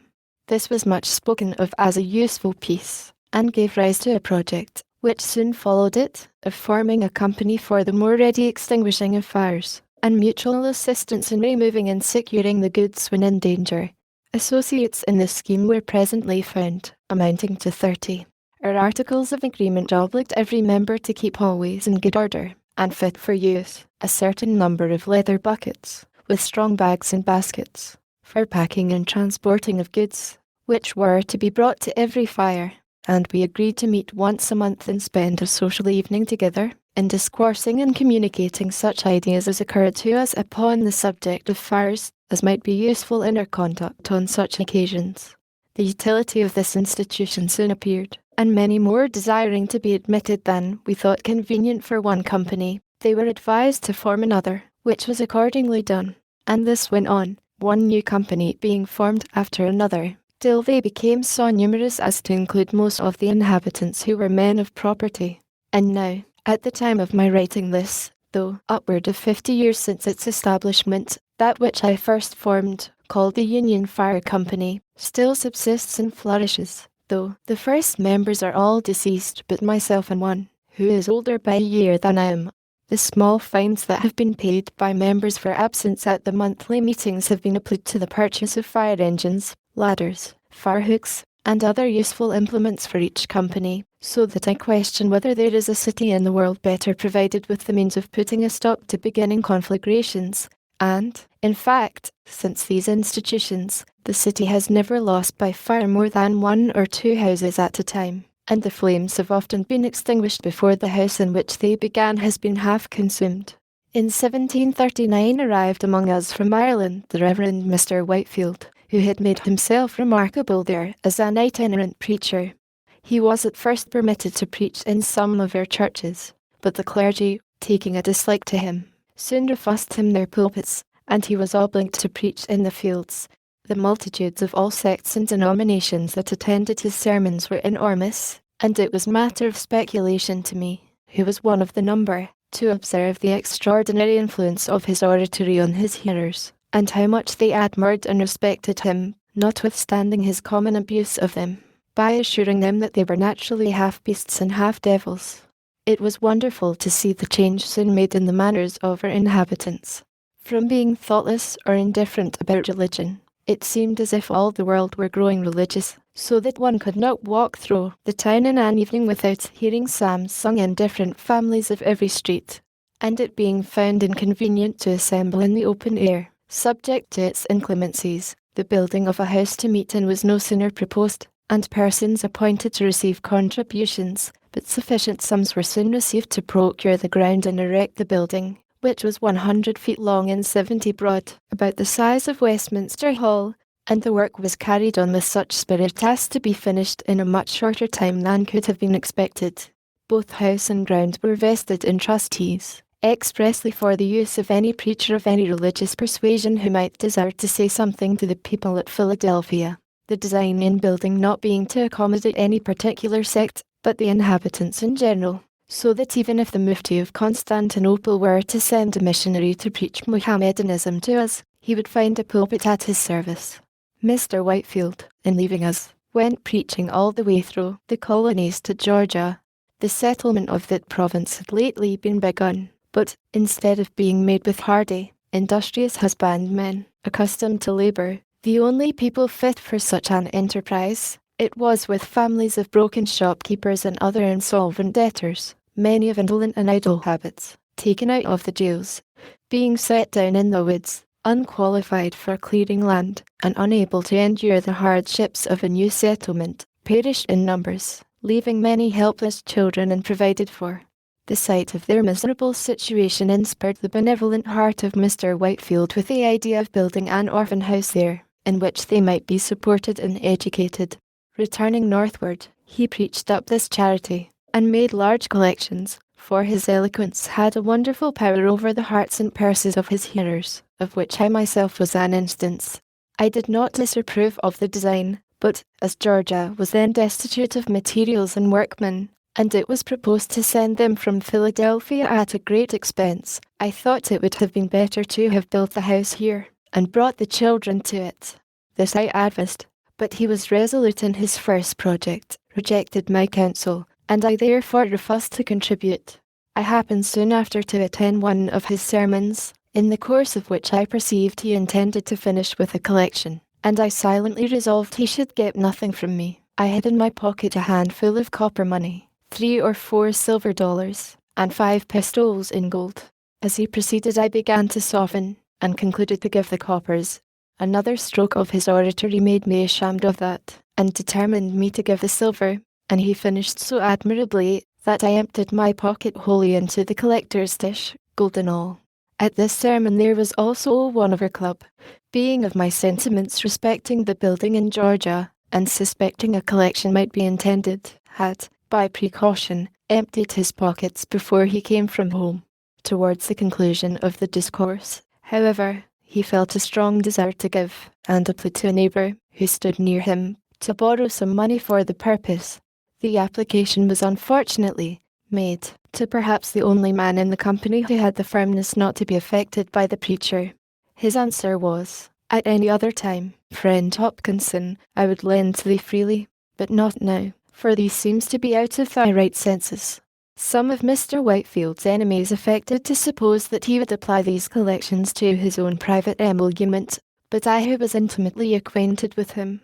This was much spoken of as a useful piece, and gave rise to a project, which soon followed it, of forming a company for the more ready extinguishing of fires, and mutual assistance in removing and securing the goods when in danger. Associates in this scheme were presently found, amounting to 30. Our articles of agreement obliged every member to keep always in good order, and fit for use, a certain number of leather buckets, with strong bags and baskets, for packing and transporting of goods, which were to be brought to every fire, and we agreed to meet once a month and spend a social evening together, in discoursing and communicating such ideas as occurred to us upon the subject of fires, as might be useful in our conduct on such occasions. The utility of this institution soon appeared, and many more desiring to be admitted than we thought convenient for one company, they were advised to form another, which was accordingly done, and this went on, one new company being formed after another, till they became so numerous as to include most of the inhabitants who were men of property. And now, at the time of my writing this, though upward of 50 years since its establishment, that which I first formed, called the Union Fire Company, still subsists and flourishes, though the first members are all deceased but myself and one, who is older by a year than I am. The small fines that have been paid by members for absence at the monthly meetings have been applied to the purchase of fire engines, ladders, fire hooks, and other useful implements for each company, so that I question whether there is a city in the world better provided with the means of putting a stop to beginning conflagrations, and, in fact, since these institutions, the city has never lost by fire more than 1 or 2 houses at a time, and the flames have often been extinguished before the house in which they began has been half consumed. In 1739 arrived among us from Ireland the Reverend Mr. Whitefield, who had made himself remarkable there as an itinerant preacher. He was at first permitted to preach in some of our churches, but the clergy, taking a dislike to him, soon refused him their pulpits, and he was obliged to preach in the fields. The multitudes of all sects and denominations that attended his sermons were enormous, and it was matter of speculation to me, who was one of the number, to observe the extraordinary influence of his oratory on his hearers, and how much they admired and respected him, notwithstanding his common abuse of them, by assuring them that they were naturally half beasts and half devils. It was wonderful to see the change soon made in the manners of our inhabitants. From being thoughtless or indifferent about religion, it seemed as if all the world were growing religious, so that one could not walk through the town in an evening without hearing psalms sung in different families of every street, and it being found inconvenient to assemble in the open air, subject to its inclemencies, the building of a house to meet in was no sooner proposed, and persons appointed to receive contributions, but sufficient sums were soon received to procure the ground and erect the building, which was 100 feet long and 70 broad, about the size of Westminster Hall, and the work was carried on with such spirit as to be finished in a much shorter time than could have been expected. Both house and ground were vested in trustees, expressly for the use of any preacher of any religious persuasion who might desire to say something to the people at Philadelphia, the design in building not being to accommodate any particular sect, but the inhabitants in general, so that even if the Mufti of Constantinople were to send a missionary to preach Mohammedanism to us, he would find a pulpit at his service. Mr. Whitefield, in leaving us, went preaching all the way through the colonies to Georgia. The settlement of that province had lately been begun, but instead of being made with hardy, industrious husbandmen, accustomed to labour, the only people fit for such an enterprise, it was with families of broken shopkeepers and other insolvent debtors, many of indolent and idle habits, taken out of the jails, being set down in the woods, unqualified for clearing land, and unable to endure the hardships of a new settlement, perished in numbers, leaving many helpless children unprovided for. The sight of their miserable situation inspired the benevolent heart of Mr. Whitefield with the idea of building an orphan house there, in which they might be supported and educated. Returning northward, he preached up this charity, and made large collections, for his eloquence had a wonderful power over the hearts and purses of his hearers, of which I myself was an instance. I did not disapprove of the design, but, as Georgia was then destitute of materials and workmen, and it was proposed to send them from Philadelphia at a great expense, I thought it would have been better to have built the house here, and brought the children to it. This I advised, but he was resolute in his first project, rejected my counsel, and I therefore refused to contribute. I happened soon after to attend one of his sermons, in the course of which I perceived he intended to finish with a collection, and I silently resolved he should get nothing from me. I had in my pocket a handful of copper money, 3 or 4 silver dollars, and 5 pistoles in gold. As he proceeded I began to soften, and concluded to give the coppers. Another stroke of his oratory made me ashamed of that, and determined me to give the silver, and he finished so admirably that I emptied my pocket wholly into the collector's dish, gold and all. At this sermon there was also one of our club, being of my sentiments respecting the building in Georgia, and suspecting a collection might be intended, had, by precaution, emptied his pockets before he came from home. Towards the conclusion of the discourse, however, he felt a strong desire to give, and applied to a neighbour, who stood near him, to borrow some money for the purpose. The application was unfortunately made to perhaps the only man in the company who had the firmness not to be affected by the preacher. His answer was, "At any other time, friend Hopkinson, I would lend to thee freely, but not now, for thee seems to be out of thy right senses." Some of Mr. Whitefield's enemies affected to suppose that he would apply these collections to his own private emolument, but I, who was intimately acquainted with him,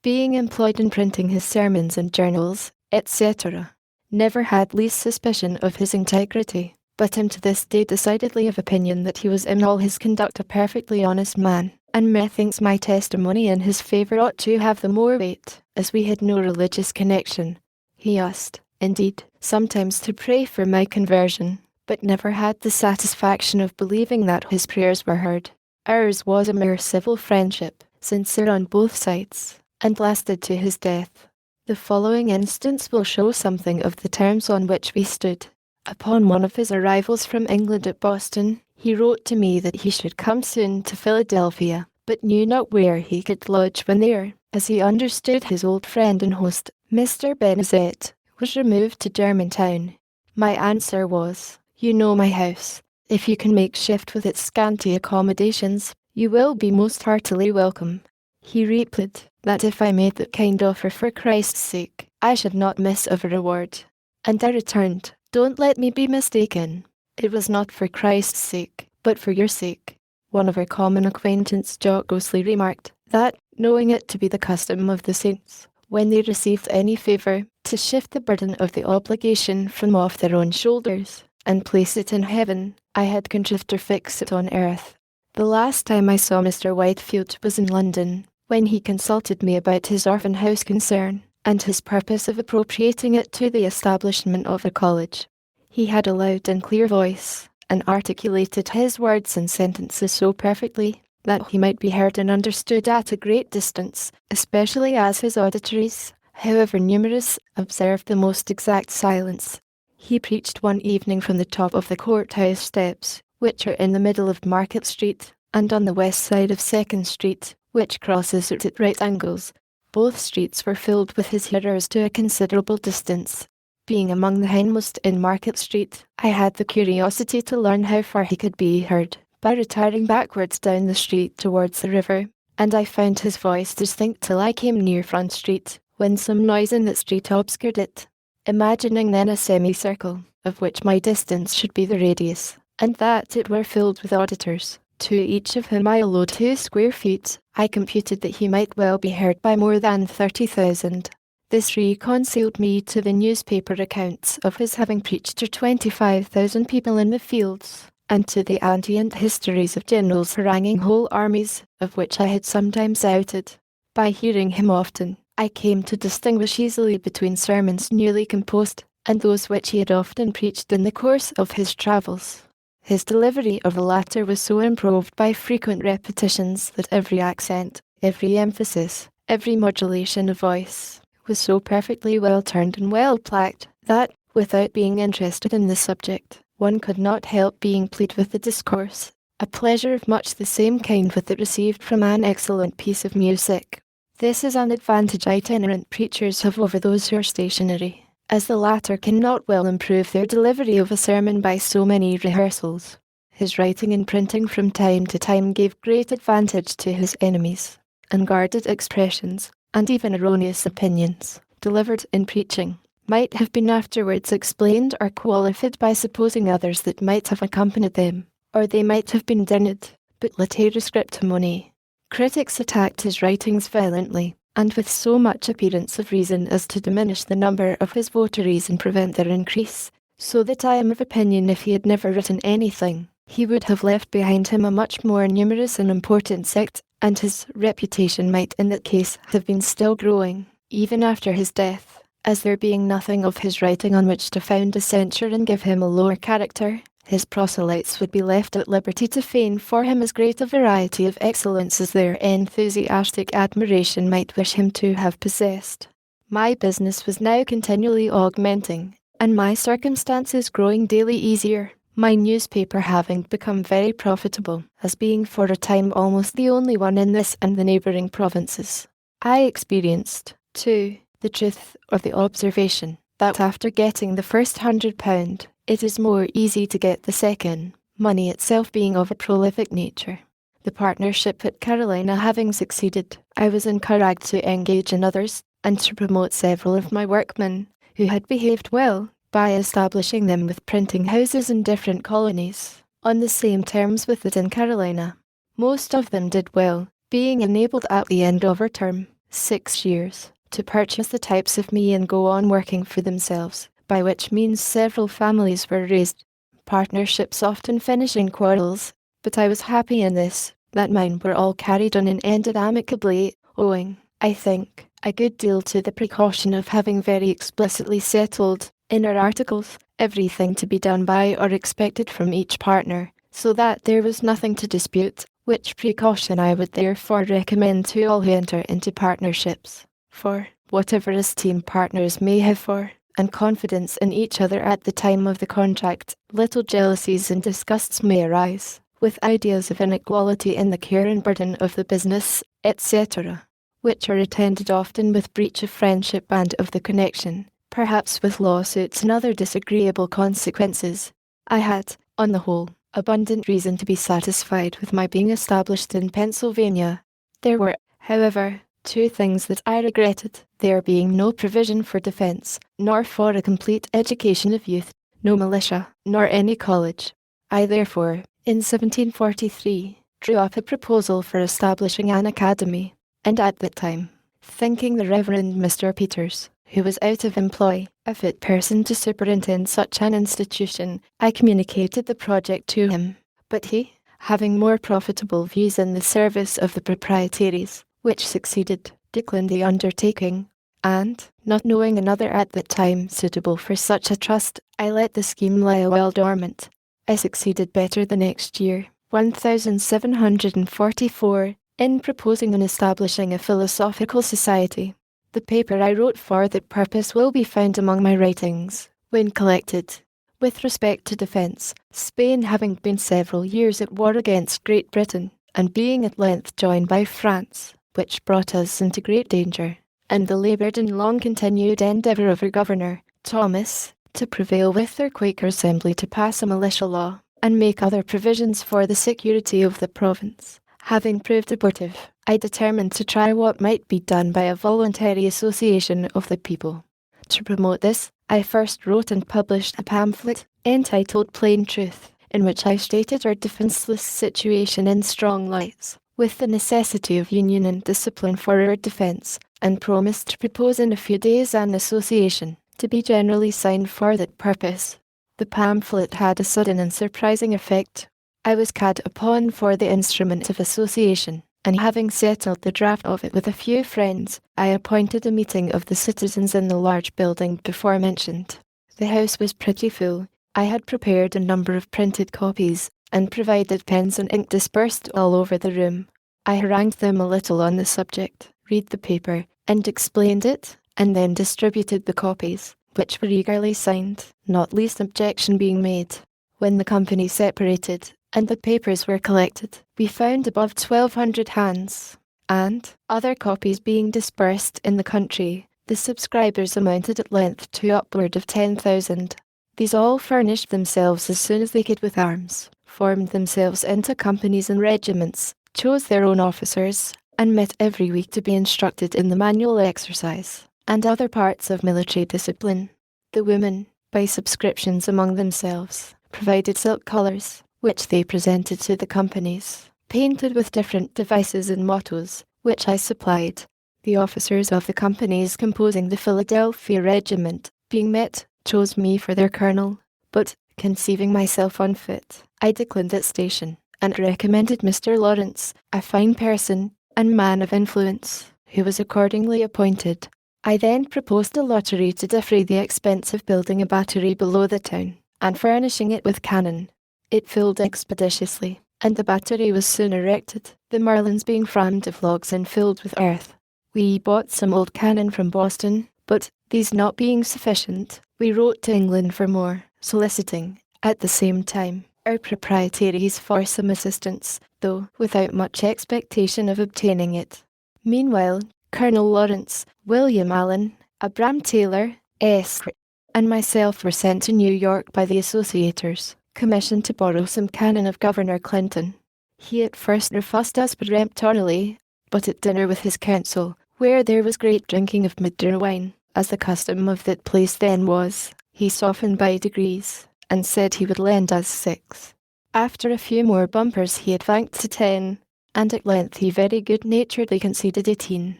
being employed in printing his sermons and journals, etc., never had least suspicion of his integrity, but am to this day decidedly of opinion that he was in all his conduct a perfectly honest man, and methinks my testimony in his favour ought to have the more weight, as we had no religious connection. He used, indeed, sometimes to pray for my conversion, but never had the satisfaction of believing that his prayers were heard. Ours was a mere civil friendship, sincere on both sides, and lasted to his death. The following instance will show something of the terms on which we stood. Upon one of his arrivals from England at Boston, he wrote to me that he should come soon to Philadelphia, but knew not where he could lodge when there, as he understood his old friend and host, Mr. Benezet, was removed to Germantown. My answer was, "You know my house. If you can make shift with its scanty accommodations, you will be most heartily welcome." He replied, that if I made that kind offer for Christ's sake, I should not miss of a reward. And I returned, "Don't let me be mistaken. It was not for Christ's sake, but for your sake." One of our common acquaintance jocosely remarked, that, knowing it to be the custom of the saints, when they received any favour, to shift the burden of the obligation from off their own shoulders, and place it in heaven, I had contrived to fix it on earth. The last time I saw Mr. Whitefield was in London, when he consulted me about his orphan house concern, and his purpose of appropriating it to the establishment of a college. He had a loud and clear voice, and articulated his words and sentences so perfectly, that he might be heard and understood at a great distance, especially as his auditories, however numerous, observed the most exact silence. He preached one evening from the top of the courthouse steps, which are in the middle of Market Street, and on the west side of 2nd Street, which crosses it at right angles. Both streets were filled with his hearers to a considerable distance. Being among the hindmost in Market Street, I had the curiosity to learn how far he could be heard, by retiring backwards down the street towards the river, and I found his voice distinct till I came near Front Street, when some noise in that street obscured it. Imagining then a semicircle, of which my distance should be the radius, and that it were filled with auditors, to each of whom I allowed 2 square feet, I computed that he might well be heard by more than 30,000. This reconciled me to the newspaper accounts of his having preached to 25,000 people in the fields, and to the antient histories of generals haranguing whole armies, of which I had sometimes doubted. By hearing him often, I came to distinguish easily between sermons newly composed, and those which he had often preached in the course of his travels. His delivery of the latter was so improved by frequent repetitions that every accent, every emphasis, every modulation of voice, was so perfectly well turned and well placked, that, without being interested in the subject, one could not help being pleased with the discourse, a pleasure of much the same kind with it received from an excellent piece of music. This is an advantage itinerant preachers have over those who are stationary, as the latter cannot well improve their delivery of a sermon by so many rehearsals. His writing and printing from time to time gave great advantage to his enemies, and guarded expressions, and even erroneous opinions, delivered in preaching, might have been afterwards explained or qualified by supposing others that might have accompanied them, or they might have been denied, but litera scriptumone. Critics attacked his writings violently, and with so much appearance of reason as to diminish the number of his votaries and prevent their increase, so that I am of opinion if he had never written anything, he would have left behind him a much more numerous and important sect, and his reputation might in that case have been still growing, even after his death, as there being nothing of his writing on which to found a censure and give him a lower character. His proselytes would be left at liberty to feign for him as great a variety of excellence as their enthusiastic admiration might wish him to have possessed. My business was now continually augmenting, and my circumstances growing daily easier, my newspaper having become very profitable, as being for a time almost the only one in this and the neighbouring provinces. I experienced, too, the truth of the observation, that after getting the first £100, it is more easy to get the second, money itself being of a prolific nature. The partnership at Carolina having succeeded, I was encouraged to engage in others, and to promote several of my workmen, who had behaved well, by establishing them with printing houses in different colonies, on the same terms with it in Carolina. Most of them did well, being enabled at the end of our term, 6 years, to purchase the types of me and go on working for themselves, by which means several families were raised, partnerships often finishing quarrels, but I was happy in this, that mine were all carried on and ended amicably, owing, I think, a good deal to the precaution of having very explicitly settled, in our articles, everything to be done by or expected from each partner, so that there was nothing to dispute, which precaution I would therefore recommend to all who enter into partnerships. For, whatever esteem partners may have for, and confidence in each other at the time of the contract, little jealousies and disgusts may arise, with ideas of inequality in the care and burden of the business, etc., which are attended often with breach of friendship and of the connection, perhaps with lawsuits and other disagreeable consequences. I had, on the whole, abundant reason to be satisfied with my being established in Pennsylvania. There were, however, 2 things that I regretted, there being no provision for defence, nor for a complete education of youth, no militia, nor any college. I therefore, in 1743, drew up a proposal for establishing an academy, and at that time, thinking the Reverend Mr. Peters, who was out of employ, a fit person to superintend such an institution, I communicated the project to him, but he, having more profitable views in the service of the proprietaries, which succeeded, declined the undertaking, and, not knowing another at that time suitable for such a trust, I let the scheme lie a while dormant. I succeeded better the next year, 1744, in proposing and establishing a philosophical society. The paper I wrote for that purpose will be found among my writings, when collected. With respect to defence, Spain having been several years at war against Great Britain, and being at length joined by France, which brought us into great danger, and the laboured and long-continued endeavour of her governor, Thomas, to prevail with their Quaker Assembly to pass a militia law, and make other provisions for the security of the province. Having proved abortive, I determined to try what might be done by a voluntary association of the people. To promote this, I first wrote and published a pamphlet, entitled Plain Truth, in which I stated our defenseless situation in strong lights, with the necessity of union and discipline for our defense, and promised to propose in a few days an association, to be generally signed for that purpose. The pamphlet had a sudden and surprising effect. I was called upon for the instrument of association, and having settled the draft of it with a few friends, I appointed a meeting of the citizens in the large building before mentioned. The house was pretty full. I had prepared a number of printed copies, and provided pens and ink dispersed all over the room. I harangued them a little on the subject, read the paper, and explained it, and then distributed the copies, which were eagerly signed, not least objection being made. When the company separated, and the papers were collected, we found above 1,200 hands, and, other copies being dispersed in the country, the subscribers amounted at length to upward of 10,000. These all furnished themselves as soon as they could with arms, formed themselves into companies and regiments, chose their own officers, and met every week to be instructed in the manual exercise, and other parts of military discipline. The women, by subscriptions among themselves, provided silk collars, which they presented to the companies, painted with different devices and mottos, which I supplied. The officers of the companies composing the Philadelphia regiment, being met, chose me for their colonel, but, conceiving myself unfit, I declined that station, and recommended Mr. Lawrence, a fine person, and man of influence, who was accordingly appointed. I then proposed a lottery to defray the expense of building a battery below the town, and furnishing it with cannon. It filled expeditiously, and the battery was soon erected, the merlons being framed of logs and filled with earth. We bought some old cannon from Boston, but, these not being sufficient, we wrote to England for more, soliciting, at the same time, our proprietaries for some assistance, though without much expectation of obtaining it. Meanwhile, Colonel Lawrence, William Allen, Abram Taylor, Esq., and myself were sent to New York by the associators, commissioned to borrow some cannon of Governor Clinton. He at first refused us peremptorily, but at dinner with his council, where there was great drinking of Madeira wine, as the custom of that place then was, he softened by degrees, and said he would lend us 6. After a few more bumpers he advanced to 10, and at length he very good-naturedly conceded 18.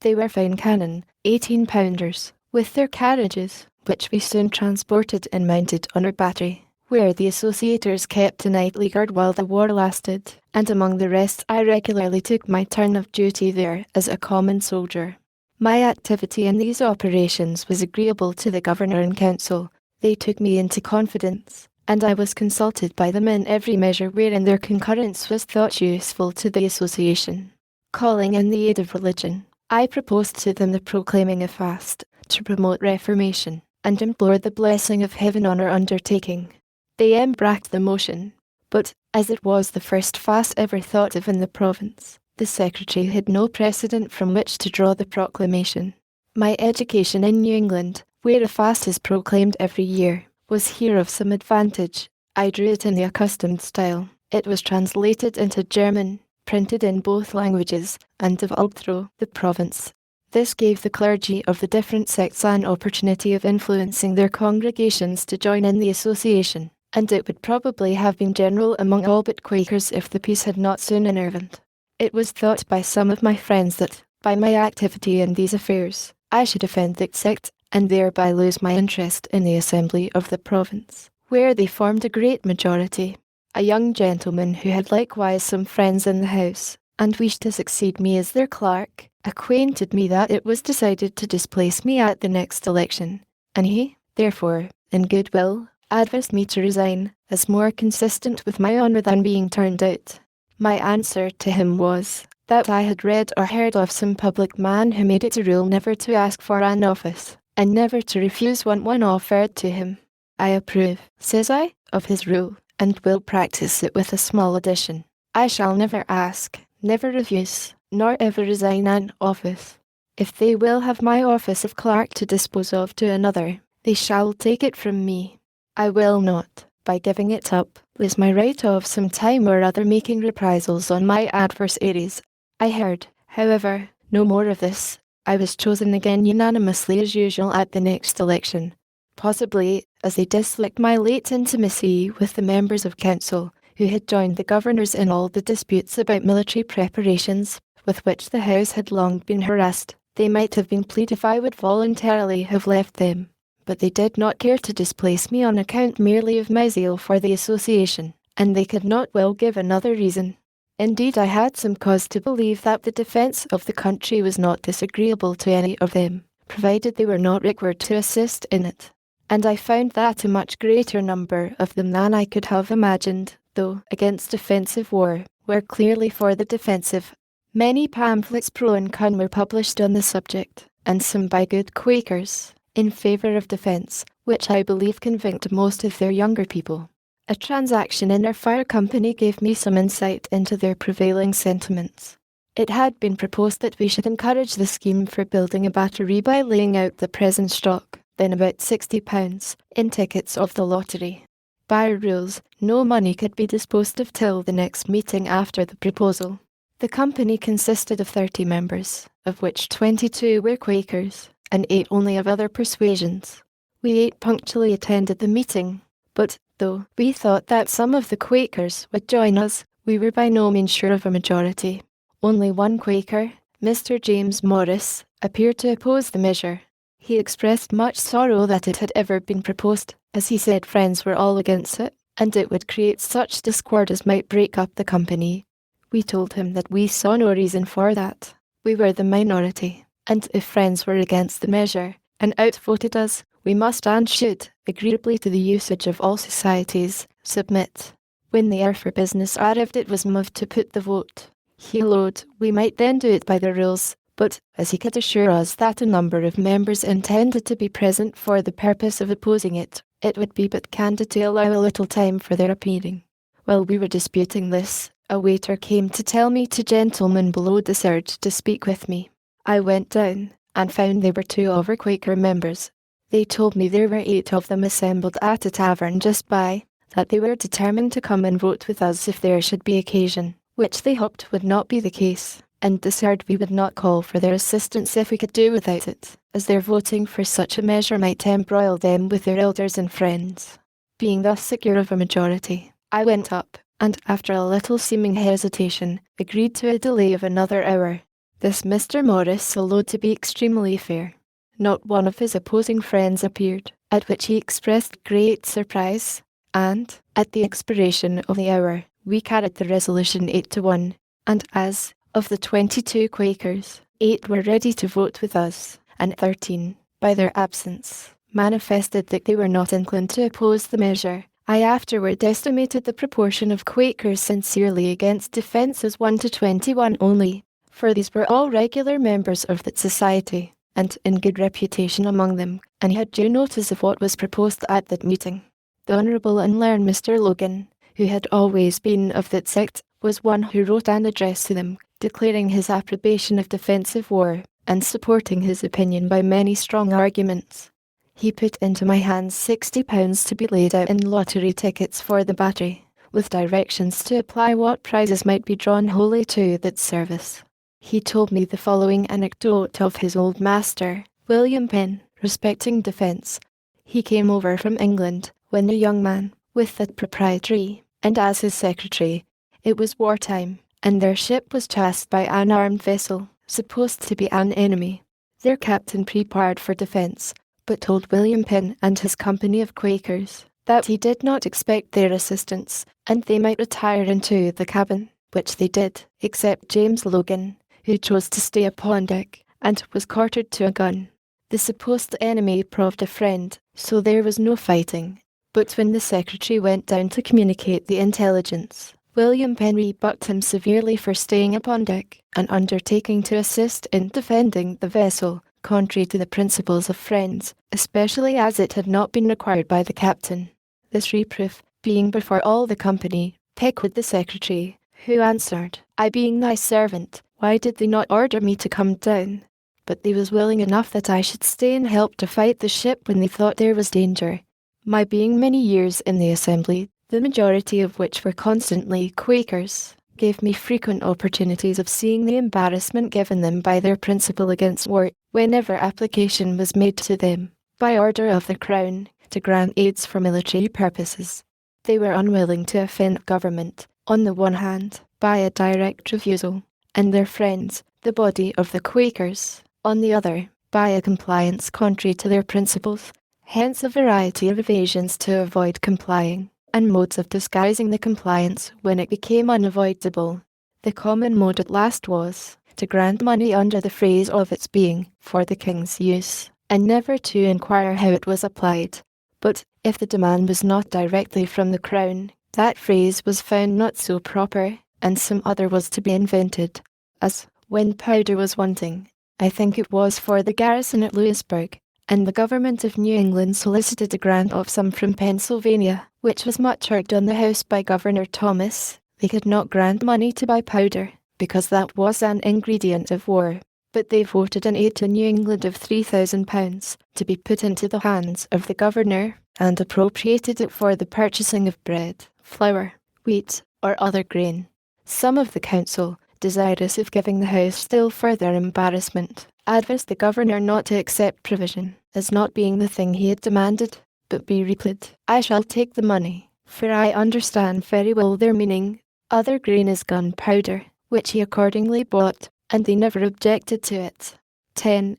They were fine cannon, 18-pounders, with their carriages, which we soon transported and mounted on our battery, where the associators kept a nightly guard while the war lasted, and among the rest I regularly took my turn of duty there as a common soldier. My activity in these operations was agreeable to the governor and council. They took me into confidence, and I was consulted by them in every measure wherein their concurrence was thought useful to the association. Calling in the aid of religion, I proposed to them the proclaiming a fast, to promote reformation, and implore the blessing of heaven on our undertaking. They embraced the motion, but, as it was the first fast ever thought of in the province, the secretary had no precedent from which to draw the proclamation. My education in New England, where a fast is proclaimed every year, was here of some advantage. I drew it in the accustomed style. It was translated into German, printed in both languages, and divulged through the province. This gave the clergy of the different sects an opportunity of influencing their congregations to join in the association, and it would probably have been general among all but Quakers if the peace had not soon enerved. It was thought by some of my friends that, by my activity in these affairs, I should offend the sect, and thereby lose my interest in the assembly of the province, where they formed a great majority. A young gentleman who had likewise some friends in the house, and wished to succeed me as their clerk, acquainted me that it was decided to displace me at the next election, and he, therefore, in good will, advised me to resign, as more consistent with my honour than being turned out. My answer to him was, that I had read or heard of some public man who made it a rule never to ask for an office, and never to refuse one offered to him. I approve, says I, of his rule, and will practice it with a small addition. I shall never ask, never refuse, nor ever resign an office. If they will have my office of clerk to dispose of to another, they shall take it from me. I will not, by giving it up, was my right of some time or other making reprisals on my adversaries. I heard, however, no more of this. I was chosen again unanimously as usual at the next election. Possibly, as they disliked my late intimacy with the members of council, who had joined the governors in all the disputes about military preparations, with which the House had long been harassed, they might have been pleased if I would voluntarily have left them. But they did not care to displace me on account merely of my zeal for the association, and they could not well give another reason. Indeed, I had some cause to believe that the defence of the country was not disagreeable to any of them, provided they were not required to assist in it. And I found that a much greater number of them than I could have imagined, though against offensive war, were clearly for the defensive. Many pamphlets pro and con were published on the subject, and some by good Quakers, in favour of defence, which I believe convinced most of their younger people. A transaction in our fire company gave me some insight into their prevailing sentiments. It had been proposed that we should encourage the scheme for building a battery by laying out the present stock, then about £60, in tickets of the lottery. By rules, no money could be disposed of till the next meeting after the proposal. The company consisted of 30 members, of which 22 were Quakers, and 8 only of other persuasions. We 8 punctually attended the meeting, but, though we thought that some of the Quakers would join us, we were by no means sure of a majority. Only one Quaker, Mr. James Morris, appeared to oppose the measure. He expressed much sorrow that it had ever been proposed, as he said friends were all against it, and it would create such discord as might break up the company. We told him that we saw no reason for that. We were the minority, and if friends were against the measure, and outvoted us, we must and should, agreeably to the usage of all societies, submit. When the hour for business arrived, it was moved to put the vote. He allowed we might then do it by the rules, but, as he could assure us that a number of members intended to be present for the purpose of opposing it, it would be but candid to allow a little time for their appearing. While we were disputing this, a waiter came to tell me 2 gentlemen below desired to speak with me. I went down, and found they were 2 of our Quaker members. They told me there were 8 of them assembled at a tavern just by, that they were determined to come and vote with us if there should be occasion, which they hoped would not be the case, and desired we would not call for their assistance if we could do without it, as their voting for such a measure might embroil them with their elders and friends. Being thus secure of a majority, I went up, and after a little seeming hesitation, agreed to a delay of another hour. This Mr. Morris allowed to be extremely fair. Not one of his opposing friends appeared, at which he expressed great surprise, and, at the expiration of the hour, we carried the resolution 8-1, and as, of the 22 Quakers, 8 were ready to vote with us, and 13, by their absence, manifested that they were not inclined to oppose the measure, I afterward estimated the proportion of Quakers sincerely against defence as 1-21 only, for these were all regular members of that society, and in good reputation among them, and had due notice of what was proposed at that meeting. The Honourable and learned Mr. Logan, who had always been of that sect, was one who wrote an address to them, declaring his approbation of defensive war, and supporting his opinion by many strong arguments. He put into my hands £60 to be laid out in lottery tickets for the battery, with directions to apply what prizes might be drawn wholly to that service. He told me the following anecdote of his old master, William Penn, respecting defence. He came over from England, when a young man, with that proprietary, and as his secretary. It was wartime, and their ship was chased by an armed vessel, supposed to be an enemy. Their captain prepared for defence, but told William Penn and his company of Quakers that he did not expect their assistance, and they might retire into the cabin, which they did, except James Logan, who chose to stay upon deck, and was quartered to a gun. The supposed enemy proved a friend, so there was no fighting. But when the secretary went down to communicate the intelligence, William Penn rebuked him severely for staying upon deck, and undertaking to assist in defending the vessel, contrary to the principles of friends, especially as it had not been required by the captain. This reproof, being before all the company, piqued the secretary, who answered, I being thy servant, why did they not order me to come down? But they was willing enough that I should stay and help to fight the ship when they thought there was danger. My being many years in the Assembly, the majority of which were constantly Quakers, gave me frequent opportunities of seeing the embarrassment given them by their principle against war, whenever application was made to them, by order of the Crown, to grant aids for military purposes. They were unwilling to offend government, on the one hand, by a direct refusal, and their friends, the body of the Quakers, on the other, by a compliance contrary to their principles. Hence a variety of evasions to avoid complying, and modes of disguising the compliance when it became unavoidable. The common mode at last was, to grant money under the phrase of its being for the king's use, and never to inquire how it was applied. But, if the demand was not directly from the Crown, that phrase was found not so proper, and some other was to be invented, as, when powder was wanting, I think it was for the garrison at Louisbourg, and the government of New England solicited a grant of some from Pennsylvania, which was much urged on the House by Governor Thomas, they could not grant money to buy powder, because that was an ingredient of war, but they voted an aid to New England of £3,000 to be put into the hands of the governor, and appropriated it for the purchasing of bread, flour, wheat, or other grain. Some of the council, desirous of giving the House still further embarrassment, advised the governor not to accept provision, as not being the thing he had demanded, but be replied, I shall take the money, for I understand very well their meaning. Other grain is gunpowder, which he accordingly bought, and they never objected to it. 10.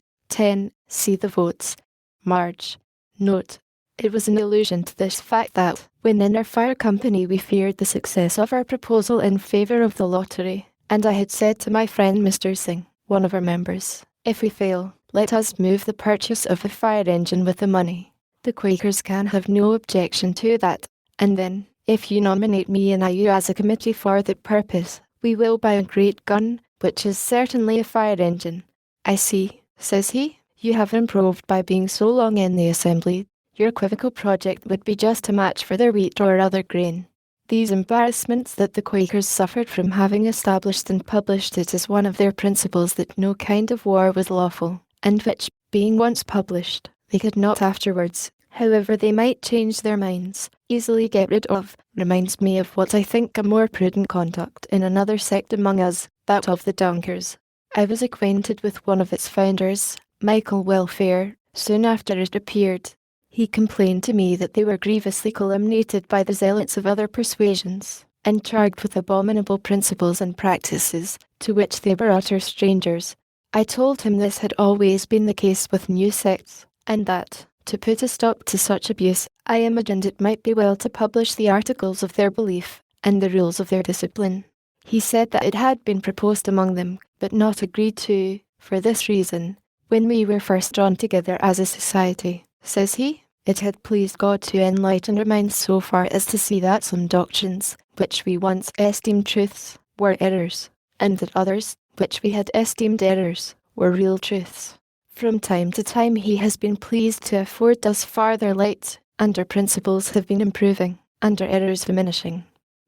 See the votes. Marge. Note. It was an allusion to this fact that, when in our fire company we feared the success of our proposal in favour of the lottery, and I had said to my friend Mr. Singh, one of our members, if we fail, let us move the purchase of a fire engine with the money. The Quakers can have no objection to that, and then, if you nominate me and you as a committee for the purpose, we will buy a great gun, which is certainly a fire engine. I see, says he, you have improved by being so long in the Assembly. Your equivocal project would be just a match for their wheat or other grain. These embarrassments that the Quakers suffered from having established and published it as one of their principles that no kind of war was lawful, and which, being once published, they could not afterwards, however they might change their minds, easily get rid of, reminds me of what I think a more prudent conduct in another sect among us, that of the Dunkers. I was acquainted with one of its founders, Michael Welfare, soon after it appeared. He complained to me that they were grievously calumniated by the zealots of other persuasions, and charged with abominable principles and practices, to which they were utter strangers. I told him this had always been the case with new sects, and that, to put a stop to such abuse, I imagined it might be well to publish the articles of their belief, and the rules of their discipline. He said that it had been proposed among them, but not agreed to, for this reason. When we were first drawn together as a society, says he, it had pleased God to enlighten our minds so far as to see that some doctrines, which we once esteemed truths, were errors, and that others, which we had esteemed errors, were real truths. From time to time he has been pleased to afford us farther light, and our principles have been improving, and our errors diminishing.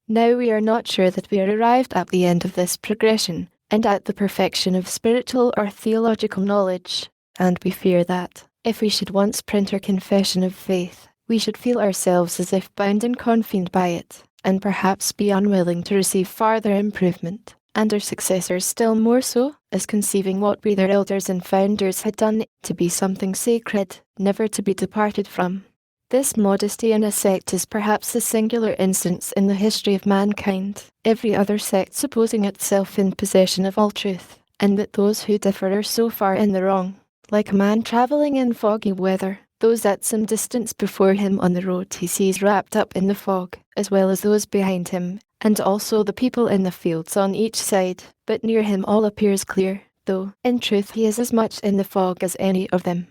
Now we are not sure that we are arrived at the end of this progression, and at the perfection of spiritual or theological knowledge, and we fear that, if we should once print our confession of faith, we should feel ourselves as if bound and confined by it, and perhaps be unwilling to receive farther improvement, and our successors still more so, as conceiving what we their elders and founders had done to be something sacred, never to be departed from. This modesty in a sect is perhaps a singular instance in the history of mankind, every other sect supposing itself in possession of all truth, and that those who differ are so far in the wrong. Like a man travelling in foggy weather, those at some distance before him on the road he sees wrapped up in the fog, as well as those behind him, and also the people in the fields on each side, but near him all appears clear, though, in truth, he is as much in the fog as any of them.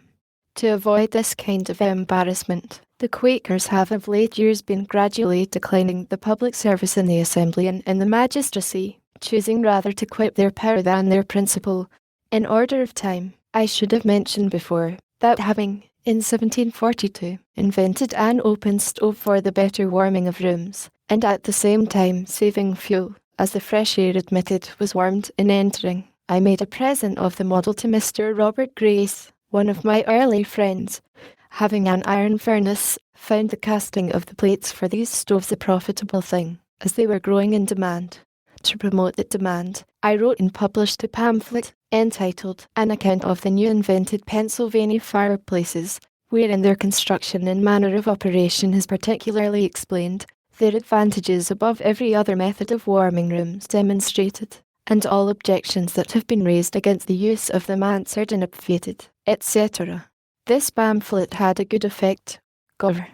To avoid this kind of embarrassment, the Quakers have of late years been gradually declining the public service in the Assembly and in the magistracy, choosing rather to quit their power than their principle. In order of time, I should have mentioned before, that having, in 1742, invented an open stove for the better warming of rooms, and at the same time saving fuel, as the fresh air admitted was warmed in entering, I made a present of the model to Mr. Robert Grace, one of my early friends. Having an iron furnace, found the casting of the plates for these stoves a profitable thing, as they were growing in demand. To promote that demand, I wrote and published a pamphlet, entitled An Account of the New Invented Pennsylvania Fireplaces, wherein their construction and manner of operation is particularly explained, their advantages above every other method of warming rooms demonstrated, and all objections that have been raised against the use of them answered and obviated, etc. This pamphlet had a good effect. Gov.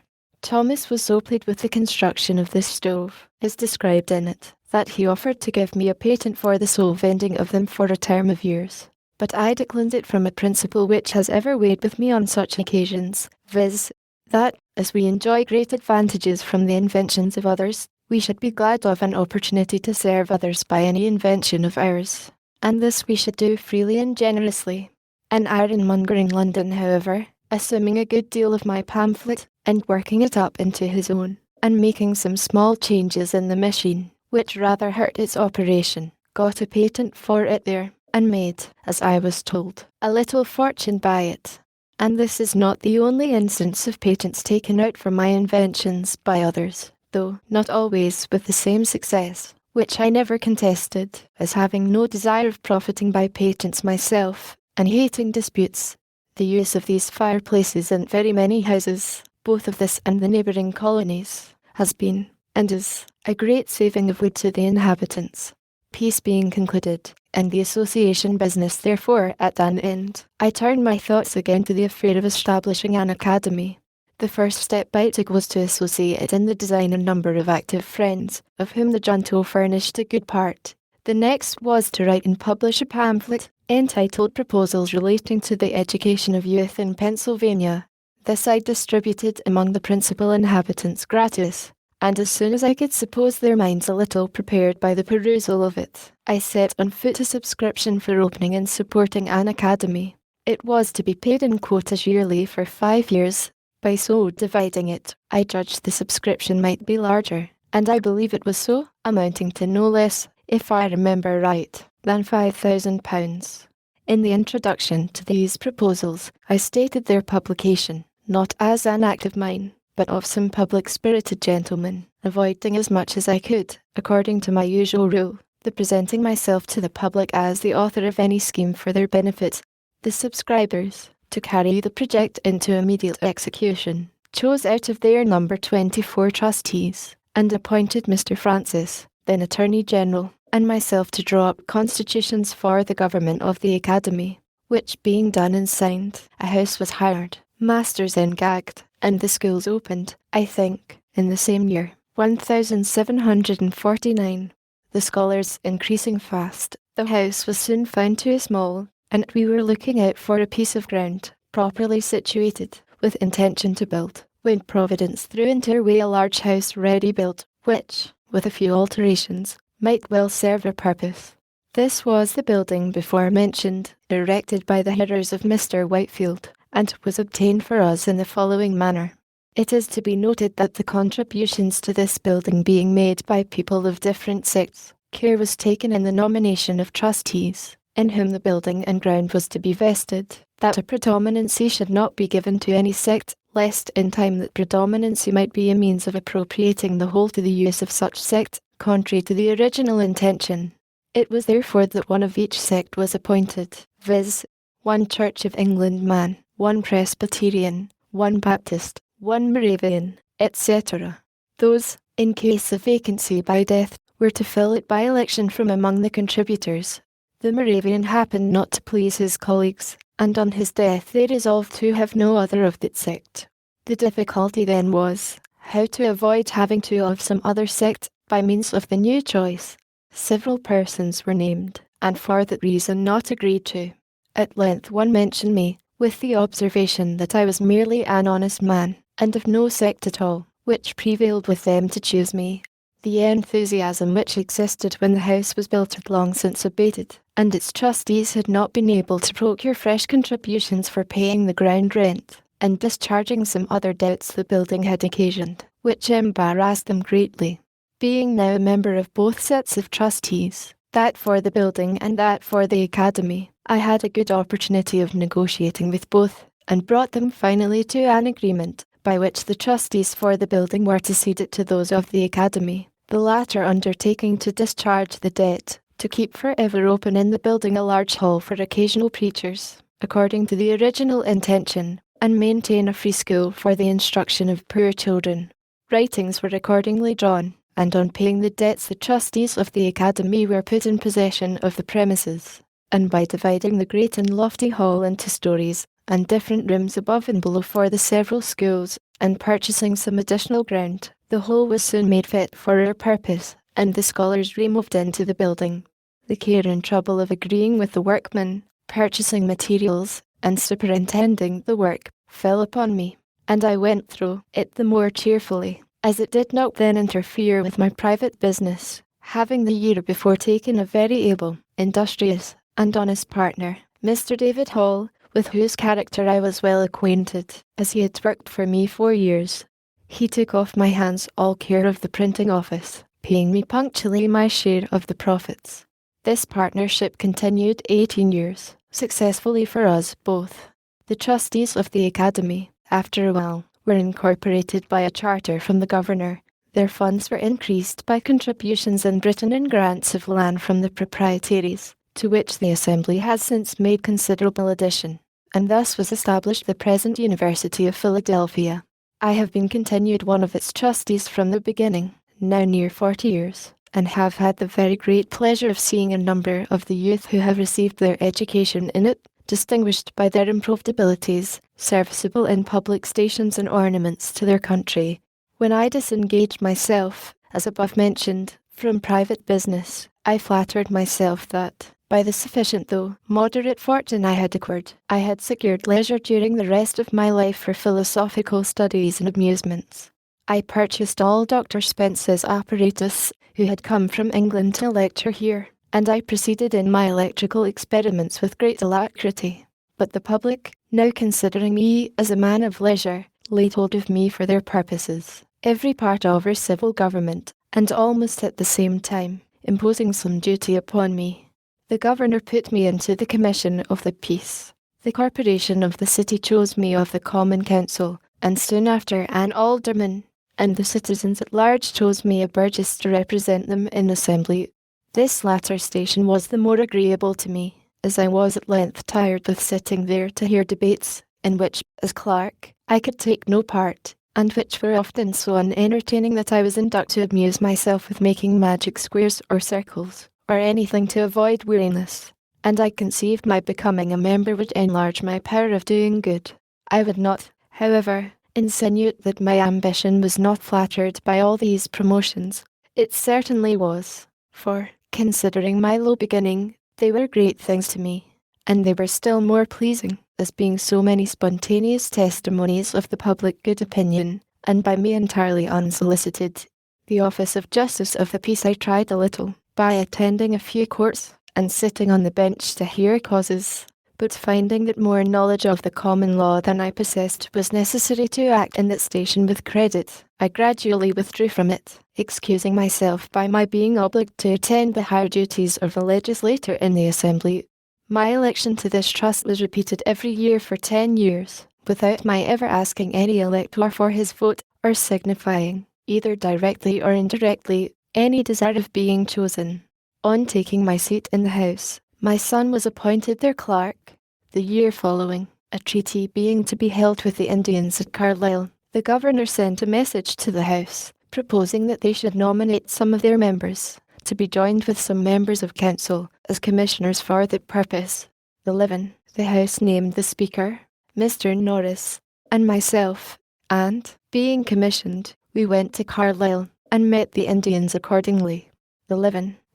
Thomas was so pleased with the construction of this stove, as described in it, that he offered to give me a patent for the sole vending of them for a term of years. But I declined it from a principle which has ever weighed with me on such occasions, viz., that, as we enjoy great advantages from the inventions of others, we should be glad of an opportunity to serve others by any invention of ours. And this we should do freely and generously. An ironmonger in London, however, assuming a good deal of my pamphlet, and working it up into his own, and making some small changes in the machine, which rather hurt its operation, got a patent for it there, and made, as I was told, a little fortune by it. And this is not the only instance of patents taken out for my inventions by others, though not always with the same success, which I never contested, as having no desire of profiting by patents myself, and hating disputes. The use of these fireplaces in very many houses, both of this and the neighbouring colonies, has been, and is, a great saving of wood to the inhabitants. Peace being concluded, and the association business therefore at an end, I turned my thoughts again to the affair of establishing an academy. The first step I took was to associate in the design a number of active friends, of whom the Junto furnished a good part. The next was to write and publish a pamphlet, entitled Proposals Relating to the Education of Youth in Pennsylvania. This I distributed among the principal inhabitants gratis, and as soon as I could suppose their minds a little prepared by the perusal of it, I set on foot a subscription for opening and supporting an academy. It was to be paid in quotas yearly for 5 years. By so dividing it, I judged the subscription might be larger, and I believe it was so, amounting to no less, if I remember right, than £5,000. In the introduction to these proposals, I stated their publication, not as an act of mine, but of some public-spirited gentleman, avoiding as much as I could, according to my usual rule, the presenting myself to the public as the author of any scheme for their benefit. The subscribers, to carry the project into immediate execution, chose out of their number 24 trustees, and appointed Mr. Francis, then Attorney General, and myself to draw up constitutions for the government of the Academy, which being done and signed, a house was hired, masters engagged, and the schools opened, I think, in the same year, 1749. The scholars increasing fast, the house was soon found too small, and we were looking out for a piece of ground, properly situated, with intention to build, when Providence threw into our way a large house ready built, which, with a few alterations, might well serve our purpose. This was the building before mentioned, erected by the heirs of Mr. Whitefield, and was obtained for us in the following manner. It is to be noted that the contributions to this building being made by people of different sects, care was taken in the nomination of trustees, in whom the building and ground was to be vested, that a predominancy should not be given to any sect, lest in time that predominancy might be a means of appropriating the whole to the use of such sect, contrary to the original intention. It was therefore that one of each sect was appointed, viz., one Church of England man, one Presbyterian, one Baptist, one Moravian, etc. Those, in case of vacancy by death, were to fill it by election from among the contributors. The Moravian happened not to please his colleagues, and on his death they resolved to have no other of that sect. The difficulty then was, how to avoid having two of some other sect, by means of the new choice. Several persons were named, and for that reason not agreed to. At length one mentioned me, with the observation that I was merely an honest man, and of no sect at all, which prevailed with them to choose me. The enthusiasm which existed when the house was built had long since abated, and its trustees had not been able to procure fresh contributions for paying the ground rent, and discharging some other debts the building had occasioned, which embarrassed them greatly. Being now a member of both sets of trustees, that for the building and that for the academy, I had a good opportunity of negotiating with both, and brought them finally to an agreement, by which the trustees for the building were to cede it to those of the academy, the latter undertaking to discharge the debt, to keep forever open in the building a large hall for occasional preachers, according to the original intention, and maintain a free school for the instruction of poor children. Writings were accordingly drawn, and on paying the debts the trustees of the academy were put in possession of the premises, and by dividing the great and lofty hall into stories, and different rooms above and below for the several schools, and purchasing some additional ground, the whole was soon made fit for our purpose, and the scholars removed into the building. The care and trouble of agreeing with the workmen, purchasing materials, and superintending the work, fell upon me, and I went through it the more cheerfully, as it did not then interfere with my private business, having the year before taken a very able, industrious, and honest partner, Mr. David Hall, with whose character I was well acquainted, as he had worked for me 4 years. He took off my hands all care of the printing office, paying me punctually my share of the profits. This partnership continued 18 years, successfully for us both. The trustees of the academy, after a while, were incorporated by a charter from the governor. Their funds were increased by contributions in Britain and grants of land from the proprietaries, to which the Assembly has since made considerable addition, and thus was established the present University of Philadelphia. I have been continued one of its trustees from the beginning, now near 40 years, and have had the very great pleasure of seeing a number of the youth who have received their education in it, distinguished by their improved abilities, serviceable in public stations and ornaments to their country. When I disengaged myself, as above mentioned, from private business, I flattered myself that, by the sufficient though moderate fortune I had acquired, I had secured leisure during the rest of my life for philosophical studies and amusements. I purchased all Dr. Spence's apparatus, who had come from England to lecture here, and I proceeded in my electrical experiments with great alacrity. But the public, now considering me as a man of leisure, laid hold of me for their purposes, every part of our civil government, and almost at the same time, imposing some duty upon me. The governor put me into the commission of the peace. The corporation of the city chose me of the common council, and soon after an alderman, and the citizens at large chose me a burgess to represent them in assembly. This latter station was the more agreeable to me, as I was at length tired with sitting there to hear debates, in which, as clerk, I could take no part, and which were often so unentertaining that I was induced to amuse myself with making magic squares or circles, or anything to avoid weariness, and I conceived my becoming a member would enlarge my power of doing good. I would not, however, insinuate that my ambition was not flattered by all these promotions. It certainly was, for, considering my low beginning, they were great things to me, and they were still more pleasing, as being so many spontaneous testimonies of the public good opinion, and by me entirely unsolicited. The office of Justice of the Peace I tried a little, by attending a few courts, and sitting on the bench to hear causes, but finding that more knowledge of the common law than I possessed was necessary to act in that station with credit, I gradually withdrew from it, excusing myself by my being obliged to attend the higher duties of a legislator in the Assembly. My election to this trust was repeated every year for 10 years, without my ever asking any elector for his vote, or signifying, either directly or indirectly, any desire of being chosen. On taking my seat in the House, my son was appointed their clerk. The year following, a treaty being to be held with the Indians at Carlisle, the governor sent a message to the House, proposing that they should nominate some of their members, to be joined with some members of council, as commissioners for that purpose. The House named the Speaker, Mr. Norris, and myself, and, being commissioned, we went to Carlisle, and met the Indians accordingly.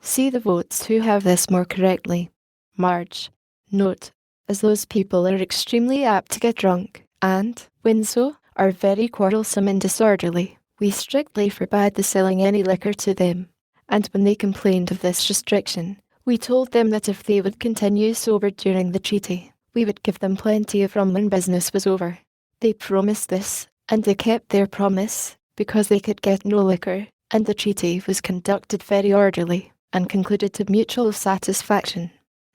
See the votes who have this more correctly. Marge. Note, as those people are extremely apt to get drunk, and, when so, are very quarrelsome and disorderly, we strictly forbade the selling any liquor to them, and when they complained of this restriction, we told them that if they would continue sober during the treaty, we would give them plenty of rum when business was over. They promised this, and they kept their promise, because they could get no liquor, and the treaty was conducted very orderly, and concluded to mutual satisfaction.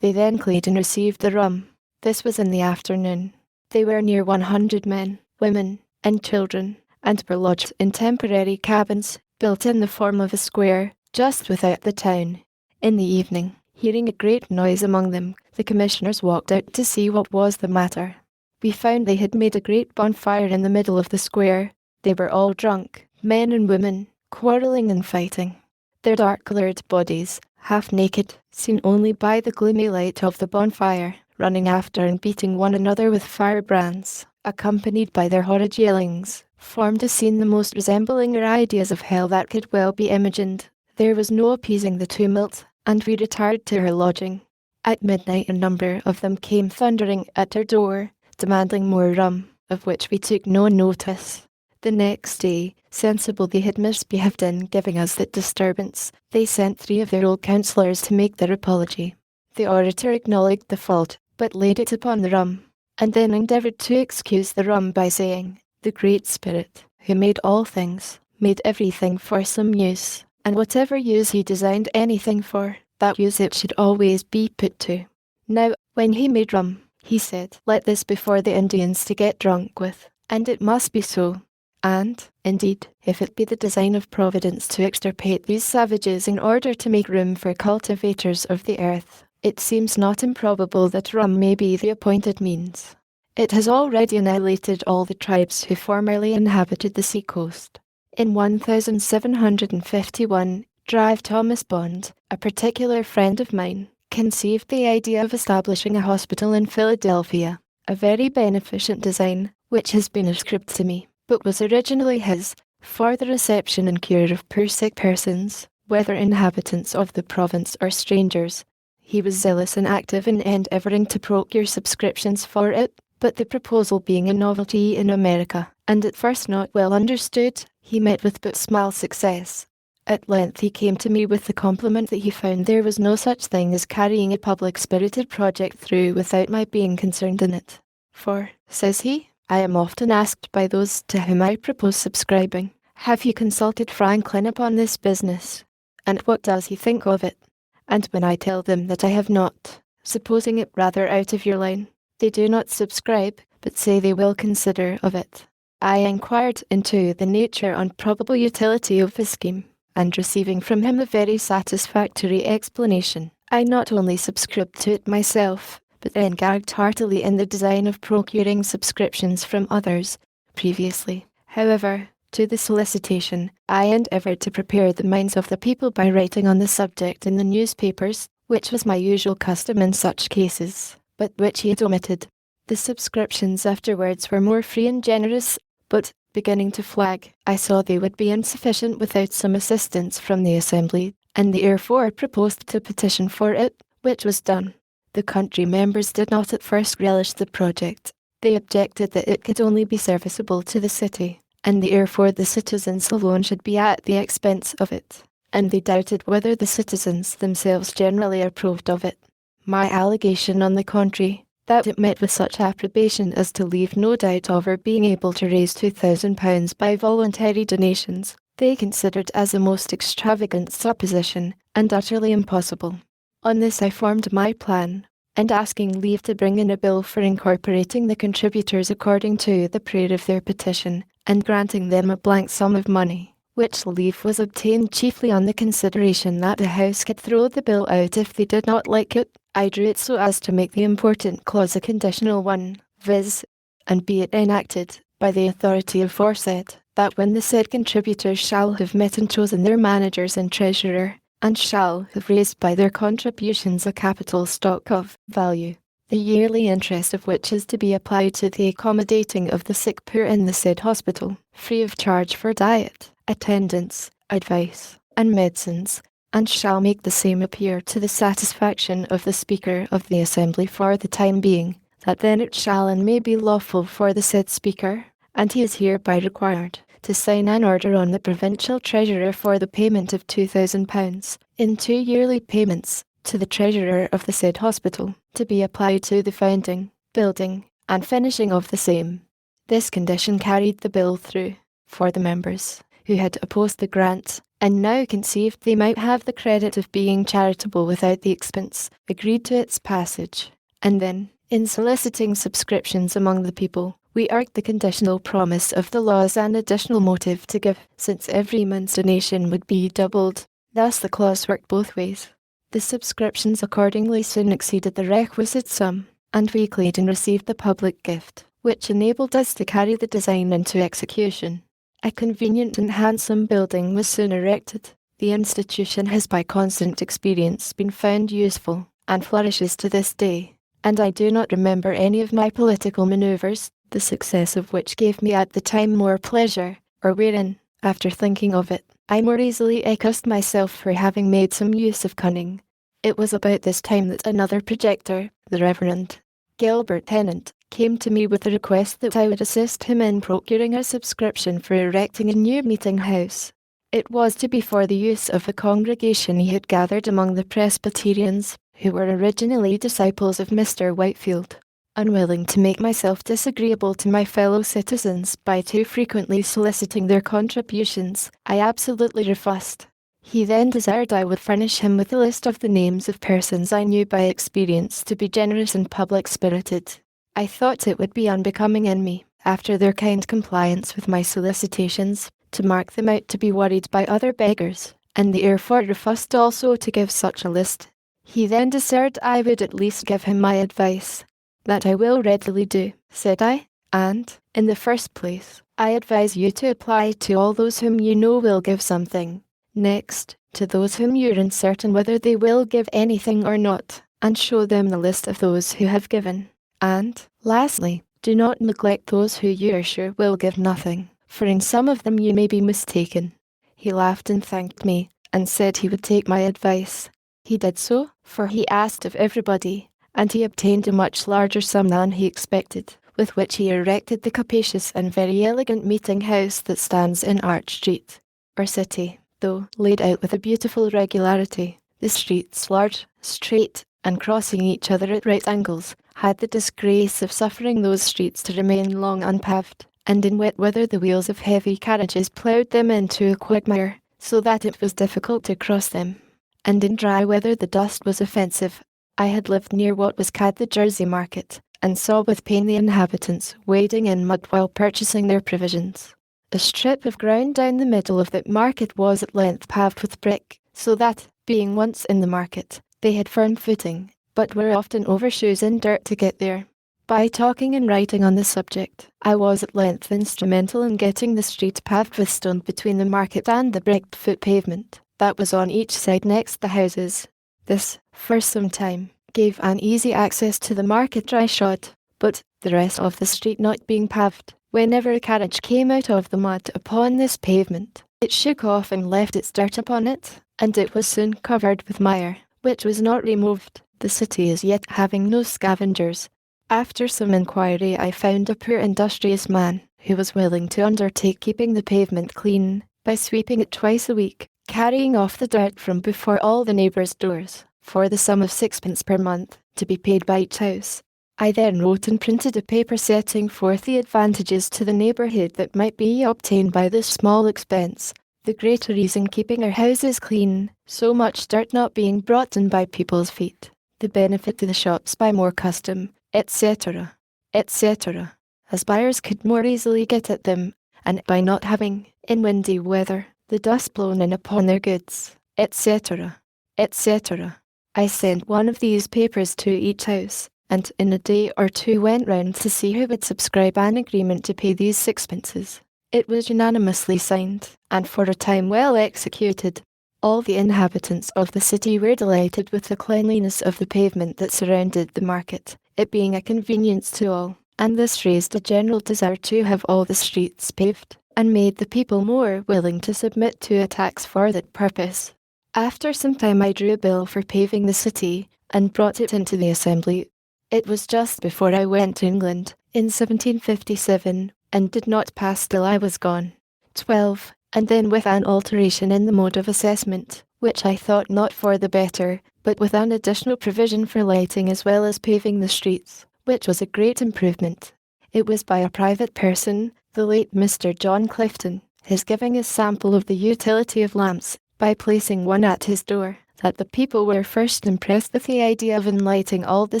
They then cleared and received the rum. This was in the afternoon. They were near 100 men, women, and children, and were lodged in temporary cabins, built in the form of a square, just without the town. In the evening, hearing a great noise among them, the commissioners walked out to see what was the matter. We found they had made a great bonfire in the middle of the square. They were all drunk, men and women, quarrelling and fighting. Their dark-coloured bodies, half naked, seen only by the gloomy light of the bonfire, running after and beating one another with firebrands, accompanied by their horrid yellings, formed a scene the most resembling our ideas of hell that could well be imagined. There was no appeasing the tumult, and we retired to our lodging. At midnight a number of them came thundering at our door, demanding more rum, of which we took no notice. The next day, sensible they had misbehaved in giving us that disturbance, they sent 3 of their old counsellors to make their apology. The orator acknowledged the fault, but laid it upon the rum, and then endeavoured to excuse the rum by saying, "The Great Spirit, who made all things, made everything for some use, and whatever use he designed anything for, that use it should always be put to. Now, when he made rum, he said, let this be for the Indians to get drunk with, and it must be so. And, indeed, if it be the design of Providence to extirpate these savages in order to make room for cultivators of the earth, it seems not improbable that rum may be the appointed means. It has already annihilated all the tribes who formerly inhabited the sea-coast. In 1751, Drive Thomas Bond, a particular friend of mine, conceived the idea of establishing a hospital in Philadelphia, a very beneficent design, which has been ascribed to me, but was originally his, for the reception and cure of poor sick persons, whether inhabitants of the province or strangers. He was zealous and active in endeavouring to procure subscriptions for it, but the proposal being a novelty in America, and at first not well understood, he met with but small success. At length he came to me with the compliment that he found there was no such thing as carrying a public-spirited project through without my being concerned in it. For, says he, I am often asked by those to whom I propose subscribing, have you consulted Franklin upon this business? And what does he think of it? And when I tell them that I have not, supposing it rather out of your line, they do not subscribe, but say they will consider of it. I inquired into the nature and probable utility of the scheme, and receiving from him a very satisfactory explanation, I not only subscribed to it myself, but then gagged heartily in the design of procuring subscriptions from others. Previously, however, to the solicitation, I endeavoured to prepare the minds of the people by writing on the subject in the newspapers, which was my usual custom in such cases, but which he had omitted. The subscriptions afterwards were more free and generous, but, beginning to flag, I saw they would be insufficient without some assistance from the Assembly, and therefore proposed to petition for it, which was done. The country members did not at first relish the project. They objected that it could only be serviceable to the city, and therefore the citizens alone should be at the expense of it, and they doubted whether the citizens themselves generally approved of it. My allegation, on the contrary, that it met with such approbation as to leave no doubt of our being able to raise £2,000 by voluntary donations, they considered as a most extravagant supposition, and utterly impossible. On this I formed my plan, and asking leave to bring in a bill for incorporating the contributors according to the prayer of their petition, and granting them a blank sum of money, which leave was obtained chiefly on the consideration that the House could throw the bill out if they did not like it, I drew it so as to make the important clause a conditional one, viz., and be it enacted, by the authority aforesaid, that when the said contributors shall have met and chosen their managers and treasurer, and shall have raised by their contributions a capital stock of value, the yearly interest of which is to be applied to the accommodating of the sick poor in the said hospital, free of charge for diet, attendance, advice, and medicines, and shall make the same appear to the satisfaction of the Speaker of the Assembly for the time being, that then it shall and may be lawful for the said Speaker, and he is hereby required, to sign an order on the Provincial Treasurer for the payment of £2,000, in 2 yearly payments, to the Treasurer of the said hospital, to be applied to the founding, building, and finishing of the same. This condition carried the bill through, for the members, who had opposed the grant, and now conceived they might have the credit of being charitable without the expense, agreed to its passage, and then, In soliciting subscriptions among the people, we argued the conditional promise of the law as an additional motive to give, since every man's donation would be doubled. Thus the clause worked both ways. The subscriptions accordingly soon exceeded the requisite sum, and we Claydon received the public gift, which enabled us to carry the design into execution. A convenient and handsome building was soon erected. The institution has by constant experience been found useful, and flourishes to this day, and I do not remember any of my political manoeuvres, the success of which gave me at the time more pleasure, or wherein, after thinking of it, I more easily accused myself for having made some use of cunning. It was about this time that another projector, the Reverend Gilbert Tennant, came to me with a request that I would assist him in procuring a subscription for erecting a new meeting house. It was to be for the use of a congregation he had gathered among the Presbyterians, who were originally disciples of Mr. Whitefield. Unwilling to make myself disagreeable to my fellow citizens by too frequently soliciting their contributions, I absolutely refused. He then desired I would furnish him with a list of the names of persons I knew by experience to be generous and public-spirited. I thought it would be unbecoming in me, after their kind compliance with my solicitations, to mark them out to be worried by other beggars, and therefore refused also to give such a list. He then desired I would at least give him my advice. That I will readily do, said I, and, in the first place, I advise you to apply to all those whom you know will give something. Next, to those whom you are uncertain whether they will give anything or not, and show them the list of those who have given. And, lastly, do not neglect those who you are sure will give nothing, for in some of them you may be mistaken. He laughed and thanked me, and said he would take my advice. He did so, for he asked of everybody, and he obtained a much larger sum than he expected, with which he erected the capacious and very elegant meeting house that stands in Arch Street. Our city, though laid out with a beautiful regularity, the streets large, straight, and crossing each other at right angles, had the disgrace of suffering those streets to remain long unpaved, and in wet weather the wheels of heavy carriages ploughed them into a quagmire, so that it was difficult to cross them. And in dry weather the dust was offensive. I had lived near what was called the Jersey Market, and saw with pain the inhabitants wading in mud while purchasing their provisions. A strip of ground down the middle of that market was at length paved with brick, so that, being once in the market, they had firm footing, but were often over shoes in dirt to get there. By talking and writing on the subject, I was at length instrumental in getting the street paved with stone between the market and the bricked foot pavement that was on each side next the houses. This, for some time, gave an easy access to the market dry shod, but, the rest of the street not being paved, whenever a carriage came out of the mud upon this pavement, it shook off and left its dirt upon it, and it was soon covered with mire, which was not removed, the city as yet having no scavengers. After some inquiry I found a poor industrious man, who was willing to undertake keeping the pavement clean, by sweeping it twice a week, carrying off the dirt from before all the neighbours' doors, for the sum of 6 per month, to be paid by each house. I then wrote and printed a paper setting forth the advantages to the neighbourhood that might be obtained by this small expense, the greater ease in keeping our houses clean, so much dirt not being brought in by people's feet, the benefit to the shops by more custom, etc., etc., as buyers could more easily get at them, and by not having, in windy weather, the dust blown in upon their goods, etc., etc. I sent one of these papers to each house, and in a day or two went round to see who would subscribe an agreement to pay these sixpences. It was unanimously signed, and for a time well executed. All the inhabitants of the city were delighted with the cleanliness of the pavement that surrounded the market, it being a convenience to all, and this raised a general desire to have all the streets paved, and made the people more willing to submit to a tax for that purpose. After some time I drew a bill for paving the city, and brought it into the assembly. It was just before I went to England, in 1757, and did not pass till I was gone. 12. And then with an alteration in the mode of assessment, which I thought not for the better, but with an additional provision for lighting as well as paving the streets, which was a great improvement. It was by a private person, the late Mr. John Clifton, his giving a sample of the utility of lamps, by placing one at his door, that the people were first impressed with the idea of enlighting all the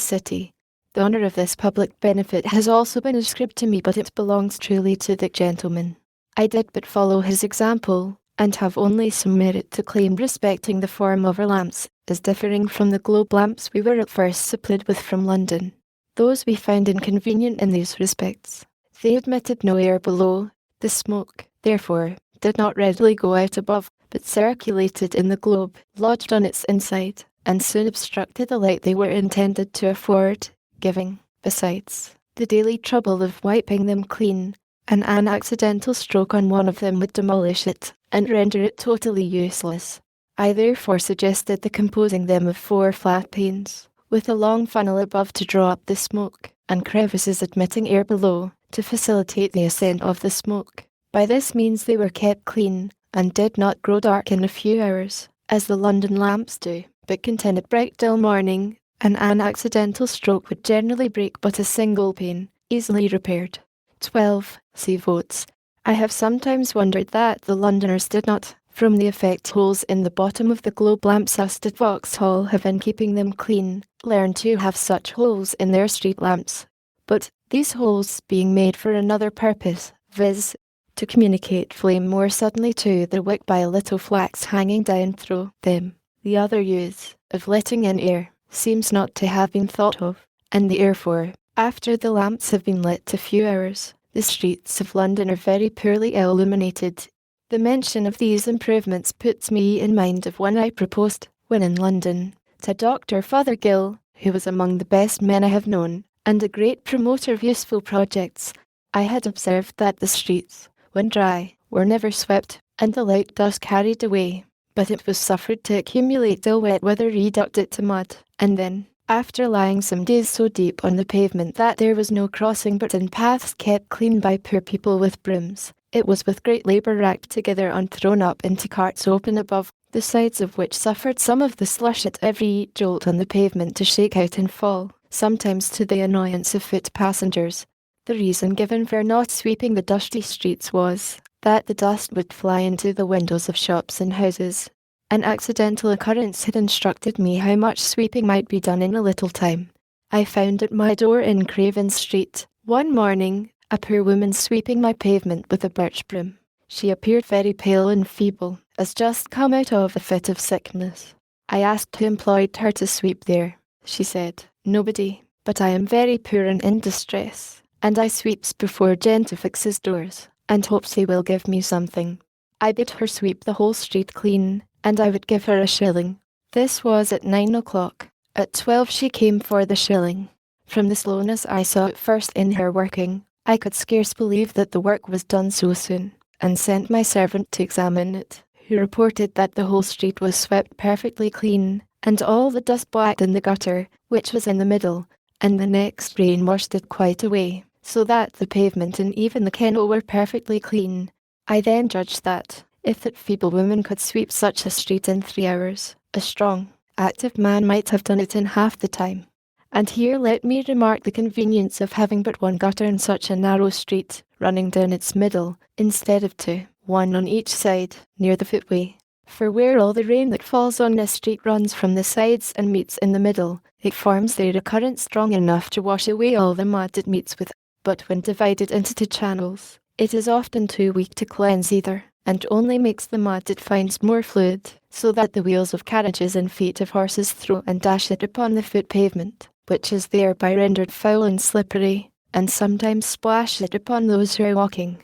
city. The honour of this public benefit has also been ascribed to me, but it belongs truly to the gentleman. I did but follow his example, and have only some merit to claim respecting the form of our lamps, as differing from the globe lamps we were at first supplied with from London. Those we found inconvenient in these respects. They admitted no air below, the smoke, therefore, did not readily go out above, but circulated in the globe, lodged on its inside, and soon obstructed the light they were intended to afford, giving, besides, the daily trouble of wiping them clean, and an accidental stroke on one of them would demolish it, and render it totally useless. I therefore suggested the composing them of 4 flat panes, with a long funnel above to draw up the smoke, and crevices admitting air below, to facilitate the ascent of the smoke. By this means they were kept clean, and did not grow dark in a few hours, as the London lamps do, but continued bright till morning, and an accidental stroke would generally break but a single pane, easily repaired. 12. See votes. I have sometimes wondered that the Londoners did not, from the effect holes in the bottom of the globe lamps used at Vauxhall have in keeping them clean, learn to have such holes in their street lamps. But, these holes being made for another purpose, viz., to communicate flame more suddenly to the wick by a little flax hanging down through them, the other use, of letting in air, seems not to have been thought of, and therefore, after the lamps have been lit a few hours, the streets of London are very poorly illuminated. The mention of these improvements puts me in mind of one I proposed, when in London, to Dr. Fothergill, who was among the best men I have known, and a great promoter of useful projects. I had observed that the streets, when dry, were never swept, and the light dust carried away, but it was suffered to accumulate till wet weather reduced it to mud, and then, after lying some days so deep on the pavement that there was no crossing but in paths kept clean by poor people with brooms, it was with great labour racked together and thrown up into carts open above, the sides of which suffered some of the slush at every jolt on the pavement to shake out and fall, sometimes to the annoyance of foot passengers. The reason given for not sweeping the dusty streets was, that the dust would fly into the windows of shops and houses. An accidental occurrence had instructed me how much sweeping might be done in a little time. I found at my door in Craven Street, one morning, a poor woman sweeping my pavement with a birch broom. She appeared very pale and feeble, as just come out of a fit of sickness. I asked who employed her to sweep there. She said, "Nobody, but I am very poor and in distress, and I sweeps before gentlefolks' doors, and hopes he will give me something." I bid her sweep the whole street clean, and I would give her a shilling. This was at 9 o'clock. At 12 she came for the shilling. From the slowness I saw at first in her working, I could scarce believe that the work was done so soon, and sent my servant to examine it, who reported that the whole street was swept perfectly clean, and all the dust blacked in the gutter, which was in the middle, and the next rain washed it quite away, so that the pavement and even the kennel were perfectly clean. I then judged that, if that feeble woman could sweep such a street in 3 hours, a strong, active man might have done it in half the time. And here let me remark the convenience of having but one gutter in such a narrow street, running down its middle, instead of 2, one on each side, near the footway. For where all the rain that falls on a street runs from the sides and meets in the middle, it forms there a current strong enough to wash away all the mud it meets with, but when divided into 2 channels, it is often too weak to cleanse either, and only makes the mud it finds more fluid, so that the wheels of carriages and feet of horses throw and dash it upon the foot pavement, which is thereby rendered foul and slippery, and sometimes splash it upon those who are walking.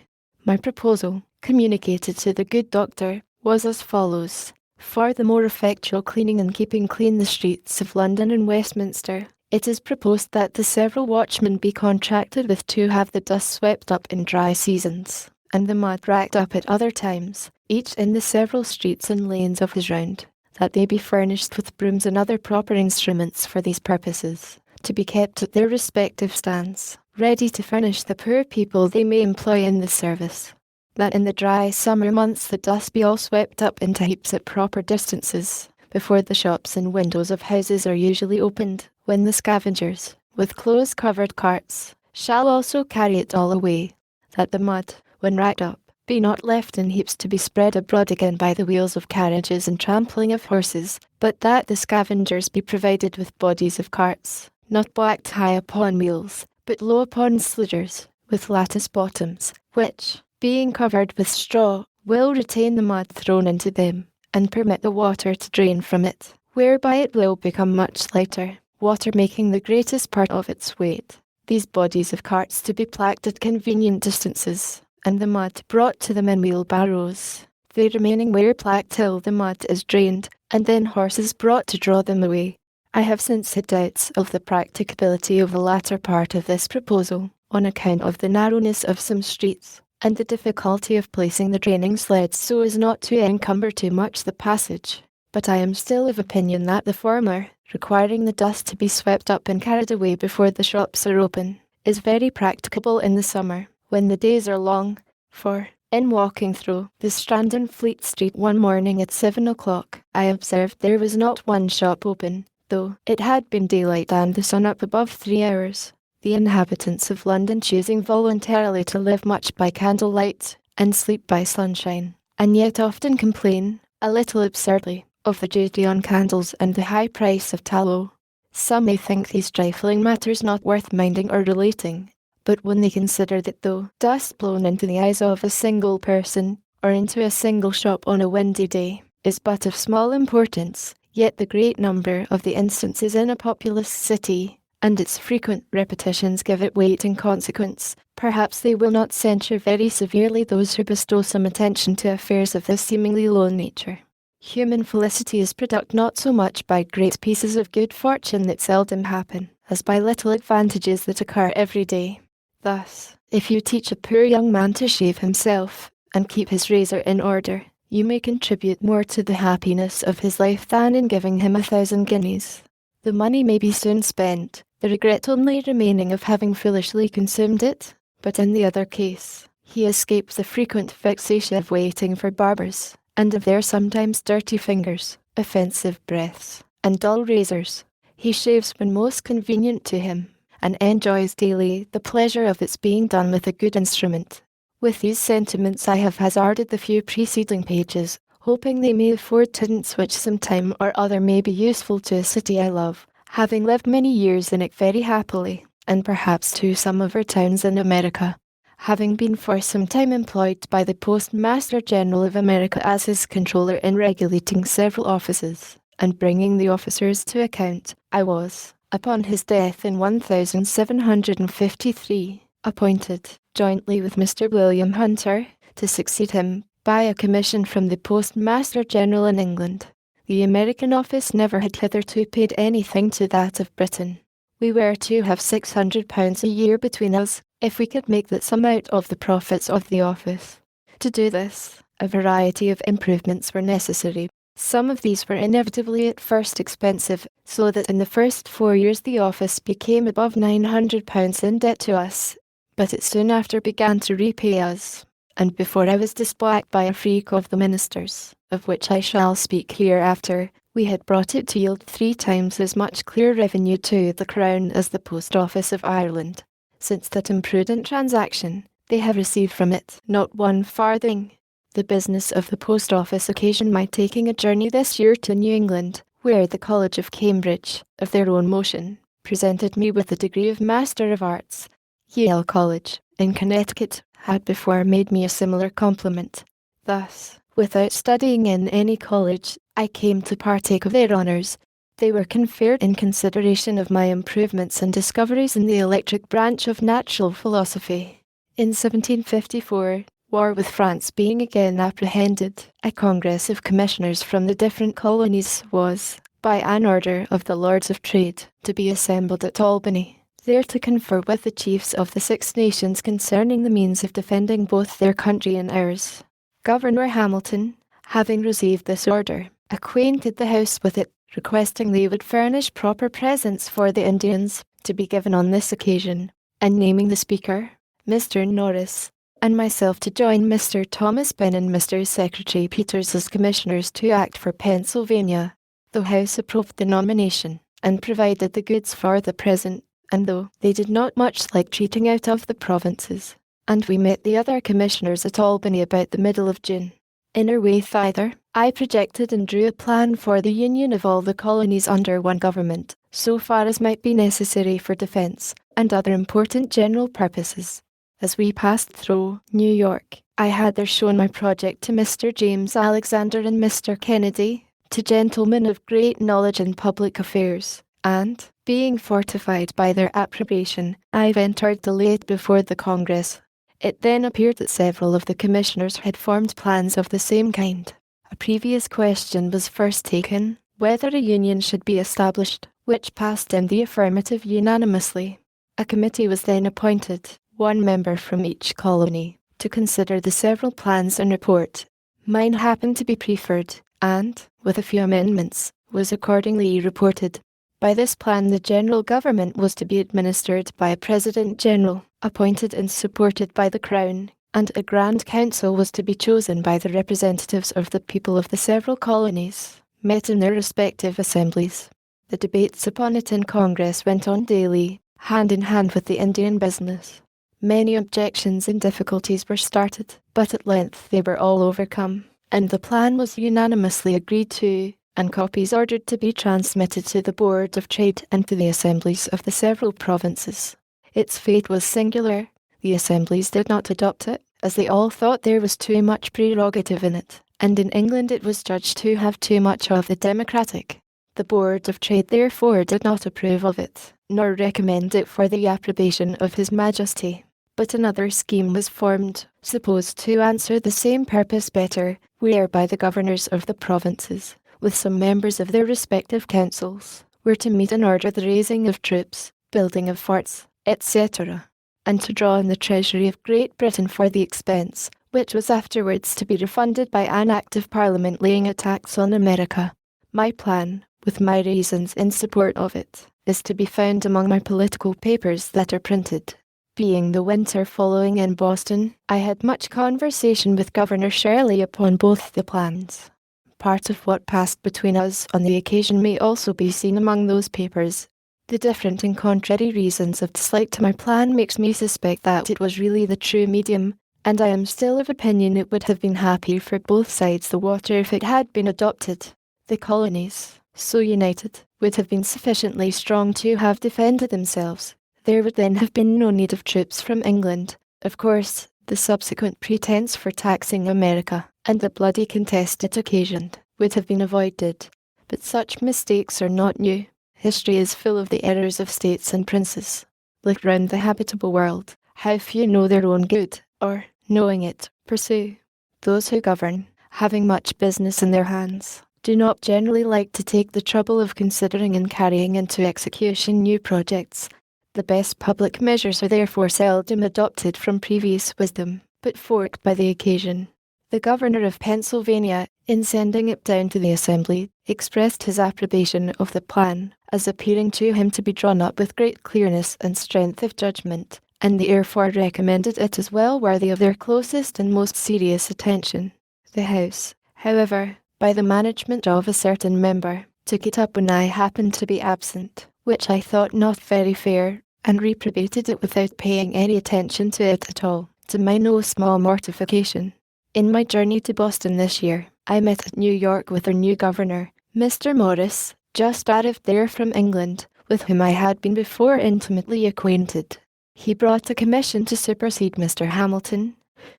My proposal, communicated to the good doctor, was as follows. For the more effectual cleaning and keeping clean the streets of London and Westminster, it is proposed that the several watchmen be contracted with to have the dust swept up in dry seasons, and the mud racked up at other times, each in the several streets and lanes of his round, that they be furnished with brooms and other proper instruments for these purposes, to be kept at their respective stands, ready to furnish the poor people they may employ in this service. That in the dry summer months the dust be all swept up into heaps at proper distances, before the shops and windows of houses are usually opened, when the scavengers, with close-covered carts, shall also carry it all away, that the mud, when racked up, be not left in heaps to be spread abroad again by the wheels of carriages and trampling of horses, but that the scavengers be provided with bodies of carts, not blacked high upon wheels, but low upon sliders, with lattice bottoms, which, being covered with straw, will retain the mud thrown into them, and permit the water to drain from it, whereby it will become much lighter, water making the greatest part of its weight. These bodies of carts to be placked at convenient distances, and the mud brought to them in wheelbarrows, they remaining where placked till the mud is drained, and then horses brought to draw them away. I have since had doubts of the practicability of the latter part of this proposal, on account of the narrowness of some streets, and the difficulty of placing the draining sleds so as not to encumber too much the passage. But I am still of opinion that the former, requiring the dust to be swept up and carried away before the shops are open, is very practicable in the summer, when the days are long, for, in walking through the Strand in Fleet Street one morning at 7 o'clock, I observed there was not one shop open, though it had been daylight and the sun up above 3 hours. The inhabitants of London choosing voluntarily to live much by candlelight, and sleep by sunshine, and yet often complain, a little absurdly, of the duty on candles and the high price of tallow. Some may think these trifling matters not worth minding or relating, but when they consider that though dust blown into the eyes of a single person, or into a single shop on a windy day, is but of small importance, yet the great number of the instances in a populous city, and its frequent repetitions give it weight in consequence, perhaps they will not censure very severely those who bestow some attention to affairs of this seemingly low nature. Human felicity is produced not so much by great pieces of good fortune that seldom happen, as by little advantages that occur every day. Thus, if you teach a poor young man to shave himself, and keep his razor in order, you may contribute more to the happiness of his life than in giving him 1,000 guineas. The money may be soon spent, the regret only remaining of having foolishly consumed it, but in the other case, he escapes the frequent vexation of waiting for barbers, and of their sometimes dirty fingers, offensive breaths, and dull razors. He shaves when most convenient to him, and enjoys daily the pleasure of its being done with a good instrument. With these sentiments I have hazarded the few preceding pages, hoping they may afford hints which some time or other may be useful to a city I love, having lived many years in it very happily, and perhaps to some of our towns in America. Having been for some time employed by the Postmaster General of America as his controller in regulating several offices, and bringing the officers to account, I was, upon his death in 1753, appointed, jointly with Mr. William Hunter, to succeed him, by a commission from the Postmaster General in England. The American office never had hitherto paid anything to that of Britain. We were to have £600 a year between us, if we could make that sum out of the profits of the office. To do this, a variety of improvements were necessary. Some of these were inevitably at first expensive, so that in the first 4 years the office became above £900 in debt to us, but it soon after began to repay us, and before I was displacked by a freak of the ministers, of which I shall speak hereafter, we had brought it to yield 3 times as much clear revenue to the Crown as the Post Office of Ireland. Since that imprudent transaction, they have received from it not 1 farthing. The business of the Post Office occasioned my taking a journey this year to New England, where the College of Cambridge, of their own motion, presented me with the degree of Master of Arts. Yale College, in Connecticut, had before made me a similar compliment. Thus, without studying in any college, I came to partake of their honours. They were conferred in consideration of my improvements and discoveries in the electric branch of natural philosophy. In 1754, war with France being again apprehended, a congress of commissioners from the different colonies was, by an order of the Lords of Trade, to be assembled at Albany, there to confer with the chiefs of the 6 nations concerning the means of defending both their country and ours. Governor Hamilton, having received this order, acquainted the House with it, requesting they would furnish proper presents for the Indians, to be given on this occasion, and naming the Speaker, Mr. Norris, and myself to join Mr. Thomas Penn and Mr. Secretary Peters as commissioners to act for Pennsylvania. The House approved the nomination, and provided the goods for the present, and though they did not much like treating out of the provinces, and we met the other commissioners at Albany about the middle of June. In our way thither, I projected and drew a plan for the union of all the colonies under one government, so far as might be necessary for defense and other important general purposes. As we passed through New York, I had there shown my project to Mr. James Alexander and Mr. Kennedy, two gentlemen of great knowledge in public affairs, and, being fortified by their approbation, I ventured to lay it before the Congress. It then appeared that several of the commissioners had formed plans of the same kind. A previous question was first taken, whether a union should be established, which passed in the affirmative unanimously. A committee was then appointed, one member from each colony, to consider the several plans and report. Mine happened to be preferred, and, with a few amendments, was accordingly reported. By this plan the general government was to be administered by a President General, appointed and supported by the Crown, and a Grand Council was to be chosen by the representatives of the people of the several colonies, met in their respective assemblies. The debates upon it in Congress went on daily, hand in hand with the Indian business. Many objections and difficulties were started, but at length they were all overcome, and the plan was unanimously agreed to, and copies ordered to be transmitted to the Board of Trade and to the assemblies of the several provinces. Its fate was singular. The assemblies did not adopt it, as they all thought there was too much prerogative in it, and in England it was judged to have too much of the democratic. The Board of Trade therefore did not approve of it, nor recommend it for the approbation of His Majesty. But another scheme was formed, supposed to answer the same purpose better, whereby the governors of the provinces, with some members of their respective councils, were to meet and order the raising of troops, building of forts, etc., and to draw in the treasury of Great Britain for the expense, which was afterwards to be refunded by an Act of Parliament laying a tax on America. My plan, with my reasons in support of it, is to be found among my political papers that are printed. Being the winter following in Boston, I had much conversation with Governor Shirley upon both the plans. Part of what passed between us on the occasion may also be seen among those papers. The different and contrary reasons of dislike to my plan makes me suspect that it was really the true medium, and I am still of opinion it would have been happy for both sides the water if it had been adopted. The colonies, so united, would have been sufficiently strong to have defended themselves. There would then have been no need of troops from England. Of course, the subsequent pretense for taxing America, and the bloody contest it occasioned, would have been avoided. But such mistakes are not new. History is full of the errors of states and princes. Look round the habitable world. How few know their own good, or, knowing it, pursue. Those who govern, having much business in their hands, do not generally like to take the trouble of considering and carrying into execution new projects. The best public measures are therefore seldom adopted from previous wisdom, but forked by the occasion. The governor of Pennsylvania, in sending it down to the Assembly, expressed his approbation of the plan, as appearing to him to be drawn up with great clearness and strength of judgment, and therefore recommended it as well worthy of their closest and most serious attention. The House, however, by the management of a certain member, took it up when I happened to be absent, which I thought not very fair, and reprobated it without paying any attention to it at all, to my no small mortification. In my journey to Boston this year, I met at New York with their new governor, Mr. Morris, just arrived there from England, with whom I had been before intimately acquainted. He brought a commission to supersede Mr. Hamilton.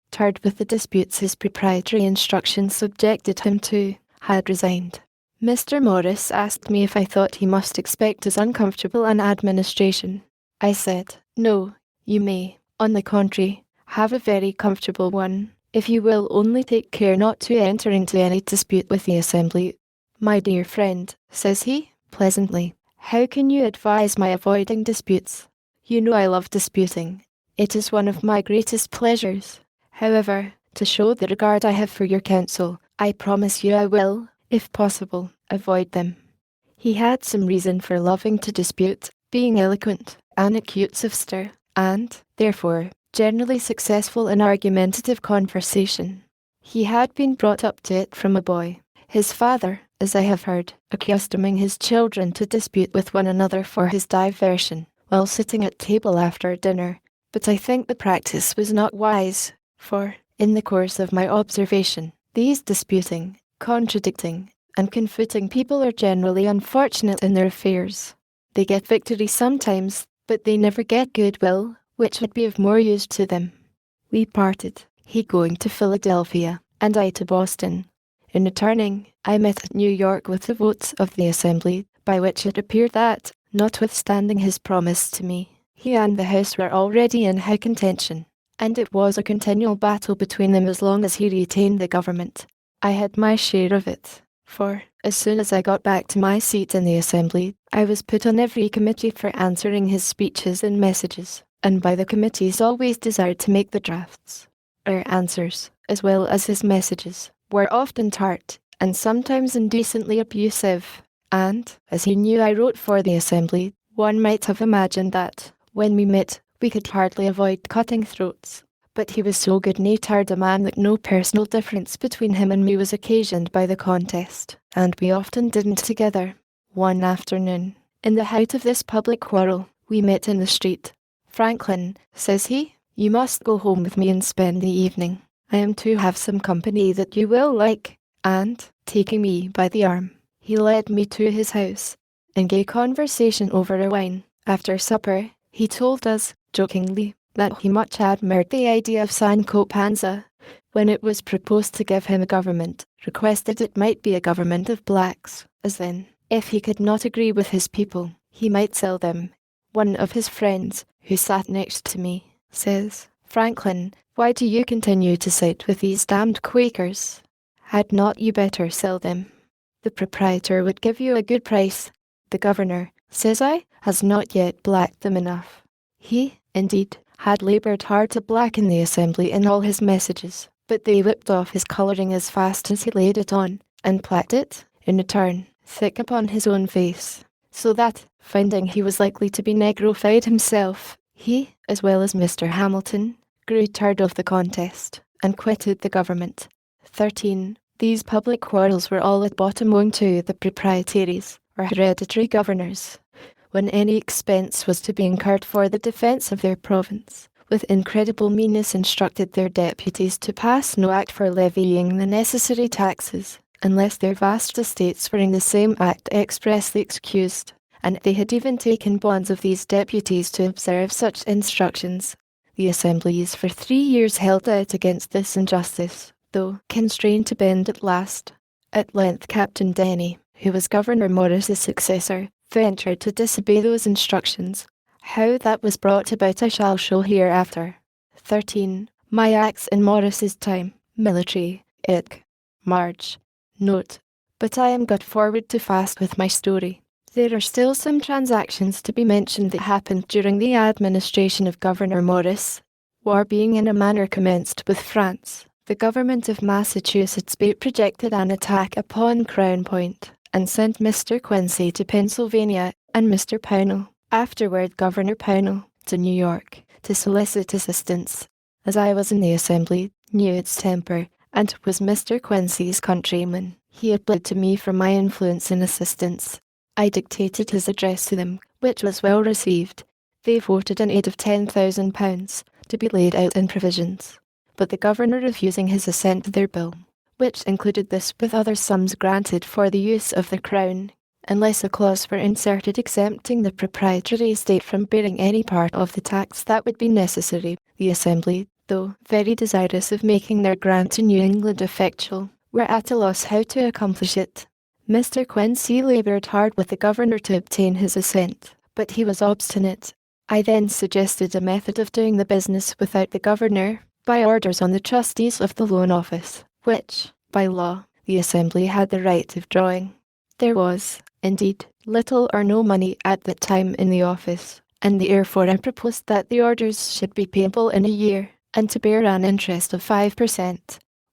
Tired with the disputes his proprietary instructions subjected him to, had resigned. Mr. Morris asked me if I thought he must expect as uncomfortable an administration. I said, no, you may, on the contrary, have a very comfortable one, if you will only take care not to enter into any dispute with the Assembly. My dear friend, says he, pleasantly, how can you advise my avoiding disputes? You know I love disputing. It is one of my greatest pleasures. However, to show the regard I have for your counsel, I promise you I will, if possible, avoid them. He had some reason for loving to dispute, being eloquent, an acute sophister, and, therefore, generally successful in argumentative conversation. He had been brought up to it from a boy, his father, as I have heard, accustoming his children to dispute with one another for his diversion, while sitting at table after dinner. But I think the practice was not wise, for, in the course of my observation, these disputing, Contradicting and confuting people are generally unfortunate in their affairs. They get victory sometimes, but they never get goodwill, which would be of more use to them. We parted, he going to Philadelphia, and I to Boston. In returning, I met at New York with the votes of the Assembly, by which it appeared that, notwithstanding his promise to me, he and the House were already in high contention, and it was a continual battle between them as long as he retained the government. I had my share of it, for, as soon as I got back to my seat in the Assembly, I was put on every committee for answering his speeches and messages, and by the committees always desired to make the drafts. Our answers, as well as his messages, were often tart, and sometimes indecently abusive, and, as he knew I wrote for the Assembly, one might have imagined that, when we met, we could hardly avoid cutting throats. But he was so good-natured a man that no personal difference between him and me was occasioned by the contest, and we often dined together. One afternoon, in the height of this public quarrel, we met in the street. "Franklin," says he, "you must go home with me and spend the evening. I am to have some company that you will like." And, taking me by the arm, he led me to his house. In gay conversation over our wine, after supper, he told us, jokingly, that he much admired the idea of Sancho Panza. When it was proposed to give him a government, requested it might be a government of blacks, as then, if he could not agree with his people, he might sell them. One of his friends, who sat next to me, says, "Franklin, why do you continue to sit with these damned Quakers? Had not you better sell them? The proprietor would give you a good price. The governor," says I, "has not yet blacked them enough." He, indeed, had laboured hard to blacken the Assembly in all his messages, but they whipped off his colouring as fast as he laid it on, and placked it, in return, thick upon his own face, so that, finding he was likely to be negrofied himself, he, as well as Mr. Hamilton, grew tired of the contest, and quitted the government. 13. These public quarrels were all at bottom owing to the proprietaries, or hereditary governors. When any expense was to be incurred for the defence of their province, with incredible meanness instructed their deputies to pass no act for levying the necessary taxes, unless their vast estates were in the same act expressly excused, and they had even taken bonds of these deputies to observe such instructions. The assemblies for 3 years held out against this injustice, though constrained to bend at last. At length Captain Denny, who was Governor Morris's successor, ventured to disobey those instructions. How that was brought about I shall show hereafter. 13. My acts in Morris's time. Military. Ed. March. Note. But I am got forward too fast with my story. There are still some transactions to be mentioned that happened during the administration of Governor Morris. War being in a manner commenced with France, the government of Massachusetts projected an attack upon Crown Point, and sent Mr. Quincy to Pennsylvania, and Mr. Pownall, afterward Governor Pownall, to New York, to solicit assistance. As I was in the Assembly, knew its temper, and was Mr. Quincy's countryman, he applied to me for my influence and assistance. I dictated his address to them, which was well received. They voted an aid of £10,000 to be laid out in provisions, but the governor refusing his assent to their bill, which included this with other sums granted for the use of the Crown, unless a clause were inserted exempting the proprietary estate from bearing any part of the tax that would be necessary. The Assembly, though very desirous of making their grant to New England effectual, were at a loss how to accomplish it. Mr. Quincy laboured hard with the governor to obtain his assent, but he was obstinate. I then suggested a method of doing the business without the governor, by orders on the trustees of the loan office, which, by law, the Assembly had the right of drawing. There was, indeed, little or no money at that time in the office, and therefore I proposed that the orders should be payable in a year, and to bear an interest of 5%.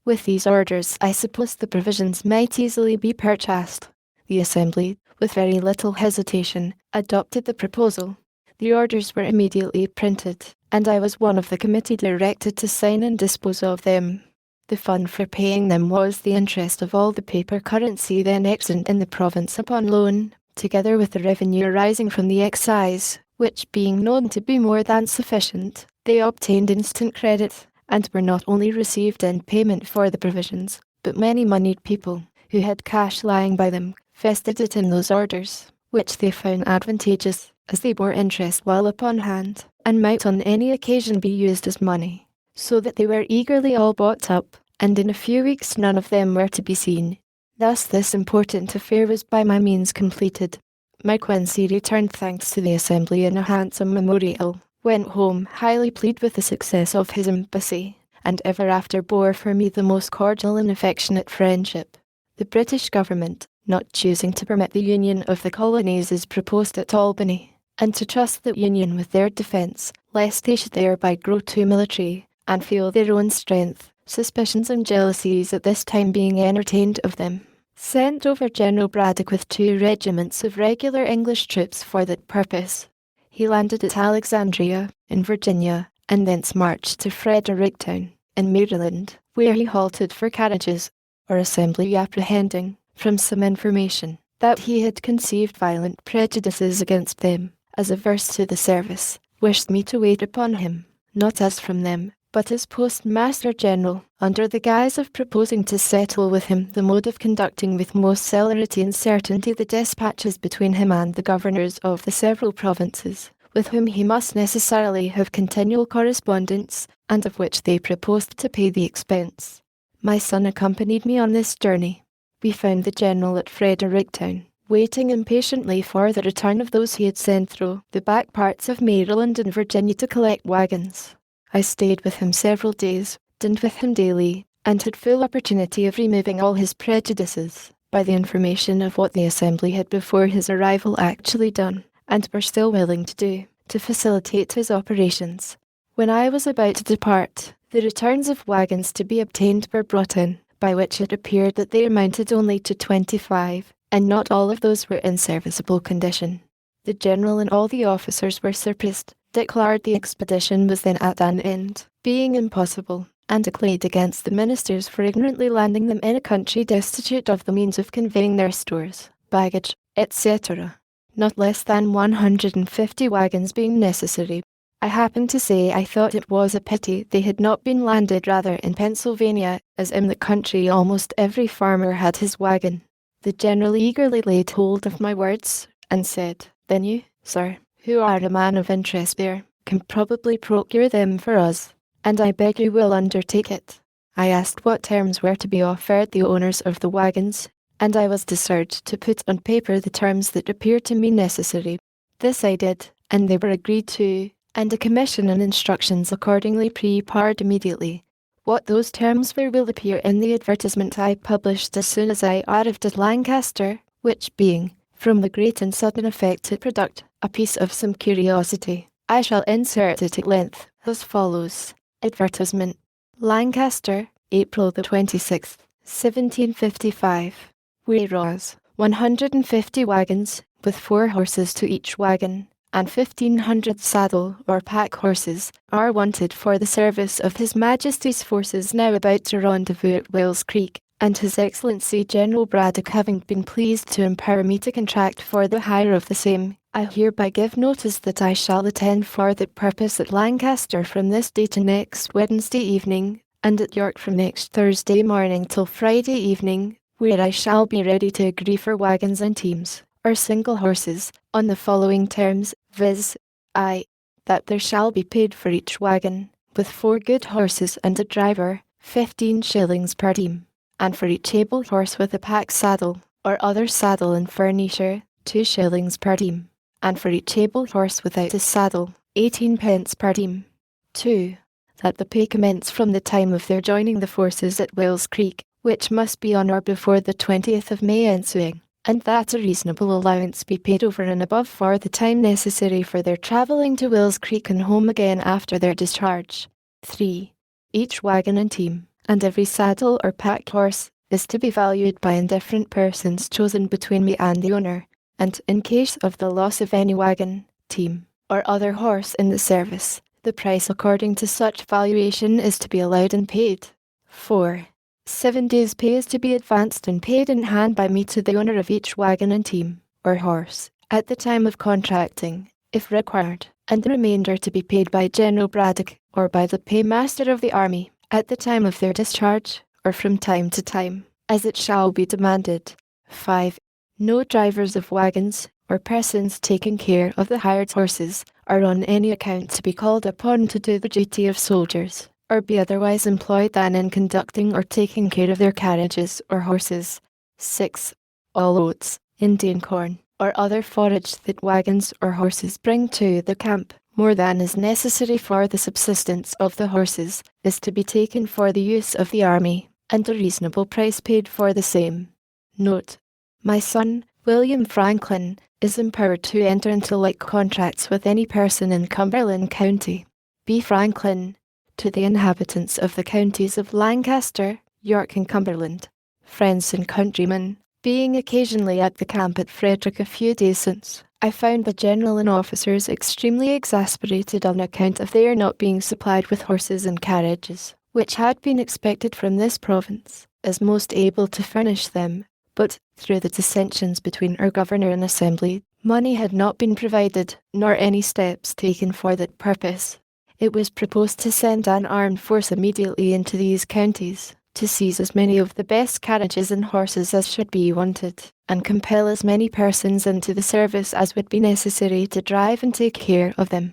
With these orders I supposed the provisions might easily be purchased. The Assembly, with very little hesitation, adopted the proposal. The orders were immediately printed, and I was one of the committee directed to sign and dispose of them. The fund for paying them was the interest of all the paper currency then extant in the province upon loan, together with the revenue arising from the excise, which being known to be more than sufficient, they obtained instant credit, and were not only received in payment for the provisions, but many moneyed people, who had cash lying by them, vested it in those orders, which they found advantageous, as they bore interest while upon hand, and might on any occasion be used as money, so that they were eagerly all bought up, and in a few weeks none of them were to be seen. Thus this important affair was by my means completed. My Quincy returned thanks to the Assembly in a handsome memorial, went home highly pleased with the success of his embassy, and ever after bore for me the most cordial and affectionate friendship. The British government, not choosing to permit the union of the colonies as proposed at Albany, and to trust the union with their defence, lest they should thereby grow too military, and feel their own strength, suspicions and jealousies at this time being entertained of them, sent over General Braddock with 2 regiments of regular English troops for that purpose. He landed at Alexandria, in Virginia, and thence marched to Fredericktown, in Maryland, where he halted for carriages, or assembly, apprehending, from some information, that he had conceived violent prejudices against them, as averse to the service, wished me to wait upon him, not as from them, but as Postmaster General, under the guise of proposing to settle with him the mode of conducting with most celerity and certainty the despatches between him and the governors of the several provinces, with whom he must necessarily have continual correspondence, and of which they proposed to pay the expense. My son accompanied me on this journey. We found the General at Fredericktown, waiting impatiently for the return of those he had sent through the back parts of Maryland and Virginia to collect wagons. I stayed with him several days, dined with him daily, and had full opportunity of removing all his prejudices, by the information of what the Assembly had before his arrival actually done, and were still willing to do, to facilitate his operations. When I was about to depart, the returns of wagons to be obtained were brought in, by which it appeared that they amounted only to 25, and not all of those were in serviceable condition. The General and all the officers were surprised, declared the expedition was then at an end, being impossible, and declared against the ministers for ignorantly landing them in a country destitute of the means of conveying their stores, baggage, etc., not less than 150 wagons being necessary. I happened to say I thought it was a pity they had not been landed rather in Pennsylvania, as in the country almost every farmer had his wagon. The General eagerly laid hold of my words, and said, "Then you, sir, who are a man of interest there, can probably procure them for us, and I beg you will undertake it." I asked what terms were to be offered the owners of the wagons, and I was desired to put on paper the terms that appeared to me necessary. This I did, and they were agreed to, and a commission and instructions accordingly prepared immediately. What those terms were will appear in the advertisement I published as soon as I arrived at Lancaster, which being, from the great and sudden effect it produced, a piece of some curiosity, I shall insert it at length, as follows. Advertisement. Lancaster, April the 26th, 1755. Whereas 150 wagons, with 4 horses to each wagon, and 1,500 saddle or pack horses, are wanted for the service of His Majesty's forces now about to rendezvous at Wells Creek, and His Excellency General Braddock having been pleased to empower me to contract for the hire of the same, I hereby give notice that I shall attend for that purpose at Lancaster from this day to next Wednesday evening, and at York from next Thursday morning till Friday evening, where I shall be ready to agree for wagons and teams, or single horses, on the following terms, viz. I. That there shall be paid for each wagon, with 4 good horses and a driver, 15 shillings per team, and for each able horse with a pack saddle, or other saddle and furniture, 2 shillings per team, and for each able horse without a saddle, 18 pence per team. 2. That the pay commence from the time of their joining the forces at Wells Creek, which must be on or before the 20th of May ensuing, and that a reasonable allowance be paid over and above for the time necessary for their travelling to Wells Creek and home again after their discharge. 3. Each wagon and team, and every saddle or pack horse, is to be valued by indifferent persons chosen between me and the owner, and in case of the loss of any wagon, team, or other horse in the service, the price according to such valuation is to be allowed and paid. 4. 7 days' pay is to be advanced and paid in hand by me to the owner of each wagon and team, or horse, at the time of contracting, if required, and the remainder to be paid by General Braddock, or by the paymaster of the army, at the time of their discharge, or from time to time, as it shall be demanded. 5. No drivers of wagons, or persons taking care of the hired horses, are on any account to be called upon to do the duty of soldiers, or be otherwise employed than in conducting or taking care of their carriages or horses. 6. All oats, Indian corn, or other forage that wagons or horses bring to the camp, more than is necessary for the subsistence of the horses, is to be taken for the use of the army, and a reasonable price paid for the same. Note: my son, William Franklin, is empowered to enter into like contracts with any person in Cumberland County. B. Franklin. To the inhabitants of the counties of Lancaster, York and Cumberland, friends and countrymen, being occasionally at the camp at Frederick a few days since, I found the general and officers extremely exasperated on account of their not being supplied with horses and carriages, which had been expected from this province, as most able to furnish them. But, through the dissensions between our governor and assembly, money had not been provided, nor any steps taken for that purpose. It was proposed to send an armed force immediately into these counties, to seize as many of the best carriages and horses as should be wanted, and compel as many persons into the service as would be necessary to drive and take care of them.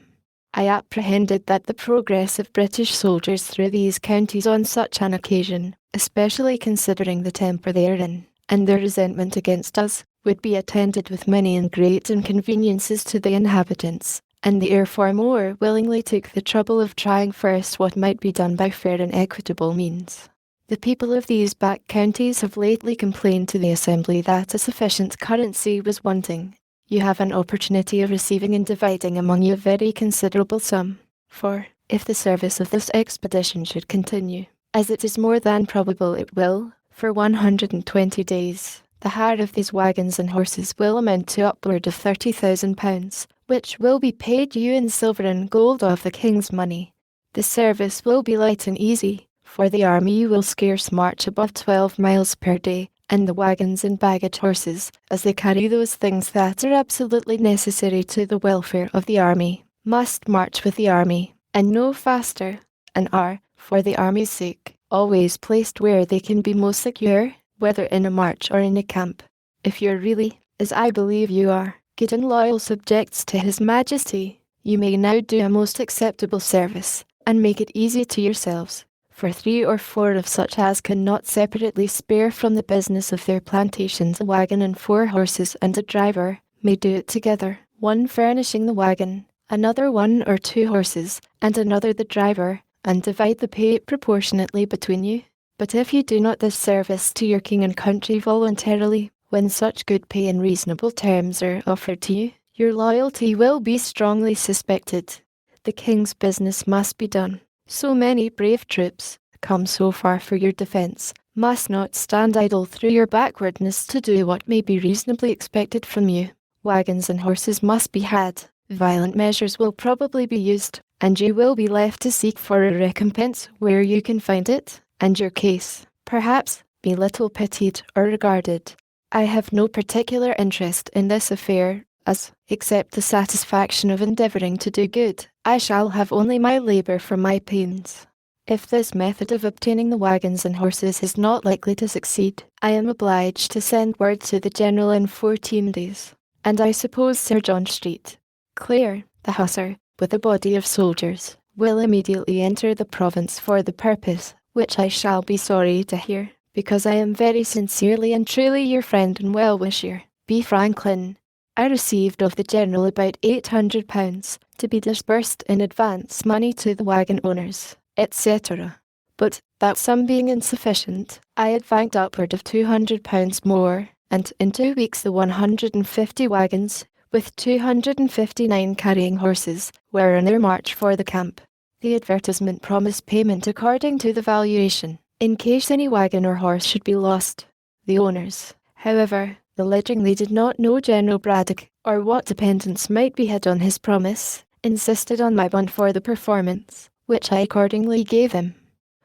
I apprehended that the progress of British soldiers through these counties on such an occasion, especially considering the temper they are in, and their resentment against us, would be attended with many and great inconveniences to the inhabitants, and they therefore more willingly took the trouble of trying first what might be done by fair and equitable means. The people of these back counties have lately complained to the Assembly that a sufficient currency was wanting. You have an opportunity of receiving and dividing among you a very considerable sum, for, if the service of this expedition should continue, as it is more than probable it will, for 120 days, the hire of these wagons and horses will amount to upward of £30,000, which will be paid you in silver and gold of the king's money. The service will be light and easy, for the army will scarce march above 12 miles per day, and the wagons and baggage horses, as they carry those things that are absolutely necessary to the welfare of the army, must march with the army, and no faster, and are, for the army's sake, always placed where they can be most secure, whether in a march or in a camp. If you're really, as I believe you are, good and loyal subjects to His Majesty, you may now do a most acceptable service, and make it easy to yourselves, for 3 or 4 of such as cannot separately spare from the business of their plantations a wagon and 4 horses and a driver, may do it together, one furnishing the wagon, another 1 or 2 horses, and another the driver, and divide the pay proportionately between you. But if you do not this service to your king and country voluntarily, when such good pay and reasonable terms are offered to you, your loyalty will be strongly suspected. The king's business must be done. So many brave troops, come so far for your defence, must not stand idle through your backwardness to do what may be reasonably expected from you. Wagons and horses must be had, violent measures will probably be used, and you will be left to seek for a recompense where you can find it, and your case, perhaps, be little pitied or regarded. I have no particular interest in this affair, as, except the satisfaction of endeavouring to do good, I shall have only my labour for my pains. If this method of obtaining the wagons and horses is not likely to succeed, I am obliged to send word to the General in 14 days, and I suppose Sir John Street, Clare, the hussar, with a body of soldiers, will immediately enter the province for the purpose, which I shall be sorry to hear, because I am very sincerely and truly your friend and well-wisher, B. Franklin. I received of the General about £800 to be disbursed in advance money to the wagon owners, etc. But, that sum being insufficient, I advanced upward of £200 more, and in 2 weeks the 150 wagons, with 259 carrying horses, were on their march for the camp. The advertisement promised payment according to the valuation, in case any wagon or horse should be lost. The owners, however, alleging they did not know General Braddock, or what dependence might be had on his promise, insisted on my bond for the performance, which I accordingly gave him.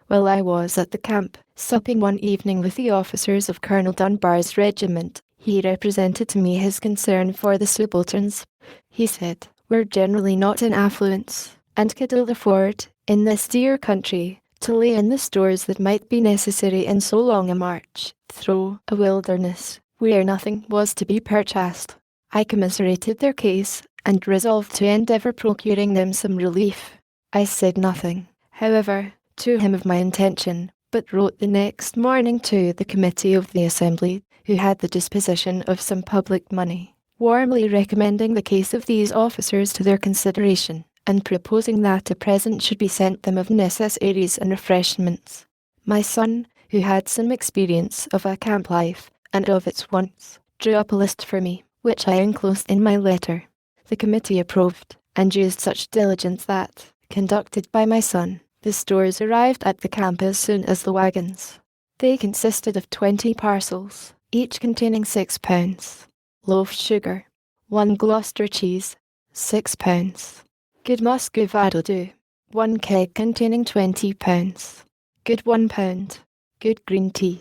While I was at the camp, supping one evening with the officers of Colonel Dunbar's regiment, he represented to me his concern for the subalterns. He said, "We're generally not in affluence, and could ill afford, in this dear country, to lay in the stores that might be necessary in so long a march through a wilderness where nothing was to be purchased. I commiserated their case, and resolved to endeavour procuring them some relief. I said nothing, however, to him of my intention, but wrote the next morning to the committee of the Assembly, who had the disposition of some public money, warmly recommending the case of these officers to their consideration, and proposing that a present should be sent them of necessaries and refreshments. My son, who had some experience of a camp life, and of its wants, drew up a list for me, which I enclosed in my letter. The committee approved, and used such diligence that, conducted by my son, the stores arrived at the camp as soon as the wagons. They consisted of 20 parcels, each containing 6 pounds. Loaf sugar, 1 Gloucester cheese, 6 pounds. Good muscovado do, 1 keg containing 20 pounds. Good 1 pound. Good green tea.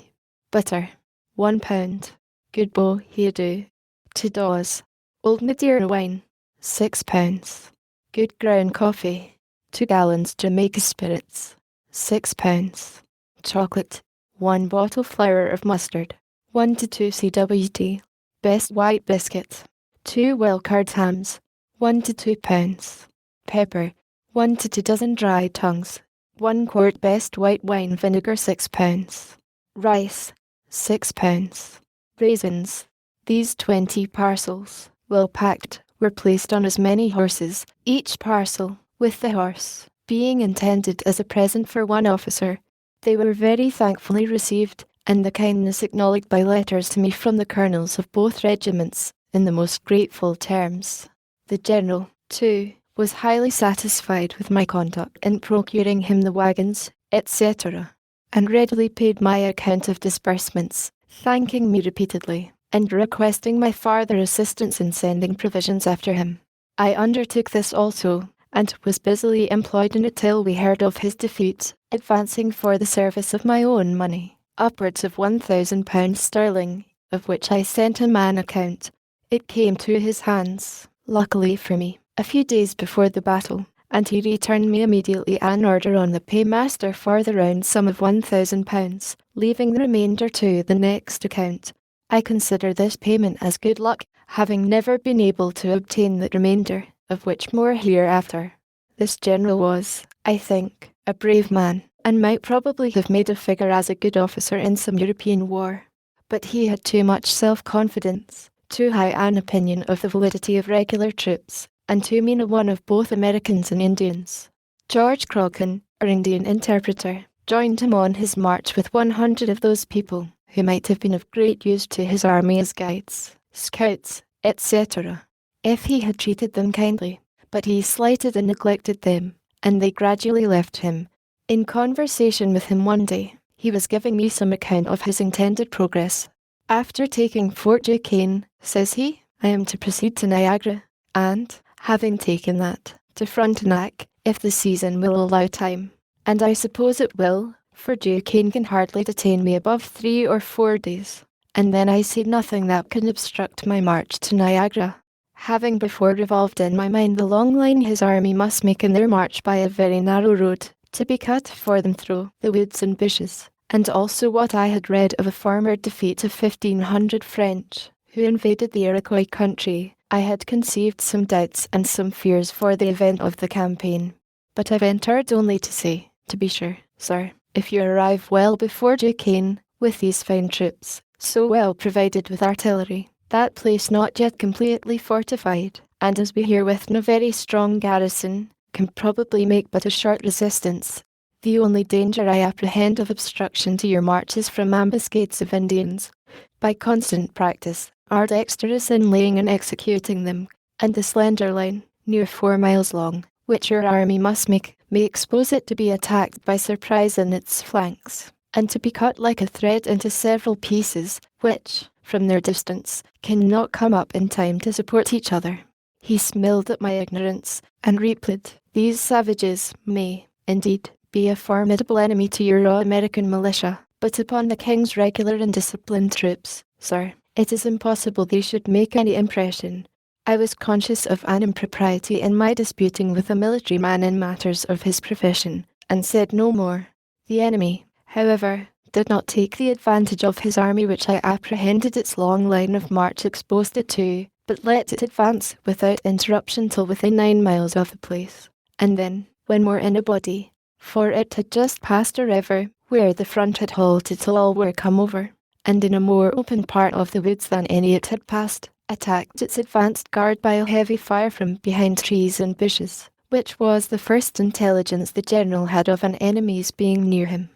Butter, 1 pound. Good bohido. 2 daws. Old Madeira wine, 6 pounds. Good ground coffee, 2 gallons Jamaica spirits, 6 pounds. Chocolate, 1 bottle flour of mustard, 1 to 2 cwt. Best white biscuit, 2 well-cured hams, 1 to 2 pounds. Pepper, 1 to 2 dozen dry tongues, 1 quart best white wine vinegar 6 pounds. Rice, 6 pounds. Raisins. These 20 parcels, well packed, were placed on as many horses, each parcel, with the horse, being intended as a present for one officer. They were very thankfully received, and the kindness acknowledged by letters to me from the colonels of both regiments, in the most grateful terms. The general, too, was highly satisfied with my conduct in procuring him the wagons, etc., and readily paid my account of disbursements, thanking me repeatedly, and requesting my farther assistance in sending provisions after him. I undertook this also, and was busily employed in it till we heard of his defeat, advancing for the service of my own money, upwards of £1,000 sterling, of which I sent him an account. It came to his hands, luckily for me, a few days before the battle, and he returned me immediately an order on the paymaster for the round sum of £1,000, leaving the remainder to the next account. I consider this payment as good luck, having never been able to obtain the remainder, of which more hereafter. This general was, I think, a brave man, and might probably have made a figure as a good officer in some European war. But he had too much self-confidence, too high an opinion of the validity of regular troops, and too mean a one of both Americans and Indians. George Croghan, our Indian interpreter, joined him on his march with 100 of those people, who might have been of great use to his army as guides, scouts, etc., if he had treated them kindly, but he slighted and neglected them, and they gradually left him. In conversation with him one day, he was giving me some account of his intended progress. After taking Fort Duquesne, says he, I am to proceed to Niagara, and, having taken that, to Frontenac, if the season will allow time. And I suppose it will, for Duquesne can hardly detain me above 3 or 4 days, and then I see nothing that can obstruct my march to Niagara. Having before revolved in my mind the long line his army must make in their march by a very narrow road, to be cut for them through the woods and bushes, and also what I had read of a former defeat of 1,500 French, who invaded the Iroquois country, I had conceived some doubts and some fears for the event of the campaign. But I ventured only to say, to be sure, sir, if you arrive well before Duquesne, with these fine troops, so well provided with artillery, that place not yet completely fortified, and as we hear with no very strong garrison, can probably make but a short resistance. The only danger I apprehend of obstruction to your march is from ambuscades of Indians. By constant practice, are dexterous in laying and executing them, and the slender line, near 4 miles long, which your army must make, may expose it to be attacked by surprise in its flanks, and to be cut like a thread into several pieces, which, from their distance, cannot come up in time to support each other. He smiled at my ignorance, and replied, these savages may, indeed, be a formidable enemy to your raw American militia, but upon the King's regular and disciplined troops, sir, it is impossible they should make any impression. I was conscious of an impropriety in my disputing with a military man in matters of his profession, and said no more. The enemy, however, did not take the advantage of his army which I apprehended its long line of march exposed it to, but let it advance without interruption till within 9 miles of the place, and then, when more in a body, for it had just passed a river, where the front had halted till all were come over, and in a more open part of the woods than any it had passed, attacked its advanced guard by a heavy fire from behind trees and bushes, which was the first intelligence the general had of an enemy's being near him.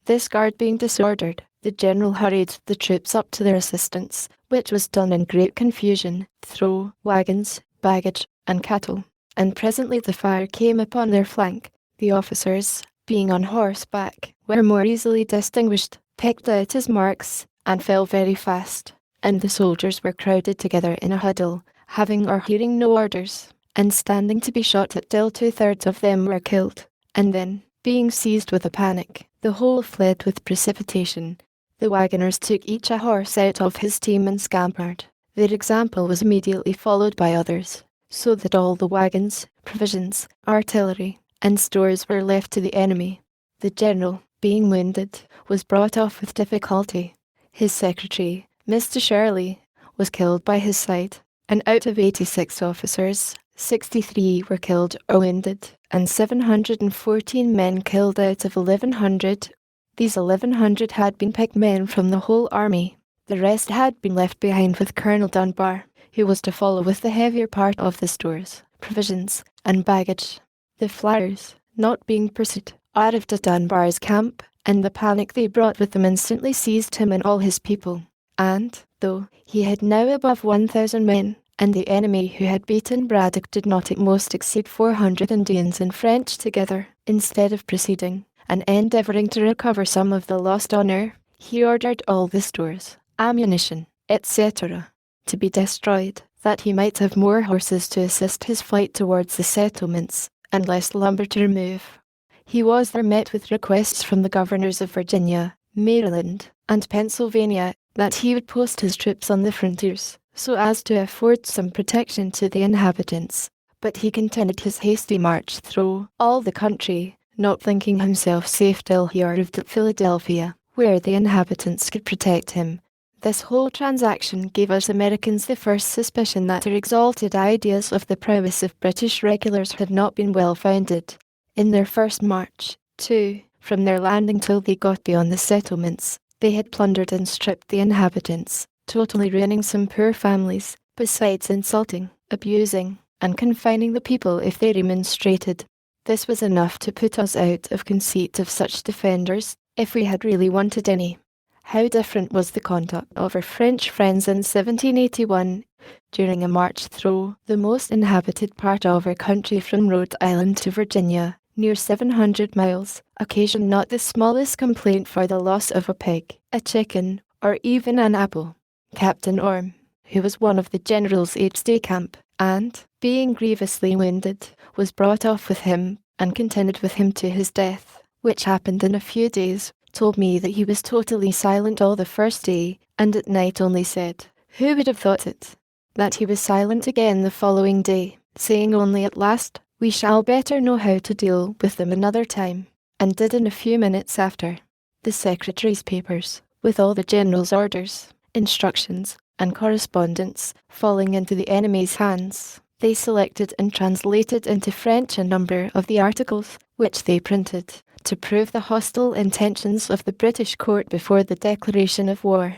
This guard being disordered, the general hurried the troops up to their assistance, which was done in great confusion, through wagons, baggage, and cattle, and presently the fire came upon their flank. The officers, being on horseback, were more easily distinguished, picked out his marks, and fell very fast, and the soldiers were crowded together in a huddle, having or hearing no orders, and standing to be shot at till 2/3 of them were killed, and then, being seized with a panic, the whole fled with precipitation. The wagoners took each a horse out of his team and scampered. Their example was immediately followed by others, so that all the wagons, provisions, artillery, and stores were left to the enemy. The general, being wounded, was brought off with difficulty. His secretary, Mr. Shirley, was killed by his side, and out of 86 officers, 63 were killed or wounded, and 714 men killed out of 1,100. These 1,100 had been picked men from the whole army. The rest had been left behind with Colonel Dunbar, who was to follow with the heavier part of the stores, provisions, and baggage. The flyers, not being pursued, arrived at Dunbar's camp, and the panic they brought with them instantly seized him and all his people. And, though he had now above 1,000 men, and the enemy who had beaten Braddock did not at most exceed 400 Indians and French together, instead of proceeding, and endeavouring to recover some of the lost honour, he ordered all the stores, ammunition, etc., to be destroyed, that he might have more horses to assist his flight towards the settlements, and less lumber to remove. He was there met with requests from the governors of Virginia, Maryland, and Pennsylvania, that he would post his troops on the frontiers, so as to afford some protection to the inhabitants. But he continued his hasty march through all the country, not thinking himself safe till he arrived at Philadelphia, where the inhabitants could protect him. This whole transaction gave us Americans the first suspicion that their exalted ideas of the prowess of British regulars had not been well founded. In their first march, too, from their landing till they got beyond the settlements, they had plundered and stripped the inhabitants, totally ruining some poor families, besides insulting, abusing, and confining the people if they remonstrated. This was enough to put us out of conceit of such defenders, if we had really wanted any. How different was the conduct of our French friends in 1781, during a march through the most inhabited part of our country from Rhode Island to Virginia, near 700 miles, occasioned not the smallest complaint for the loss of a pig, a chicken, or even an apple. Captain Orme, who was one of the general's aides-de-camp, and, being grievously wounded, was brought off with him, and continued with him to his death, which happened in a few days, told me that he was totally silent all the first day, and at night only said, "Who would have thought it?" That he was silent again the following day, saying only at last, "We shall better know how to deal with them another time," and did in a few minutes after. The secretary's papers, with all the general's orders, instructions, and correspondence, falling into the enemy's hands, they selected and translated into French a number of the articles, which they printed, to prove the hostile intentions of the British court before the declaration of war.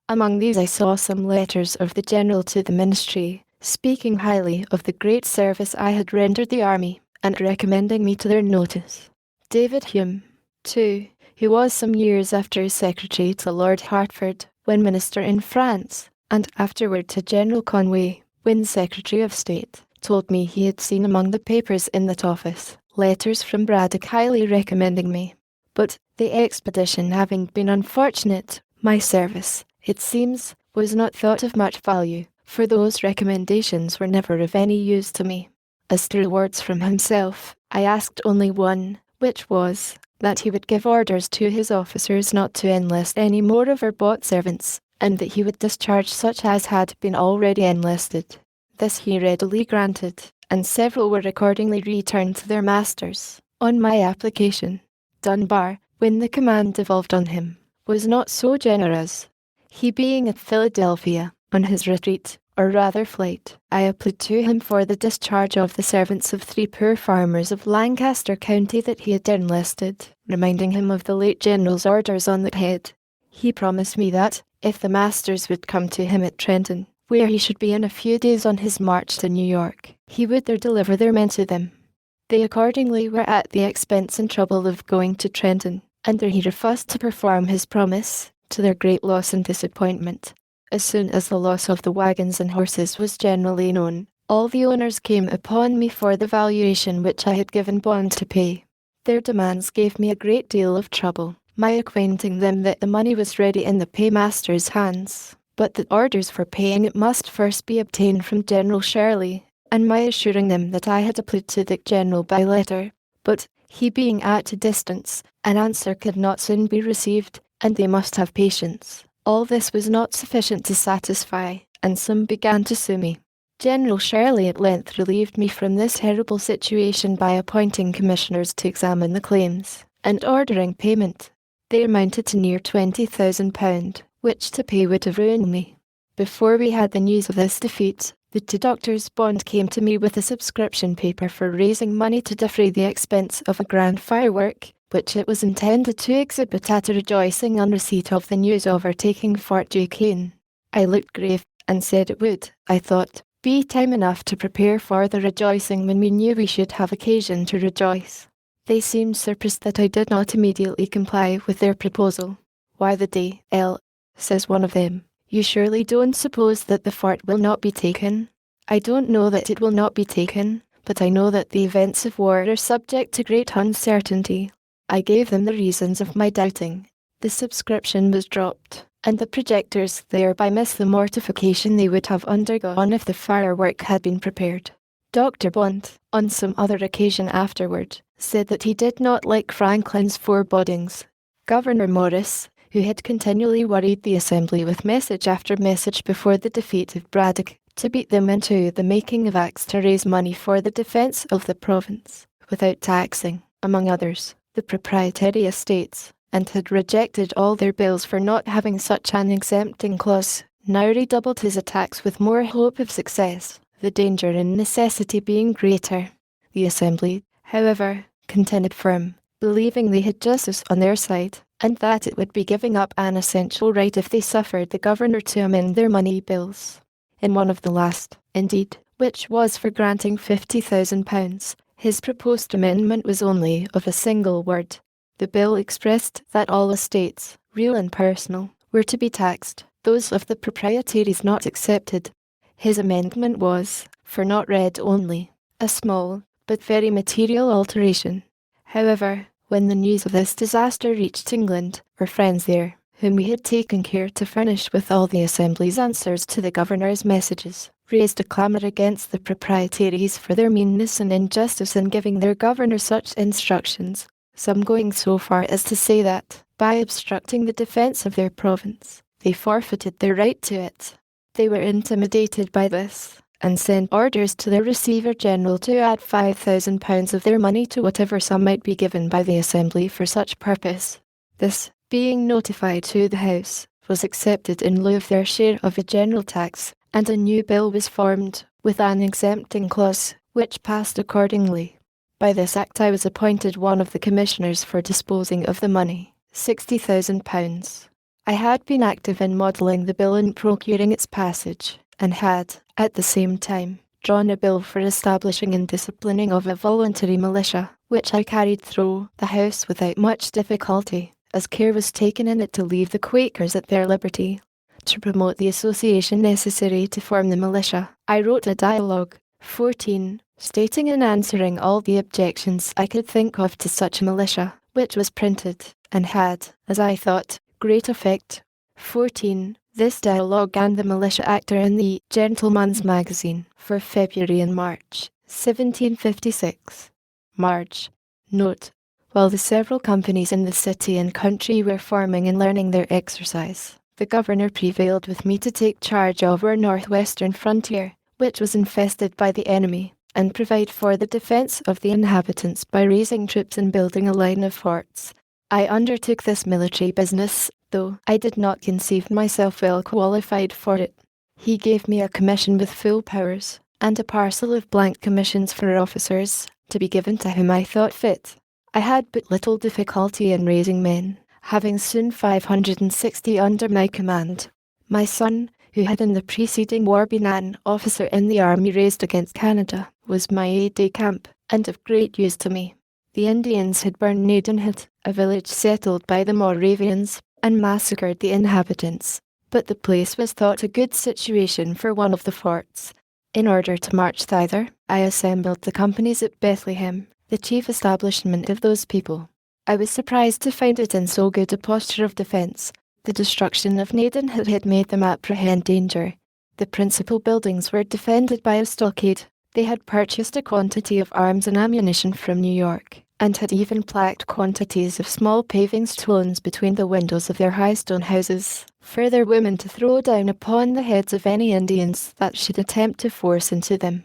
Among these I saw some letters of the general to the ministry, speaking highly of the great service I had rendered the army, and recommending me to their notice. David Hume, too, who was some years after secretary to Lord Hertford, when minister in France, and afterward to General Conway, when Secretary of State, told me he had seen among the papers in that office letters from Braddock highly recommending me. But, the expedition having been unfortunate, my service, it seems, was not thought of much value, for those recommendations were never of any use to me. As to rewards from himself, I asked only one, which was, that he would give orders to his officers not to enlist any more of our bought servants, and that he would discharge such as had been already enlisted. This he readily granted, and several were accordingly returned to their masters. On my application, Dunbar, when the command devolved on him, was not so generous. He being at Philadelphia, on his retreat, or rather flight, I applied to him for the discharge of the servants of 3 poor farmers of Lancaster County that he had enlisted, reminding him of the late General's orders on that head. He promised me that, if the masters would come to him at Trenton, where he should be in a few days on his march to New York, he would there deliver their men to them. They accordingly were at the expense and trouble of going to Trenton, and there he refused to perform his promise, to their great loss and disappointment. As soon as the loss of the wagons and horses was generally known, all the owners came upon me for the valuation which I had given bond to pay. Their demands gave me a great deal of trouble, my acquainting them that the money was ready in the paymaster's hands, but that orders for paying it must first be obtained from General Shirley, and my assuring them that I had applied to the General by letter, but, he being at a distance, an answer could not soon be received, and they must have patience. All this was not sufficient to satisfy, and some began to sue me. General Shirley at length relieved me from this terrible situation by appointing commissioners to examine the claims, and ordering payment. They amounted to near £20,000, which to pay would have ruined me. Before we had the news of this defeat, the 2 doctors' bond came to me with a subscription paper for raising money to defray the expense of a grand firework, which it was intended to exhibit at a rejoicing on receipt of the news overtaking Fort Duquesne. I looked grave, and said it would, I thought, be time enough to prepare for the rejoicing when we knew we should have occasion to rejoice. They seemed surprised that I did not immediately comply with their proposal. Why the D.L., says one of them, you surely don't suppose that the fort will not be taken? I don't know that it will not be taken, but I know that the events of war are subject to great uncertainty. I gave them the reasons of my doubting. The subscription was dropped, and the projectors thereby missed the mortification they would have undergone if the firework had been prepared. Dr. Bond, on some other occasion afterward, said that he did not like Franklin's forebodings. Governor Morris, who had continually worried the Assembly with message after message before the defeat of Braddock, to beat them into the making of acts to raise money for the defence of the province, without taxing, among others, the proprietary estates, and had rejected all their bills for not having such an exempting clause, now redoubled his attacks with more hope of success, the danger and necessity being greater. The Assembly, however, continued firm, believing they had justice on their side, and that it would be giving up an essential right if they suffered the governor to amend their money bills. In one of the last, indeed, which was for granting £50,000, his proposed amendment was only of a single word. The bill expressed that all estates, real and personal, were to be taxed, those of the proprietaries not excepted. His amendment was, for not read only, a small, but very material alteration. However, when the news of this disaster reached England, our friends there, whom we had taken care to furnish with all the Assembly's answers to the governor's messages, raised a clamour against the proprietaries for their meanness and injustice in giving their governor such instructions, some going so far as to say that, by obstructing the defence of their province, they forfeited their right to it. They were intimidated by this, and sent orders to their Receiver General to add £5,000 of their money to whatever sum might be given by the Assembly for such purpose. This, being notified to the House, was accepted in lieu of their share of a general tax, and a new bill was formed, with an exempting clause, which passed accordingly. By this act I was appointed one of the commissioners for disposing of the money, £60,000. I had been active in modelling the bill and procuring its passage, and had, at the same time, drawn a bill for establishing and disciplining of a voluntary militia, which I carried through the House without much difficulty, as care was taken in it to leave the Quakers at their liberty. To promote the association necessary to form the militia, I wrote a dialogue, 14, stating and answering all the objections I could think of to such a militia, which was printed, and had, as I thought, great effect. 14. This dialogue and the militia act are in the Gentleman's Magazine for February and March, 1756. March. Note. While the several companies in the city and country were forming and learning their exercise, the governor prevailed with me to take charge of our northwestern frontier, which was infested by the enemy, and provide for the defence of the inhabitants by raising troops and building a line of forts. I undertook this military business, though I did not conceive myself well qualified for it. He gave me a commission with full powers, and a parcel of blank commissions for officers, to be given to whom I thought fit. I had but little difficulty in raising men, having soon 560 under my command. My son, who had in the preceding war been an officer in the army raised against Canada, was my aide-de-camp, and of great use to me. The Indians had burned Maidenhead, a village settled by the Moravians, and massacred the inhabitants, but the place was thought a good situation for one of the forts. In order to march thither, I assembled the companies at Bethlehem, the chief establishment of those people. I was surprised to find it in so good a posture of defence. The destruction of Maidenhead had made them apprehend danger. The principal buildings were defended by a stockade. They had purchased a quantity of arms and ammunition from New York, and had even placked quantities of small paving stones between the windows of their high stone houses, for their women to throw down upon the heads of any Indians that should attempt to force into them.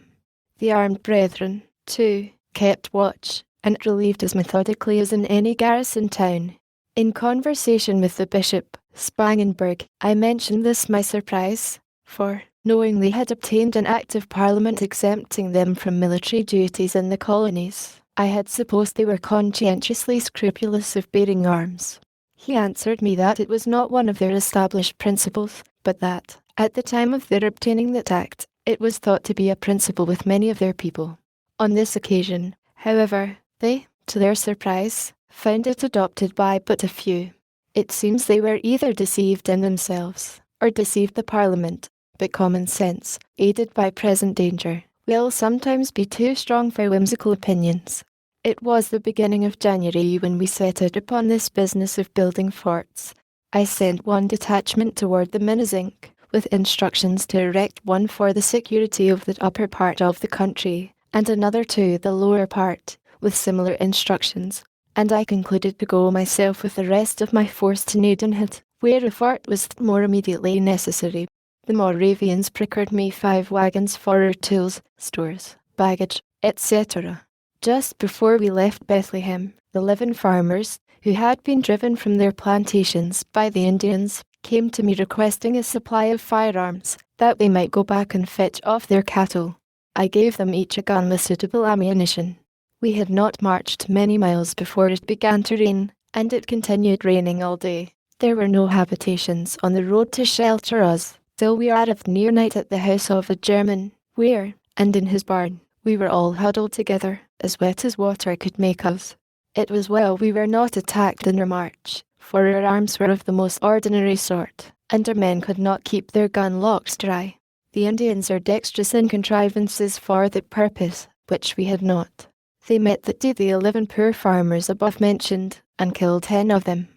The armed brethren, too, kept watch, and relieved as methodically as in any garrison town. In conversation with the Bishop, Spangenberg, I mentioned this my surprise, for, knowing they had obtained an Act of Parliament exempting them from military duties in the colonies, I had supposed they were conscientiously scrupulous of bearing arms. He answered me that it was not one of their established principles, but that, at the time of their obtaining that act, it was thought to be a principle with many of their people. On this occasion, however, they, to their surprise, found it adopted by but a few. It seems they were either deceived in themselves, or deceived the Parliament, but common sense, aided by present danger, will sometimes be too strong for whimsical opinions. It was the beginning of January when we set out upon this business of building forts. I sent one detachment toward the Minnezink, with instructions to erect one for the security of the upper part of the country, and another to the lower part, with similar instructions, and I concluded to go myself with the rest of my force to Maidenhead, where a fort was more immediately necessary. The Moravians procured me 5 wagons for our tools, stores, baggage, etc. Just before we left Bethlehem, the 11 farmers, who had been driven from their plantations by the Indians, came to me requesting a supply of firearms, that they might go back and fetch off their cattle. I gave them each a gun with suitable ammunition. We had not marched many miles before it began to rain, and it continued raining all day. There were no habitations on the road to shelter us, till we arrived near night at the house of a German, where, and in his barn, we were all huddled together, as wet as water could make us. It was well we were not attacked in our march, for our arms were of the most ordinary sort, and our men could not keep their gun locks dry. The Indians are dexterous in contrivances for that purpose, which we had not. They met that day the 11 poor farmers above mentioned, and killed 10 of them.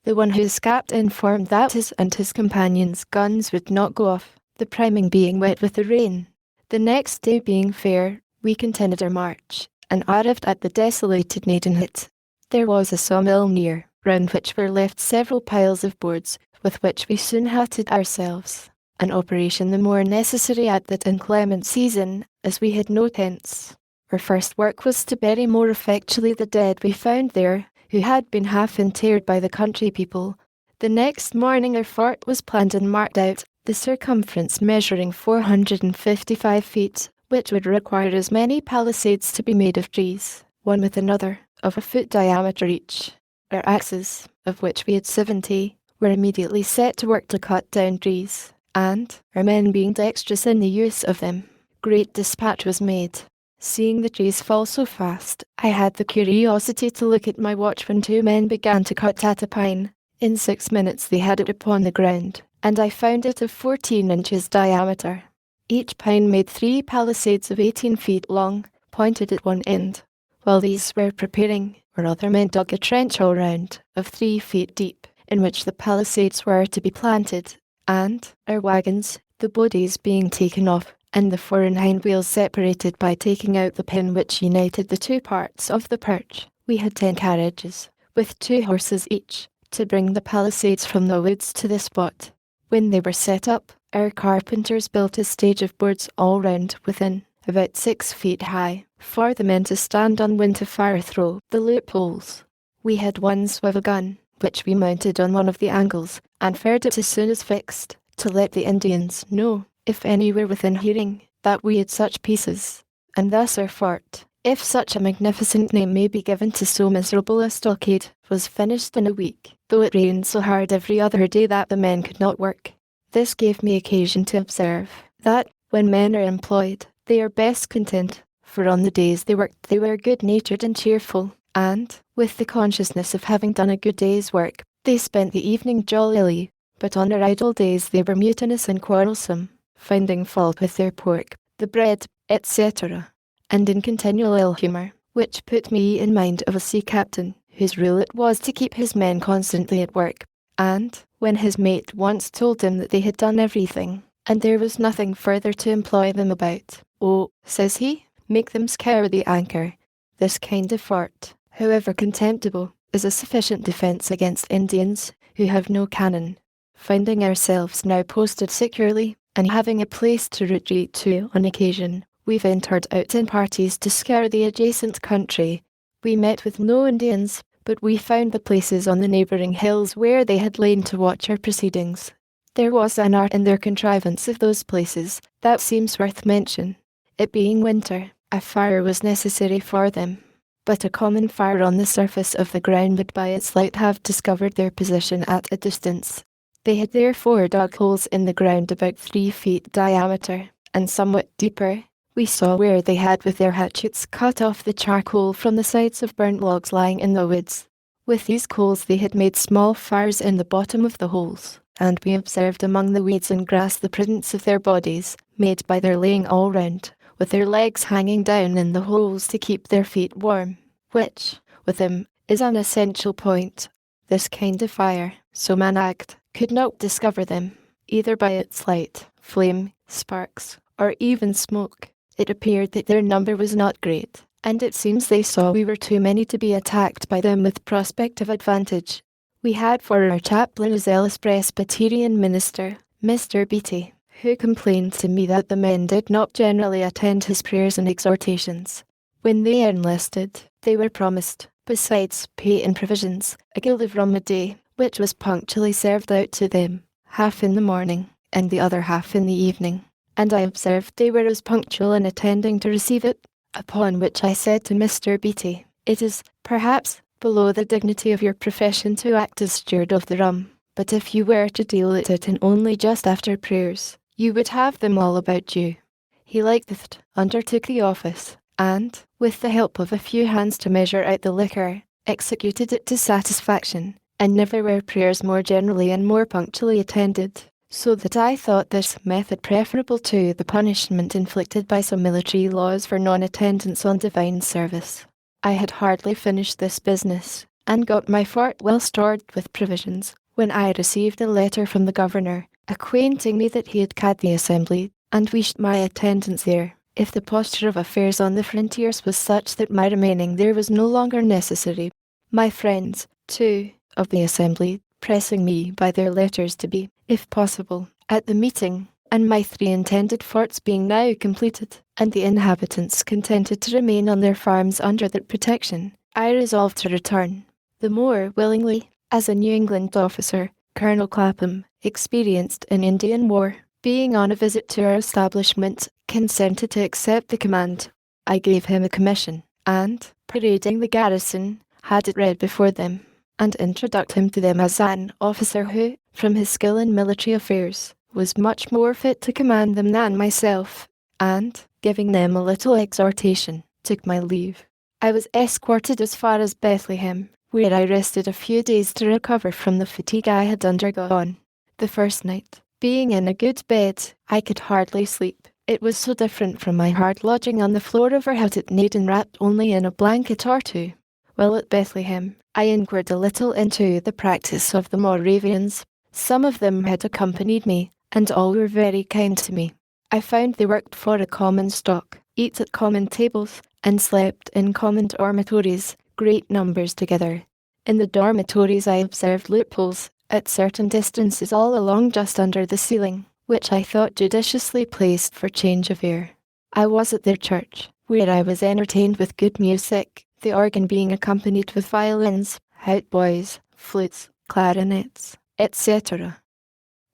The one who escaped informed that his and his companions' guns would not go off, the priming being wet with the rain. The next day being fair, we continued our march, and arrived at the desolated Maidenhead. There was a sawmill near, round which were left several piles of boards, with which we soon hatted ourselves, an operation the more necessary at that inclement season, as we had no tents. Our first work was to bury more effectually the dead we found there, who had been half interred by the country people. The next morning our fort was planned and marked out, the circumference measuring 455 feet, which would require as many palisades to be made of trees, one with another, of a foot diameter each. Our axes, of which we had 70, were immediately set to work to cut down trees, and, our men being dexterous in the use of them, great dispatch was made. Seeing the trees fall so fast, I had the curiosity to look at my watch when 2 men began to cut at a pine. In 6 minutes they had it upon the ground, and I found it of 14 inches diameter. Each pine made 3 palisades of 18 feet long, pointed at one end. While these were preparing, our other men dug a trench all round, of 3 feet deep, in which the palisades were to be planted, and, our wagons, the bodies being taken off, and the fore and hind wheels separated by taking out the pin which united the 2 parts of the perch, we had 10 carriages, with 2 horses each, to bring the palisades from the woods to the spot. When they were set up, our carpenters built a stage of boards all round within, about 6 feet high, for the men to stand on when to fire through the loopholes. We had one swivel gun, which we mounted on one of the angles, and fired it as soon as fixed, to let the Indians know, if any were within hearing, that we had such pieces. And thus our fort, if such a magnificent name may be given to so miserable a stockade, was finished in a week, though it rained so hard every other day that the men could not work. This gave me occasion to observe, that, when men are employed, they are best content, for on the days they worked they were good-natured and cheerful, and, with the consciousness of having done a good day's work, they spent the evening jollily, but on their idle days they were mutinous and quarrelsome, finding fault with their pork, the bread, etc., and in continual ill humour, which put me in mind of a sea captain, whose rule it was to keep his men constantly at work, and, when his mate once told him that they had done everything, and there was nothing further to employ them about, "Oh," says he, "make them scour the anchor." This kind of fort, however contemptible, is a sufficient defence against Indians, who have no cannon. Finding ourselves now posted securely, and having a place to retreat to on occasion, we ventured out in parties to scour the adjacent country. We met with no Indians, but we found the places on the neighbouring hills where they had lain to watch our proceedings. There was an art in their contrivance of those places that seems worth mention. It being winter, a fire was necessary for them, but a common fire on the surface of the ground would by its light have discovered their position at a distance. They had therefore dug holes in the ground about 3 feet diameter, and somewhat deeper. We saw where they had with their hatchets cut off the charcoal from the sides of burnt logs lying in the woods. With these coals they had made small fires in the bottom of the holes, and we observed among the weeds and grass the prints of their bodies, made by their laying all round, with their legs hanging down in the holes to keep their feet warm, which, with them, is an essential point. This kind of fire, so man-act, could not discover them, either by its light, flame, sparks, or even smoke. It appeared that their number was not great, and it seems they saw we were too many to be attacked by them with prospect of advantage. We had for our chaplain a zealous Presbyterian minister, Mr. Beatty, who complained to me that the men did not generally attend his prayers and exhortations. When they enlisted, they were promised, besides pay and provisions, a gill of rum a day, which was punctually served out to them, half in the morning, and the other half in the evening. And I observed they were as punctual in attending to receive it, upon which I said to Mr. Beatty, "It is, perhaps, below the dignity of your profession to act as steward of the rum, but if you were to deal it out and only just after prayers, you would have them all about you." He likewise undertook the office, and, with the help of a few hands to measure out the liquor, executed it to satisfaction, and never were prayers more generally and more punctually attended, so that I thought this method preferable to the punishment inflicted by some military laws for non-attendance on divine service. I had hardly finished this business, and got my fort well stored with provisions, when I received a letter from the governor, acquainting me that he had called the assembly, and wished my attendance there, if the posture of affairs on the frontiers was such that my remaining there was no longer necessary. My friends, too, of the assembly, pressing me by their letters to be, if possible, at the meeting, and my 3 intended forts being now completed, and the inhabitants contented to remain on their farms under their protection, I resolved to return, the more willingly, as a New England officer, Colonel Clapham, experienced in Indian war, being on a visit to our establishment, consented to accept the command. I gave him a commission, and, parading the garrison, had it read before them, and introduced him to them as an officer who, from his skill in military affairs, was much more fit to command them than myself, and, giving them a little exhortation, took my leave. I was escorted as far as Bethlehem, where I rested a few days to recover from the fatigue I had undergone. The first night, being in a good bed, I could hardly sleep. It was so different from my hard lodging on the floor of our hut at Naden, wrapped only in a blanket or two. While at Bethlehem, I inquired a little into the practice of the Moravians. Some of them had accompanied me, and all were very kind to me. I found they worked for a common stock, ate at common tables, and slept in common dormitories, great numbers together. In the dormitories I observed loopholes, at certain distances all along just under the ceiling, which I thought judiciously placed for change of air. I was at their church, where I was entertained with good music, the organ being accompanied with violins, hautboys, flutes, clarinets, etc.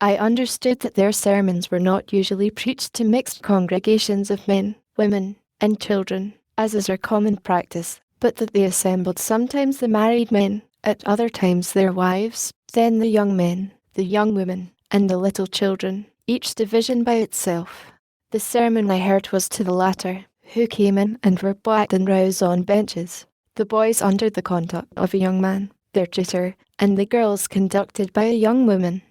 I understood that their sermons were not usually preached to mixed congregations of men, women, and children, as is our common practice, but that they assembled sometimes the married men, at other times their wives, then the young men, the young women, and the little children, each division by itself. The sermon I heard was to the latter, who came in and were blacked and roused on benches, the boys under the conduct of a young man, their tutor, and the girls conducted by a young woman.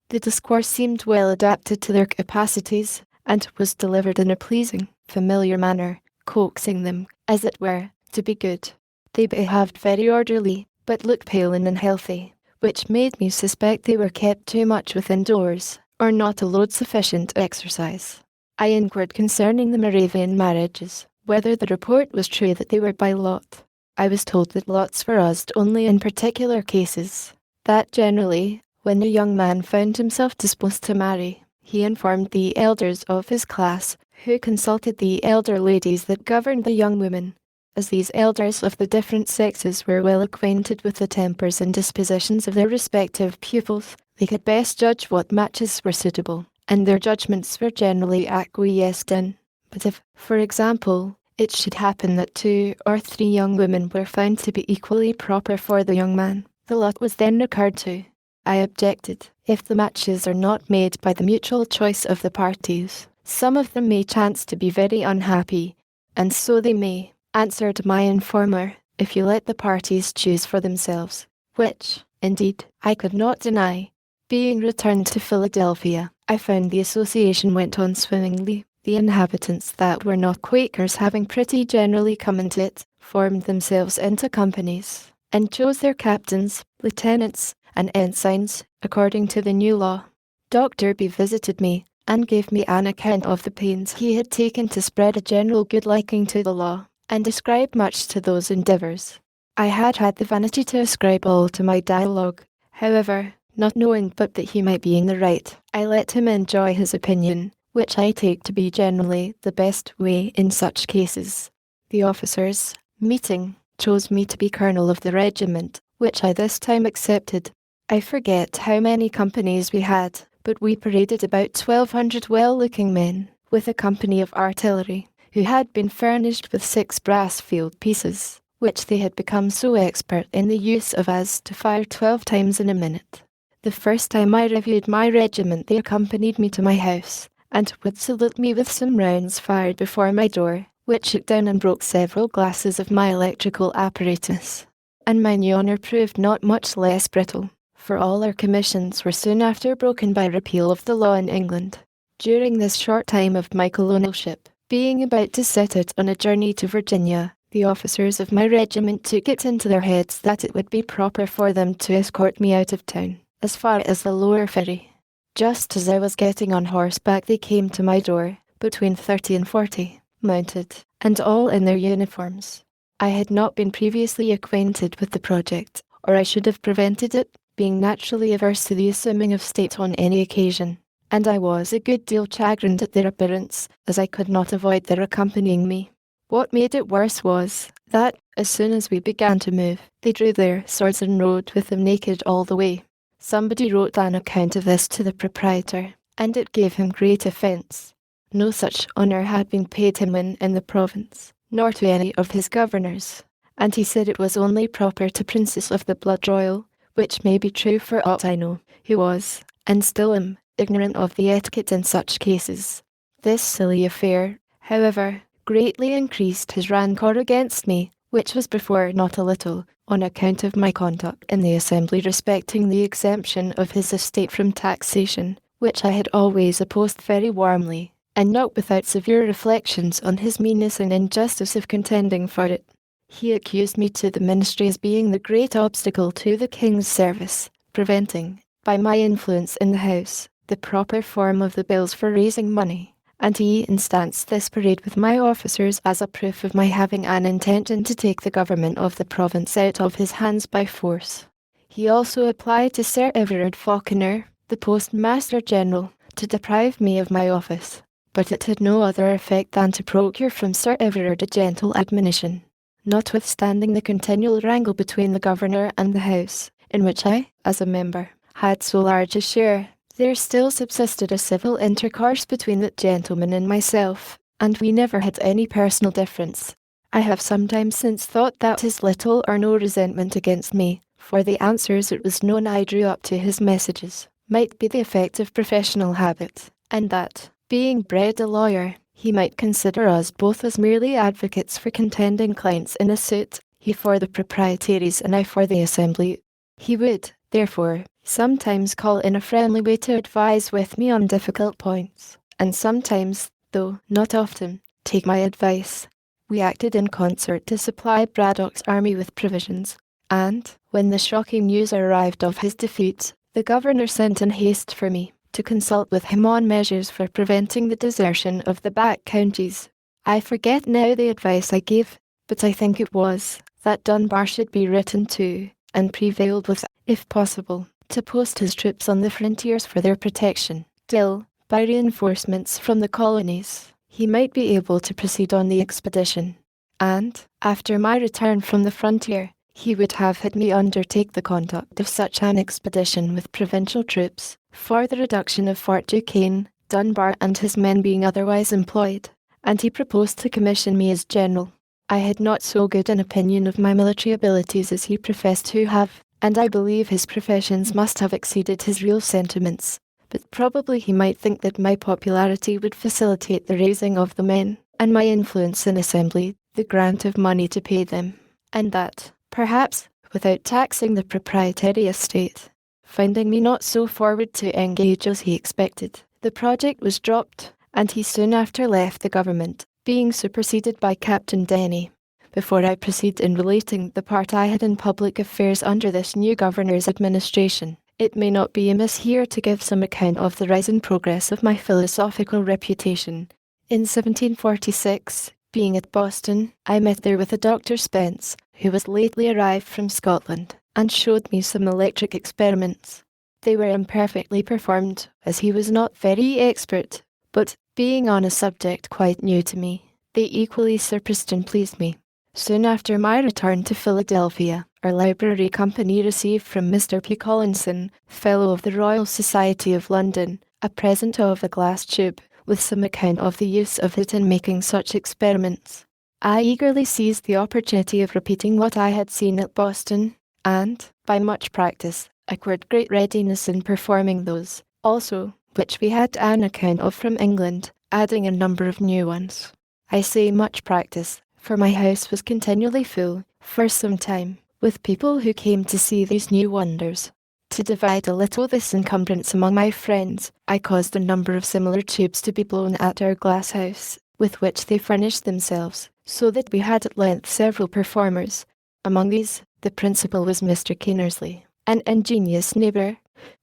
The discourse seemed well adapted to their capacities, and was delivered in a pleasing, familiar manner, coaxing them, as it were, to be good. They behaved very orderly, but looked pale and unhealthy, which made me suspect they were kept too much within doors, or not allowed sufficient exercise. I inquired concerning the Moravian marriages, whether the report was true that they were by lot. I was told that lots were used only in particular cases, that generally, when a young man found himself disposed to marry, he informed the elders of his class, who consulted the elder ladies that governed the young women. As these elders of the different sexes were well acquainted with the tempers and dispositions of their respective pupils, they could best judge what matches were suitable, and their judgments were generally acquiesced in. But if, for example, it should happen that 2 or 3 young women were found to be equally proper for the young man, the lot was then recurred to. I objected, if the matches are not made by the mutual choice of the parties, some of them may chance to be very unhappy, and so they may, answered my informer, if you let the parties choose for themselves, which, indeed, I could not deny. Being returned to Philadelphia, I found the association went on swimmingly. The inhabitants that were not Quakers, having pretty generally come into it, formed themselves into companies, and chose their captains, lieutenants, and ensigns, according to the new law. Dr. B visited me, and gave me an account of the pains he had taken to spread a general good liking to the law, and ascribed much to those endeavours. I had the vanity to ascribe all to my dialogue. However, not knowing but that he might be in the right, I let him enjoy his opinion, which I take to be generally the best way in such cases. The officers, meeting, chose me to be colonel of the regiment, which I this time accepted. I forget how many companies we had, but we paraded about 1,200 well-looking men, with a company of artillery, who had been furnished with 6 brass field pieces, which they had become so expert in the use of as to fire 12 times in a minute. The first time I reviewed my regiment they accompanied me to my house, and would salute me with some rounds fired before my door, which shook down and broke several glasses of my electrical apparatus. And my new honour proved not much less brittle, for all our commissions were soon after broken by repeal of the law in England. During this short time of my colonialship, being about to set out on a journey to Virginia, the officers of my regiment took it into their heads that it would be proper for them to escort me out of town, as far as the lower ferry. Just as I was getting on horseback they came to my door, between 30 and 40, mounted, and all in their uniforms. I had not been previously acquainted with the project, or I should have prevented it, being naturally averse to the assuming of state on any occasion, and I was a good deal chagrined at their appearance, as I could not avoid their accompanying me. What made it worse was, that, as soon as we began to move, they drew their swords and rode with them naked all the way. Somebody wrote an account of this to the proprietor, and it gave him great offence. No such honour had been paid him in the province, nor to any of his governors, and he said it was only proper to princes of the blood royal, which may be true for aught I know. He was, and still am, ignorant of the etiquette in such cases. This silly affair, however, greatly increased his rancour against me, which was before not a little, on account of my conduct in the assembly respecting the exemption of his estate from taxation, which I had always opposed very warmly, and not without severe reflections on his meanness and injustice of contending for it. He accused me to the ministry as being the great obstacle to the king's service, preventing, by my influence in the house, the proper form of the bills for raising money, and he instanced this parade with my officers as a proof of my having an intention to take the government of the province out of his hands by force. He also applied to Sir Everard Falconer, the Postmaster General, to deprive me of my office, but it had no other effect than to procure from Sir Everard a gentle admonition. notwithstanding the continual wrangle between the governor and the House, in which I, as a member, had so large a share, there still subsisted a civil intercourse between that gentleman and myself, and we never had any personal difference. I have sometimes since thought that his little or no resentment against me, for the answers it was known I drew up to his messages, might be the effect of professional habit, and that, being bred a lawyer, he might consider us both as merely advocates for contending clients in a suit, he for the proprietaries and I for the assembly. He would, therefore, sometimes call in a friendly way to advise with me on difficult points, and sometimes, though not often, take my advice. We acted in concert to supply Braddock's army with provisions, and, when the shocking news arrived of his defeat, the governor sent in haste for me, to consult with him on measures for preventing the desertion of the back counties. I forget now the advice I gave, but I think it was, that Dunbar should be written to, and prevailed with, if possible, to post his troops on the frontiers for their protection, till, by reinforcements from the colonies, he might be able to proceed on the expedition. And, after my return from the frontier, he would have had me undertake the conduct of such an expedition with provincial troops, for the reduction of Fort Duquesne, Dunbar and his men being otherwise employed, and he proposed to commission me as general. I had not so good an opinion of my military abilities as he professed to have, and I believe his professions must have exceeded his real sentiments, but probably he might think that my popularity would facilitate the raising of the men, and my influence in assembly, the grant of money to pay them, and that, perhaps, without taxing the proprietary estate. Finding me not so forward to engage as he expected, the project was dropped, and he soon after left the government, being superseded by Captain Denny. Before I proceed in relating the part I had in public affairs under this new governor's administration, it may not be amiss here to give some account of the rise and progress of my philosophical reputation. In 1746, being at Boston, I met there with a Dr. Spence, who was lately arrived from Scotland, and showed me some electric experiments. They were imperfectly performed, as he was not very expert, but, being on a subject quite new to me, they equally surprised and pleased me. Soon after my return to Philadelphia, our library company received from Mr. P. Collinson, Fellow of the Royal Society of London, a present of a glass tube, with some account of the use of it in making such experiments. I eagerly seized the opportunity of repeating what I had seen at Boston, and, by much practice, acquired great readiness in performing those, also, which we had an account of from England, adding a number of new ones. I say much practice, for my house was continually full, for some time, with people who came to see these new wonders. To divide a little this encumbrance among my friends, I caused a number of similar tubes to be blown at our glass house, with which they furnished themselves, so that we had at length several performers. Among these, the principal was Mr. Kinnersley, an ingenious neighbour.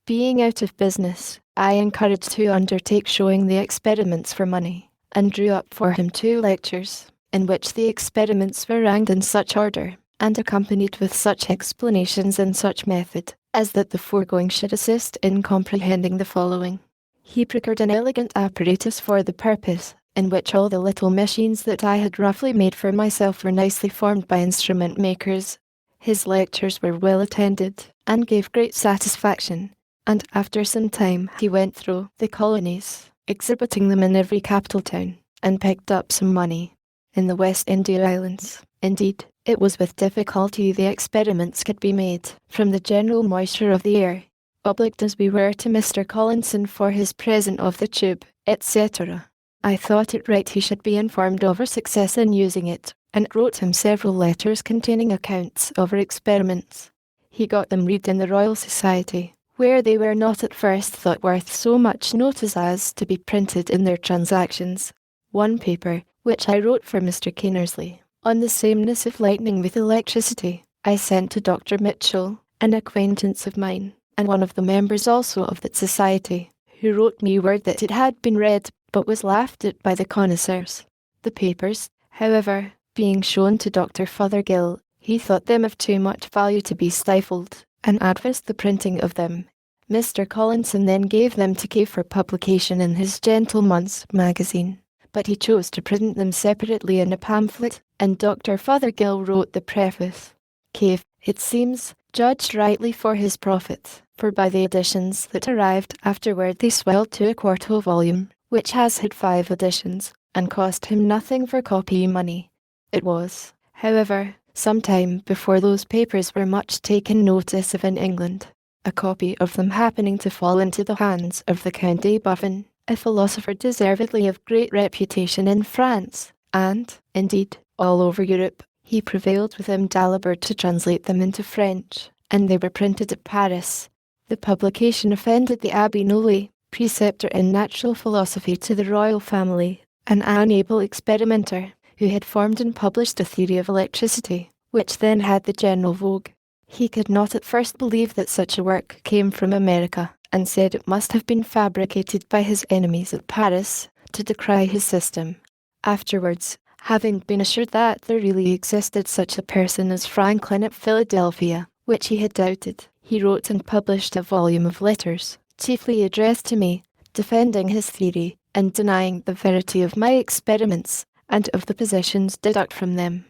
Being out of business, I encouraged to undertake showing the experiments for money, and drew up for him 2 lectures, in which the experiments were ranked in such order, and accompanied with such explanations in such method, as that the foregoing should assist in comprehending the following. He procured an elegant apparatus for the purpose, in which all the little machines that I had roughly made for myself were nicely formed by instrument makers. His lectures were well attended, and gave great satisfaction, and after some time he went through the colonies, exhibiting them in every capital town, and picked up some money. In the West India Islands, indeed, it was with difficulty the experiments could be made, from the general moisture of the air. Obliged as we were to Mr. Collinson for his present of the tube, etc., I thought it right he should be informed of our success in using it, and wrote him several letters containing accounts of our experiments. He got them read in the Royal Society, where they were not at first thought worth so much notice as to be printed in their transactions. One paper, which I wrote for Mr. Kinnersley, on the sameness of lightning with electricity, I sent to Dr. Mitchell, an acquaintance of mine, and one of the members also of that society, who wrote me word that it had been read, but was laughed at by the connoisseurs. The papers, however, being shown to Dr. Fothergill, he thought them of too much value to be stifled, and advised the printing of them. Mr. Collinson then gave them to Kay for publication in his Gentleman's magazine, but he chose to print them separately in a pamphlet, and Dr. Fothergill wrote the preface. Cave, it seems, judged rightly for his profits, for by the editions that arrived afterward they swelled to a quarto volume, which has had 5 editions, and cost him nothing for copy money. It was, however, some time before those papers were much taken notice of in England, a copy of them happening to fall into the hands of the Count de Buffon, a philosopher deservedly of great reputation in France, and, indeed, all over Europe. He prevailed with M. Dalibard to translate them into French, and they were printed at Paris. The publication offended the Abbé Nollet, preceptor in natural philosophy to the royal family, an unable experimenter, who had formed and published a theory of electricity, which then had the general vogue. He could not at first believe that such a work came from America, and said it must have been fabricated by his enemies at Paris, to decry his system. Afterwards, having been assured that there really existed such a person as Franklin at Philadelphia, which he had doubted, he wrote and published a volume of letters, chiefly addressed to me, defending his theory, and denying the verity of my experiments, and of the positions deduced from them.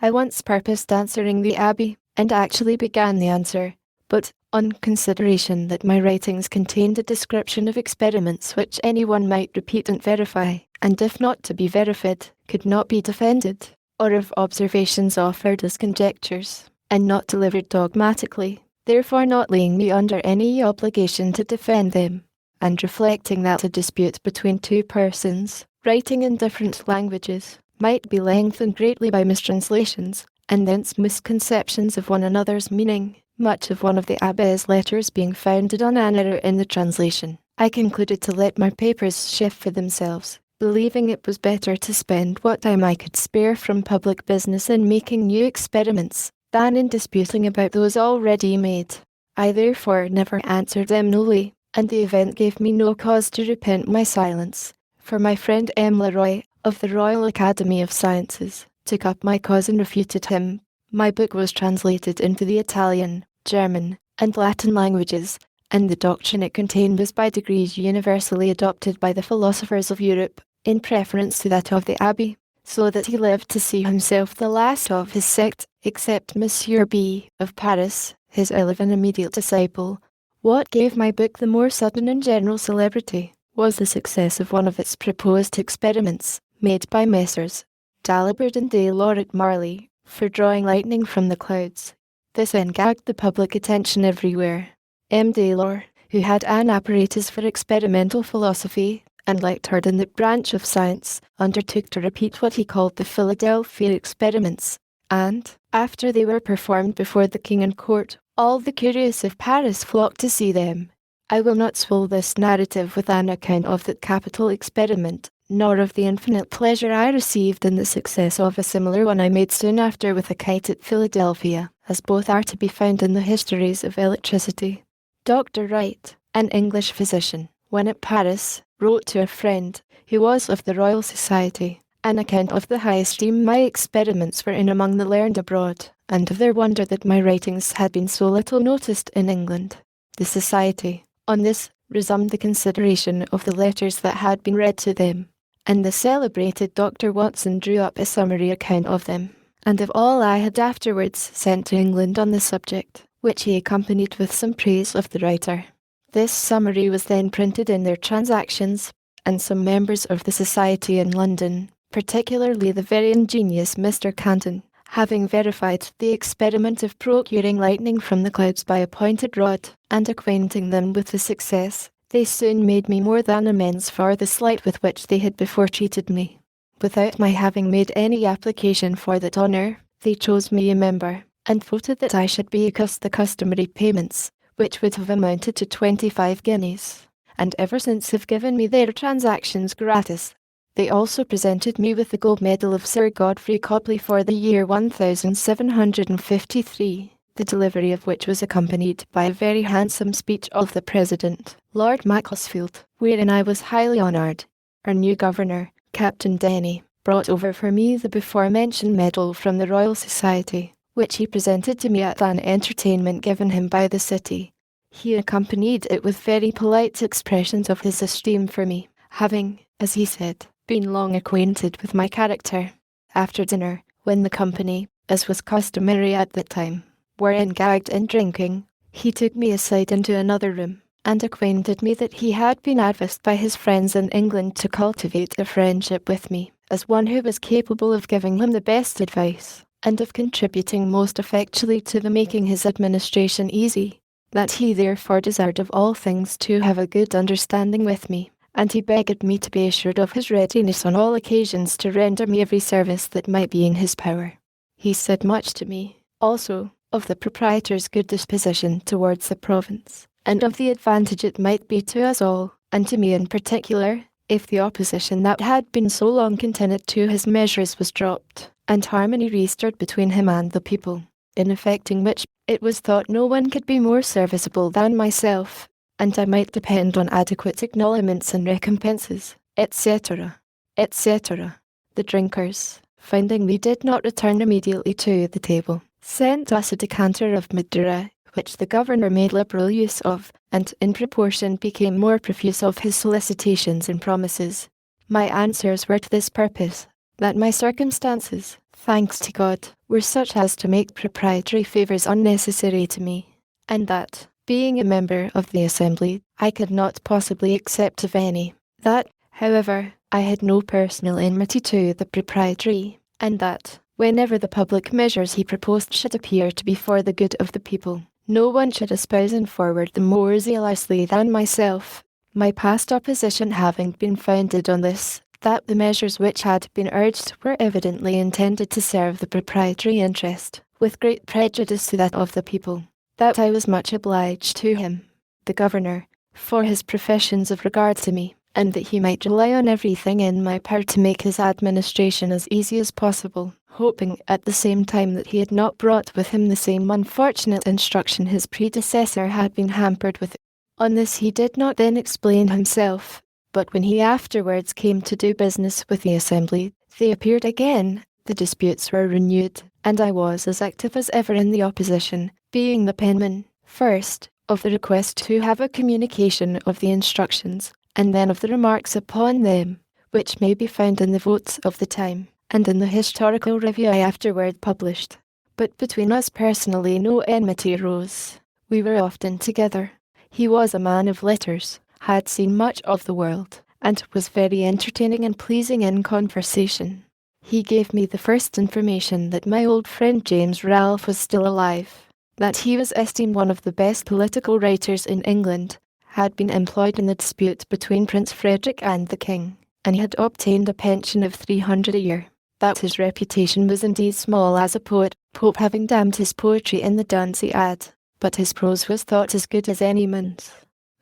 I once purposed answering the Abbé, and actually began the answer, but, on consideration that my writings contained a description of experiments which anyone might repeat and verify, and if not to be verified, could not be defended, or of observations offered as conjectures, and not delivered dogmatically, therefore not laying me under any obligation to defend them, and reflecting that a dispute between 2 persons, writing in different languages, might be lengthened greatly by mistranslations, and thence misconceptions of one another's meaning, much of one of the Abbé's letters being founded on an error in the translation, I concluded to let my papers shift for themselves, believing it was better to spend what time I could spare from public business in making new experiments, than in disputing about those already made. I therefore never answered them nolly, and the event gave me no cause to repent my silence, for my friend M. Leroy, of the Royal Academy of Sciences, took up my cause and refuted him. My book was translated into the Italian, German, and Latin languages, and the doctrine it contained was by degrees universally adopted by the philosophers of Europe, in preference to that of the Abbé, so that he lived to see himself the last of his sect, except Monsieur B. of Paris, his early and immediate disciple. What gave my book the more sudden and general celebrity was the success of one of its proposed experiments, made by Messrs. Dalibard and de Laure at Marly, for drawing lightning from the clouds. This engagged the public attention everywhere. M. de Laure, who had an apparatus for experimental philosophy, and lectured in that branch of science, undertook to repeat what he called the Philadelphia experiments, and, after they were performed before the king and court, all the curious of Paris flocked to see them. I will not swell this narrative with an account of that capital experiment, nor of the infinite pleasure I received in the success of a similar one I made soon after with a kite at Philadelphia, as both are to be found in the histories of electricity. Dr. Wright, an English physician, when at Paris, wrote to a friend, who was of the Royal Society, an account of the high esteem my experiments were in among the learned abroad, and of their wonder that my writings had been so little noticed in England. The Society, on this, resumed the consideration of the letters that had been read to them, and the celebrated Dr. Watson drew up a summary account of them, and of all I had afterwards sent to England on the subject, which he accompanied with some praise of the writer. This summary was then printed in their Transactions, and some members of the Society in London, particularly the very ingenious Mr. Canton, having verified the experiment of procuring lightning from the clouds by a pointed rod, and acquainting them with the success, they soon made me more than amends for the slight with which they had before treated me. Without my having made any application for that honour, they chose me a member, and voted that I should be accused the customary payments, which would have amounted to 25 guineas, and ever since have given me their Transactions gratis. They also presented me with the gold medal of Sir Godfrey Copley for the year 1753, the delivery of which was accompanied by a very handsome speech of the President, Lord Macclesfield, wherein I was highly honoured. Our new governor, Captain Denny, brought over for me the before-mentioned medal from the Royal Society, which he presented to me at an entertainment given him by the city. He accompanied it with very polite expressions of his esteem for me, having, as he said, been long acquainted with my character. After dinner, When the company, as was customary at that time, were engaged in drinking, he took me aside into another room, and acquainted me that he had been advised by his friends in England to cultivate a friendship with me, as one who was capable of giving him the best advice, and of contributing most effectually to the making his administration easy, that he therefore desired of all things to have a good understanding with me, and he begged me to be assured of his readiness on all occasions to render me every service that might be in his power. He said much to me, also, of the proprietor's good disposition towards the province, and of the advantage it might be to us all, and to me in particular, if the opposition that had been so long continued to his measures was dropped, and harmony restored between him and the people, in effecting which, it was thought no one could be more serviceable than myself, and I might depend on adequate acknowledgments and recompenses, etc., etc. The drinkers, finding we did not return immediately to the table, sent us a decanter of Madeira, which the governor made liberal use of, and in proportion became more profuse of his solicitations and promises. My answers were to this purpose, that my circumstances, thanks to God, were such as to make proprietary favours unnecessary to me, and that, being a member of the Assembly, I could not possibly accept of any, that, however, I had no personal enmity to the proprietary, and that, whenever the public measures he proposed should appear to be for the good of the people, no one should espouse and forward them more zealously than myself, my past opposition having been founded on this, that the measures which had been urged were evidently intended to serve the proprietary interest, with great prejudice to that of the people, that I was much obliged to him, the governor, for his professions of regard to me, and that he might rely on everything in my power to make his administration as easy as possible, hoping at the same time that he had not brought with him the same unfortunate instruction his predecessor had been hampered with. On this he did not then explain himself, but when he afterwards came to do business with the Assembly, they appeared again, the disputes were renewed, and I was as active as ever in the opposition, being the penman, first, of the request to have a communication of the instructions, and then of the remarks upon them, which may be found in the votes of the time, and in the historical review I afterward published. But between us personally no enmity arose. We were often together. He was a man of letters, had seen much of the world, and was very entertaining and pleasing in conversation. He gave me the first information that my old friend James Ralph was still alive, that he was esteemed one of the best political writers in England, had been employed in the dispute between Prince Frederick and the King, and he had obtained a pension of 300 a year. That his reputation was indeed small as a poet, Pope having damned his poetry in the Dunciad, but his prose was thought as good as any man's.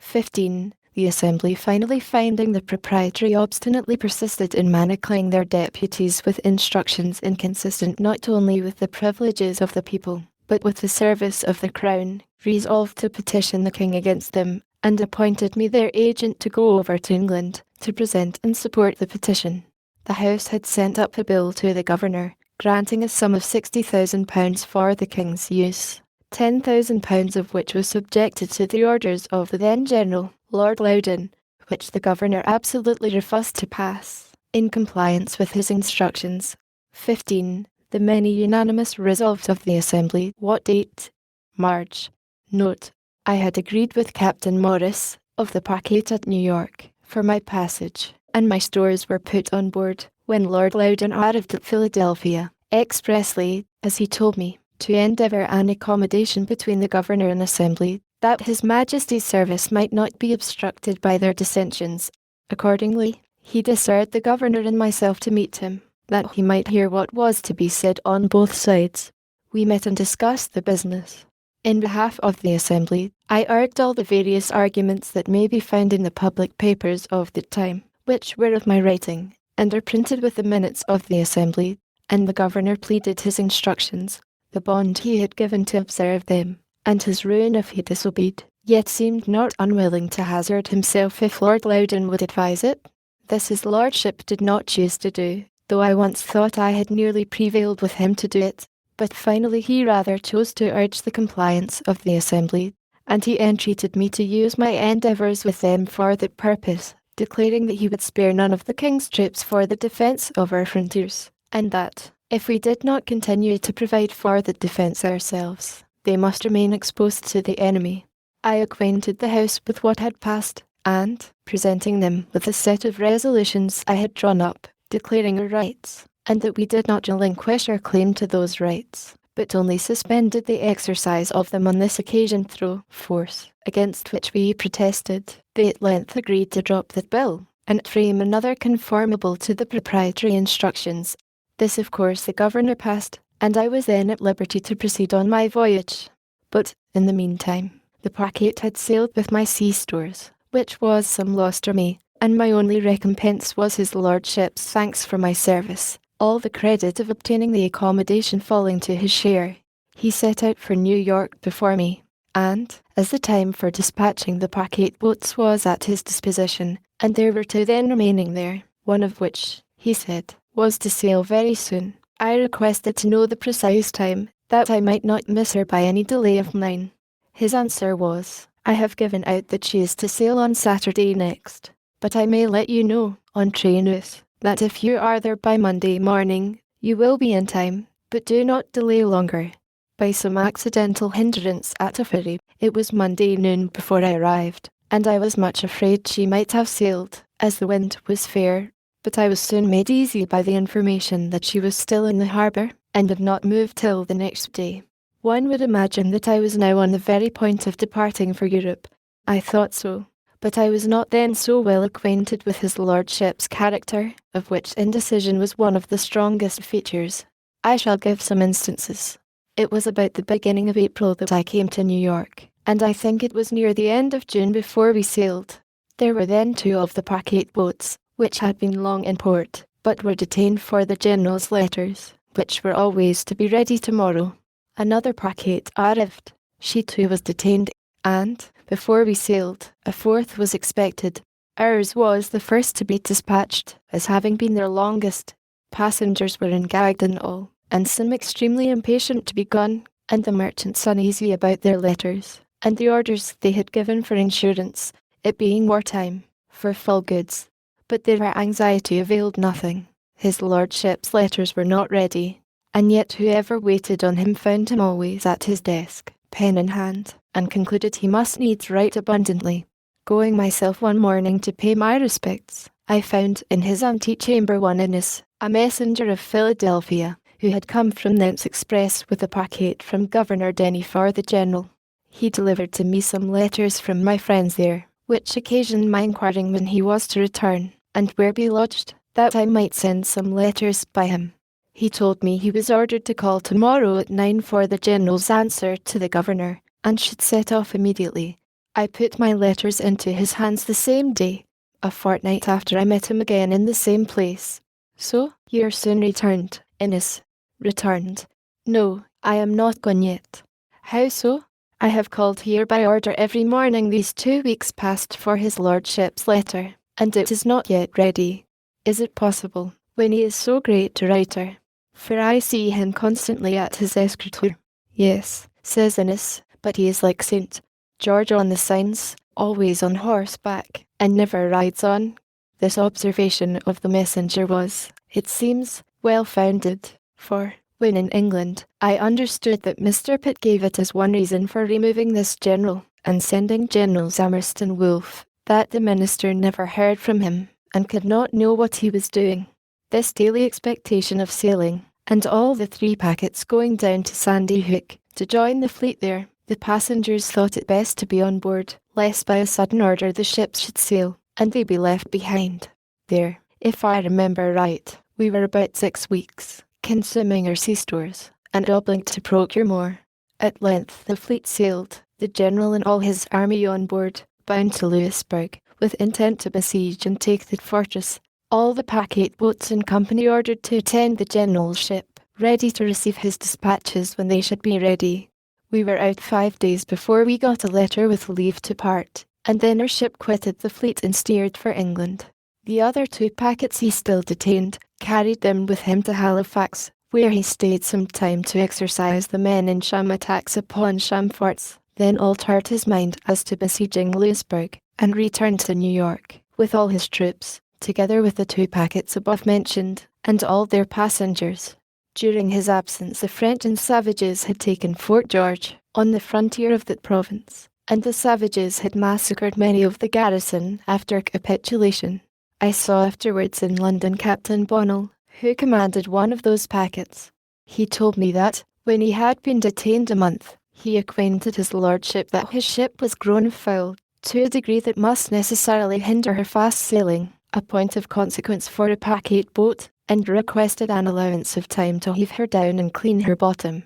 15. The Assembly finally finding the proprietary obstinately persisted in manacling their deputies with instructions inconsistent not only with the privileges of the people, but with the service of the Crown, resolved to petition the King against them, and appointed me their agent to go over to England, to present and support the petition. The House had sent up a bill to the Governor, granting a sum of £60,000 for the King's use, £10,000 of which was subjected to the orders of the then General, Lord Loudon, which the Governor absolutely refused to pass, in compliance with his instructions. 15. The many unanimous resolves of the Assembly. What date? March. Note. I had agreed with Captain Morris, of the Parquet at New York, for my passage, and my stores were put on board, when Lord Loudon arrived at Philadelphia, expressly, as he told me, to endeavour an accommodation between the Governor and Assembly, that His Majesty's service might not be obstructed by their dissensions. Accordingly, he desired the Governor and myself to meet him, that he might hear what was to be said on both sides. We met and discussed the business. In behalf of the Assembly, I urged all the various arguments that may be found in the public papers of the time, which were of my writing, and are printed with the minutes of the Assembly, and the Governor pleaded his instructions, the bond he had given to observe them, and his ruin if he disobeyed, yet seemed not unwilling to hazard himself if Lord Loudon would advise it. This his lordship did not choose to do, though I once thought I had nearly prevailed with him to do it, but finally he rather chose to urge the compliance of the Assembly, and he entreated me to use my endeavours with them for that purpose, declaring that he would spare none of the King's troops for the defence of our frontiers, and that, If we did not continue to provide for the defense ourselves, they must remain exposed to the enemy. I acquainted the House with what had passed, and, presenting them with a set of resolutions I had drawn up, declaring our rights, and that we did not relinquish our claim to those rights, but only suspended the exercise of them on this occasion through force, against which we protested, they at length agreed to drop the bill, and frame another conformable to the proprietary instructions. This of course the governor passed, and I was then at liberty to proceed on my voyage. But, in the meantime, the packet had sailed with my sea stores, which was some loss to me, and my only recompense was his lordship's thanks for my service, all the credit of obtaining the accommodation falling to his share. He set out for New York before me, and, as the time for dispatching the packet boats was at his disposition, and there were two then remaining there, one of which, he said, was to sail very soon, I requested to know the precise time, that I might not miss her by any delay of mine. His answer was, I have given out that she is to sail on Saturday next, but I may let you know, on trainus, that if you are there by Monday morning, you will be in time, but do not delay longer. By some accidental hindrance at a ferry, it was Monday noon before I arrived, and I was much afraid she might have sailed, as the wind was fair, but I was soon made easy by the information that she was still in the harbour, and did not move till the next day. One would imagine that I was now on the very point of departing for Europe. I thought so, but I was not then so well acquainted with his lordship's character, of which indecision was one of the strongest features. I shall give some instances. It was about the beginning of April that I came to New York, and I think it was near the end of June before we sailed. There were then two of the packet boats, which had been long in port, but were detained for the general's letters, which were always to be ready tomorrow. Another packet arrived. She too was detained, and, before we sailed, a fourth was expected. Ours was the first to be dispatched, as having been their longest. Passengers were engagged and all, and some extremely impatient to be gone, and the merchants uneasy about their letters, and the orders they had given for insurance, it being wartime, for full goods. But their anxiety availed nothing. His lordship's letters were not ready, and yet whoever waited on him found him always at his desk, pen in hand, and concluded he must needs write abundantly. Going myself one morning to pay my respects, I found in his antechamber one Innes, a messenger of Philadelphia, who had come from thence express with a packet from Governor Denny for the general. He delivered to me some letters from my friends there, which occasioned my inquiring when he was to return, and where be lodged, that I might send some letters by him. He told me he was ordered to call tomorrow at 9 for the general's answer to the governor, and should set off immediately. I put my letters into his hands the same day. A fortnight after I met him again in the same place. So, you are soon returned, Innes. Returned? No, I am not gone yet. How so? I have called here by order every morning these 2 weeks past for his lordship's letter, and it is not yet ready. Is it possible, when he is so great a writer? For I see him constantly at his escriture. Yes, says Innes, but he is like St. George on the signs, always on horseback, and never rides on. This observation of the messenger was, it seems, well founded, for, when in England, I understood that Mr. Pitt gave it as one reason for removing this general, and sending Generals Amherst and Wolfe, that the minister never heard from him, and could not know what he was doing. This daily expectation of sailing, and all the 3 packets going down to Sandy Hook, to join the fleet there, the passengers thought it best to be on board, lest by a sudden order the ships should sail, and they be left behind. There, if I remember right, we were about 6 weeks, consuming our sea stores, and obliged to procure more. At length the fleet sailed, the general and all his army on board, bound to Louisbourg, with intent to besiege and take the fortress. All the packet boats and company ordered to attend the general's ship, ready to receive his dispatches when they should be ready. We were out 5 days before we got a letter with leave to part, and then our ship quitted the fleet and steered for England. The other 2 packets he still detained, carried them with him to Halifax, where he stayed some time to exercise the men in sham attacks upon sham forts, then altered his mind as to besieging Louisbourg, and returned to New York, with all his troops, together with the 2 packets above mentioned, and all their passengers. During his absence, the French and savages had taken Fort George, on the frontier of that province, and the savages had massacred many of the garrison after capitulation. I saw afterwards in London Captain Bonnell, who commanded one of those packets. He told me that, when he had been detained a month, he acquainted his lordship that his ship was grown foul, to a degree that must necessarily hinder her fast sailing, a point of consequence for a packet boat, and requested an allowance of time to heave her down and clean her bottom.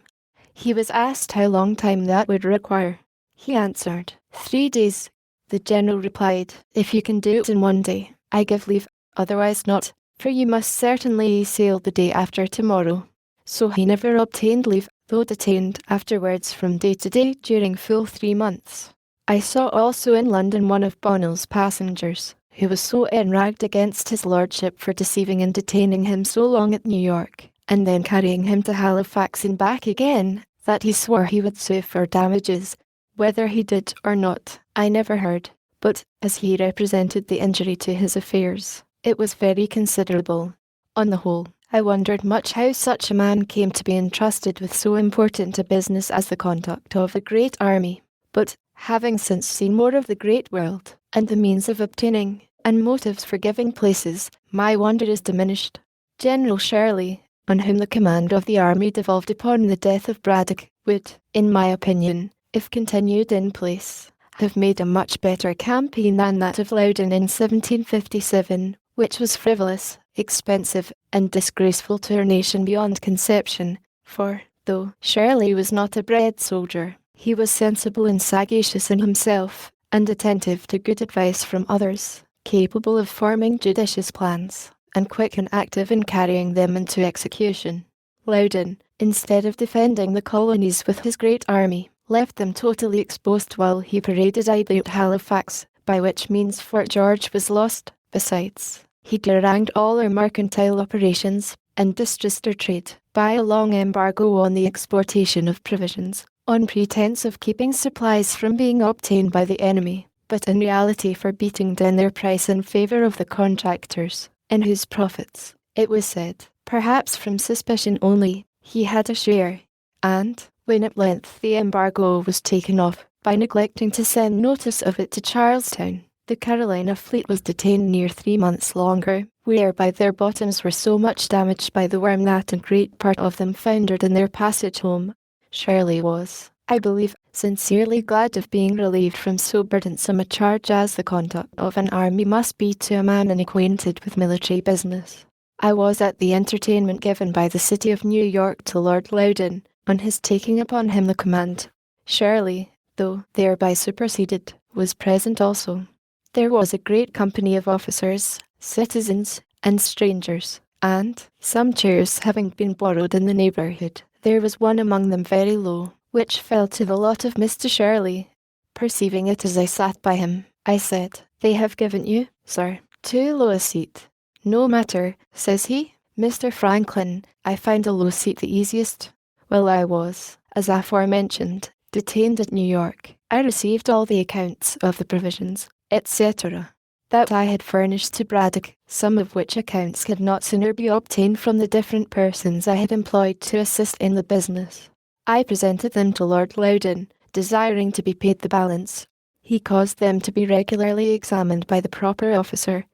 He was asked how long time that would require. He answered, 3 days. The general replied, if you can do it in 1 day, I give leave, otherwise not, for you must certainly sail the day after tomorrow. So he never obtained leave, though detained afterwards from day to day during full 3 months. I saw also in London one of Bonnell's passengers, who was so enraged against his lordship for deceiving and detaining him so long at New York, and then carrying him to Halifax and back again, that he swore he would sue for damages. Whether he did or not, I never heard, but, as he represented the injury to his affairs, it was very considerable. On the whole, I wondered much how such a man came to be entrusted with so important a business as the conduct of a great army. But, having since seen more of the great world, and the means of obtaining, and motives for giving places, my wonder is diminished. General Shirley, on whom the command of the army devolved upon the death of Braddock, would, in my opinion, if continued in place, have made a much better campaign than that of Loudon in 1757, which was frivolous, expensive, and disgraceful to our nation beyond conception, for, though Shirley was not a bred soldier, he was sensible and sagacious in himself, and attentive to good advice from others, capable of forming judicious plans, and quick and active in carrying them into execution. Loudon, instead of defending the colonies with his great army, left them totally exposed while he paraded idly at Halifax, by which means Fort George was lost. Besides, he harangued all our mercantile operations, and distressed our trade, by a long embargo on the exportation of provisions, on pretence of keeping supplies from being obtained by the enemy, but in reality for beating down their price in favour of the contractors, in whose profits, it was said, perhaps from suspicion only, he had a share. And, when at length the embargo was taken off, by neglecting to send notice of it to Charlestown, the Carolina fleet was detained near 3 months longer, whereby their bottoms were so much damaged by the worm that a great part of them foundered in their passage home. Shirley was, I believe, sincerely glad of being relieved from so burdensome a charge as the conduct of an army must be to a man unacquainted with military business. I was at the entertainment given by the city of New York to Lord Loudon, on his taking upon him the command. Shirley, though thereby superseded, was present also. There was a great company of officers, citizens, and strangers, and, some chairs having been borrowed in the neighbourhood, there was one among them very low, which fell to the lot of Mr. Shirley. Perceiving it as I sat by him, I said, they have given you, sir, too low a seat. No matter, says he, Mr. Franklin, I find a low seat the easiest. While I was, as aforementioned, detained at New York, I received all the accounts of the provisions, etc., that I had furnished to Braddock, some of which accounts could not sooner be obtained from the different persons I had employed to assist in the business. I presented them to Lord Loudon, desiring to be paid the balance. He caused them to be regularly examined by the proper officer.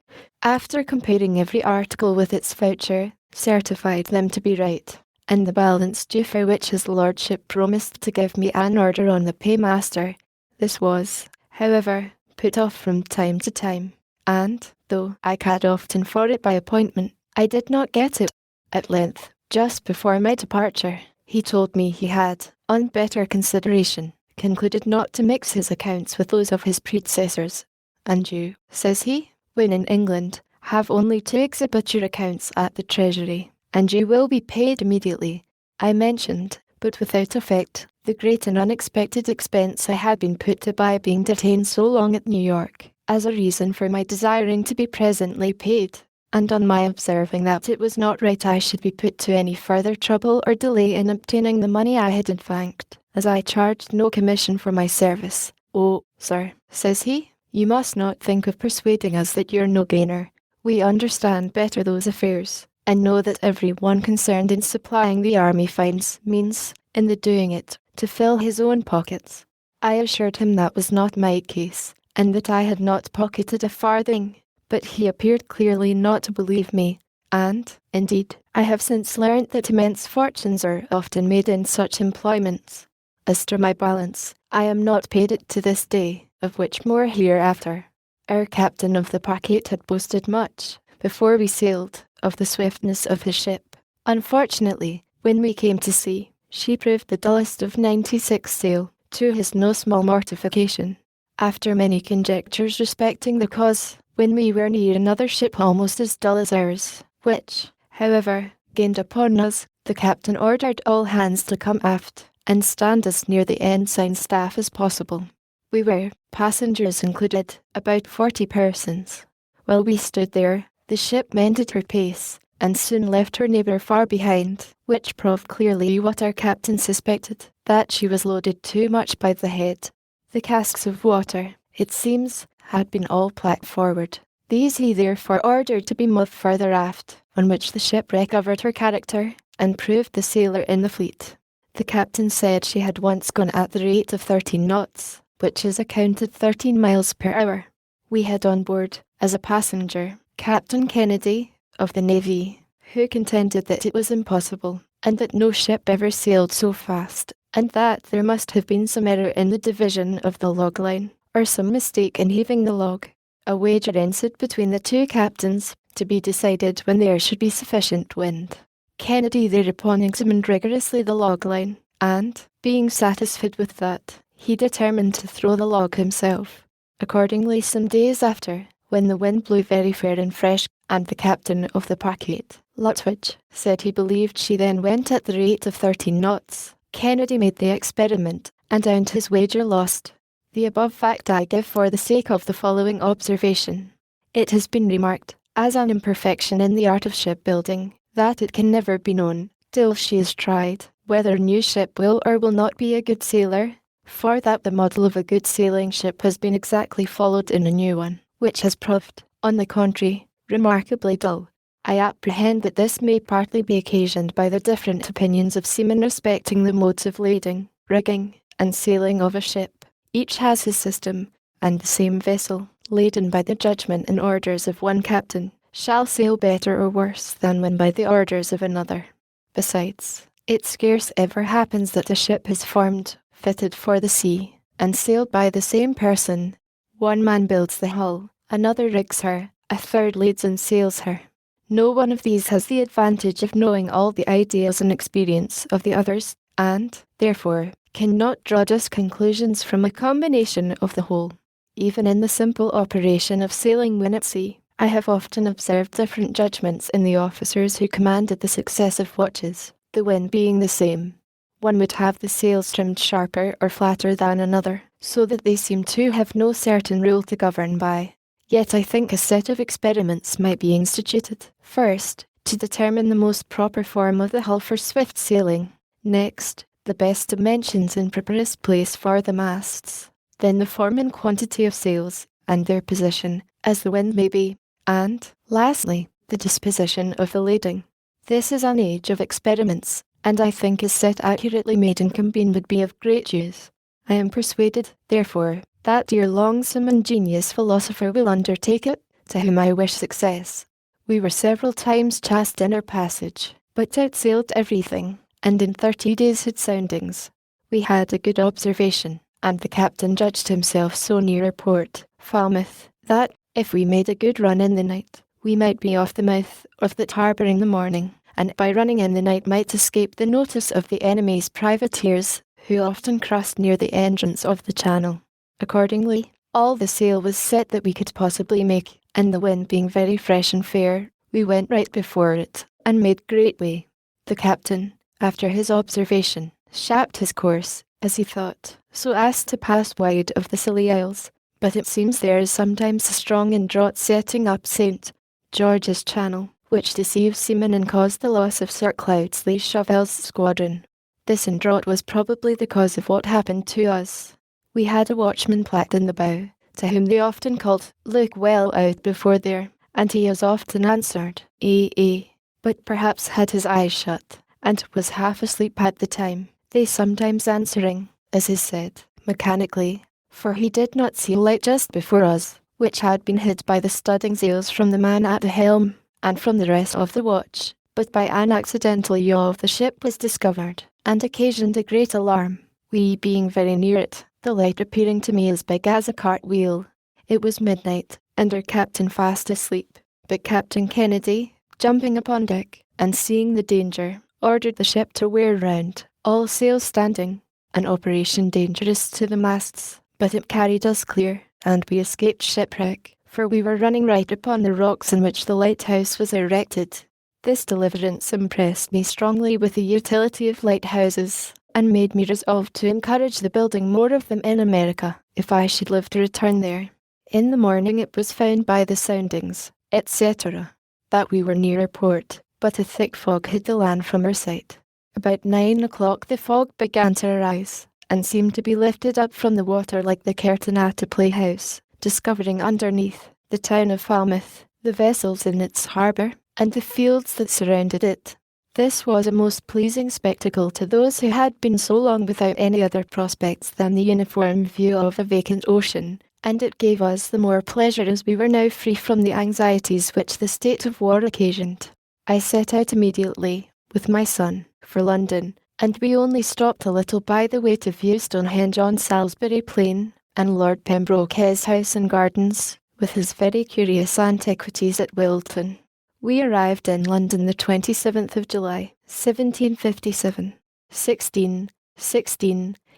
After comparing every article with its voucher, certified them to be right, and the balance due, for which his lordship promised to give me an order on the paymaster. This was, however, put off from time to time, and, though I had often for it by appointment, I did not get it. At length, just before my departure, he told me he had, on better consideration, concluded not to mix his accounts with those of his predecessors. And you, says he, when in England, have only to exhibit your accounts at the Treasury, and you will be paid immediately. I mentioned, but without effect, the great and unexpected expense I had been put to by being detained so long at New York, as a reason for my desiring to be presently paid, and on my observing that it was not right I should be put to any further trouble or delay in obtaining the money I had advanced, as I charged no commission for my service. Oh, sir, says he, you must not think of persuading us that you're no gainer. We understand better those affairs, and know that everyone concerned in supplying the army finds means, in the doing it, to fill his own pockets. I assured him that was not my case, and that I had not pocketed a farthing, but he appeared clearly not to believe me, and, indeed, I have since learnt that immense fortunes are often made in such employments. As to my balance, I am not paid it to this day, of which more hereafter. Our captain of the packet had boasted much, before we sailed, of the swiftness of his ship. Unfortunately, when we came to sea, she proved the dullest of 96 sail, to his no small mortification. After many conjectures respecting the cause, when we were near another ship almost as dull as ours, which, however, gained upon us, the captain ordered all hands to come aft, and stand as near the ensign's staff as possible. We were, passengers included, about 40 persons. While we stood there, the ship mended her pace, and soon left her neighbour far behind, which proved clearly what our captain suspected, that she was loaded too much by the head. The casks of water, it seems, had been all placked forward. These he therefore ordered to be moved further aft, on which the ship recovered her character, and proved the sailor in the fleet. The captain said she had once gone at the rate of 13 knots, which is accounted 13 miles per hour. We had on board, as a passenger, Captain Kennedy, of the Navy, who contended that it was impossible, and that no ship ever sailed so fast, and that there must have been some error in the division of the log line, or some mistake in heaving the log. A wager ensued between the two captains, to be decided when there should be sufficient wind. Kennedy thereupon examined rigorously the log line, and, being satisfied with that, he determined to throw the log himself. Accordingly, some days after, when the wind blew very fair and fresh, and the captain of the packet, Lutwidge, said he believed she then went at the rate of 13 knots, Kennedy made the experiment, and owned his wager lost. The above fact I give for the sake of the following observation. It has been remarked, as an imperfection in the art of shipbuilding, that it can never be known, till she is tried, whether a new ship will or will not be a good sailor, for that the model of a good sailing ship has been exactly followed in a new one, which has proved, on the contrary, remarkably dull. I apprehend that this may partly be occasioned by the different opinions of seamen respecting the modes of lading, rigging, and sailing of a ship. Each has his system, and the same vessel, laden by the judgment and orders of one captain, shall sail better or worse than when by the orders of another. Besides, it scarce ever happens that a ship is formed, fitted for the sea, and sailed by the same person. One man builds the hull, another rigs her, a third leads and sails her. No one of these has the advantage of knowing all the ideas and experience of the others, and, therefore, cannot draw just conclusions from a combination of the whole. Even in the simple operation of sailing when at sea, I have often observed different judgments in the officers who commanded the successive watches, the wind being the same. One would have the sails trimmed sharper or flatter than another, so that they seem to have no certain rule to govern by. Yet I think a set of experiments might be instituted. First, to determine the most proper form of the hull for swift sailing. Next, the best dimensions and properest place for the masts. Then the form and quantity of sails, and their position, as the wind may be. And, lastly, the disposition of the lading. This is an age of experiments, and I think a set accurately made and combined would be of great use. I am persuaded, therefore, that dear longsome ingenious philosopher will undertake it, to whom I wish success. We were several times chased in our passage, but outsailed everything, and in 30 days had soundings. We had a good observation, and the captain judged himself so near our port, Falmouth, that, if we made a good run in the night, we might be off the mouth of that harbour in the morning, and by running in the night might escape the notice of the enemy's privateers, who often crossed near the entrance of the channel. Accordingly, all the sail was set that we could possibly make, and the wind being very fresh and fair, we went right before it, and made great way. The captain, after his observation, shaped his course, as he thought, so as to pass wide of the Scilly Isles, but it seems there is sometimes a strong in draught setting up St. George's Channel, which deceives seamen and caused the loss of Sir Cloudesley Chauvel's squadron. This in draught was probably the cause of what happened to us. We had a watchman placked in the bow, to whom they often called, "Look well out before there," and he has often answered, "Aye, aye." but perhaps had his eyes shut, and was half asleep at the time, they sometimes answering, as is said, mechanically, for he did not see a light just before us, which had been hid by the studding sails from the man at the helm, and from the rest of the watch, but by an accidental yaw of the ship was discovered, and occasioned a great alarm, we being very near it, the light appearing to me as big as a cart wheel. It was midnight, and our captain fast asleep, but Captain Kennedy, jumping upon deck, and seeing the danger, ordered the ship to wear round, all sails standing, an operation dangerous to the masts, but it carried us clear, and we escaped shipwreck, for we were running right upon the rocks in which the lighthouse was erected. This deliverance impressed me strongly with the utility of lighthouses, and made me resolve to encourage the building more of them in America, if I should live to return there. In the morning it was found by the soundings, etc., that we were near a port, but a thick fog hid the land from our sight. About 9 o'clock the fog began to arise, and seemed to be lifted up from the water like the curtain at a playhouse, discovering underneath the town of Falmouth, the vessels in its harbour, and the fields that surrounded it. This was a most pleasing spectacle to those who had been so long without any other prospects than the uniform view of a vacant ocean, and it gave us the more pleasure as we were now free from the anxieties which the state of war occasioned. I set out immediately, with my son, for London, and we only stopped a little by the way to view Stonehenge on Salisbury Plain, and Lord Pembroke's house and gardens, with his very curious antiquities at Wilton. We arrived in London the 27th of July, 1757. 16.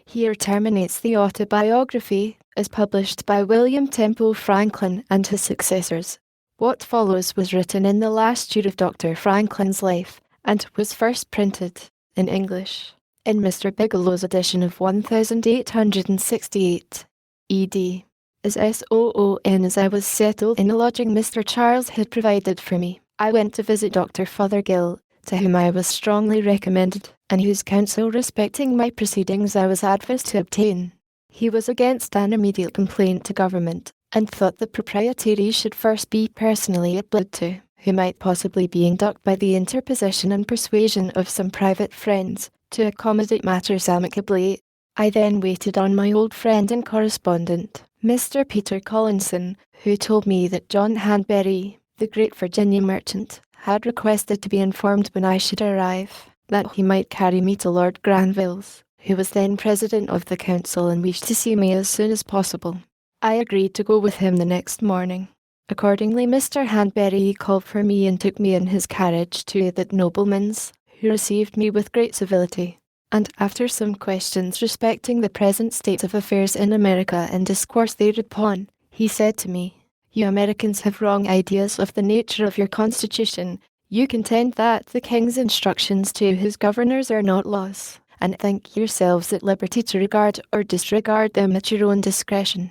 Here terminates the Autobiography, as published by William Temple Franklin and his successors. What follows was written in the last year of Dr. Franklin's life, and was first printed, in English, in Mr. Bigelow's edition of 1868, ed. As SOON as I was settled in a lodging Mr. Charles had provided for me, I went to visit Dr. Fothergill, to whom I was strongly recommended, and whose counsel respecting my proceedings I was advised to obtain. He was against an immediate complaint to government, and thought the proprietaries should first be personally applied to, who might possibly be induced by the interposition and persuasion of some private friends, to accommodate matters amicably. I then waited on my old friend and correspondent, Mr. Peter Collinson, who told me that John Hanbury, the great Virginia merchant, had requested to be informed when I should arrive, that he might carry me to Lord Granville's, who was then president of the council and wished to see me as soon as possible. I agreed to go with him the next morning. Accordingly Mr. Hanbury called for me and took me in his carriage to that nobleman's, who received me with great civility, and after some questions respecting the present state of affairs in America and discourse thereupon, he said to me, "You Americans have wrong ideas of the nature of your constitution. You contend that the king's instructions to his governors are not laws, and think yourselves at liberty to regard or disregard them at your own discretion.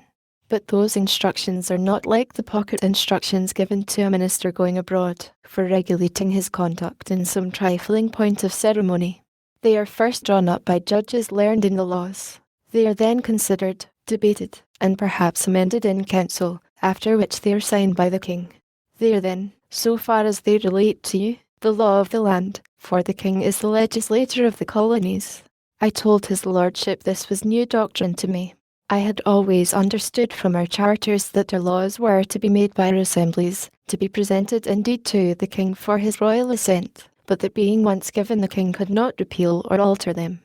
But those instructions are not like the pocket instructions given to a minister going abroad, for regulating his conduct in some trifling point of ceremony. They are first drawn up by judges learned in the laws. They are then considered, debated, and perhaps amended in council, after which they are signed by the king. They are then, so far as they relate to you, the law of the land, for the king is the legislator of the colonies." I told his lordship this was new doctrine to me. I had always understood from our charters that our laws were to be made by our assemblies, to be presented indeed to the king for his royal assent, but that being once given the king could not repeal or alter them.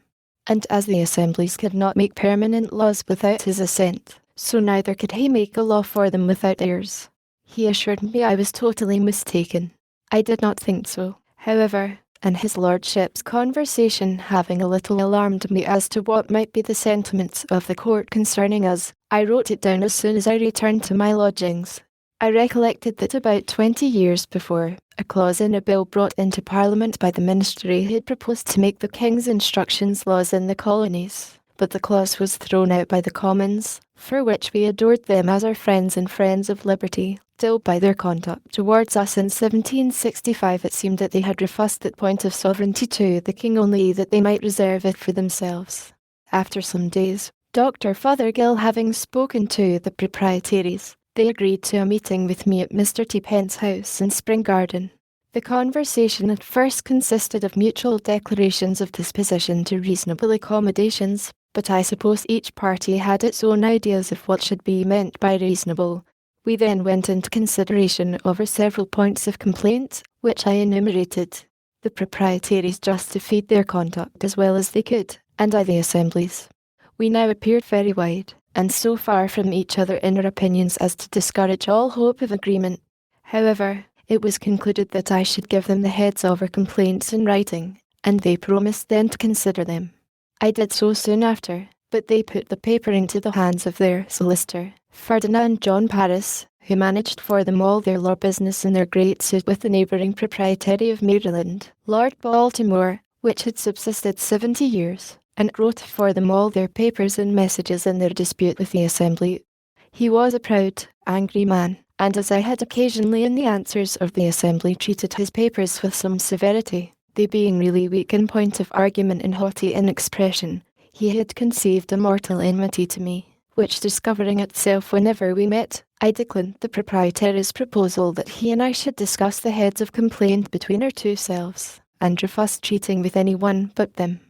And as the assemblies could not make permanent laws without his assent, so neither could he make a law for them without heirs. He assured me I was totally mistaken. I did not think so, however, and his lordship's conversation having a little alarmed me as to what might be the sentiments of the court concerning us, I wrote it down as soon as I returned to my lodgings. I recollected that about 20 years before, a clause in a bill brought into Parliament by the Ministry had proposed to make the King's instructions laws in the colonies, but the clause was thrown out by the Commons, for which we adored them as our friends and friends of liberty, till by their conduct towards us in 1765 it seemed that they had refused that point of sovereignty to the King only that they might reserve it for themselves. After some days, Dr. Fothergill having spoken to the proprietaries, they agreed to a meeting with me at Mr. T. Pent's house in Spring Garden. The conversation at first consisted of mutual declarations of disposition to reasonable accommodations, but I suppose each party had its own ideas of what should be meant by reasonable. We then went into consideration over several points of complaint, which I enumerated. The proprietaries justified their conduct as well as they could, and I the Assembly's. We now appeared very wide, and so far from each other in our opinions as to discourage all hope of agreement. However, it was concluded that I should give them the heads of our complaints in writing, and they promised then to consider them. I did so soon after, but they put the paper into the hands of their solicitor, Ferdinand John Paris, who managed for them all their law business in their great suit with the neighbouring proprietary of Maryland, Lord Baltimore, which had subsisted 70 years, and wrote for them all their papers and messages in their dispute with the Assembly. He was a proud, angry man, and as I had occasionally in the answers of the Assembly treated his papers with some severity, they being really weak in point of argument and haughty in expression, he had conceived a mortal enmity to me, which discovering itself whenever we met, I declined the proprietary's proposal that he and I should discuss the heads of complaint between our two selves, and refused treating with any one but them.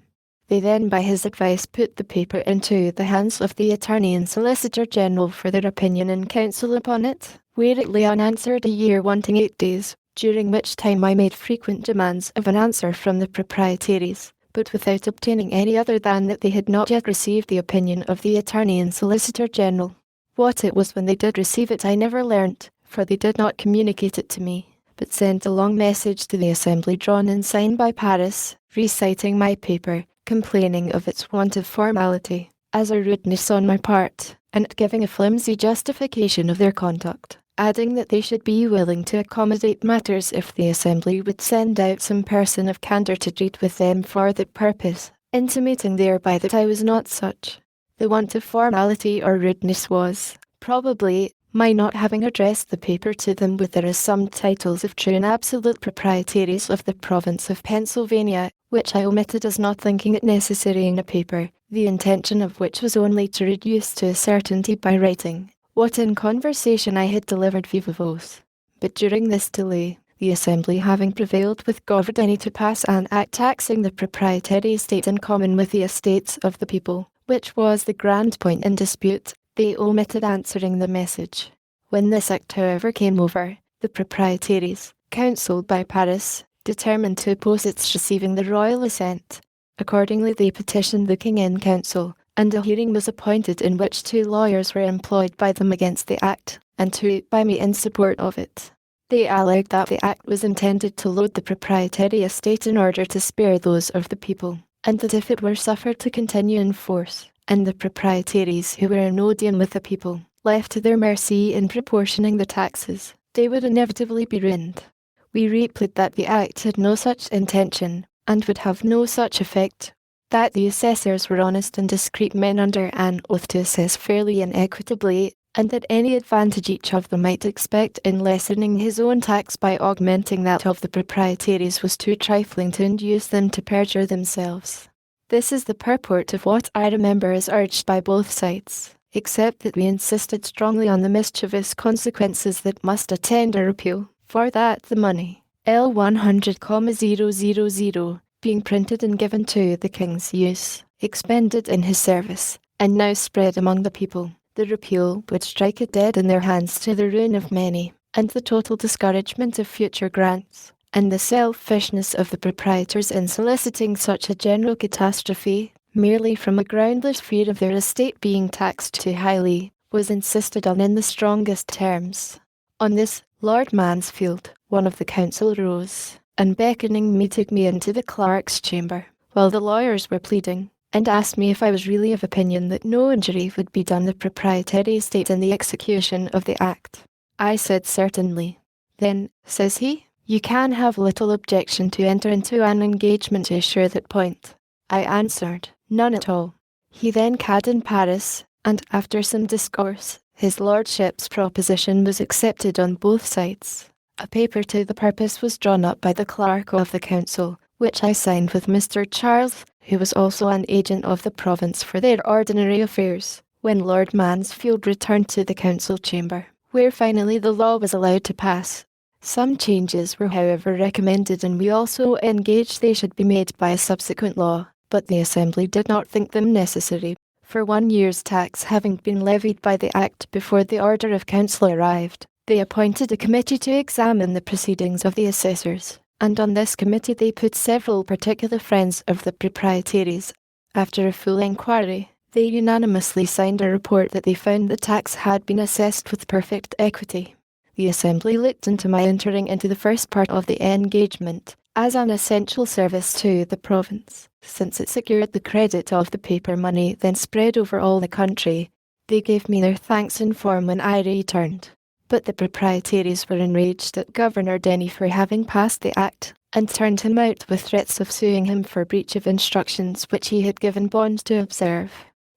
They then by his advice put the paper into the hands of the Attorney and Solicitor General for their opinion and counsel upon it, where it lay unanswered a year wanting 8 days, during which time I made frequent demands of an answer from the proprietaries, but without obtaining any other than that they had not yet received the opinion of the Attorney and Solicitor General. What it was when they did receive it I never learnt, for they did not communicate it to me, but sent a long message to the Assembly drawn and signed by Paris, reciting my paper, complaining of its want of formality, as a rudeness on my part, and giving a flimsy justification of their conduct, adding that they should be willing to accommodate matters if the Assembly would send out some person of candour to treat with them for that purpose, intimating thereby that I was not such. The want of formality or rudeness was, probably, my not having addressed the paper to them with their assumed titles of true and absolute proprietaries of the province of Pennsylvania, which I omitted as not thinking it necessary in a paper, the intention of which was only to reduce to a certainty by writing what in conversation I had delivered viva voce. But during this delay, the Assembly having prevailed with Govardhani to pass an act taxing the proprietary estate in common with the estates of the people, which was the grand point in dispute, they omitted answering the message. When this act however came over, the proprietaries, counselled by Paris, determined to oppose its receiving the royal assent. Accordingly they petitioned the King in Council, and a hearing was appointed in which 2 lawyers were employed by them against the act, and 2 by me in support of it. They alleged that the act was intended to load the proprietary estate in order to spare those of the people, and that if it were suffered to continue in force, and the proprietaries who were in odium with the people, left to their mercy in proportioning the taxes, they would inevitably be ruined. We replied that the act had no such intention, and would have no such effect, that the assessors were honest and discreet men under an oath to assess fairly and equitably, and that any advantage each of them might expect in lessening his own tax by augmenting that of the proprietaries was too trifling to induce them to perjure themselves. This is the purport of what I remember is urged by both sides, except that we insisted strongly on the mischievous consequences that must attend a repeal, for that the money, L100,000, being printed and given to the King's use, expended in his service, and now spread among the people, the repeal would strike it dead in their hands to the ruin of many, and the total discouragement of future grants, and the selfishness of the proprietors in soliciting such a general catastrophe, merely from a groundless fear of their estate being taxed too highly, was insisted on in the strongest terms. On this, Lord Mansfield, one of the council, rose, and beckoning me took me into the clerk's chamber, while the lawyers were pleading, and asked me if I was really of opinion that no injury would be done the proprietary estate in the execution of the act. I said certainly. Then, says he, you can have little objection to enter into an engagement to assure that point. I answered, none at all. He then cad in Paris, and after some discourse, his lordship's proposition was accepted on both sides. A paper to the purpose was drawn up by the clerk of the council, which I signed with Mr. Charles, who was also an agent of the province for their ordinary affairs, when Lord Mansfield returned to the council chamber, where finally the law was allowed to pass. Some changes were however recommended, and we also engaged they should be made by a subsequent law, but the Assembly did not think them necessary, for 1 year's tax having been levied by the Act before the Order of Council arrived. They appointed a committee to examine the proceedings of the assessors, and on this committee they put several particular friends of the proprietaries. After a full inquiry, they unanimously signed a report that they found the tax had been assessed with perfect equity. The Assembly looked into my entering into the first part of the engagement as an essential service to the province, since it secured the credit of the paper money then spread over all the country. They gave me their thanks in form when I returned. But the proprietaries were enraged at Governor Denny for having passed the act, and turned him out with threats of suing him for breach of instructions which he had given Bond to observe.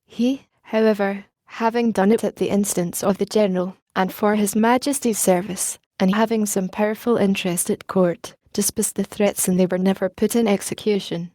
He, however, having done it at the instance of the General, and for His Majesty's service, and having some powerful interest at court, dismissed the threats, and they were never put in execution.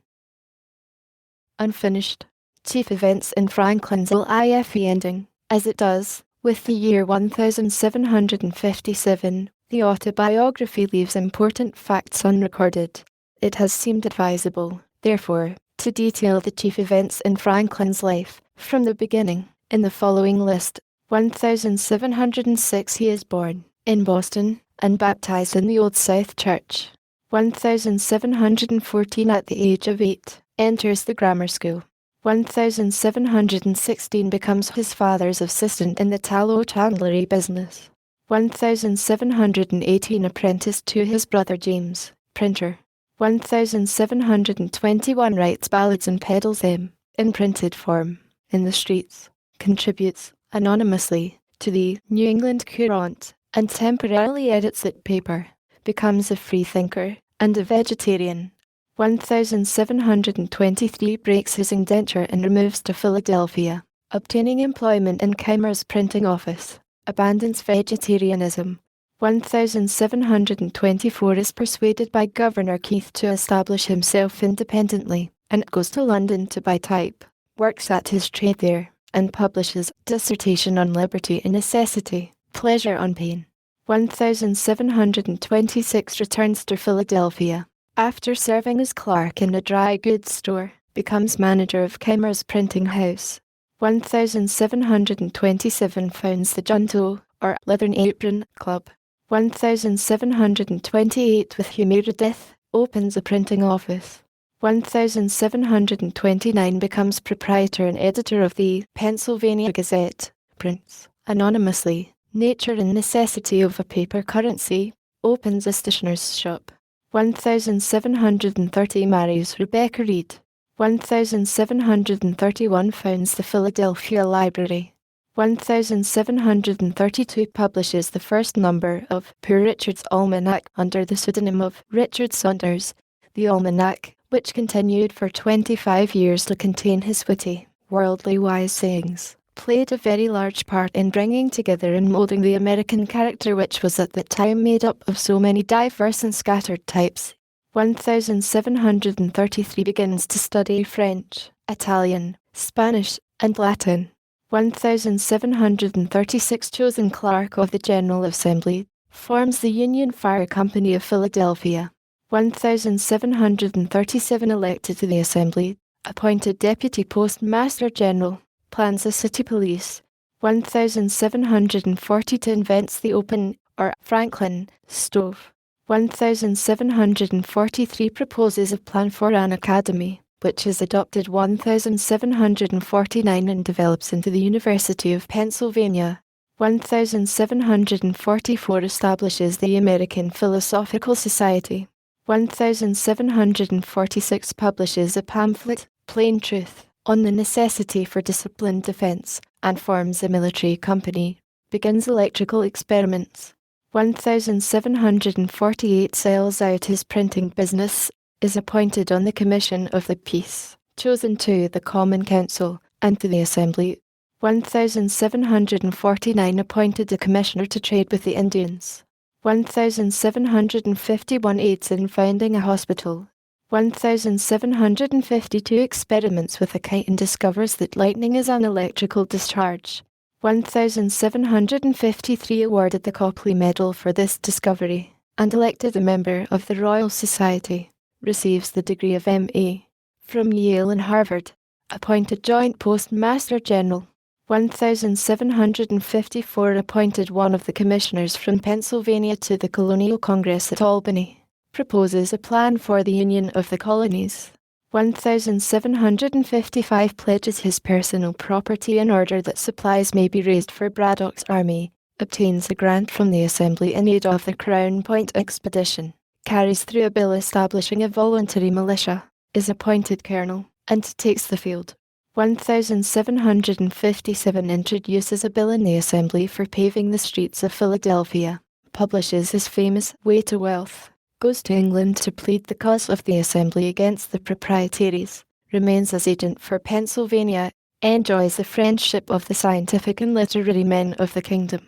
Unfinished. Chief events in Franklin's life ending, as it does, with the year 1757, the autobiography leaves important facts unrecorded. It has seemed advisable, therefore, to detail the chief events in Franklin's life, from the beginning, in the following list. 1706 he is born, in Boston, and baptized in the Old South Church. 1714 at the age of 8, enters the grammar school. 1716 becomes his father's assistant in the tallow chandlery business. 1718 apprenticed to his brother James, printer. 1721 writes ballads and peddles them, in printed form, in the streets. Contributes, anonymously, to the New England Courant, and temporarily edits that paper. Becomes a freethinker, and a vegetarian. 1723 breaks his indenture and removes to Philadelphia, obtaining employment in Keimer's printing office. Abandons vegetarianism. 1724 is persuaded by Governor Keith to establish himself independently, and goes to London to buy type. Works at his trade there, and publishes Dissertation on Liberty and Necessity, Pleasure on Pain. 1726 returns to Philadelphia. After serving as clerk in a dry goods store, becomes manager of Keimer's printing house. 1727 founds the Junto, or Leathern Apron, Club. 1728 with Hugh Meredith, opens a printing office. 1729 becomes proprietor and editor of the Pennsylvania Gazette, prints, anonymously, Nature and Necessity of a Paper Currency, opens a stationer's shop. 1730 marries Rebecca Reed. 1731 founds the Philadelphia Library. 1732 publishes the first number of Poor Richard's Almanac under the pseudonym of Richard Saunders. The almanac, which continued for 25 years to contain his witty, worldly wise sayings, played a very large part in bringing together and moulding the American character, which was at that time made up of so many diverse and scattered types. 1733 begins to study French, Italian, Spanish, and Latin. 1736 chosen clerk of the General Assembly, forms the Union Fire Company of Philadelphia. 1737 elected to the Assembly, appointed Deputy Postmaster General, plans a city police. 1742 invents the open, or Franklin, stove. 1743 proposes a plan for an academy, which is adopted 1749 and develops into the University of Pennsylvania. 1744 establishes the American Philosophical Society. 1746 publishes a pamphlet, Plain Truth, on the necessity for disciplined defense, and forms a military company. Begins electrical experiments. 1748 sells out his printing business, is appointed on the Commission of the Peace, chosen to the Common Council, and to the Assembly. 1749 appointed a commissioner to trade with the Indians. 1751 aids in founding a hospital. 1752 experiments with a kite and discovers that lightning is an electrical discharge. 1753 awarded the Copley Medal for this discovery. and elected a member of the Royal Society. Receives the degree of M.A. from Yale and Harvard. Appointed Joint Postmaster General. 1754 appointed one of the commissioners from Pennsylvania to the Colonial Congress at Albany. Proposes a plan for the Union of the Colonies. 1755 pledges his personal property in order that supplies may be raised for Braddock's army. Obtains a grant from the Assembly in aid of the Crown Point expedition. Carries through a bill establishing a voluntary militia. Is appointed colonel, and takes the field. 1757 introduces a bill in the Assembly for paving the streets of Philadelphia. Publishes his famous Way to Wealth. Goes to England to plead the cause of the Assembly against the proprietaries. Remains as agent for Pennsylvania. Enjoys the friendship of the scientific and literary men of the kingdom.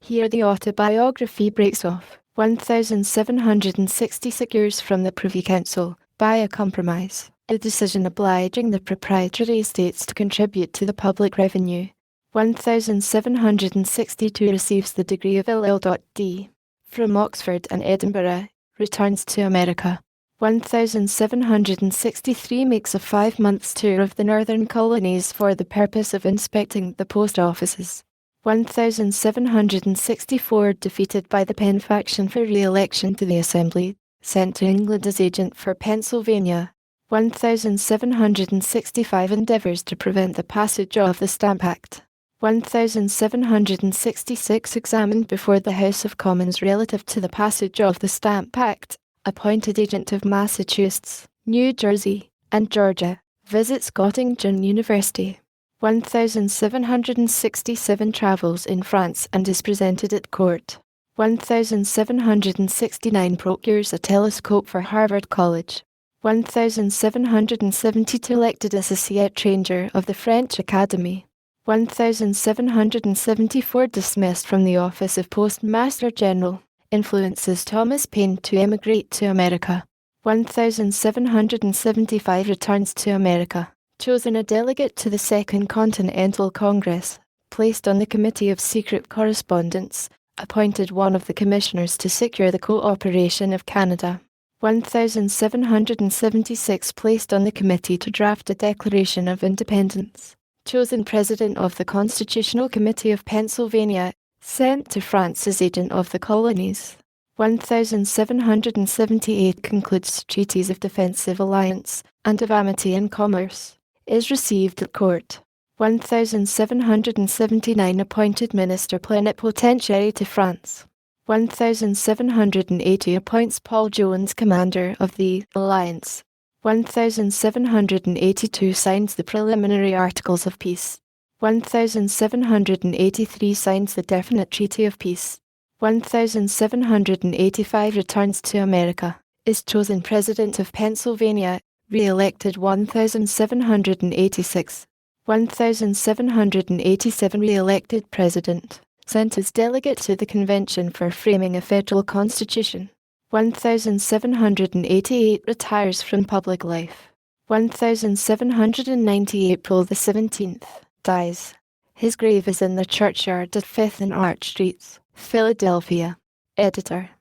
Here the autobiography breaks off. 1760 secures from the Privy Council, by a compromise, a decision obliging the proprietary estates to contribute to the public revenue. 1762 receives the degree of LL.D. from Oxford and Edinburgh, returns to America. 1763 makes a 5 months tour of the northern colonies for the purpose of inspecting the post offices. 1764 defeated by the Penn faction for re-election to the Assembly, sent to England as agent for Pennsylvania. 1765 endeavours to prevent the passage of the Stamp Act. 1766 examined before the House of Commons relative to the passage of the Stamp Act, appointed agent of Massachusetts, New Jersey, and Georgia, visits Göttingen University. 1767 travels in France and is presented at court. 1769 procures a telescope for Harvard College. 1772 elected Associate Ranger of the French Academy. 1774 dismissed from the office of Postmaster General. Influences Thomas Paine to emigrate to America. 1775 returns to America. Chosen a delegate to the Second Continental Congress. Placed on the Committee of Secret Correspondence. Appointed one of the commissioners to secure the cooperation of Canada. 1776 placed on the committee to draft a Declaration of Independence. Chosen President of the Constitutional Committee of Pennsylvania. Sent to France as agent of the colonies. 1778 concludes treaties of defensive alliance and of amity and commerce. Is received at court. 1779 appointed Minister Plenipotentiary to France. 1780 appoints Paul Jones commander of the Alliance. 1782 signs the preliminary Articles of Peace. 1783 signs the definite Treaty of Peace. 1785 returns to America. Is chosen President of Pennsylvania. Re-elected 1786. 1787 re-elected President. Sent as delegate to the Convention for framing a federal constitution. 1788 retires from public life. 1790 April the 17th dies. His grave is in the churchyard at 5th and Arch Streets, Philadelphia. Editor.